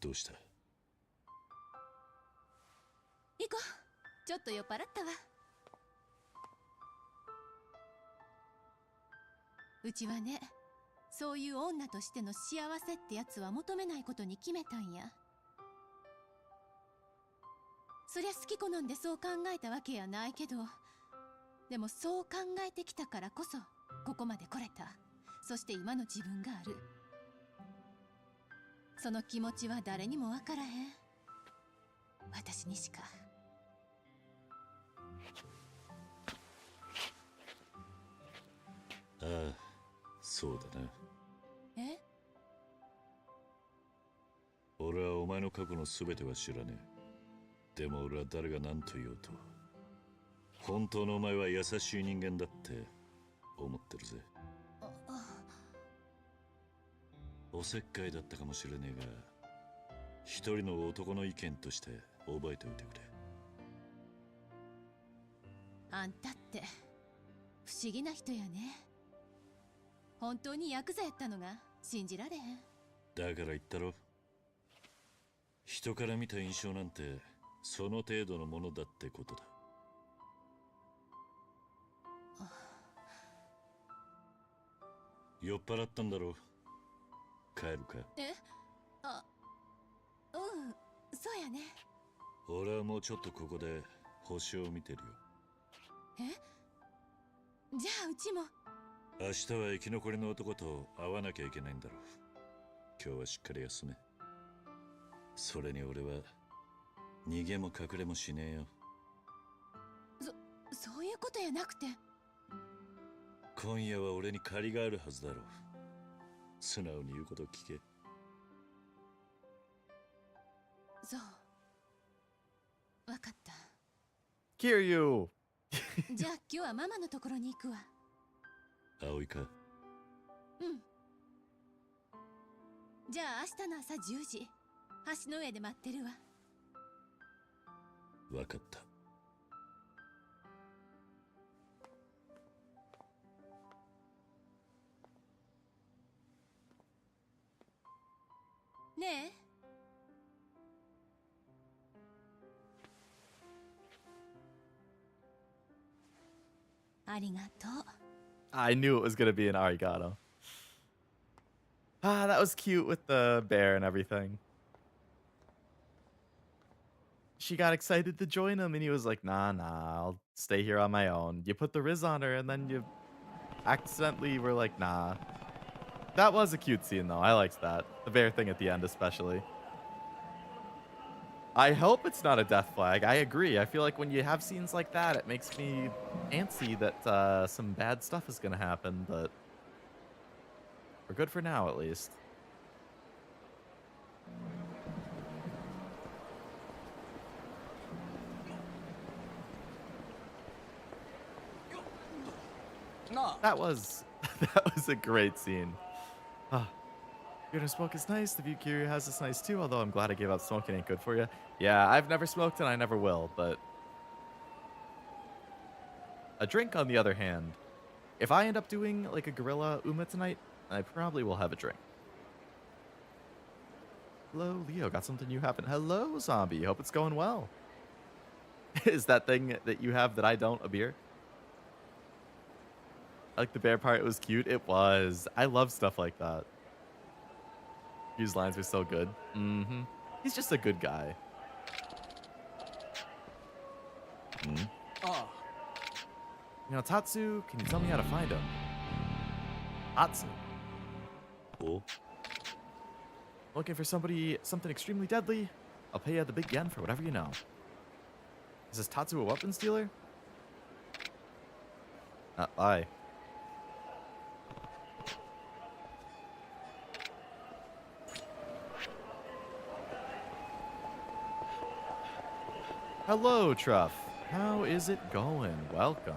どうした？行こう。ちょっと酔っ払ったわ。うちはね、そういう女としての幸せってやつは求めないことに決めたんや。そりゃ好き好んでそう考えたわけやないけど、でもそう考えてきたからこそここまで来れた。そして今の自分がある。その気持ちは誰にもわからへん。私にしか。ああ、そうだな。え？俺はお前の過去の全ては知らねえ。でも俺は誰が何と言おうと本当のお前は優しい人間だって思ってるぜ。おせっかいだったかもしれねえが、一人の男の意見として覚えておいてくれ。あんたって不思議な人やね。本当にヤクザやったのが信じられへん。だから言ったろ、人から見た印象なんてその程度のものだってことだ。酔っ払ったんだろう。帰るか？そうやね。俺はもうちょっとここで星を見てるよ。じゃあうちも。明日は生き残りの男と会わなきゃいけないんだろう。今日はしっかり休め。それに俺は逃げも隠れもしねえよ。そういうことやなくて。今夜は俺に借りがあるはずだろう。素直に言うことを聞け。そう。わかった。Hear you. じゃあ今日はママのところに行くわ。葵か？うん。じゃあ明日の朝10時、橋の上で待ってるわ。わかった。ねえ。ありがとう。I knew it was going to be an arigato. Ah, that was cute with the bear and everything. She got excited to join him, and he was like, nah, I'll stay here on my own. You put the Riz on her, and then you accidentally were like, nah. That was a cute scene, though. I liked that. The bear thing at the end, especially. I hope it's not a death flag. I agree. I feel like when you have scenes like that, it makes me antsy that some bad stuff is going to happen, but we're good for now, at least. No. That was a great scene. You're gonna smoke is nice. The Vtuber has is nice too, although I'm glad I gave up smoking ain't good for you. Yeah, I've never smoked and I never will, but a drink on the other hand, if I end up doing like a gorilla Uma tonight, I probably will have a drink. Hello, Leo. Got something you haven't. Hello, zombie. Hope it's going well. Is that thing that you have that I don't a beer? I like the bear part. It was cute. It was. I love stuff like that. His lines were so good. Mm-hmm. He's just a good guy. Oh. You know, Tatsu, can you tell me how to find him? Tatsu. Oh. Looking for something extremely deadly? I'll pay you the big yen for whatever you know. Is this Tatsu a weapons dealer? Bye. Hello, Truff. How is it going? Welcome.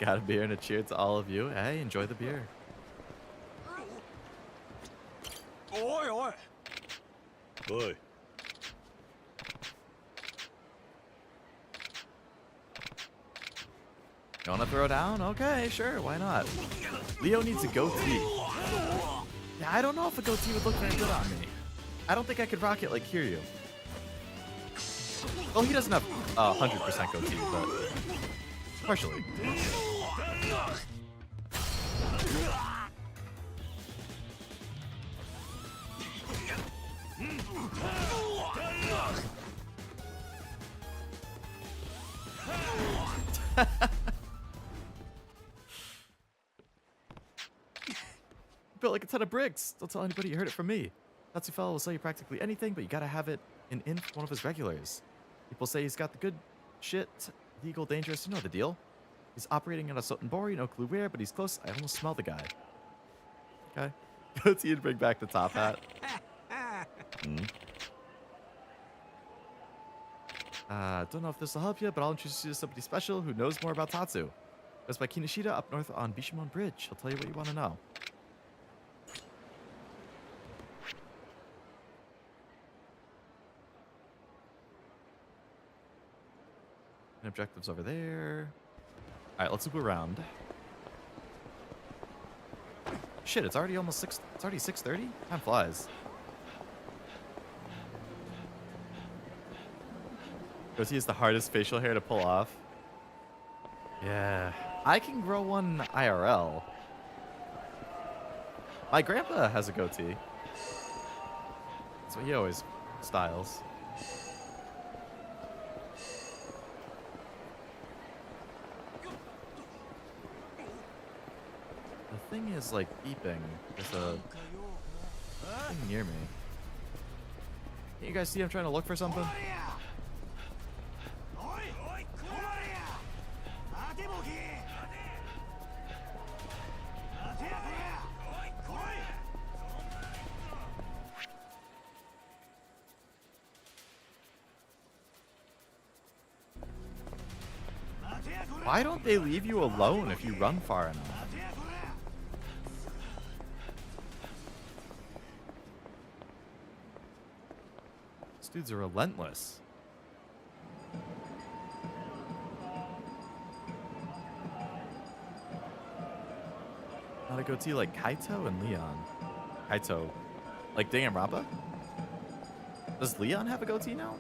Got a beer and a cheer to all of you. Hey, enjoy the beer. Oi, oi. Oi. You want to throw down? Okay, sure. Why not? Leo needs a goatee. Yeah, I don't know if a goatee would look very good on me. I don't think I could rock it like Kiryu. Well, he doesn't have 100% goatee, but partially. Built like a ton of bricks. Don't tell anybody you heard it from me. Tatsu fellow will sell you practically anything, but you gotta have it in from one of his regulars. People say he's got the good shit, legal, dangerous, you know the deal. He's operating in a Sotenbori, no clue where, but he's close. I almost smell the guy. Okay. Go to you to bring back the top hat. Don't know if this will help you, but I'll introduce you to somebody special who knows more about Tatsu. Goes by Kinoshita up north on Bishimon Bridge. He'll tell you what you want to know. And objectives over there. All right, let's loop around. Shit, it's already almost 6. It's already 6:30. Time flies. Goatee is the hardest facial hair to pull off. Yeah, I can grow one IRL. My grandpa has a goatee. That's what he always styles. The thing is like beeping. There's a thing near me. Can you guys see I'm trying to look for something? Why don't they leave you alone if you run far enough? These dudes are relentless. Not a goatee like Kaito and Leon. Kaito, like Danganronpa? Does Leon have a goatee now?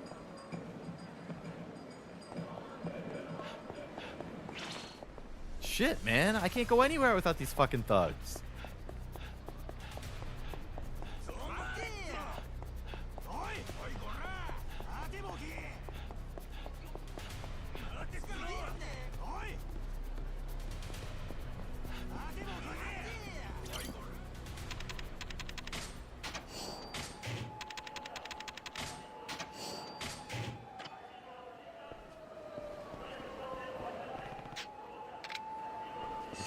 Shit, man. I can't go anywhere without these fucking thugs.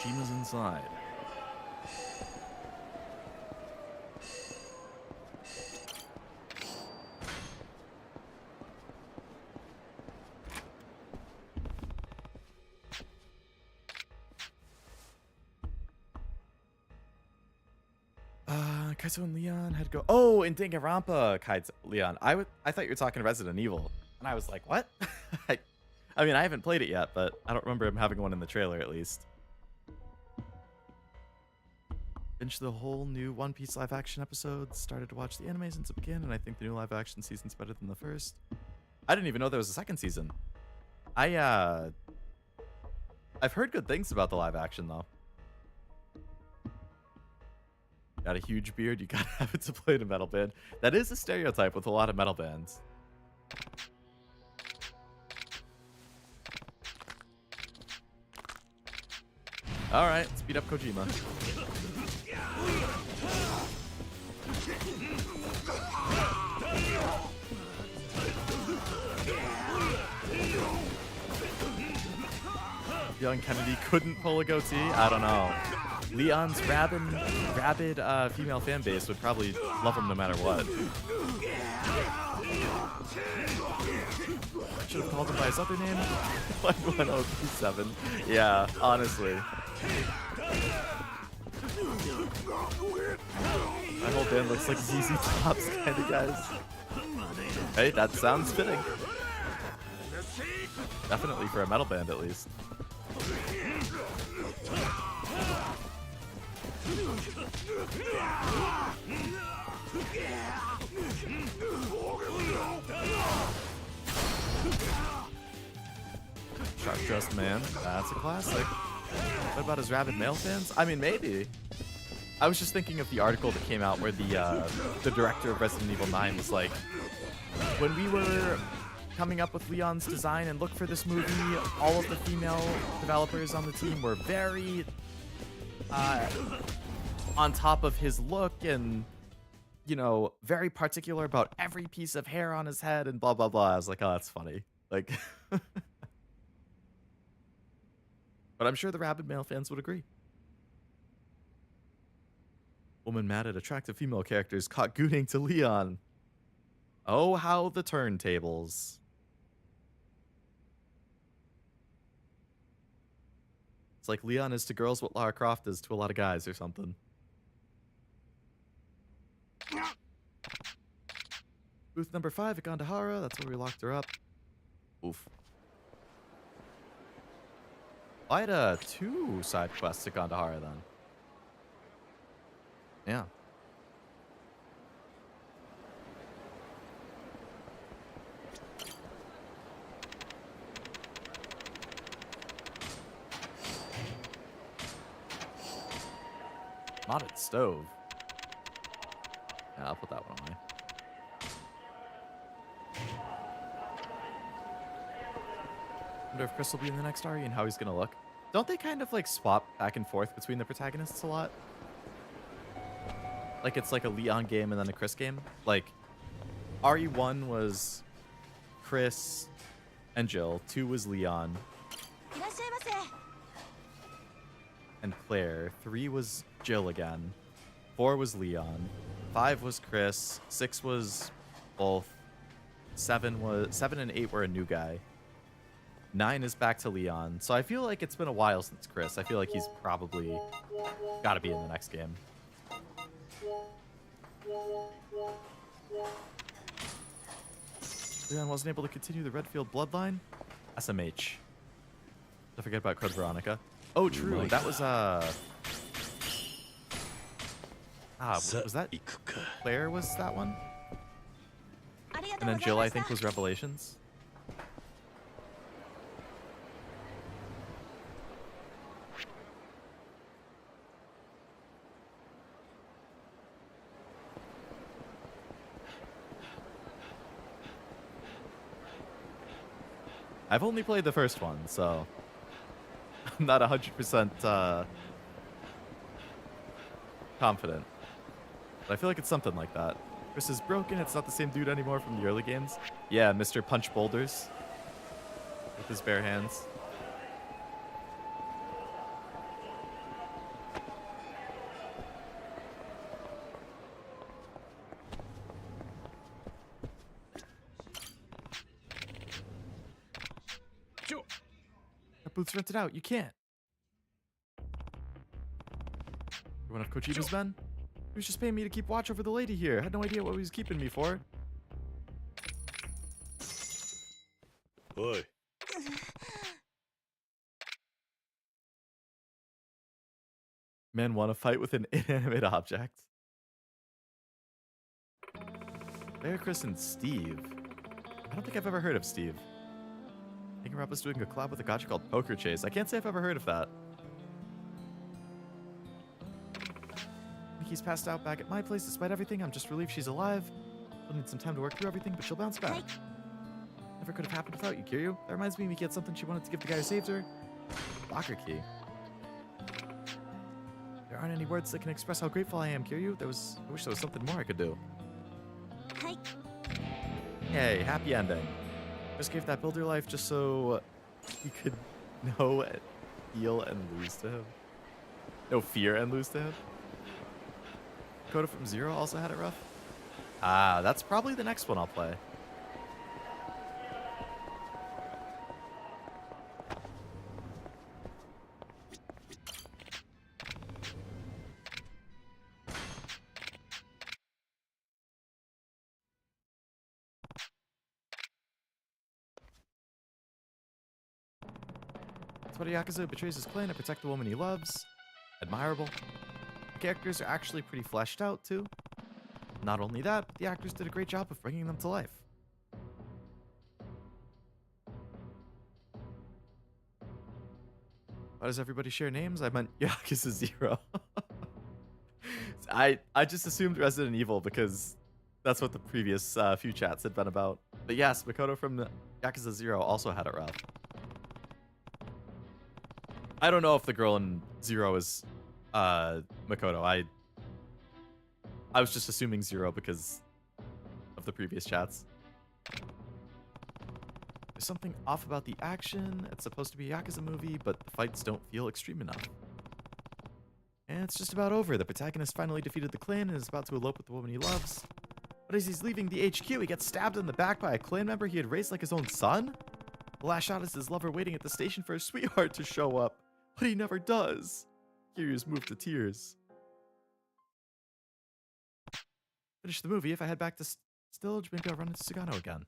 Kojima's inside. Kaizo and Leon had to go. Oh, in Danganronpa, Kaizo, Leon. I thought you were talking Resident Evil, and I was like, what? I mean, I haven't played it yet, but I don't remember him having one in the trailer, at least. Finished the whole new One Piece live action episode. Started to watch the anime since it began, and I think the new live action season's better than the first. I didn't even know there was a second season. I've heard good things about the live action, though. Got a huge beard, you gotta have it to play in a metal band. That is a stereotype with a lot of metal bands. Alright, let's beat up Kojima. Young Kennedy couldn't pull a goatee? I don't know. Leon's rabid female fan base would probably love him no matter what. Should have called him by his other name. 11037. Yeah, honestly. My whole band looks like ZZ Top's kind of guys. Hey, that sounds fitting. Definitely for a metal band, at least. Sharp Dressed Man, that's a classic. What about his rabid male fans? I mean, maybe. I was just thinking of the article that came out where the director of Resident Evil 9 was like, when we were coming up with Leon's design and look for this movie, all of the female developers on the team were very on top of his look and, you know, very particular about every piece of hair on his head and blah, blah, blah. I was like, oh, that's funny. Like, but I'm sure the rabid male fans would agree. Woman mad at attractive female characters caught gooning to Leon. Oh, how the turntables. It's like Leon is to girls what Lara Croft is to a lot of guys or something. Booth number 5 at Gandahara. That's where we locked her up. Oof. I had 2 side quests at Gandahara then. Yeah. Modded stove. Yeah, I'll put that one away. Wonder if Chris will be in the next RE and how he's gonna look. Don't they kind of like swap back and forth between the protagonists a lot? Like it's like a Leon game and then a Chris game? Like RE1 was Chris and Jill, 2 was Leon and Claire, 3 was Jill again, 4 was Leon, 5 was Chris, 6 was both, 7 and 8 were a new guy, 9 is back to Leon. So I feel like it's been a while since Chris. I feel like he's probably got to be in the next game. Leon wasn't able to continue the Redfield bloodline. SMH. Don't forget about Code Veronica. Oh, true. That was was that Claire was that one? And then Jill, I think, was Revelations. I've only played the first one, so I'm not 100% confident. But I feel like it's something like that. Chris is broken. It's not the same dude anymore from the early games. Yeah, Mr. Punch Boulders with his bare hands. booths rented out. You can't. You're one of Kochiba's men? He was just paying me to keep watch over the lady here. I had no idea what he was keeping me for. Oi. Men want to fight with an inanimate object. Bear Chris and Steve. I don't think I've ever heard of Steve. I think Rappa's doing a collab with a gacha called Poker Chase. I can't say I've ever heard of that. Nikki's passed out back at my place. Despite everything, I'm just relieved she's alive. We'll need some time to work through everything, but she'll bounce back. Never could have happened without you, Kiryu. That reminds me, Miki had something she wanted to give the guy who saved her. Locker key. There aren't any words that can express how grateful I am, Kiryu. I wish there was something more I could do. Hey, happy ending. Just gave that builder life just so you could know, feel, and lose to him. No fear and lose to him. Coda from Zero also had it rough. Ah, that's probably the next one I'll play. That's what a Yakuza betrays his clan to protect the woman he loves. Admirable. The characters are actually pretty fleshed out, too. Not only that, but the actors did a great job of bringing them to life. Why does everybody share names? I meant Yakuza 0. I just assumed Resident Evil because that's what the previous few chats had been about. But yes, Makoto from Yakuza 0 also had it rough. I don't know if the girl in Zero is Makoto. I was just assuming Zero because of the previous chats. There's something off about the action. It's supposed to be a Yakuza movie, but the fights don't feel extreme enough. And it's just about over. The protagonist finally defeated the clan and is about to elope with the woman he loves. But as he's leaving the HQ, he gets stabbed in the back by a clan member he had raised like his own son? The last shot is his lover waiting at the station for his sweetheart to show up. But he never does. Kiryu's moved to tears. Finish the movie. If I head back to Stillage, maybe I'll run into Sugano again.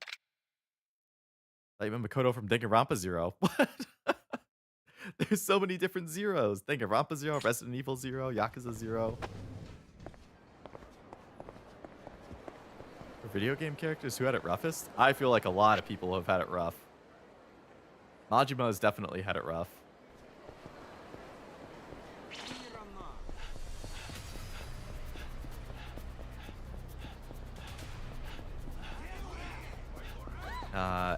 Like Makoto from Danganronpa 0. What? There's so many different Zeros. Danganronpa 0, Resident Evil 0, Yakuza 0. For video game characters who had it roughest, I feel like a lot of people have had it rough. Majima has definitely had it rough.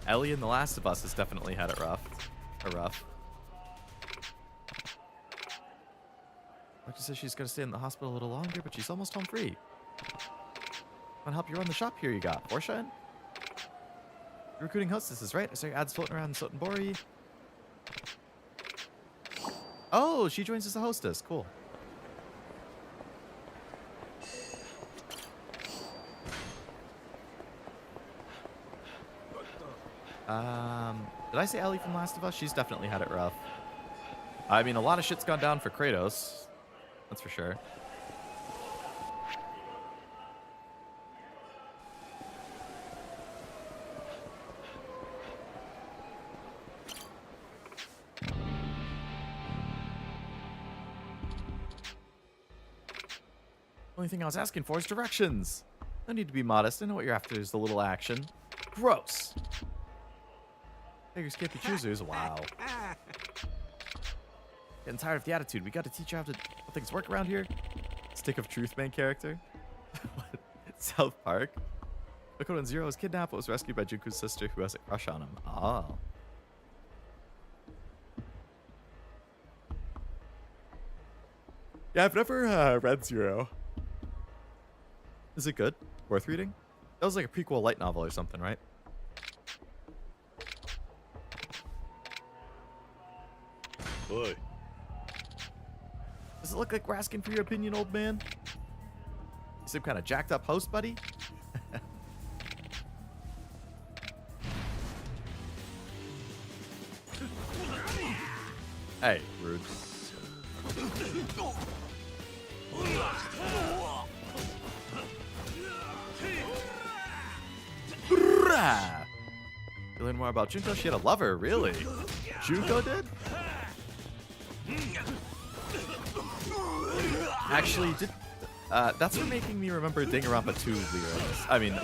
Ellie in The Last of Us has definitely had it rough. Doctor says she's got to stay in the hospital a little longer, but she's almost home free. Want to help you run the shop here you got, Porsche? You're recruiting hostesses, right? I saw your ads floating around in Sotenbori. Oh, she joins as a hostess. Cool. Did I say Ellie from Last of Us? She's definitely had it rough. I mean, a lot of shit's gone down for Kratos. That's for sure. Only thing I was asking for is directions. No need to be modest. I know what you're after is the little action. Gross. Beggars can't be choosers. Wow. Getting tired of the attitude. We got to teach you how things work around here. Stick of Truth main character. What? South Park. Makoto Zero was kidnapped but was rescued by Junko's sister who has a crush on him. Oh. Yeah, I've never read Zero. Is it good? Worth reading? That was like a prequel light novel or something, right? Boy. Does it look like we're asking for your opinion, old man? You some kind of jacked up host, buddy? Hey, rude. You learn more about Junko? She had a lover, really? Junko did? Actually, that's for making me remember Danganronpa 2 lyrics. I mean,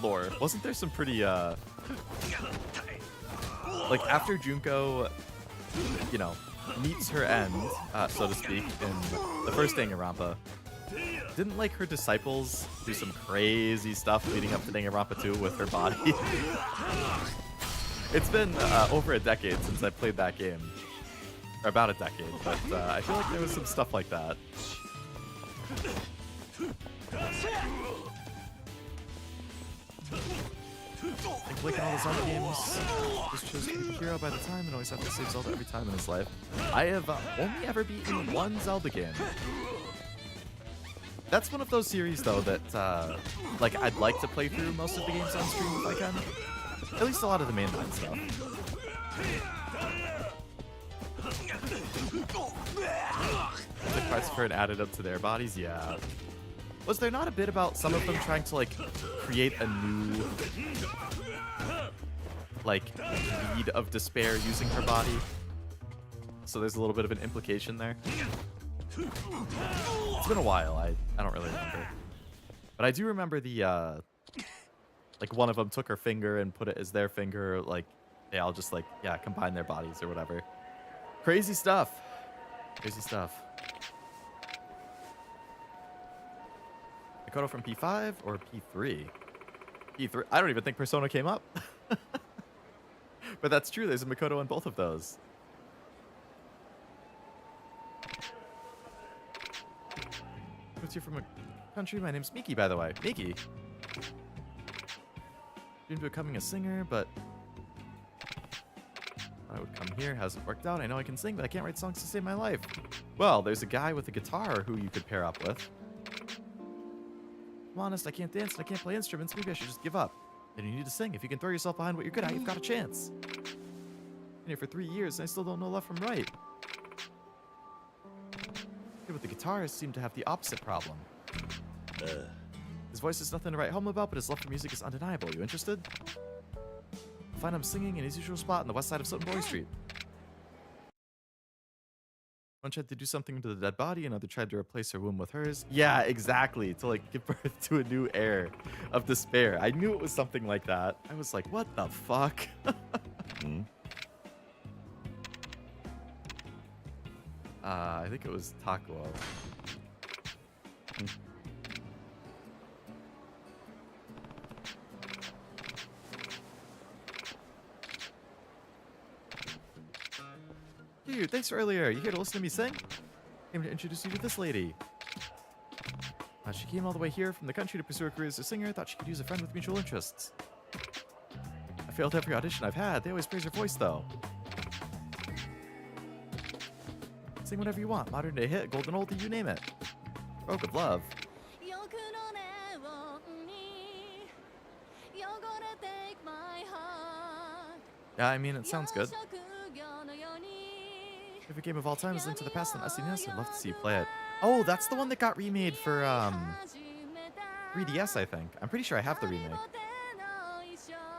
lore. Wasn't there some pretty, like, after Junko, you know, meets her end, so to speak, in the first Danganronpa, didn't, like, her disciples do some crazy stuff leading up to Danganronpa 2 with her body? It's been over a decade since I played that game. Or about a decade, but I feel like there was some stuff like that. Like in all the Zelda games, just chose to be the hero by the time and always have to save Zelda every time in his life. I have only ever beaten one Zelda game. That's one of those series, though, that like I'd like to play through most of the games on stream if I can. At least a lot of the mainline stuff. The parts for it added up to their bodies, yeah. Was there not a bit about some of them trying to, like, create a new, like, lead of despair using her body? So there's a little bit of an implication there. It's been a while, I don't really remember. But I do remember the, like, one of them took her finger and put it as their finger, like, they all just, like, yeah, combine their bodies or whatever. Crazy stuff. Crazy stuff. Makoto from P5 or P3? P3. I don't even think Persona came up. But that's true. There's a Makoto on both of those. What's you from a country? My name's Miki, by the way. Miki. Dreamed of becoming a singer, but I would come here. Hasn't worked out. I know I can sing, but I can't write songs to save my life. Well, there's a guy with a guitar who you could pair up with. I'm honest, I can't dance and I can't play instruments. Maybe I should just give up. Then you need to sing. If you can throw yourself behind what you're good at, you've got a chance. Been here for 3 years and I still don't know left from right. Here with the guitarist seem to have the opposite problem. His voice is nothing to write home about, but his love for music is undeniable. You interested? You'll find him singing in his usual spot on the west side of Sutton Boy Street. One tried to do something to the dead body, another tried to replace her womb with hers. Yeah, exactly. To, like, give birth to a new heir of despair. I knew it was something like that. I was like, what the fuck? I think it was Takuo. Dude, thanks for earlier. You here to listen to me sing? Came to introduce you to this lady. She came all the way here from the country to pursue her career as a singer. Thought she could use a friend with mutual interests. I failed every audition I've had. They always praise her voice, though. Sing whatever you want. Modern day hit, golden oldie, you name it. Broke of love. Yeah, I mean, it sounds good. Favorite game of all time is Link to the Past on SNES. I'd love to see you play it. Oh, that's the one that got remade for 3DS, I think. I'm pretty sure I have the remake.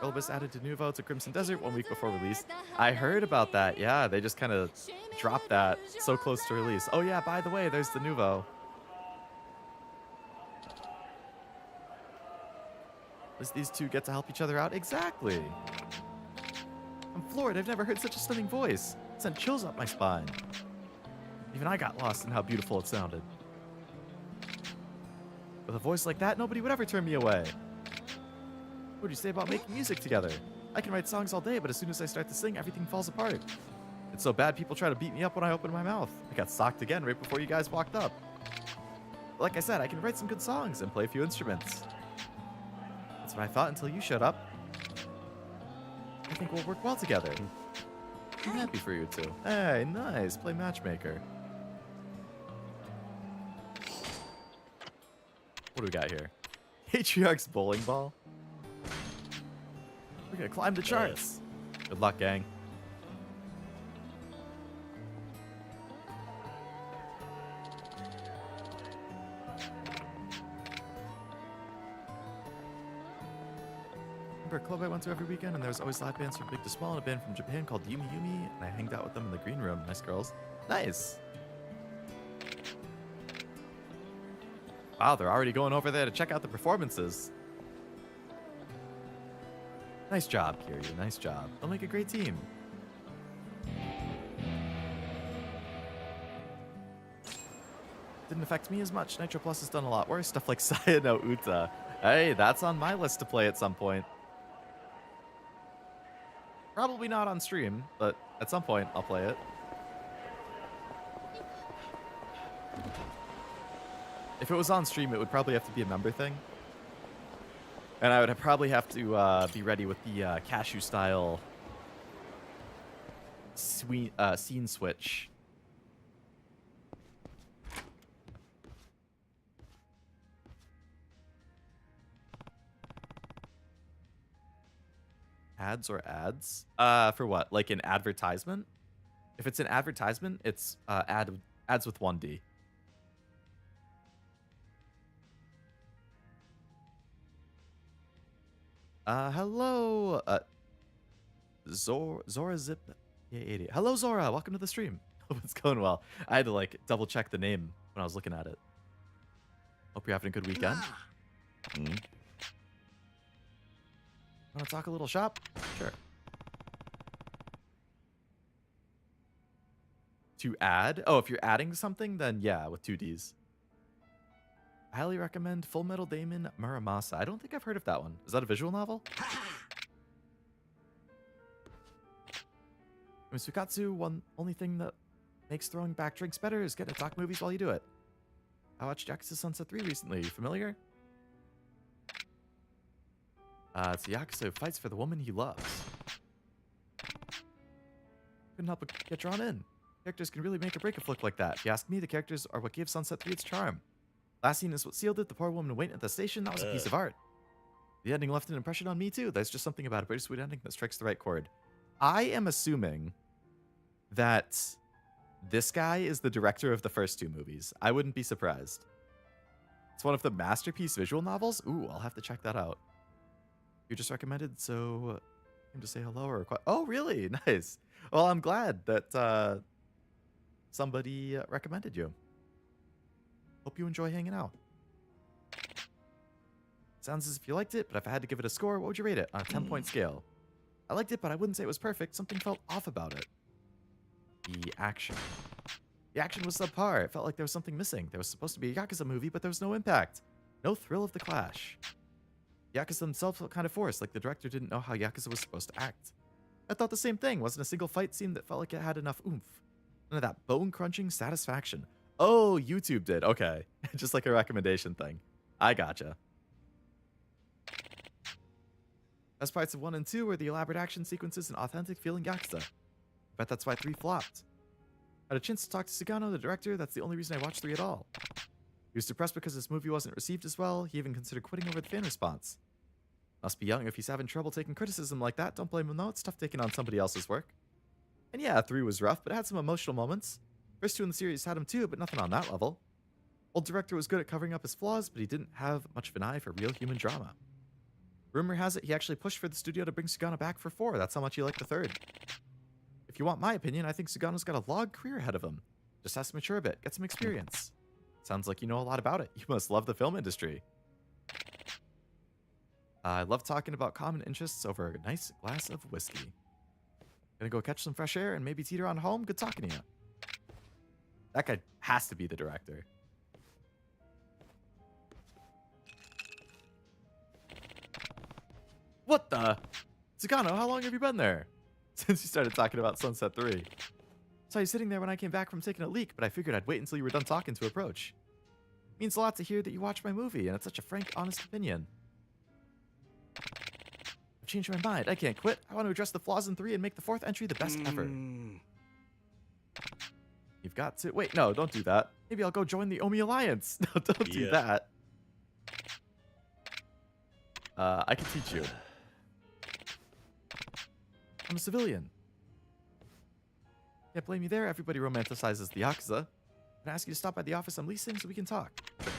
Lovelace added to Nuvo to Crimson Desert 1 week before release. I heard about that. Yeah, they just kind of dropped that so close to release. Oh yeah, by the way, there's the Nuvo. Does these two get to help each other out? Exactly. I'm floored. I've never heard such a stunning voice. It sent chills up my spine. Even I got lost in how beautiful it sounded. With a voice like that, nobody would ever turn me away. What would you say about making music together? I can write songs all day, but as soon as I start to sing, everything falls apart. It's so bad people try to beat me up when I open my mouth. I got socked again right before you guys walked up. But like I said, I can write some good songs and play a few instruments. That's what I thought until you showed up. I think we'll work well together. I'm happy for you two. Hey, nice. Play matchmaker. What do we got here? Patriarch's bowling ball? We're gonna climb the charts. Good luck, gang. remember a club I went to every weekend, and there was always live bands from big to small, and a band from Japan called Yumi Yumi, and I hanged out with them in the green room. Nice girls. Nice. Wow, they're already going over there to check out the performances. Nice job, Kiryu. Nice job. They'll make a great team. Didn't affect me as much. Nitro Plus has done a lot worse. Stuff like Saya no Uta. Hey, that's on my list to play at some point. Probably not on stream, but at some point I'll play it. If it was on stream, it would probably have to be a member thing. And I would probably have to be ready with the cashew-style scene switch. Ads or ads? For what? Like an advertisement? If it's an advertisement, it's ads with 1D. Hello, Zora Zip 80. Hello, Zora. Welcome to the stream. Hope it's going well. I had to like double check the name when I was looking at it. Hope you're having a good weekend. Want to talk a little shop? Sure. To add? Oh, if you're adding something, then yeah, with 2Ds. I highly recommend Full Metal Daemon Muramasa. I don't think I've heard of that one. Is that a visual novel? I mean, Sukatsu, only thing that makes throwing back drinks better is getting to talk movies while you do it. I watched Yakuza Sunset 3 recently. Are you familiar? It's a Yakuza who fights for the woman he loves. Couldn't help but get drawn in. Characters can really make or break a flick like that. If you ask me, the characters are what gave Sunset 3 its charm. Last scene is what sealed it. The poor woman waiting at the station, that was a piece of art. The ending left an impression on me too. There's just something about a bittersweet ending that strikes the right chord. I am assuming that this guy is the director of the first two movies. I wouldn't be surprised. It's one of the masterpiece visual novels. Ooh, I'll have to check that out. You just recommended, so came to say hello or oh, really? Nice. Well, I'm glad that somebody recommended you. Hope you enjoy hanging out. Sounds as if you liked it, but if I had to give it a score, what would you rate it on a 10-point scale? I liked it, but I wouldn't say it was perfect. Something felt off about it. The action. The action was subpar. It felt like there was something missing. There was supposed to be a Yakuza movie, but there was no impact. No thrill of the clash. Yakuza themselves felt kind of forced, like the director didn't know how Yakuza was supposed to act. I thought the same thing. Wasn't a single fight scene that felt like it had enough oomph. None of that bone-crunching satisfaction. Oh, YouTube did. Okay. Just like a recommendation thing. I gotcha. Best parts of 1 and 2 were the elaborate action sequences and authentic feeling Yakuza. I bet that's why 3 flopped. I had a chance to talk to Sugano, the director. That's the only reason I watched 3 at all. He was depressed because this movie wasn't received as well. He even considered quitting over the fan response. Must be young if he's having trouble taking criticism like that. Don't blame him though. It's tough taking on somebody else's work. And yeah, 3 was rough, but it had some emotional moments. First 2 in the series had him too, but nothing on that level. Old director was good at covering up his flaws, but he didn't have much of an eye for real human drama. Rumor has it he actually pushed for the studio to bring Sugano back for 4. That's how much he liked the 3rd. If you want my opinion, I think Sugano's got a long career ahead of him. Just has to mature a bit, get some experience. Sounds like you know a lot about it. You must love the film industry. I love talking about common interests over a nice glass of whiskey. Gonna go catch some fresh air and maybe teeter on home? Good talking to you. That guy has to be the director. What the? Sugano, how long have you been there? Since you started talking about Sunset 3. Saw you sitting there when I came back from taking a leak, but I figured I'd wait until you were done talking to approach. Means a lot to hear that you watched my movie, and it's such a frank, honest opinion. I've changed my mind. I can't quit. I want to address the flaws in 3 and make the 4th entry the best ever. You've got to... Wait, no, don't do that. Maybe I'll go join the Omi Alliance. No, don't do that. I can teach you. I'm a civilian. Can't blame you there. Everybody romanticizes the Yakuza. Can I ask you to stop by the office I'm leasing so we can talk? Sure.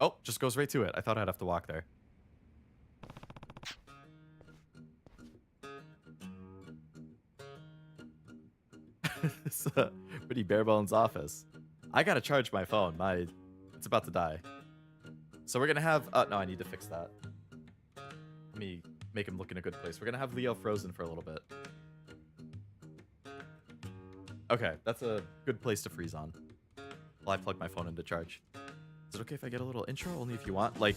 Oh, just goes right to it. I thought I'd have to walk there. It's a pretty bare bones office. I gotta charge my phone. It's about to die. So we're gonna have. No, I need to fix that. Let me make him look in a good place. We're gonna have Leo frozen for a little bit. Okay, that's a good place to freeze on. While I plug my phone into charge. Is it okay if I get a little intro? Only if you want. Like,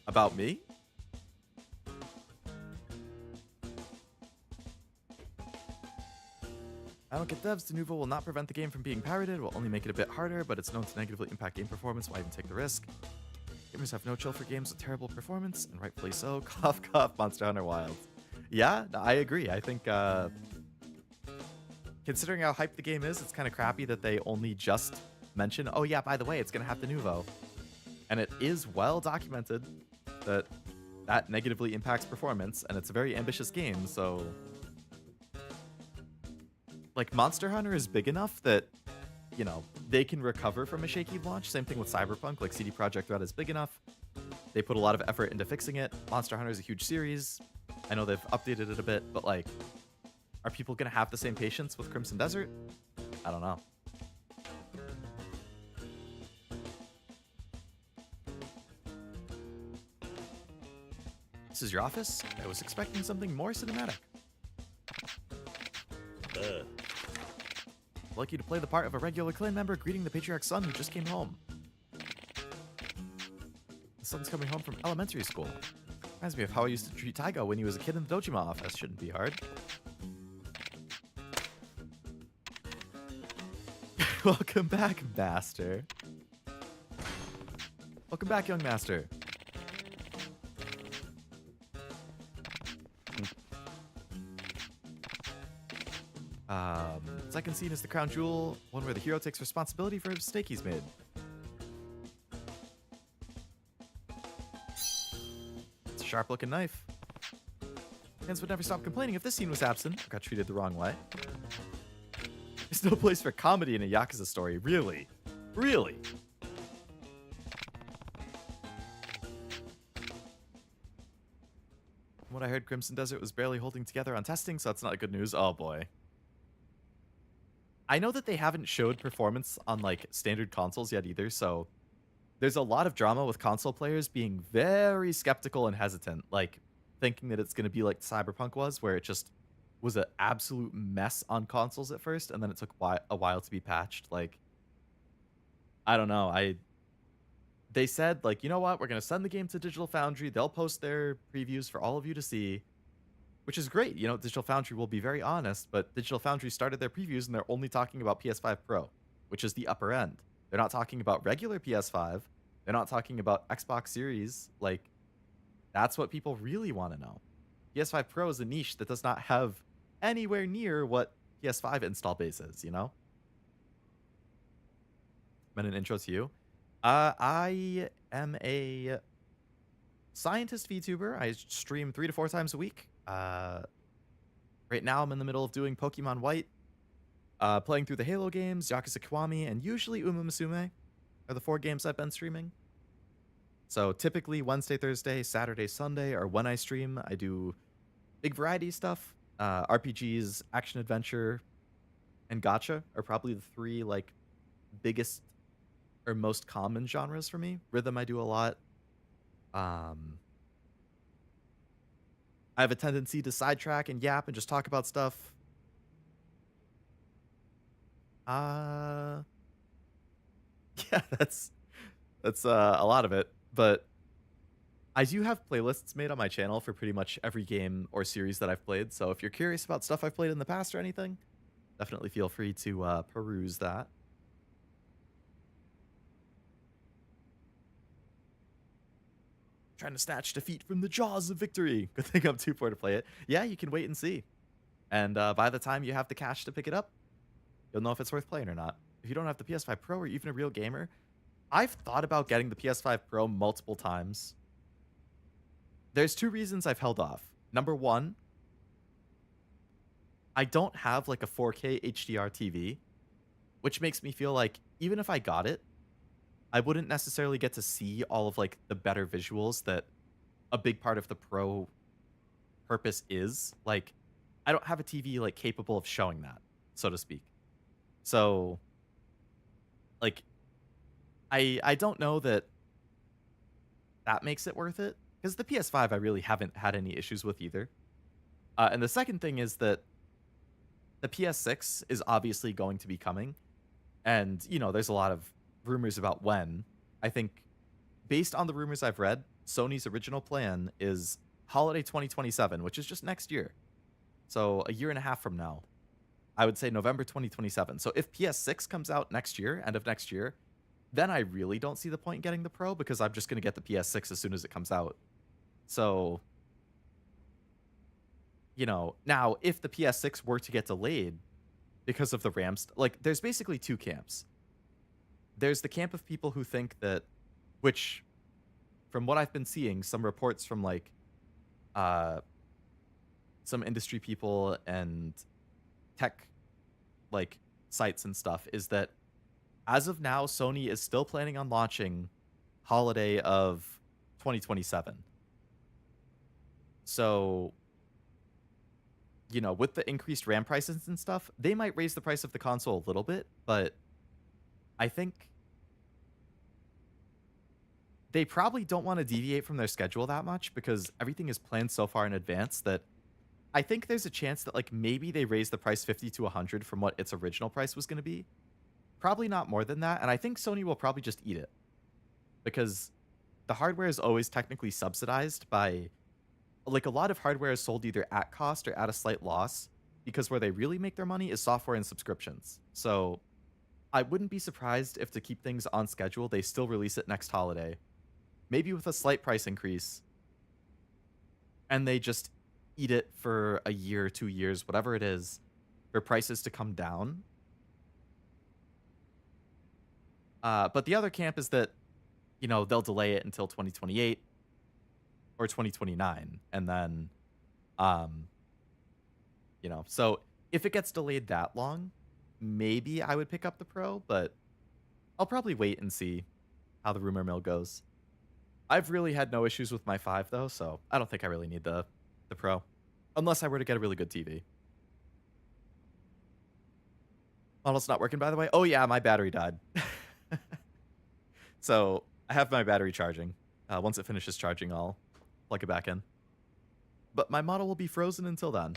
about me? I don't get devs. De Nouveau will not prevent the game from being pirated. It will only make it a bit harder, but it's known to negatively impact game performance. Why even take the risk? Gamers have no chill for games with terrible performance, and rightfully so. Cough, cough, Monster Hunter Wilds. Yeah, no, I agree. I think, considering how hyped the game is, it's kind of crappy that they only just mention, oh yeah, by the way, it's going to have De Nouveau. And it is well documented that that negatively impacts performance, and it's a very ambitious game, so... Like, Monster Hunter is big enough that, you know, they can recover from a shaky launch. Same thing with Cyberpunk. Like, CD Projekt Red is big enough. They put a lot of effort into fixing it. Monster Hunter is a huge series. I know they've updated it a bit, but, like, are people going to have the same patience with Crimson Desert? I don't know. This is your office? I was expecting something more cinematic. I'd like you to play the part of a regular clan member greeting the patriarch's son who just came home. The son's coming home from elementary school. Reminds me of how I used to treat Daigo when he was a kid in the Dojima office. Shouldn't be hard. Welcome back, Master. Welcome back, young Master. Second scene is the crown jewel, one where the hero takes responsibility for a mistake he's made. It's a sharp-looking knife. Fans would never stop complaining if this scene was absent or got treated the wrong way. There's no place for comedy in a Yakuza story, really. Really? From what I heard, Crimson Desert was barely holding together on testing, so that's not good news. Oh boy. I know that they haven't showed performance on, like, standard consoles yet either, so there's a lot of drama with console players being very skeptical and hesitant, like, thinking that it's going to be like Cyberpunk was, where it just was an absolute mess on consoles at first, and then it took a while to be patched. Like, I don't know. They said, like, you know what? We're going to send the game to Digital Foundry. They'll post their previews for all of you to see. Which is great. You know, Digital Foundry will be very honest, but Digital Foundry started their previews and they're only talking about PS5 Pro, which is the upper end. They're not talking about regular PS5. They're not talking about Xbox Series. Like, that's what people really want to know. PS5 Pro is a niche that does not have anywhere near what PS5 install base is, you know? And an intro to you. I am a scientist VTuber. I stream 3 to 4 times a week. Right now I'm in the middle of doing Pokemon White, playing through the Halo games, Yakuza Kiwami, and usually Uma Musume are the 4 games I've been streaming. So typically Wednesday, Thursday, Saturday, Sunday are when I stream. I do big variety stuff. RPGs, action adventure, and gacha are probably the 3 like biggest or most common genres for me. Rhythm I do a lot. I have a tendency to sidetrack and yap and just talk about stuff. Yeah, that's a lot of it. But I do have playlists made on my channel for pretty much every game or series that I've played. So if you're curious about stuff I've played in the past or anything, definitely feel free to peruse that. Trying to snatch defeat from the jaws of victory. Good thing I'm too poor to play it. Yeah, you can wait and see. And by the time you have the cash to pick it up, you'll know if it's worth playing or not. If you don't have the PS5 Pro or even a real gamer, I've thought about getting the PS5 Pro multiple times. There's 2 reasons I've held off. Number 1, I don't have like a 4K HDR TV, which makes me feel like even if I got it, I wouldn't necessarily get to see all of like the better visuals that a big part of the pro purpose is. Like, I don't have a TV like capable of showing that, so to speak. So, like, I don't know that makes it worth it, because the PS5 I really haven't had any issues with either. And the second thing is that the PS6 is obviously going to be coming, and you know, there's a lot of rumors about when. I think, based on the rumors I've read, Sony's original plan is holiday 2027, which is just next year. So a year and a half from now. I would say November 2027. So if PS6 comes out next year, end of next year, then I really don't see the point in getting the Pro, because I'm just going to get the PS6 as soon as it comes out. So, you know, now if the PS6 were to get delayed because of the RAM, like, there's basically two camps. There's the camp of people who think that, which, from what I've been seeing, some reports from like some industry people and tech like sites and stuff, is that as of now, Sony is still planning on launching holiday of 2027. So, you know, with the increased RAM prices and stuff, they might raise the price of the console a little bit, but I think they probably don't want to deviate from their schedule that much, because everything is planned so far in advance that I think there's a chance that like maybe they raise the price 50 to 100 from what its original price was going to be. Probably not more than that, and I think Sony will probably just eat it, because the hardware is always technically subsidized by, like, a lot of hardware is sold either at cost or at a slight loss, because where they really make their money is software and subscriptions. So I wouldn't be surprised if, to keep things on schedule, they still release it next holiday, maybe with a slight price increase, and they just eat it for a year, 2 years, whatever it is, for prices to come down. But the other camp is that, you know, they'll delay it until 2028 or 2029, and then, you know, so if it gets delayed that long, maybe I would pick up the Pro, but I'll probably wait and see how the rumor mill goes. I've really had no issues with my 5 though, so I don't think I really need the Pro, unless I were to get a really good TV. Model's not working, by the way. Oh yeah, my battery died. So I have my battery charging. Once it finishes charging, I'll plug it back in. But my model will be frozen until then.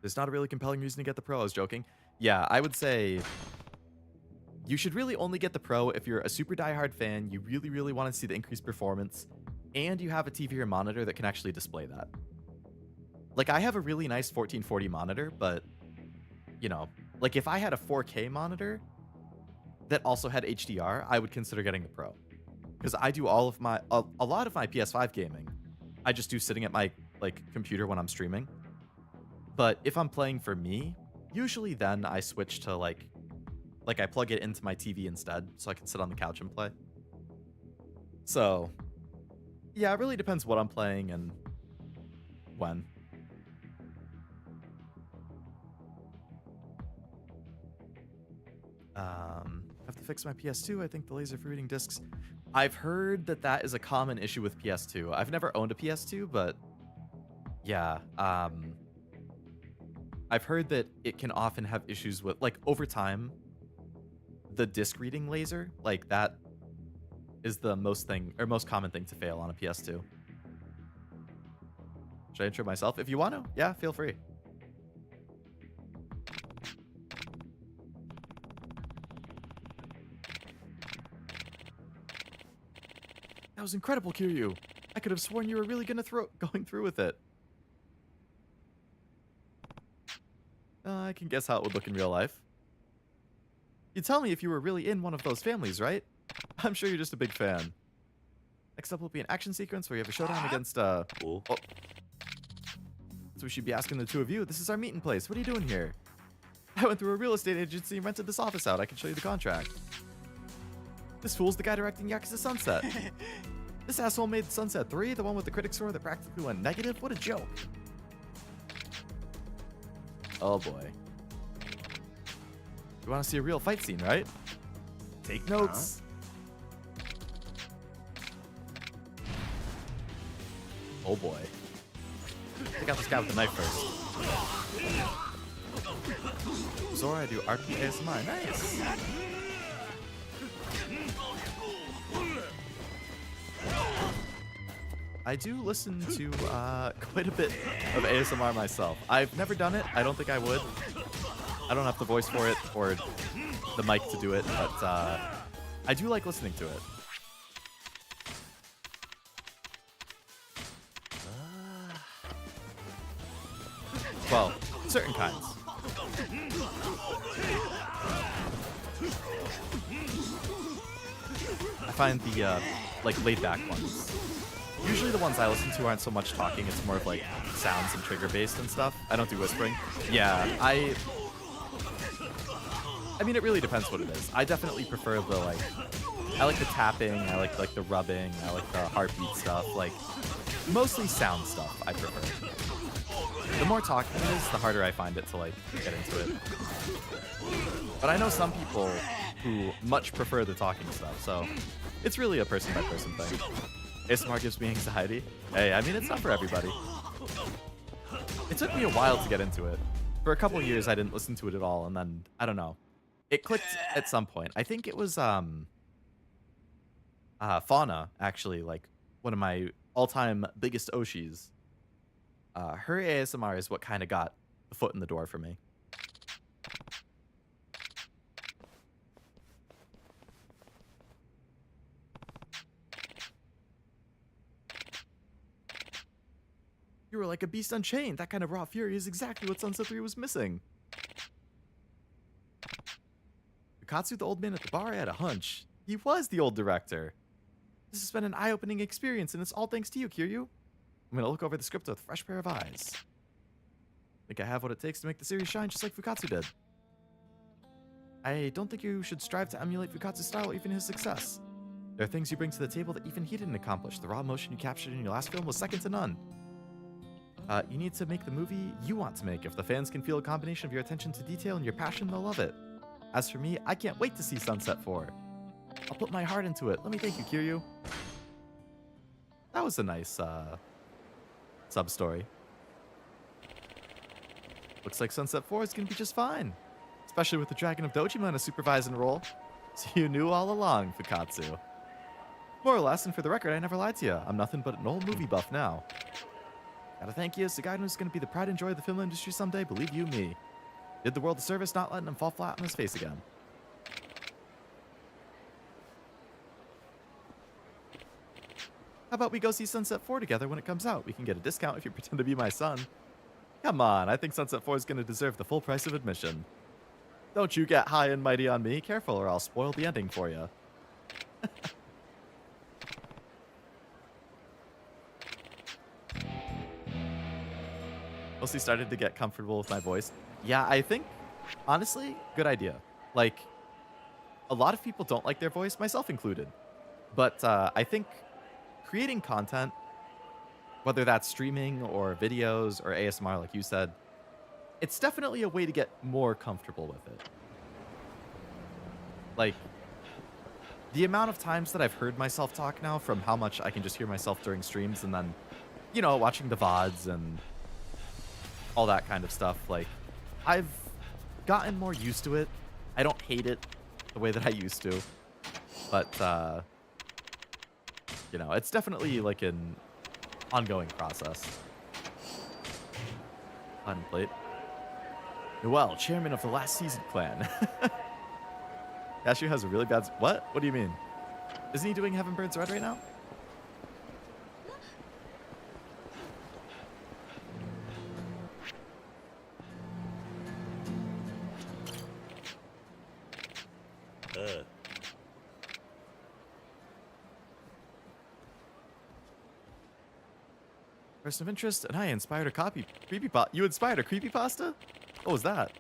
There's not a really compelling reason to get the Pro. I was joking. Yeah, I would say you should really only get the Pro if you're a super diehard fan, you really, really want to see the increased performance, and you have a TV or monitor that can actually display that. Like, I have a really nice 1440 monitor, but, you know, like, if I had a 4K monitor that also had HDR, I would consider getting the Pro. Because I do all of my, a lot of my PS5 gaming, I just do sitting at my, like, computer when I'm streaming. But if I'm playing for me, usually then I switch to, like I plug it into my TV instead, so I can sit on the couch and play. So, yeah, it really depends what I'm playing and when. Have to fix my PS2. I think the laser for reading discs. I've heard that that is a common issue with PS2. I've never owned a PS2, but yeah, I've heard that it can often have issues with, like, over time, the disc reading laser, like, that is the most common thing to fail on a PS2. Should I intro myself? If you want to, yeah, feel free. That was incredible, Kiryu. I could have sworn you were really going through with it. I can guess how it would look in real life. You'd tell me if you were really in one of those families, right? I'm sure you're just a big fan. Next up will be an action sequence where you have a showdown against, oh. So we should be asking the two of you. This is our meeting place. What are you doing here? I went through a real estate agency and rented this office out. I can show you the contract. This fool's the guy directing Yakuza Sunset. This asshole made Sunset 3, the one with the critic score that practically went negative? What a joke. Oh boy. You want to see a real fight scene, right? Take notes. Oh boy. Take out this guy with the knife first. Zora, I do RP ASMR. Nice. I do listen to quite a bit of ASMR myself. I've never done it. I don't think I would. I don't have the voice for it or the mic to do it, but I do like listening to it. Well, certain kinds. I find the like laid back ones. Usually the ones I listen to aren't so much talking, it's more of like sounds and trigger based and stuff. I don't do whispering. Yeah, I mean, it really depends what it is. I definitely prefer the like, I like the tapping, I like the rubbing, I like the heartbeat stuff, like mostly sound stuff I prefer. The more talking it is, the harder I find it to like get into it. But I know some people who much prefer the talking stuff, so it's really a person by person thing. ASMR gives me anxiety. Hey, I mean, it's not for everybody. It took me a while to get into it. For a couple years, I didn't listen to it at all, and then, I don't know. It clicked at some point. I think it was Fauna, actually, like one of my all-time biggest Oshis. Her ASMR is what kind of got the foot in the door for me. You were like a beast unchained. That kind of raw fury is exactly what Sunset 3 was missing. Katsu, the old man at the bar, I had a hunch. He was the old director. This has been an eye-opening experience, and it's all thanks to you, Kiryu. I'm gonna look over the script with a fresh pair of eyes. Think I have what it takes to make the series shine just like Fukatsu did. I don't think you should strive to emulate Fukatsu's style or even his success. There are things you bring to the table that even he didn't accomplish. The raw emotion you captured in your last film was second to none. You need to make the movie you want to make. If the fans can feel a combination of your attention to detail and your passion, they'll love it. As for me, I can't wait to see Sunset 4. I'll put my heart into it. Let me thank you, Kiryu. That was a nice, sub-story. Looks like Sunset 4 is gonna be just fine. Especially with the Dragon of Dojima in a supervising role. So you knew all along, Fukatsu. More or less, and for the record, I never lied to you. I'm nothing but an old movie buff now. Gotta thank you. Sugaido is gonna be the pride and joy of the film industry someday, believe you me. Did the world a service not letting him fall flat on his face again. How about we go see Sunset 4 together when it comes out? We can get a discount if you pretend to be my son. Come on, I think Sunset 4 is gonna deserve the full price of admission. Don't you get high and mighty on me. Careful or I'll spoil the ending for you. Mostly started to get comfortable with my voice. Yeah, I think, honestly, good idea. Like, a lot of people don't like their voice, myself included. But I think creating content, whether that's streaming or videos or ASMR, like you said, it's definitely a way to get more comfortable with it. Like, the amount of times that I've heard myself talk now from how much I can just hear myself during streams and then, you know, watching the VODs and all that kind of stuff, like, I've gotten more used to it. I don't hate it the way that I used to. But, you know, it's definitely like an ongoing process. Unplate. Noel, chairman of the last season clan. Hayashi has a really bad... What? What do you mean? Isn't he doing Heaven Burns Red right now? Person of interest, and I inspired a creepypasta. You inspired a creepypasta? What was that?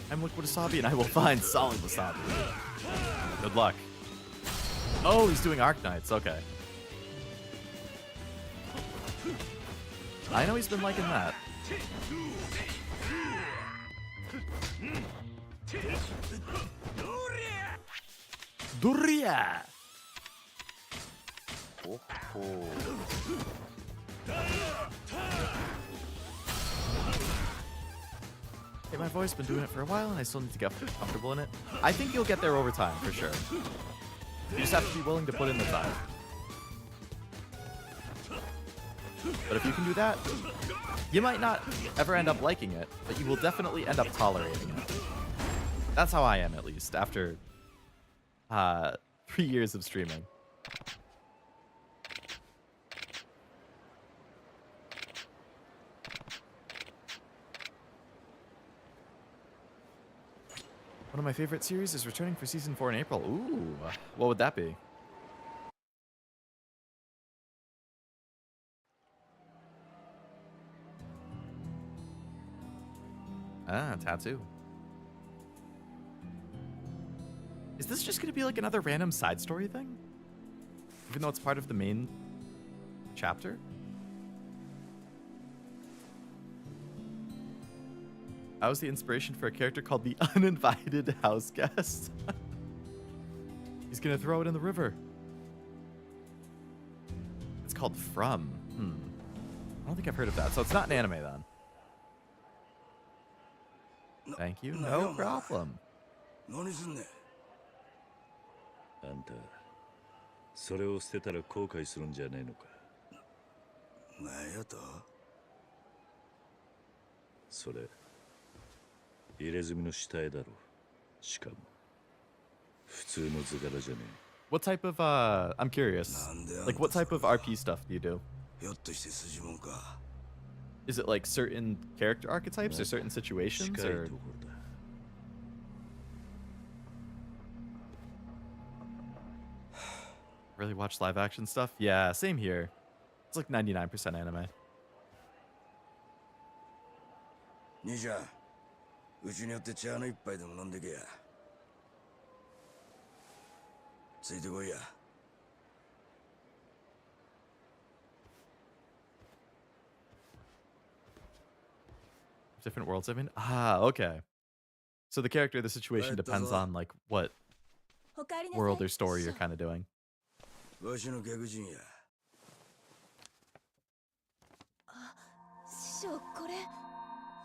I'm Liquid Wasabi, and I will find solid wasabi. Good luck. Oh, he's doing Arc Knights. Okay. I know he's been liking that. Duria! Oh, oh. Hey, my voice been doing it for a while and I still need to get comfortable in it. I think you'll get there over time, for sure. You just have to be willing to put in the time. But if you can do that, you might not ever end up liking it, but you will definitely end up tolerating it. That's how I am, at least, after 3 years of streaming. One of my favorite series is returning for season 4 in April. Ooh, what would that be? Ah, tattoo. Is this just gonna be like another random side story thing? Even though it's part of the main chapter? That was the inspiration for a character called the Uninvited House Guest. He's gonna throw it in the river. It's called From. I don't think I've heard of that, so it's not an anime then. Thank you, no problem. あんた、それを捨てたら後悔するんじゃねえのか。何やと？それ、入れ墨の下絵だろ。しかも、普通の図柄じゃねえ。What type of, I'm curious. Like, what type of RP stuff do you do? ひょっとして筋もんか。Is it like certain character archetypes or certain situations? Or... Really watch live action stuff? Yeah, same here. It's like 99% anime. 兄ちゃん、うちによって茶の一杯でも飲んでけや。ついてこいや。Different worlds I'm in? Ah, okay. So the character, the situation depends on like what world or story you're kind of doing. わしの客人や。師匠、これ。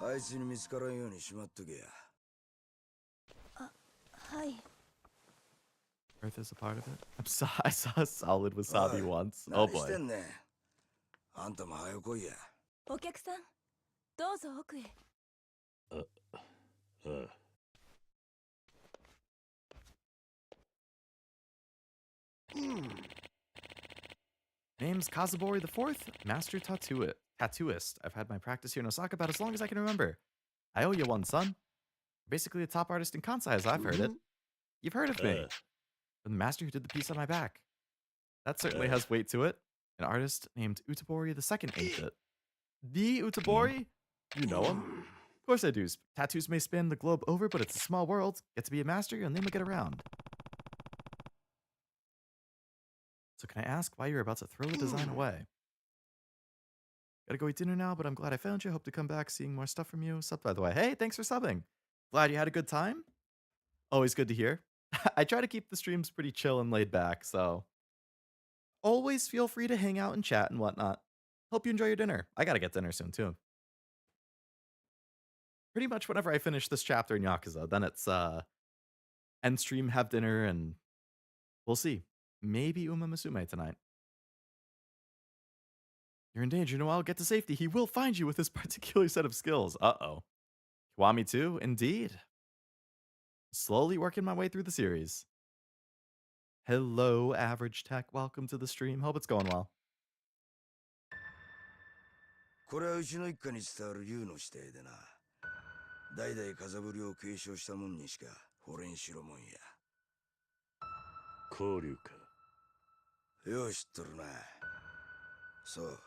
あいつに見つからんようにしまっとけや。はい。Earth is a part of it? I saw a solid wasabi once. Oh boy. あんたも早来いや。お客さん、どうぞ奥へ。Name's Kazubori IV, Master Tattooist. I've had my practice here in Osaka about as long as I can remember. I owe you one, son. Basically a top artist in Kansai as I've heard it. You've heard of me. I'm the master who did the piece on my back. That certainly has weight to it. An artist named Utabori II inked it. The Utabori? You know him? Of course I do. Tattoos may span the globe over, but it's a small world. Get to be a master, your name will get around. So can I ask why you're about to throw the design away? Gotta go eat dinner now, but I'm glad I found you. Hope to come back seeing more stuff from you. Sub, by the way. Hey, thanks for subbing. Glad you had a good time. Always good to hear. I try to keep the streams pretty chill and laid back, so always feel free to hang out and chat and whatnot. Hope you enjoy your dinner. I gotta get dinner soon, too. Pretty much whenever I finish this chapter in Yakuza, then it's end stream, have dinner, and we'll see. Maybe Uma Musume tonight. You're in danger, Noel. Get to safety. He will find you with this particular set of skills. Uh-oh. Kiwami too? Indeed. Slowly working my way through the series. Hello, Average Tech. Welcome to the stream. Hope it's going well. これはうちの一家に伝わる竜の指定でな。代々風振りを継承したもんにしか惚れんしろもんや。交流か。よう知っとるな。そう。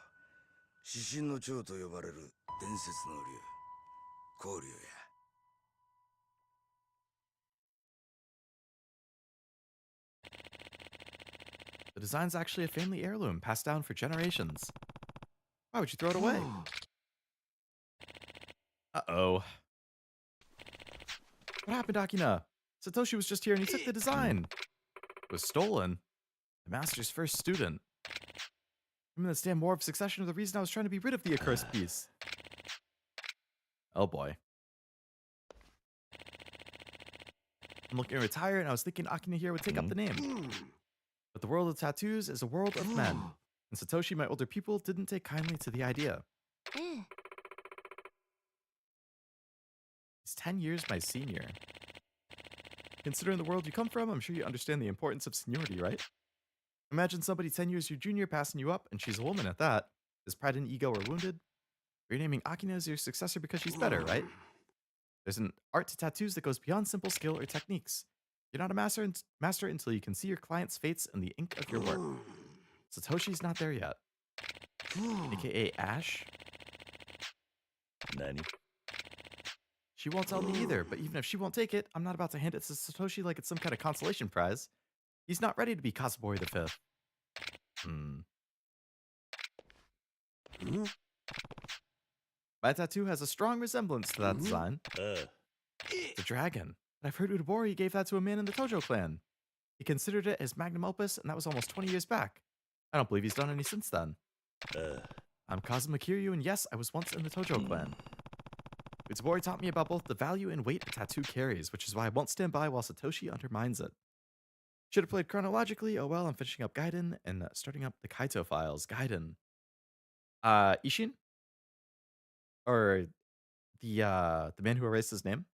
指針の長と呼ばれる伝説の竜。交流や。The design's actually a family heirloom passed down for generations. Why would you throw it away? Uh-oh. What happened, Akina? Satoshi was just here and he took the design. It was stolen. The master's first student. I'm in this damn War of Succession of the reason I was trying to be rid of the accursed piece. Oh boy. I'm looking to retire and I was thinking Akina here would take up the name. But the world of tattoos is a world of men. And Satoshi, my older pupil, didn't take kindly to the idea. He's 10 years my senior. Considering the world you come from, I'm sure you understand the importance of seniority, right? Imagine somebody 10 years your junior passing you up, and she's a woman at that. Is pride and ego are wounded? You're naming Akina as your successor because she's better, right? There's an art to tattoos that goes beyond simple skill or techniques. You're not a master until you can see your client's fates in the ink of your work. Satoshi's not there yet. AKA Ash? Nani? She won't tell me either, but even if she won't take it, I'm not about to hand it to Satoshi like it's some kind of consolation prize. He's not ready to be Kazubori the Fifth. My tattoo has a strong resemblance to that design. It's a dragon. But I've heard Udabori gave that to a man in the Tojo clan. He considered it his magnum opus, and that was almost 20 years back. I don't believe he's done any since then. I'm Kazuma Kiryu, and yes, I was once in the Tojo clan. Udabori taught me about both the value and weight a tattoo carries, which is why I won't stand by while Satoshi undermines it. Should have played chronologically. Oh well, I'm finishing up Gaiden and starting up the Kaito files. Gaiden. Ishin? Or the man who erased his name?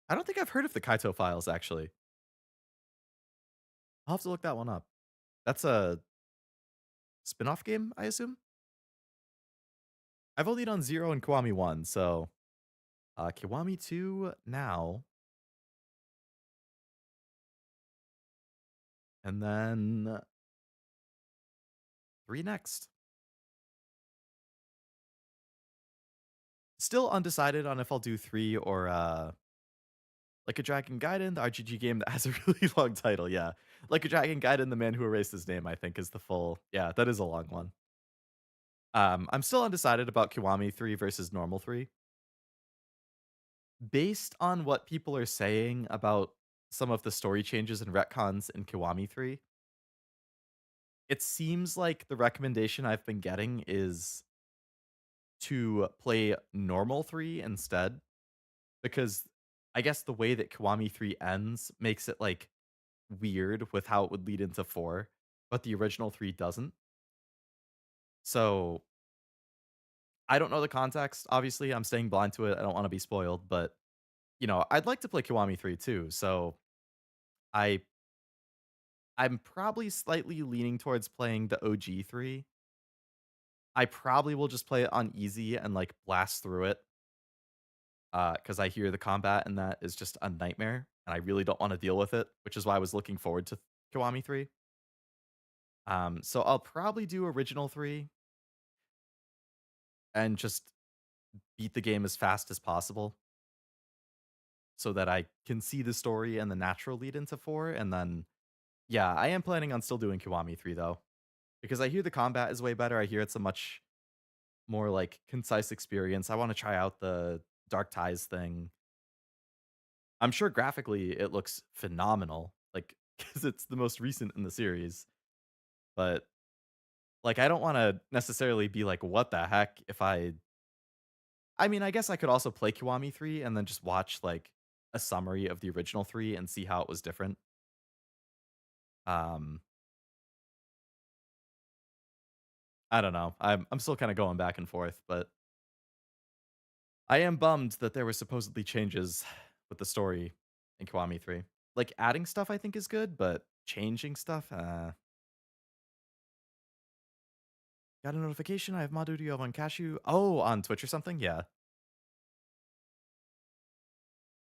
I don't think I've heard of the Kaito files, actually. I'll have to look that one up. That's a spin-off game, I assume? I've only done 0 and Kiwami 1, so Kiwami 2 now. And then 3 next. Still undecided on if I'll do 3 or Like a Dragon Gaiden, the RPG game that has a really long title, yeah. Like a Dragon Gaiden, the man who erased his name, I think is the full. Yeah, that is a long one. I'm still undecided about Kiwami 3 versus normal 3. Based on what people are saying about some of the story changes and retcons in Kiwami 3, it seems like the recommendation I've been getting is to play normal 3 instead, because I guess the way that Kiwami 3 ends makes it like weird with how it would lead into 4, but the original 3 doesn't. So I don't know the context. Obviously, I'm staying blind to it. I don't want to be spoiled, but I'd like to play Kiwami 3 too. So I I'm probably slightly leaning towards playing the OG 3. I probably will just play it on easy and like blast through it. Because I hear the combat in that is just a nightmare, and I really don't want to deal with it, which is why I was looking forward to Kiwami 3. So I'll probably do original 3 and just beat the game as fast as possible so that I can see the story and the natural lead into 4. And then, yeah, I am planning on still doing Kiwami 3 though, because I hear the combat is way better. I hear it's a much more like concise experience. I want to try out the Dark Ties thing. I'm sure graphically it looks phenomenal, like because it's the most recent in the series. But like, I don't want to necessarily be like, what the heck if I mean, I guess I could also play Kiwami 3 and then just watch like a summary of the original 3 and see how it was different. Um I don't know. I'm still kind of going back and forth, but I am bummed that there were supposedly changes with the story in Kiwami 3. Like adding stuff I think is good, but changing stuff, got a notification. I have mod duty on Cashew. Oh, on Twitch or something? Yeah.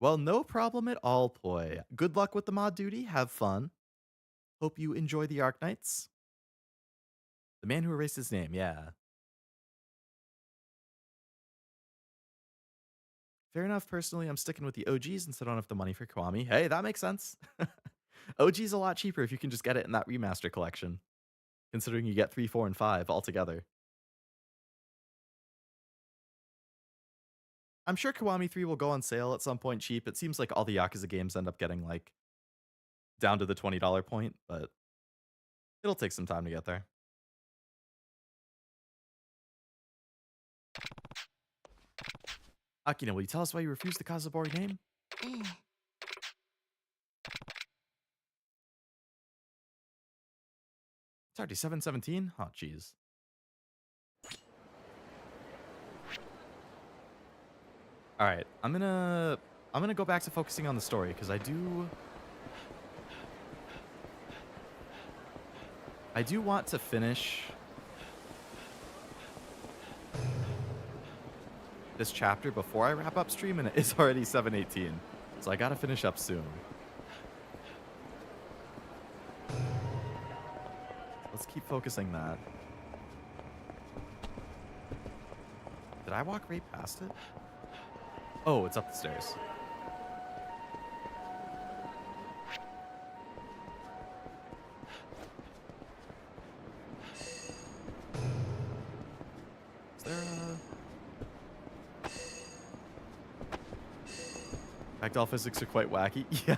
Well, no problem at all, Ploy. Good luck with the mod duty. Have fun. Hope you enjoy the Arknights. The man who erased his name, yeah. Fair enough. Personally, I'm sticking with the OGs since I don't have the money for Kiwami. Hey, that makes sense. OG's a lot cheaper if you can just get it in that remaster collection. considering you get 3, 4, and 5 altogether. I'm sure Kiwami 3 will go on sale at some point cheap. It seems like all the Yakuza games end up getting like down to the $20 point, but it'll take some time to get there. Akina, will you tell us why you refused the Kazabori name? It's already 7:17? Oh, jeez. All right, I'm gonna go back to focusing on the story because I do want to finish this chapter before I wrap up stream, and it is already 7:18, so I gotta finish up soon. Let's keep focusing that. Did I walk right past it? Oh, it's up the stairs. Is there a... Ragdoll physics are quite wacky. Yeah.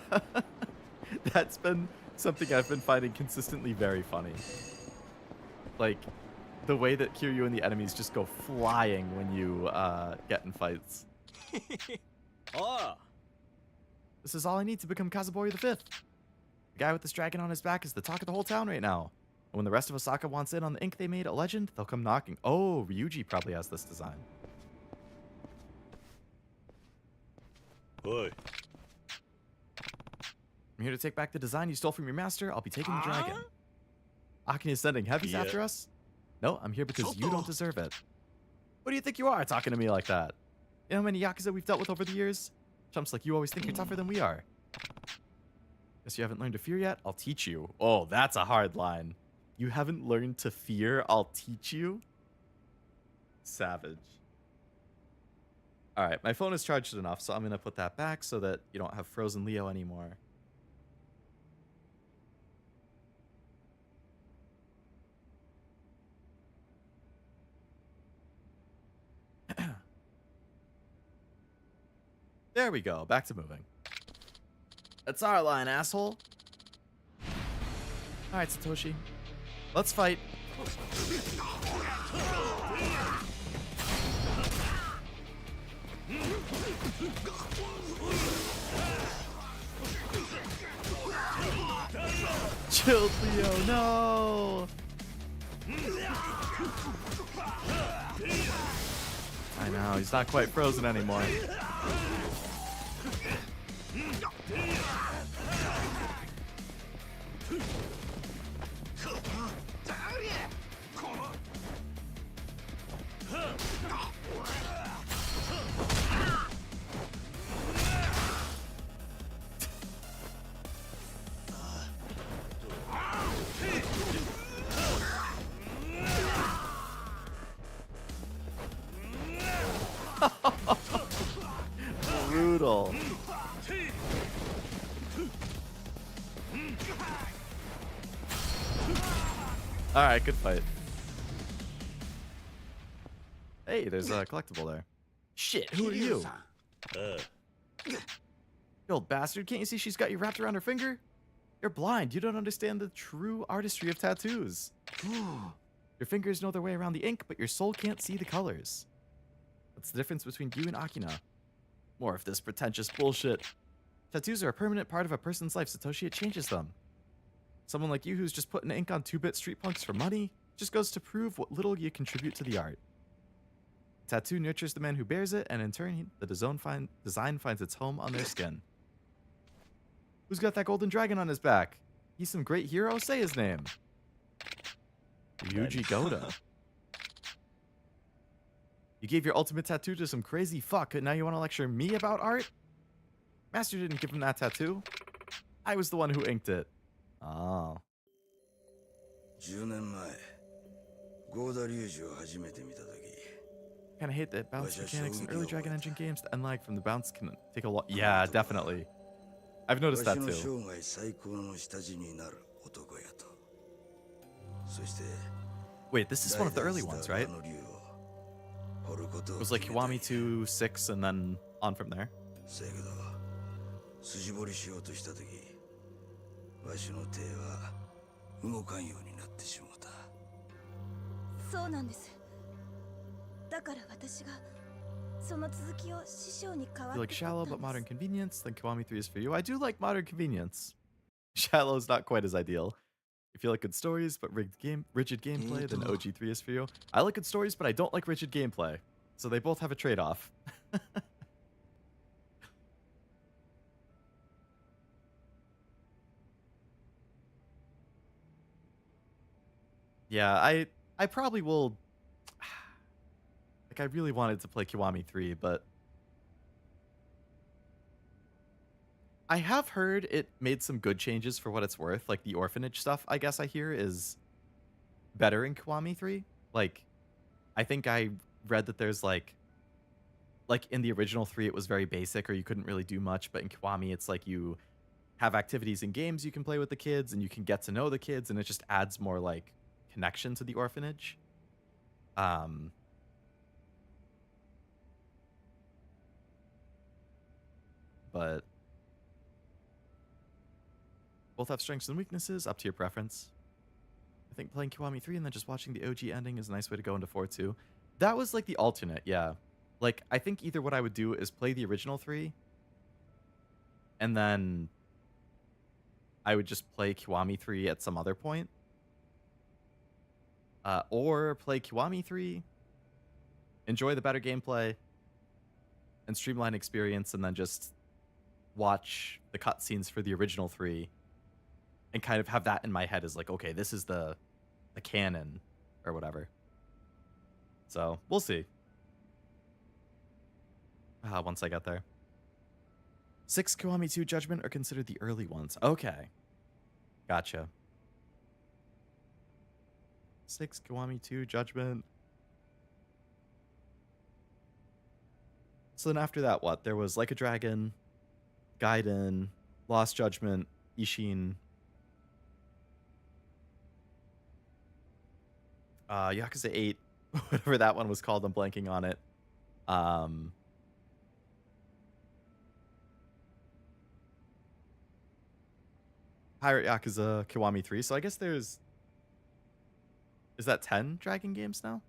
That's been something I've been finding consistently very funny. Like, the way that Kiryu and the enemies just go flying when you get in fights. Oh. This is all I need to become Kazabori the Fifth. The guy with this dragon on his back is the talk of the whole town right now. And when the rest of Osaka wants in on the ink they made a legend, they'll come knocking. Oh, Ryuji probably has this design. Oi. I'm here to take back the design you stole from your master. I'll be taking the dragon. Akane is sending heavies after us? No, I'm here because you don't deserve it. What do you think you are, talking to me like that? You know how many Yakuza we've dealt with over the years? Chumps like you always think you're tougher than we are. Guess you haven't learned to fear yet? I'll teach you. Oh, that's a hard line. You haven't learned to fear? I'll teach you? Savage. Alright, my phone is charged enough, so I'm going to put that back so that you don't have frozen Leo anymore. There we go. Back to moving. That's our line, asshole. Alright, Satoshi. Let's fight. Chilled Leo, no! I know, he's not quite frozen anymore. Brutal. Alright, good fight. Hey, there's a collectible there. Shit, who are you? You old bastard, can't you see she's got you wrapped around her finger? You're blind, you don't understand the true artistry of tattoos. Your fingers know their way around the ink, but your soul can't see the colors. What's the difference between you and Akina? More of this pretentious bullshit. Tattoos are a permanent part of a person's life, Satoshi. It changes them. Someone like you who's just putting ink on 2-bit street punks for money just goes to prove what little you contribute to the art. Tattoo nurtures the man who bears it, and in turn, the design finds its home on their skin. Who's got that golden dragon on his back? He's some great hero? Say his name. Yuji Goda. You gave your ultimate tattoo to some crazy fuck, and now you want to lecture me about art? Master didn't give him that tattoo. I was the one who inked it. Oh. 10年前、ゴーダリュウジを初めて見たとき、 Kinda hate that bounce mechanics in early Dragon Engine games. The end lag from the bounce can take a lot. Yeah, definitely. I've noticed that too. 生涯最高の下地になる男やと。Wait, this is one of the early ones, right? It was like Kiwami 2, 6, and then on from there. 筋彫りしようとした時、わしの手は動かんようになってしまった。そうなんです。だから私がその続きを師匠に代わって。 You like shallow but modern convenience, then Kiwami 3 is for you. I do like modern convenience. Shallow is not quite as ideal. If you like good stories but rigid gameplay, then OG3 is for you. I like good stories, but I don't like rigid gameplay. So they both have a trade-off. Yeah, I probably will. Like, I really wanted to play Kiwami 3, but I have heard it made some good changes for what it's worth. Like, the orphanage stuff, I guess I hear, is better in Kiwami 3. Like, I think I read that there's, like in the original 3, it was very basic, or you couldn't really do much, but in Kiwami, it's like you have activities and games you can play with the kids, and you can get to know the kids, and it just adds more, like, connection to the orphanage. But both have strengths and weaknesses, up to your preference. I think playing Kiwami 3 and then just watching the OG ending is a nice way to go into 4 too. That was like the alternate, yeah. Like, I think either what I would do is play the original 3, and then I would just play Kiwami 3 at some other point. Or play Kiwami 3, enjoy the better gameplay and streamline experience, and then just watch the cutscenes for the original 3 and kind of have that in my head as like, okay, this is the canon or whatever. So we'll see. Once I get there. 6 Kiwami 2 Judgment are considered the early ones. Okay. Gotcha. 6 Kiwami 2 Judgment. So then after that, what? There was Like a Dragon, Gaiden, Lost Judgment, Ishin, Yakuza 8, whatever that one was called, I'm blanking on it. Pirate Yakuza Kiwami 3. So I guess there's... Is that 10 Dragon games now?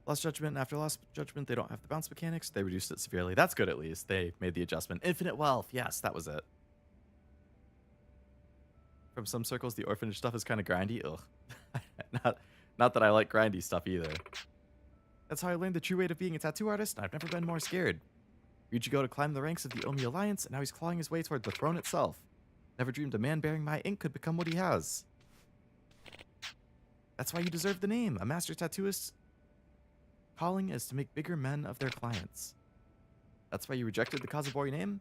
Lost Judgment, and after Lost Judgment, they don't have the bounce mechanics. They reduced it severely. That's good, at least. They made the adjustment. Infinite Wealth. Yes, that was it. From some circles, the orphanage stuff is kind of grindy. Ugh. Not that I like grindy stuff either. That's how I learned the true way of being a tattoo artist, and I've never been more scared. Ryujigo to climb the ranks of the Omi Alliance, and now he's clawing his way toward the throne itself. Never dreamed a man bearing my ink could become what he has. That's why you deserve the name. A master tattooist calling is to make bigger men of their clients. That's why you rejected the Kazabori name?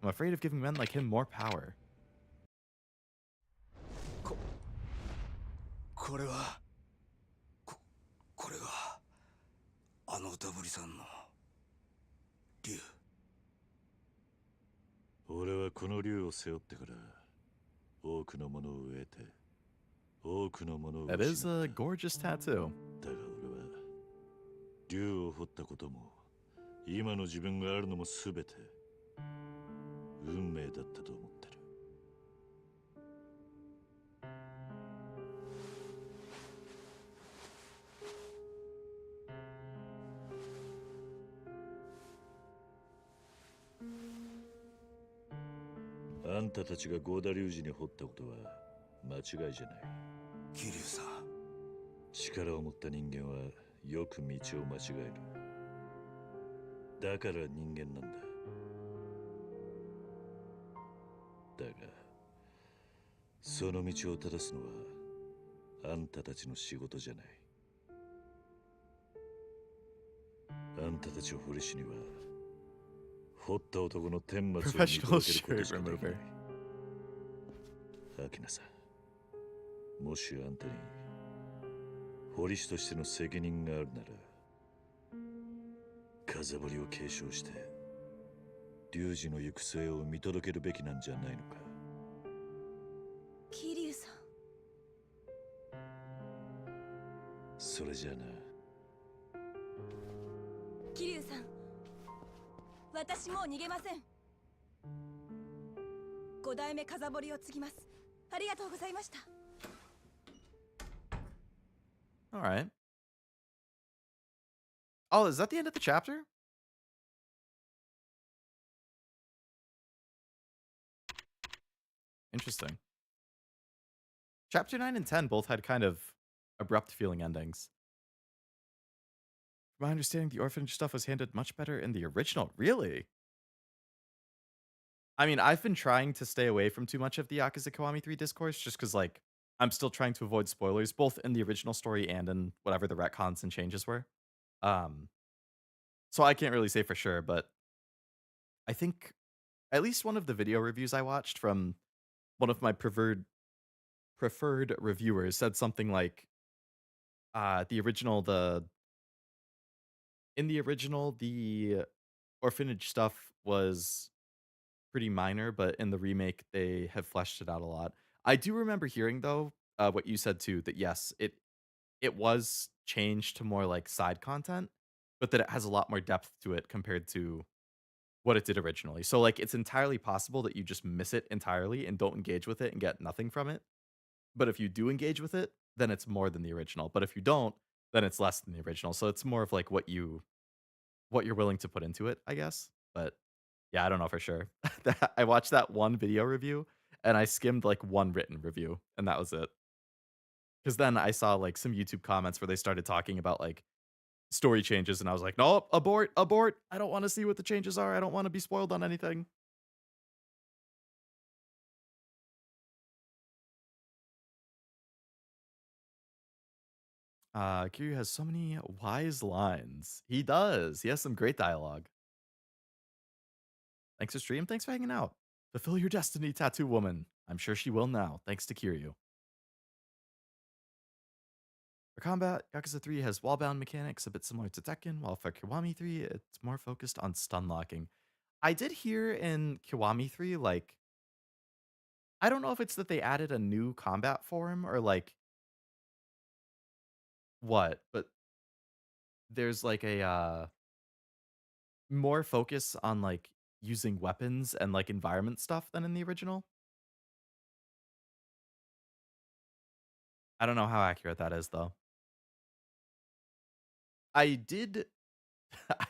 I'm afraid of giving men like him more power. これはこれがあのダブリさんの竜。俺はこの竜を背負ってから多くのものを得て多くのものを失った。 That is a gorgeous tattoo. だが俺は竜を彫ったことも今の自分があるのも全て運命だったと思ってる。あんたたちがゴーダ龍二に彫ったことは間違いじゃない。桐生さん。力を持った人間はよく道を間違える。だから人間なんだ。だがその道を正すのはあんたたちの仕事じゃない。あんたたちを彫り師には彫った男の顛末を見届けることしかできない。アキナさん、もしあんたに彫り師としての責任があるなら風彫りを継承して龍二の行く末を見届けるべきなんじゃないのか。それじゃあな。桐生さん、私もう逃げません。5代目風堀を継ぎます。ありがとうございました。 All right. Oh, is that the end of the chapter? Interesting. Chapter 9 and 10 both had kind of abrupt feeling endings. My understanding, the orphanage stuff was handled much better in the original. Really? I mean, I've been trying to stay away from too much of the Yakuza Kiwami 3 discourse just because, like, I'm still trying to avoid spoilers, both in the original story and in whatever the retcons and changes were. Um, so I can't really say for sure, but I think at least one of the video reviews I watched from one of my preferred reviewers said something like, the original, the orphanage stuff was pretty minor, but in the remake, they have fleshed it out a lot. I do remember hearing though, what you said too, that yes, it was changed to more like side content, but that it has a lot more depth to it compared to what it did originally. So like it's entirely possible that you just miss it entirely and don't engage with it and get nothing from it. But if you do engage with it, then it's more than the original. But if you don't, then it's less than the original. So it's more of like what you're willing to put into it, I guess. But yeah, I don't know for sure. I watched that one video review and I skimmed like one written review and that was it. Because then I saw like some YouTube comments where they started talking about like story changes and I was like, nope, abort, abort. I don't want to see what the changes are. I don't want to be spoiled on anything. Kiryu has so many wise lines. He does. He has some great dialogue. Thanks for stream. Thanks for hanging out. Fulfill your destiny, tattoo woman. I'm sure she will now, thanks to Kiryu. For combat, Yakuza 3 has wallbound mechanics a bit similar to Tekken, while for Kiwami 3, it's more focused on stun locking. I did hear in Kiwami 3, like, I don't know if it's that they added a new combat form or like what, but there's like a more focus on like using weapons and like environment stuff than in the original. I don't know how accurate that is though. I did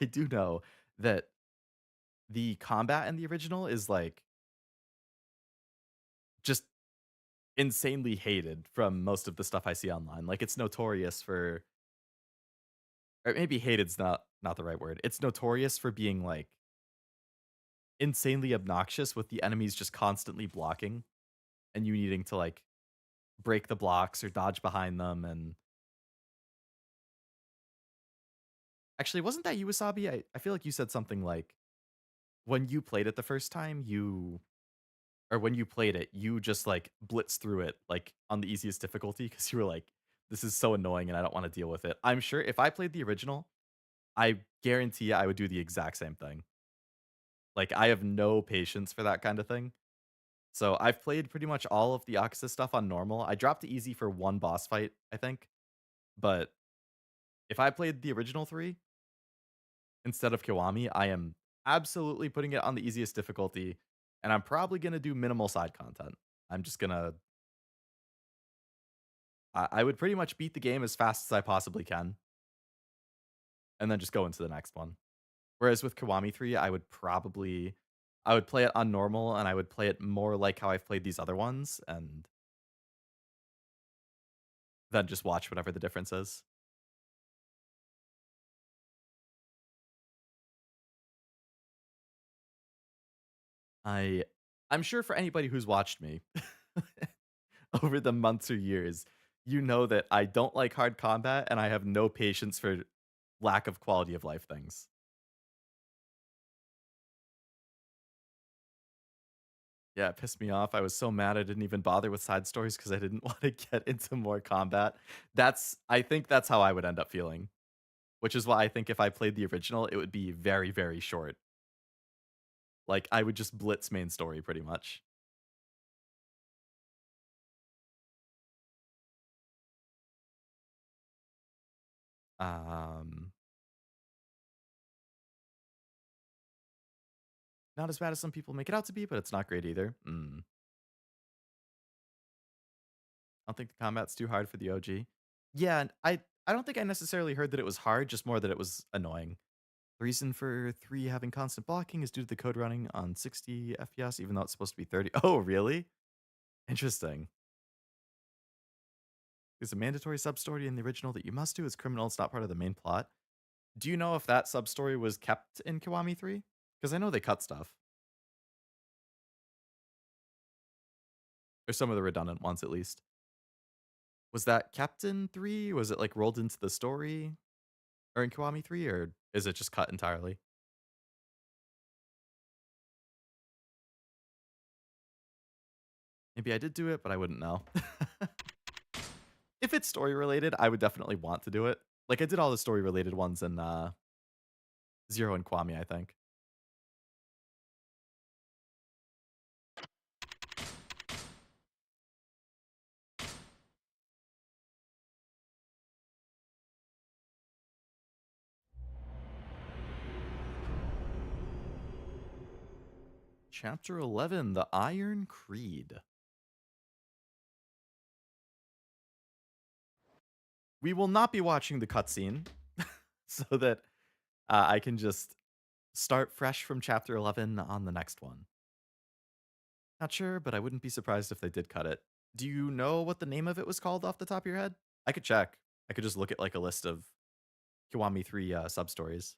I do know that the combat in the original is like just insanely hated from most of the stuff I see online. Like it's notorious for, or maybe hated's not the right word. It's notorious for being like insanely obnoxious with the enemies just constantly blocking and you needing to like break the blocks or dodge behind them. And actually, wasn't that you, Wasabi? I feel like you said something like when you played it the first time, or when you played it, you just like blitzed through it like on the easiest difficulty because you were like, this is so annoying and I don't want to deal with it. I'm sure if I played the original, I guarantee I would do the exact same thing. Like I have no patience for that kind of thing. So I've played pretty much all of the Yakuza stuff on normal. I dropped easy for one boss fight, I think. But if I played the original 3 instead of Kiwami, I am absolutely putting it on the easiest difficulty, and I'm probably gonna do minimal side content. I'm just gonna I would pretty much beat the game as fast as I possibly can, and then just go into the next one. Whereas with Kiwami 3, I would play it on normal, and I would play it more like how I've played these other ones, and then just watch whatever the difference is. I I'm sure for anybody who's watched me over the months or years, you know that I don't like hard combat and I have no patience for lack of quality of life things. Yeah, it pissed me off. I was so mad I didn't even bother with side stories because I didn't want to get into more combat. I think that's how I would end up feeling, which is why I think if I played the original, it would be very, very short. Like I would just blitz main story pretty much. Um, not as bad as some people make it out to be, but it's not great either. I don't think the combat's too hard for the OG. Yeah, and I don't think I necessarily heard that it was hard, just more that it was annoying. The reason for 3 having constant blocking is due to the code running on 60 FPS, even though it's supposed to be 30. Oh, really? Interesting. There's a mandatory sub-story in the original that you must do as criminal. It's not part of the main plot. Do you know if that sub-story was kept in Kiwami 3? Because I know they cut stuff. Or some of the redundant ones, at least. Was that kept in 3? Was it, like, rolled into the story? Or in Kiwami 3? Or is it just cut entirely? Maybe I did do it, but I wouldn't know. If it's story related, I would definitely want to do it. Like, I did all the story related ones in Zero and Kiwami, I think. Chapter 11, The Iron Creed. We will not be watching the cutscene so that I can just start fresh from chapter 11 on the next one. Not sure, but I wouldn't be surprised if they did cut it. Do you know what the name of it was called off the top of your head? I could check. I could just look at like a list of Kiwami 3 sub-stories.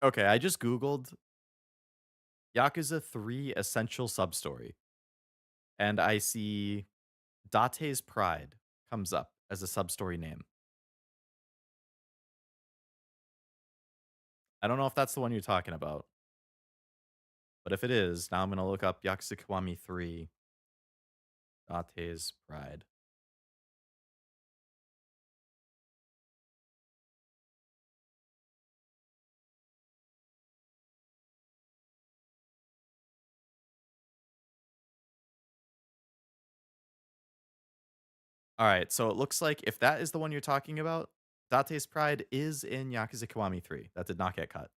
Okay, I just Googled Yakuza 3 Essential Substory, and I see Date's Pride comes up as a substory name. I don't know if that's the one you're talking about, but if it is, now I'm going to look up Yakuza Kiwami 3 Date's Pride. All right, so it looks like if that is the one you're talking about, Date's Pride is in Yakuza Kiwami 3. That did not get cut.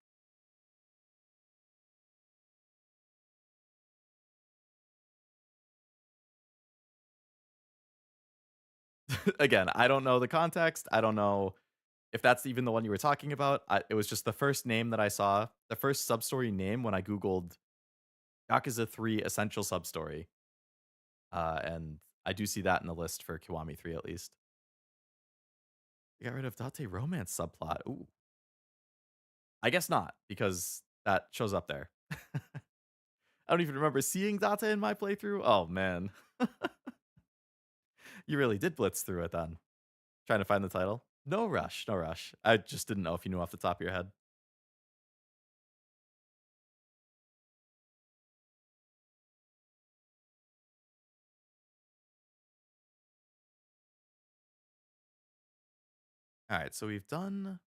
Again, I don't know the context. I don't know if that's even the one you were talking about. It was just the first name that I saw, the first substory name when I Googled Yakuza 3 Essential Substory. And I do see that in the list for Kiwami 3 at least. You got rid of Date romance subplot. Ooh. I guess not, because that shows up there. I don't even remember seeing Date in my playthrough. Oh, man. You really did blitz through it then. Trying to find the title. No rush, no rush. I just didn't know if you knew off the top of your head. All right, so we've done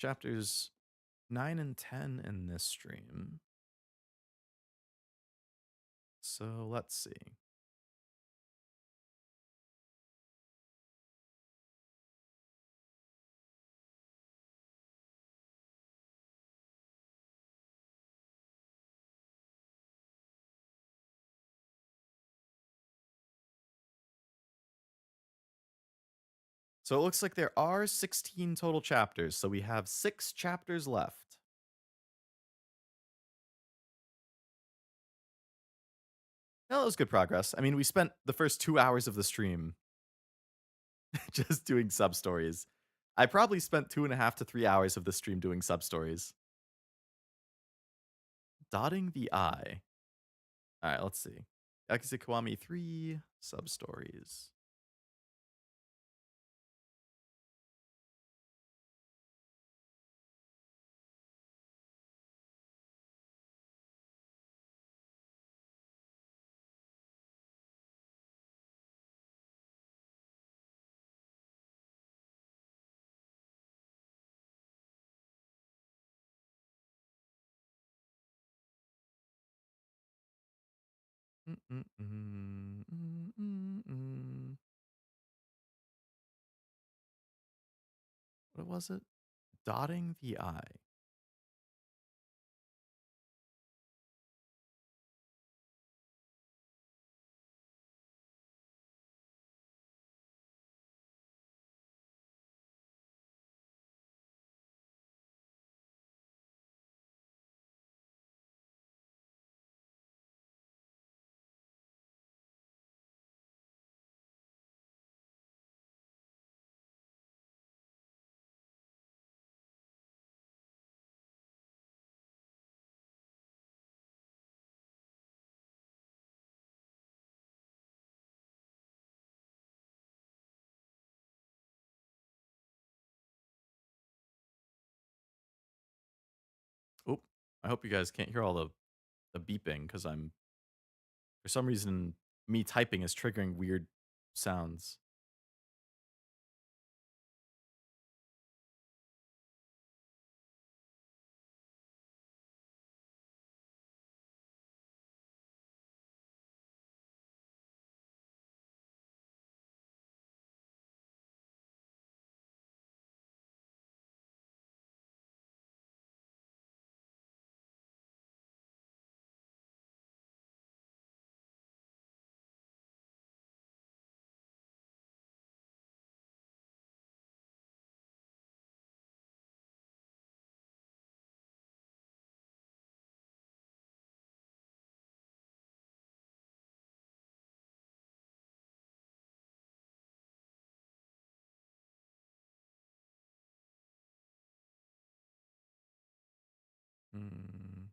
chapters 9 and 10 in this stream. So let's see. So it looks like there are 16 total chapters, so we have 6 chapters left. Well, that was good progress. I mean, we spent the first 2 hours of the stream just doing sub-stories. I probably spent 2.5 to 3 hours of the stream doing sub-stories. Dotting the I. All right, let's see. Yakuza Kiwami 3 sub-stories. What was it? Dotting the I. Oop. I hope you guys can't hear all the beeping because I'm, for some reason, me typing is triggering weird sounds. Hmm.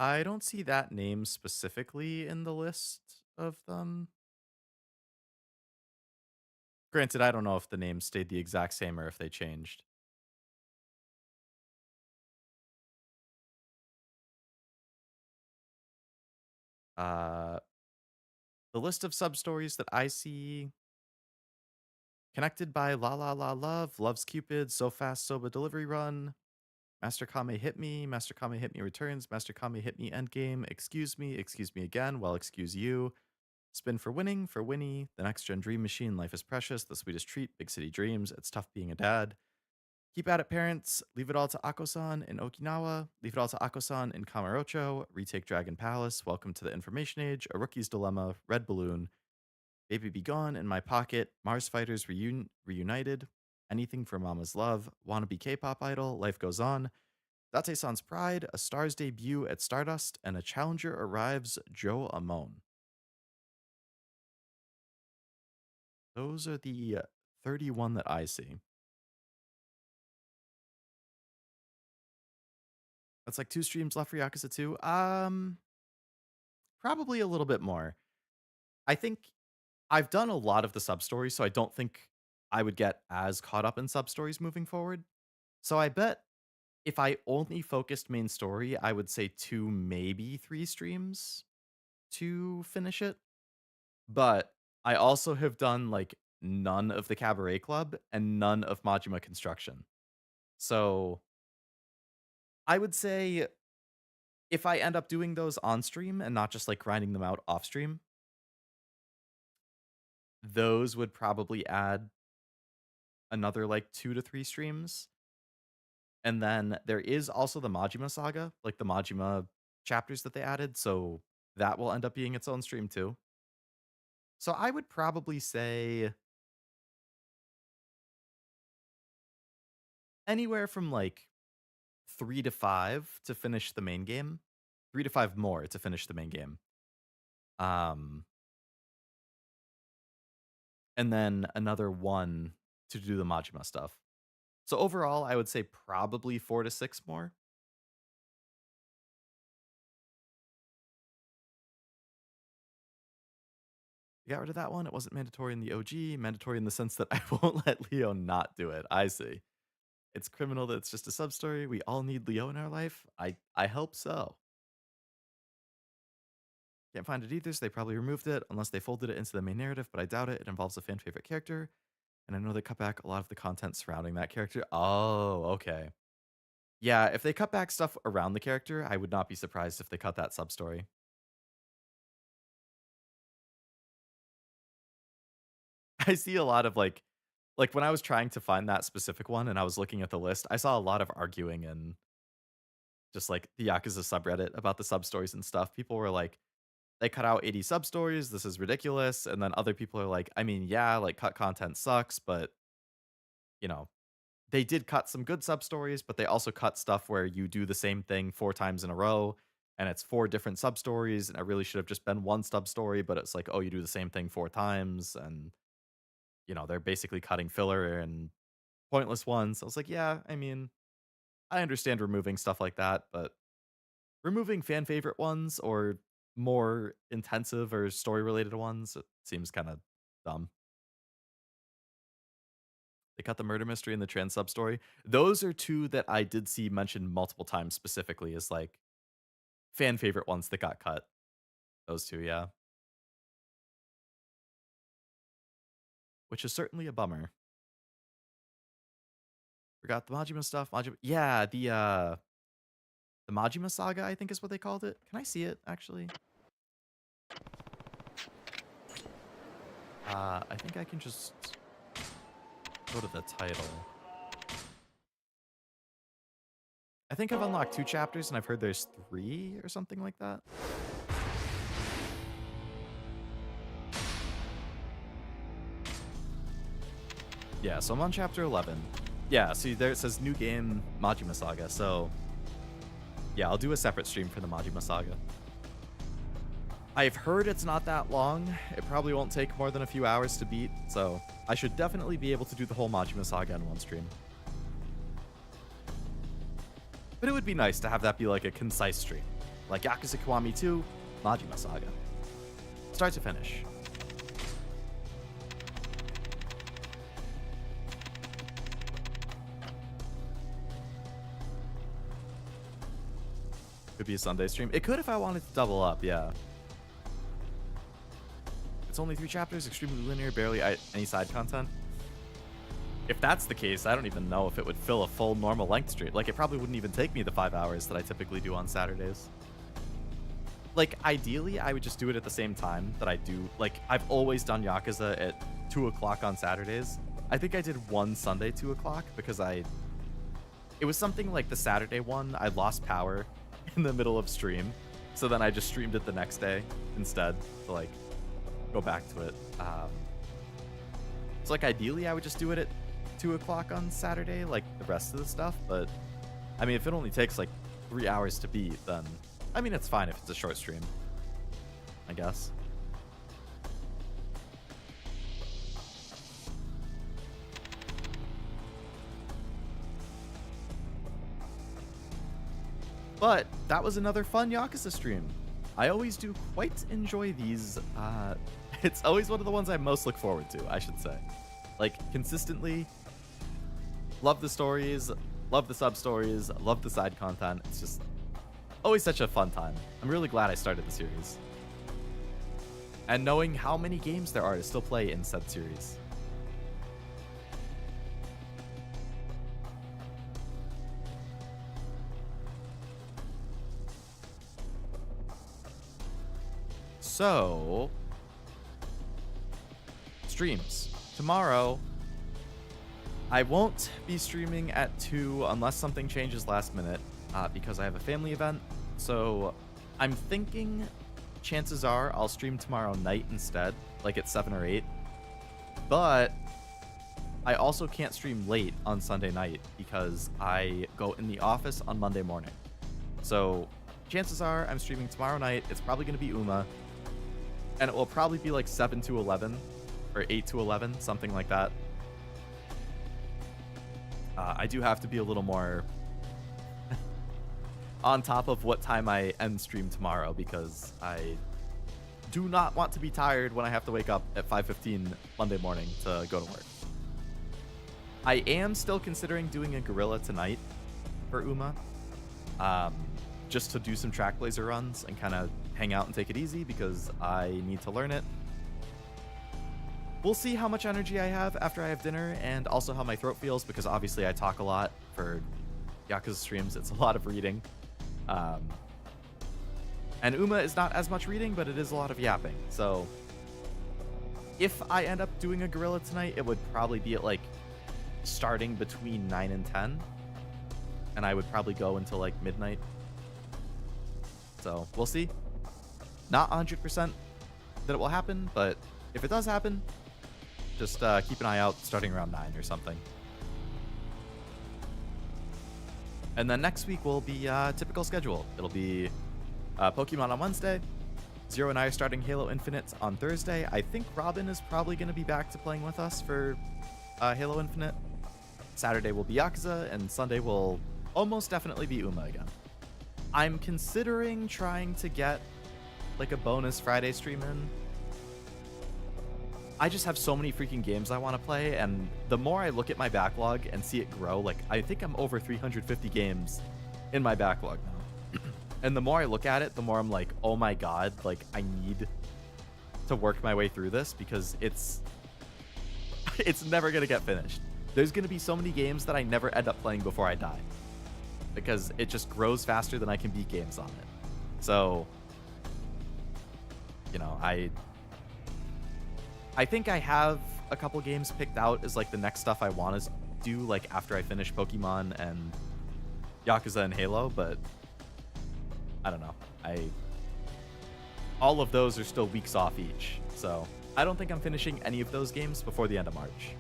I don't see that name specifically in the list of them. Granted, I don't know if the names stayed the exact same or if they changed. Uh, the list of sub stories that I see connected by La La La Love, Loves Cupid, So Fast Soba Delivery Run, Master Kame Hit Me, Master Kame Hit Me Returns, Master Kame Hit Me Endgame, Excuse Me Again, Well Excuse You, Spin for Winning, for Winnie, The Next Gen Dream Machine, Life is Precious, The Sweetest Treat, Big City Dreams, It's Tough Being a Dad, Keep At It Parents, Leave It All to Ako-san in Okinawa, Leave It All to Ako-san in Kamurocho, Retake Dragon Palace, Welcome to the Information Age, A Rookie's Dilemma, Red Balloon, Baby Be Gone, In My Pocket, Mars Fighters Reunited, Anything for Mama's Love, Wannabe K-Pop Idol, Life Goes On, Date-san's Pride, A Star's Debut at Stardust, and A Challenger Arrives, Joe Amon. Those are the 31 that I see. That's like 2 streams left for Yakuza 2. Probably a little bit more. I think I've done a lot of the sub stories, so I don't think I would get as caught up in sub stories moving forward. So I bet if I only focused main story, I would say 2, maybe 3 streams to finish it. But I also have done like none of the Cabaret Club and none of Majima Construction. So I would say if I end up doing those on stream and not just like grinding them out off stream, those would probably add another like 2 to 3 streams. And then there is also the Majima saga, like the Majima chapters that they added, so that will end up being its own stream too. So I would probably say anywhere from like 3 to 5 to finish the main game. 3 to 5 more to finish the main game. And then another 1 to do the Majima stuff. So overall, I would say probably 4 to 6 more. We got rid of that one. It wasn't mandatory in the OG, mandatory in the sense that I won't let Leo not do it. I see. It's criminal that it's just a sub story. We all need Leo in our life. I hope so. Can't find it either, so they probably removed it unless they folded it into the main narrative, but I doubt it. It involves a fan favorite character, and I know they cut back a lot of the content surrounding that character. Oh, okay. Yeah, if they cut back stuff around the character, I would not be surprised if they cut that sub story. I see a lot of like when I was trying to find that specific one and I was looking at the list, I saw a lot of arguing in just like the Yakuza subreddit about the sub stories and stuff. People were like, they cut out 80 sub stories. This is ridiculous. And then other people are like, I mean, yeah, like cut content sucks, but you know, they did cut some good sub stories, but they also cut stuff where you do the same thing 4 times in a row and it's 4 different sub stories. And it really should have just been one sub story, but it's like, oh, you do the same thing 4 times. And, you know, they're basically cutting filler and pointless ones. I was like, yeah, I mean, I understand removing stuff like that, but removing fan favorite ones or more intensive or story related ones, it seems kind of dumb. They cut the murder mystery and the trans sub story. Those are 2 that I did see mentioned multiple times specifically as like fan favorite ones that got cut. Those 2, yeah. Which is certainly a bummer. Forgot the Majima stuff. Yeah, the Majima Saga, I think is what they called it. Can I see it actually? I think I can just go to the title. I think I've unlocked 2 chapters and I've heard there's 3 or something like that. Yeah, so I'm on chapter 11. Yeah, see there it says new game Majima Saga. So yeah, I'll do a separate stream for the Majima Saga. I've heard it's not that long. It probably won't take more than a few hours to beat, so I should definitely be able to do the whole Majima Saga in one stream. But it would be nice to have that be like a concise stream. Like Yakuza Kiwami 2, Majima Saga. Start to finish. Could be a Sunday stream. It could if I wanted to double up, yeah. It's only 3 chapters, extremely linear, barely any side content. If that's the case, I don't even know if it would fill a full normal length stream. Like, it probably wouldn't even take me the 5 hours that I typically do on Saturdays. Like, ideally, I would just do it at the same time that I do. Like, I've always done Yakuza at 2 o'clock on Saturdays. I think I did one Sunday 2 o'clock because it was something like the Saturday one, I lost power in the middle of stream. So then I just streamed it the next day instead to, like, go back to it. So, like, ideally, I would just do it at 2 o'clock on Saturday, like the rest of the stuff. But, I mean, if it only takes, like, 3 hours to beat, then, I mean, it's fine if it's a short stream, I guess. But that was another fun Yakuza stream. I always do quite enjoy these. It's always one of the ones I most look forward to, I should say. Like, consistently, love the stories, love the sub-stories, love the side content. It's just always such a fun time. I'm really glad I started the series. And knowing how many games there are to still play in said series. So, streams. Tomorrow, I won't be streaming at 2 unless something changes last minute because I have a family event. So, I'm thinking chances are I'll stream tomorrow night instead, like at 7 or 8. But I also can't stream late on Sunday night because I go in the office on Monday morning. So, chances are I'm streaming tomorrow night. It's probably going to be Uma. And it will probably be like 7 to 11 or 8 to 11, something like that. I do have to be a little more on top of what time I end stream tomorrow, because I do not want to be tired when I have to wake up at 5:15 Monday morning to go to work. I am still considering doing a gorilla tonight for Uma, just to do some track blazer runs and kind of hang out and take it easy, because I need to learn it. We'll see how much energy I have after I have dinner, and also how my throat feels, because obviously I talk a lot for Yakuza streams. It's a lot of reading. And Uma is not as much reading, but it is a lot of yapping. So if I end up doing a gorilla tonight, it would probably be at like starting between 9 and 10. And I would probably go until like midnight. So we'll see. Not 100% that it will happen, but if it does happen, just keep an eye out starting around 9 or something. And then next week will be typical schedule. It'll be Pokemon on Wednesday. Zero and I are starting Halo Infinite on Thursday. I think Robin is probably going to be back to playing with us for Halo Infinite. Saturday will be Yakuza, and Sunday will almost definitely be Uma again. I'm considering trying to get like a bonus Friday stream in. I just have so many freaking games I want to play, and the more I look at my backlog and see it grow, like I think I'm over 350 games in my backlog now. And the more I look at it, the more I'm like, oh my god, like I need to work my way through this, because it's never going to get finished. There's going to be so many games that I never end up playing before I die, because it just grows faster than I can beat games on it. So, you know, I think I have a couple games picked out as like the next stuff I want to do, like after I finish Pokemon and Yakuza and Halo, but I don't know. All of those are still weeks off each, so I don't think I'm finishing any of those games before the end of March.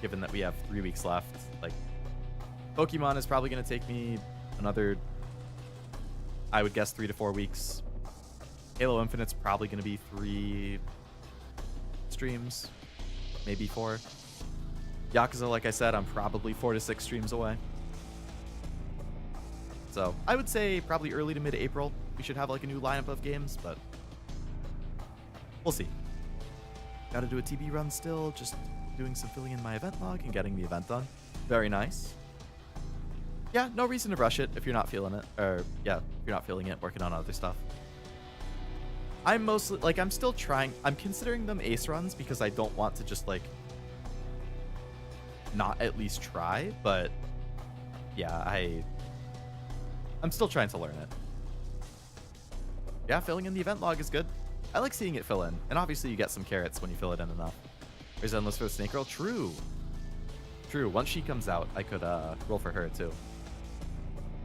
Given that we have 3 weeks left, like Pokemon is probably going to take me another, I would guess, 3 to 4 weeks. Halo Infinite's probably going to be 3 streams, maybe 4. Yakuza, like I said, I'm probably 4 to 6 streams away. So I would say probably early to mid-April we should have like a new lineup of games, but we'll see. Gotta do a TB run still, just doing some filling in my event log and getting the event done. Very nice. Yeah, no reason to rush it if you're not feeling it, or yeah, if you're not feeling it, working on other stuff. I'm mostly, like, I'm still trying, I'm considering them ace runs because I don't want to just, like, not at least try, but yeah, I'm still trying to learn it. Yeah, filling in the event log is good. I like seeing it fill in, and obviously you get some carrots when you fill it in enough. There's Endless for the Snake Girl. True. True, once she comes out, I could roll for her too.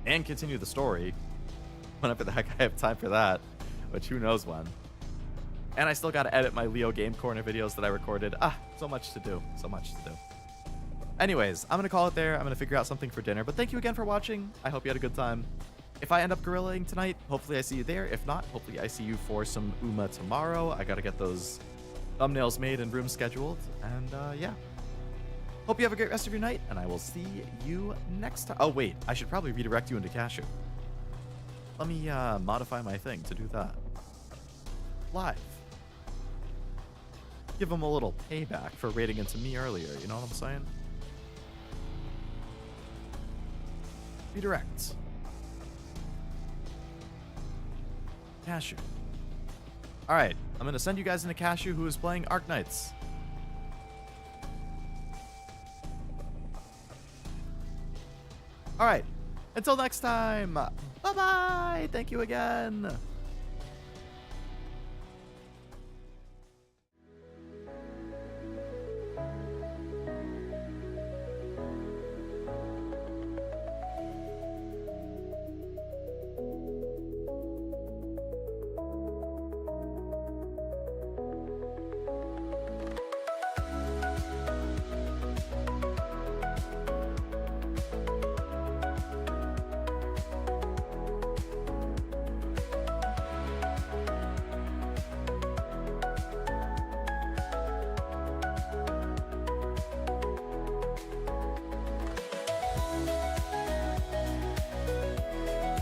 And continue the story whenever the heck I have time for that. Which who knows when. And I still gotta edit my Leo Game Corner videos that I recorded. So much to do. So much to do. Anyways, I'm gonna call it there. I'm gonna figure out something for dinner. But thank you again for watching. I hope you had a good time. If I end up gorillaing tonight, hopefully I see you there. If not, hopefully I see you for some Uma tomorrow. I gotta get those thumbnails made and room scheduled. And yeah. Hope you have a great rest of your night, and I will see you next time. Oh wait, I should probably redirect you into Cashew. Let me modify my thing to do that. Live. Give him a little payback for raiding into me earlier, you know what I'm saying? Redirect. Cashew. Alright, I'm going to send you guys into Cashew, who is playing Arknights. Alright, until next time, bye-bye! Thank you again!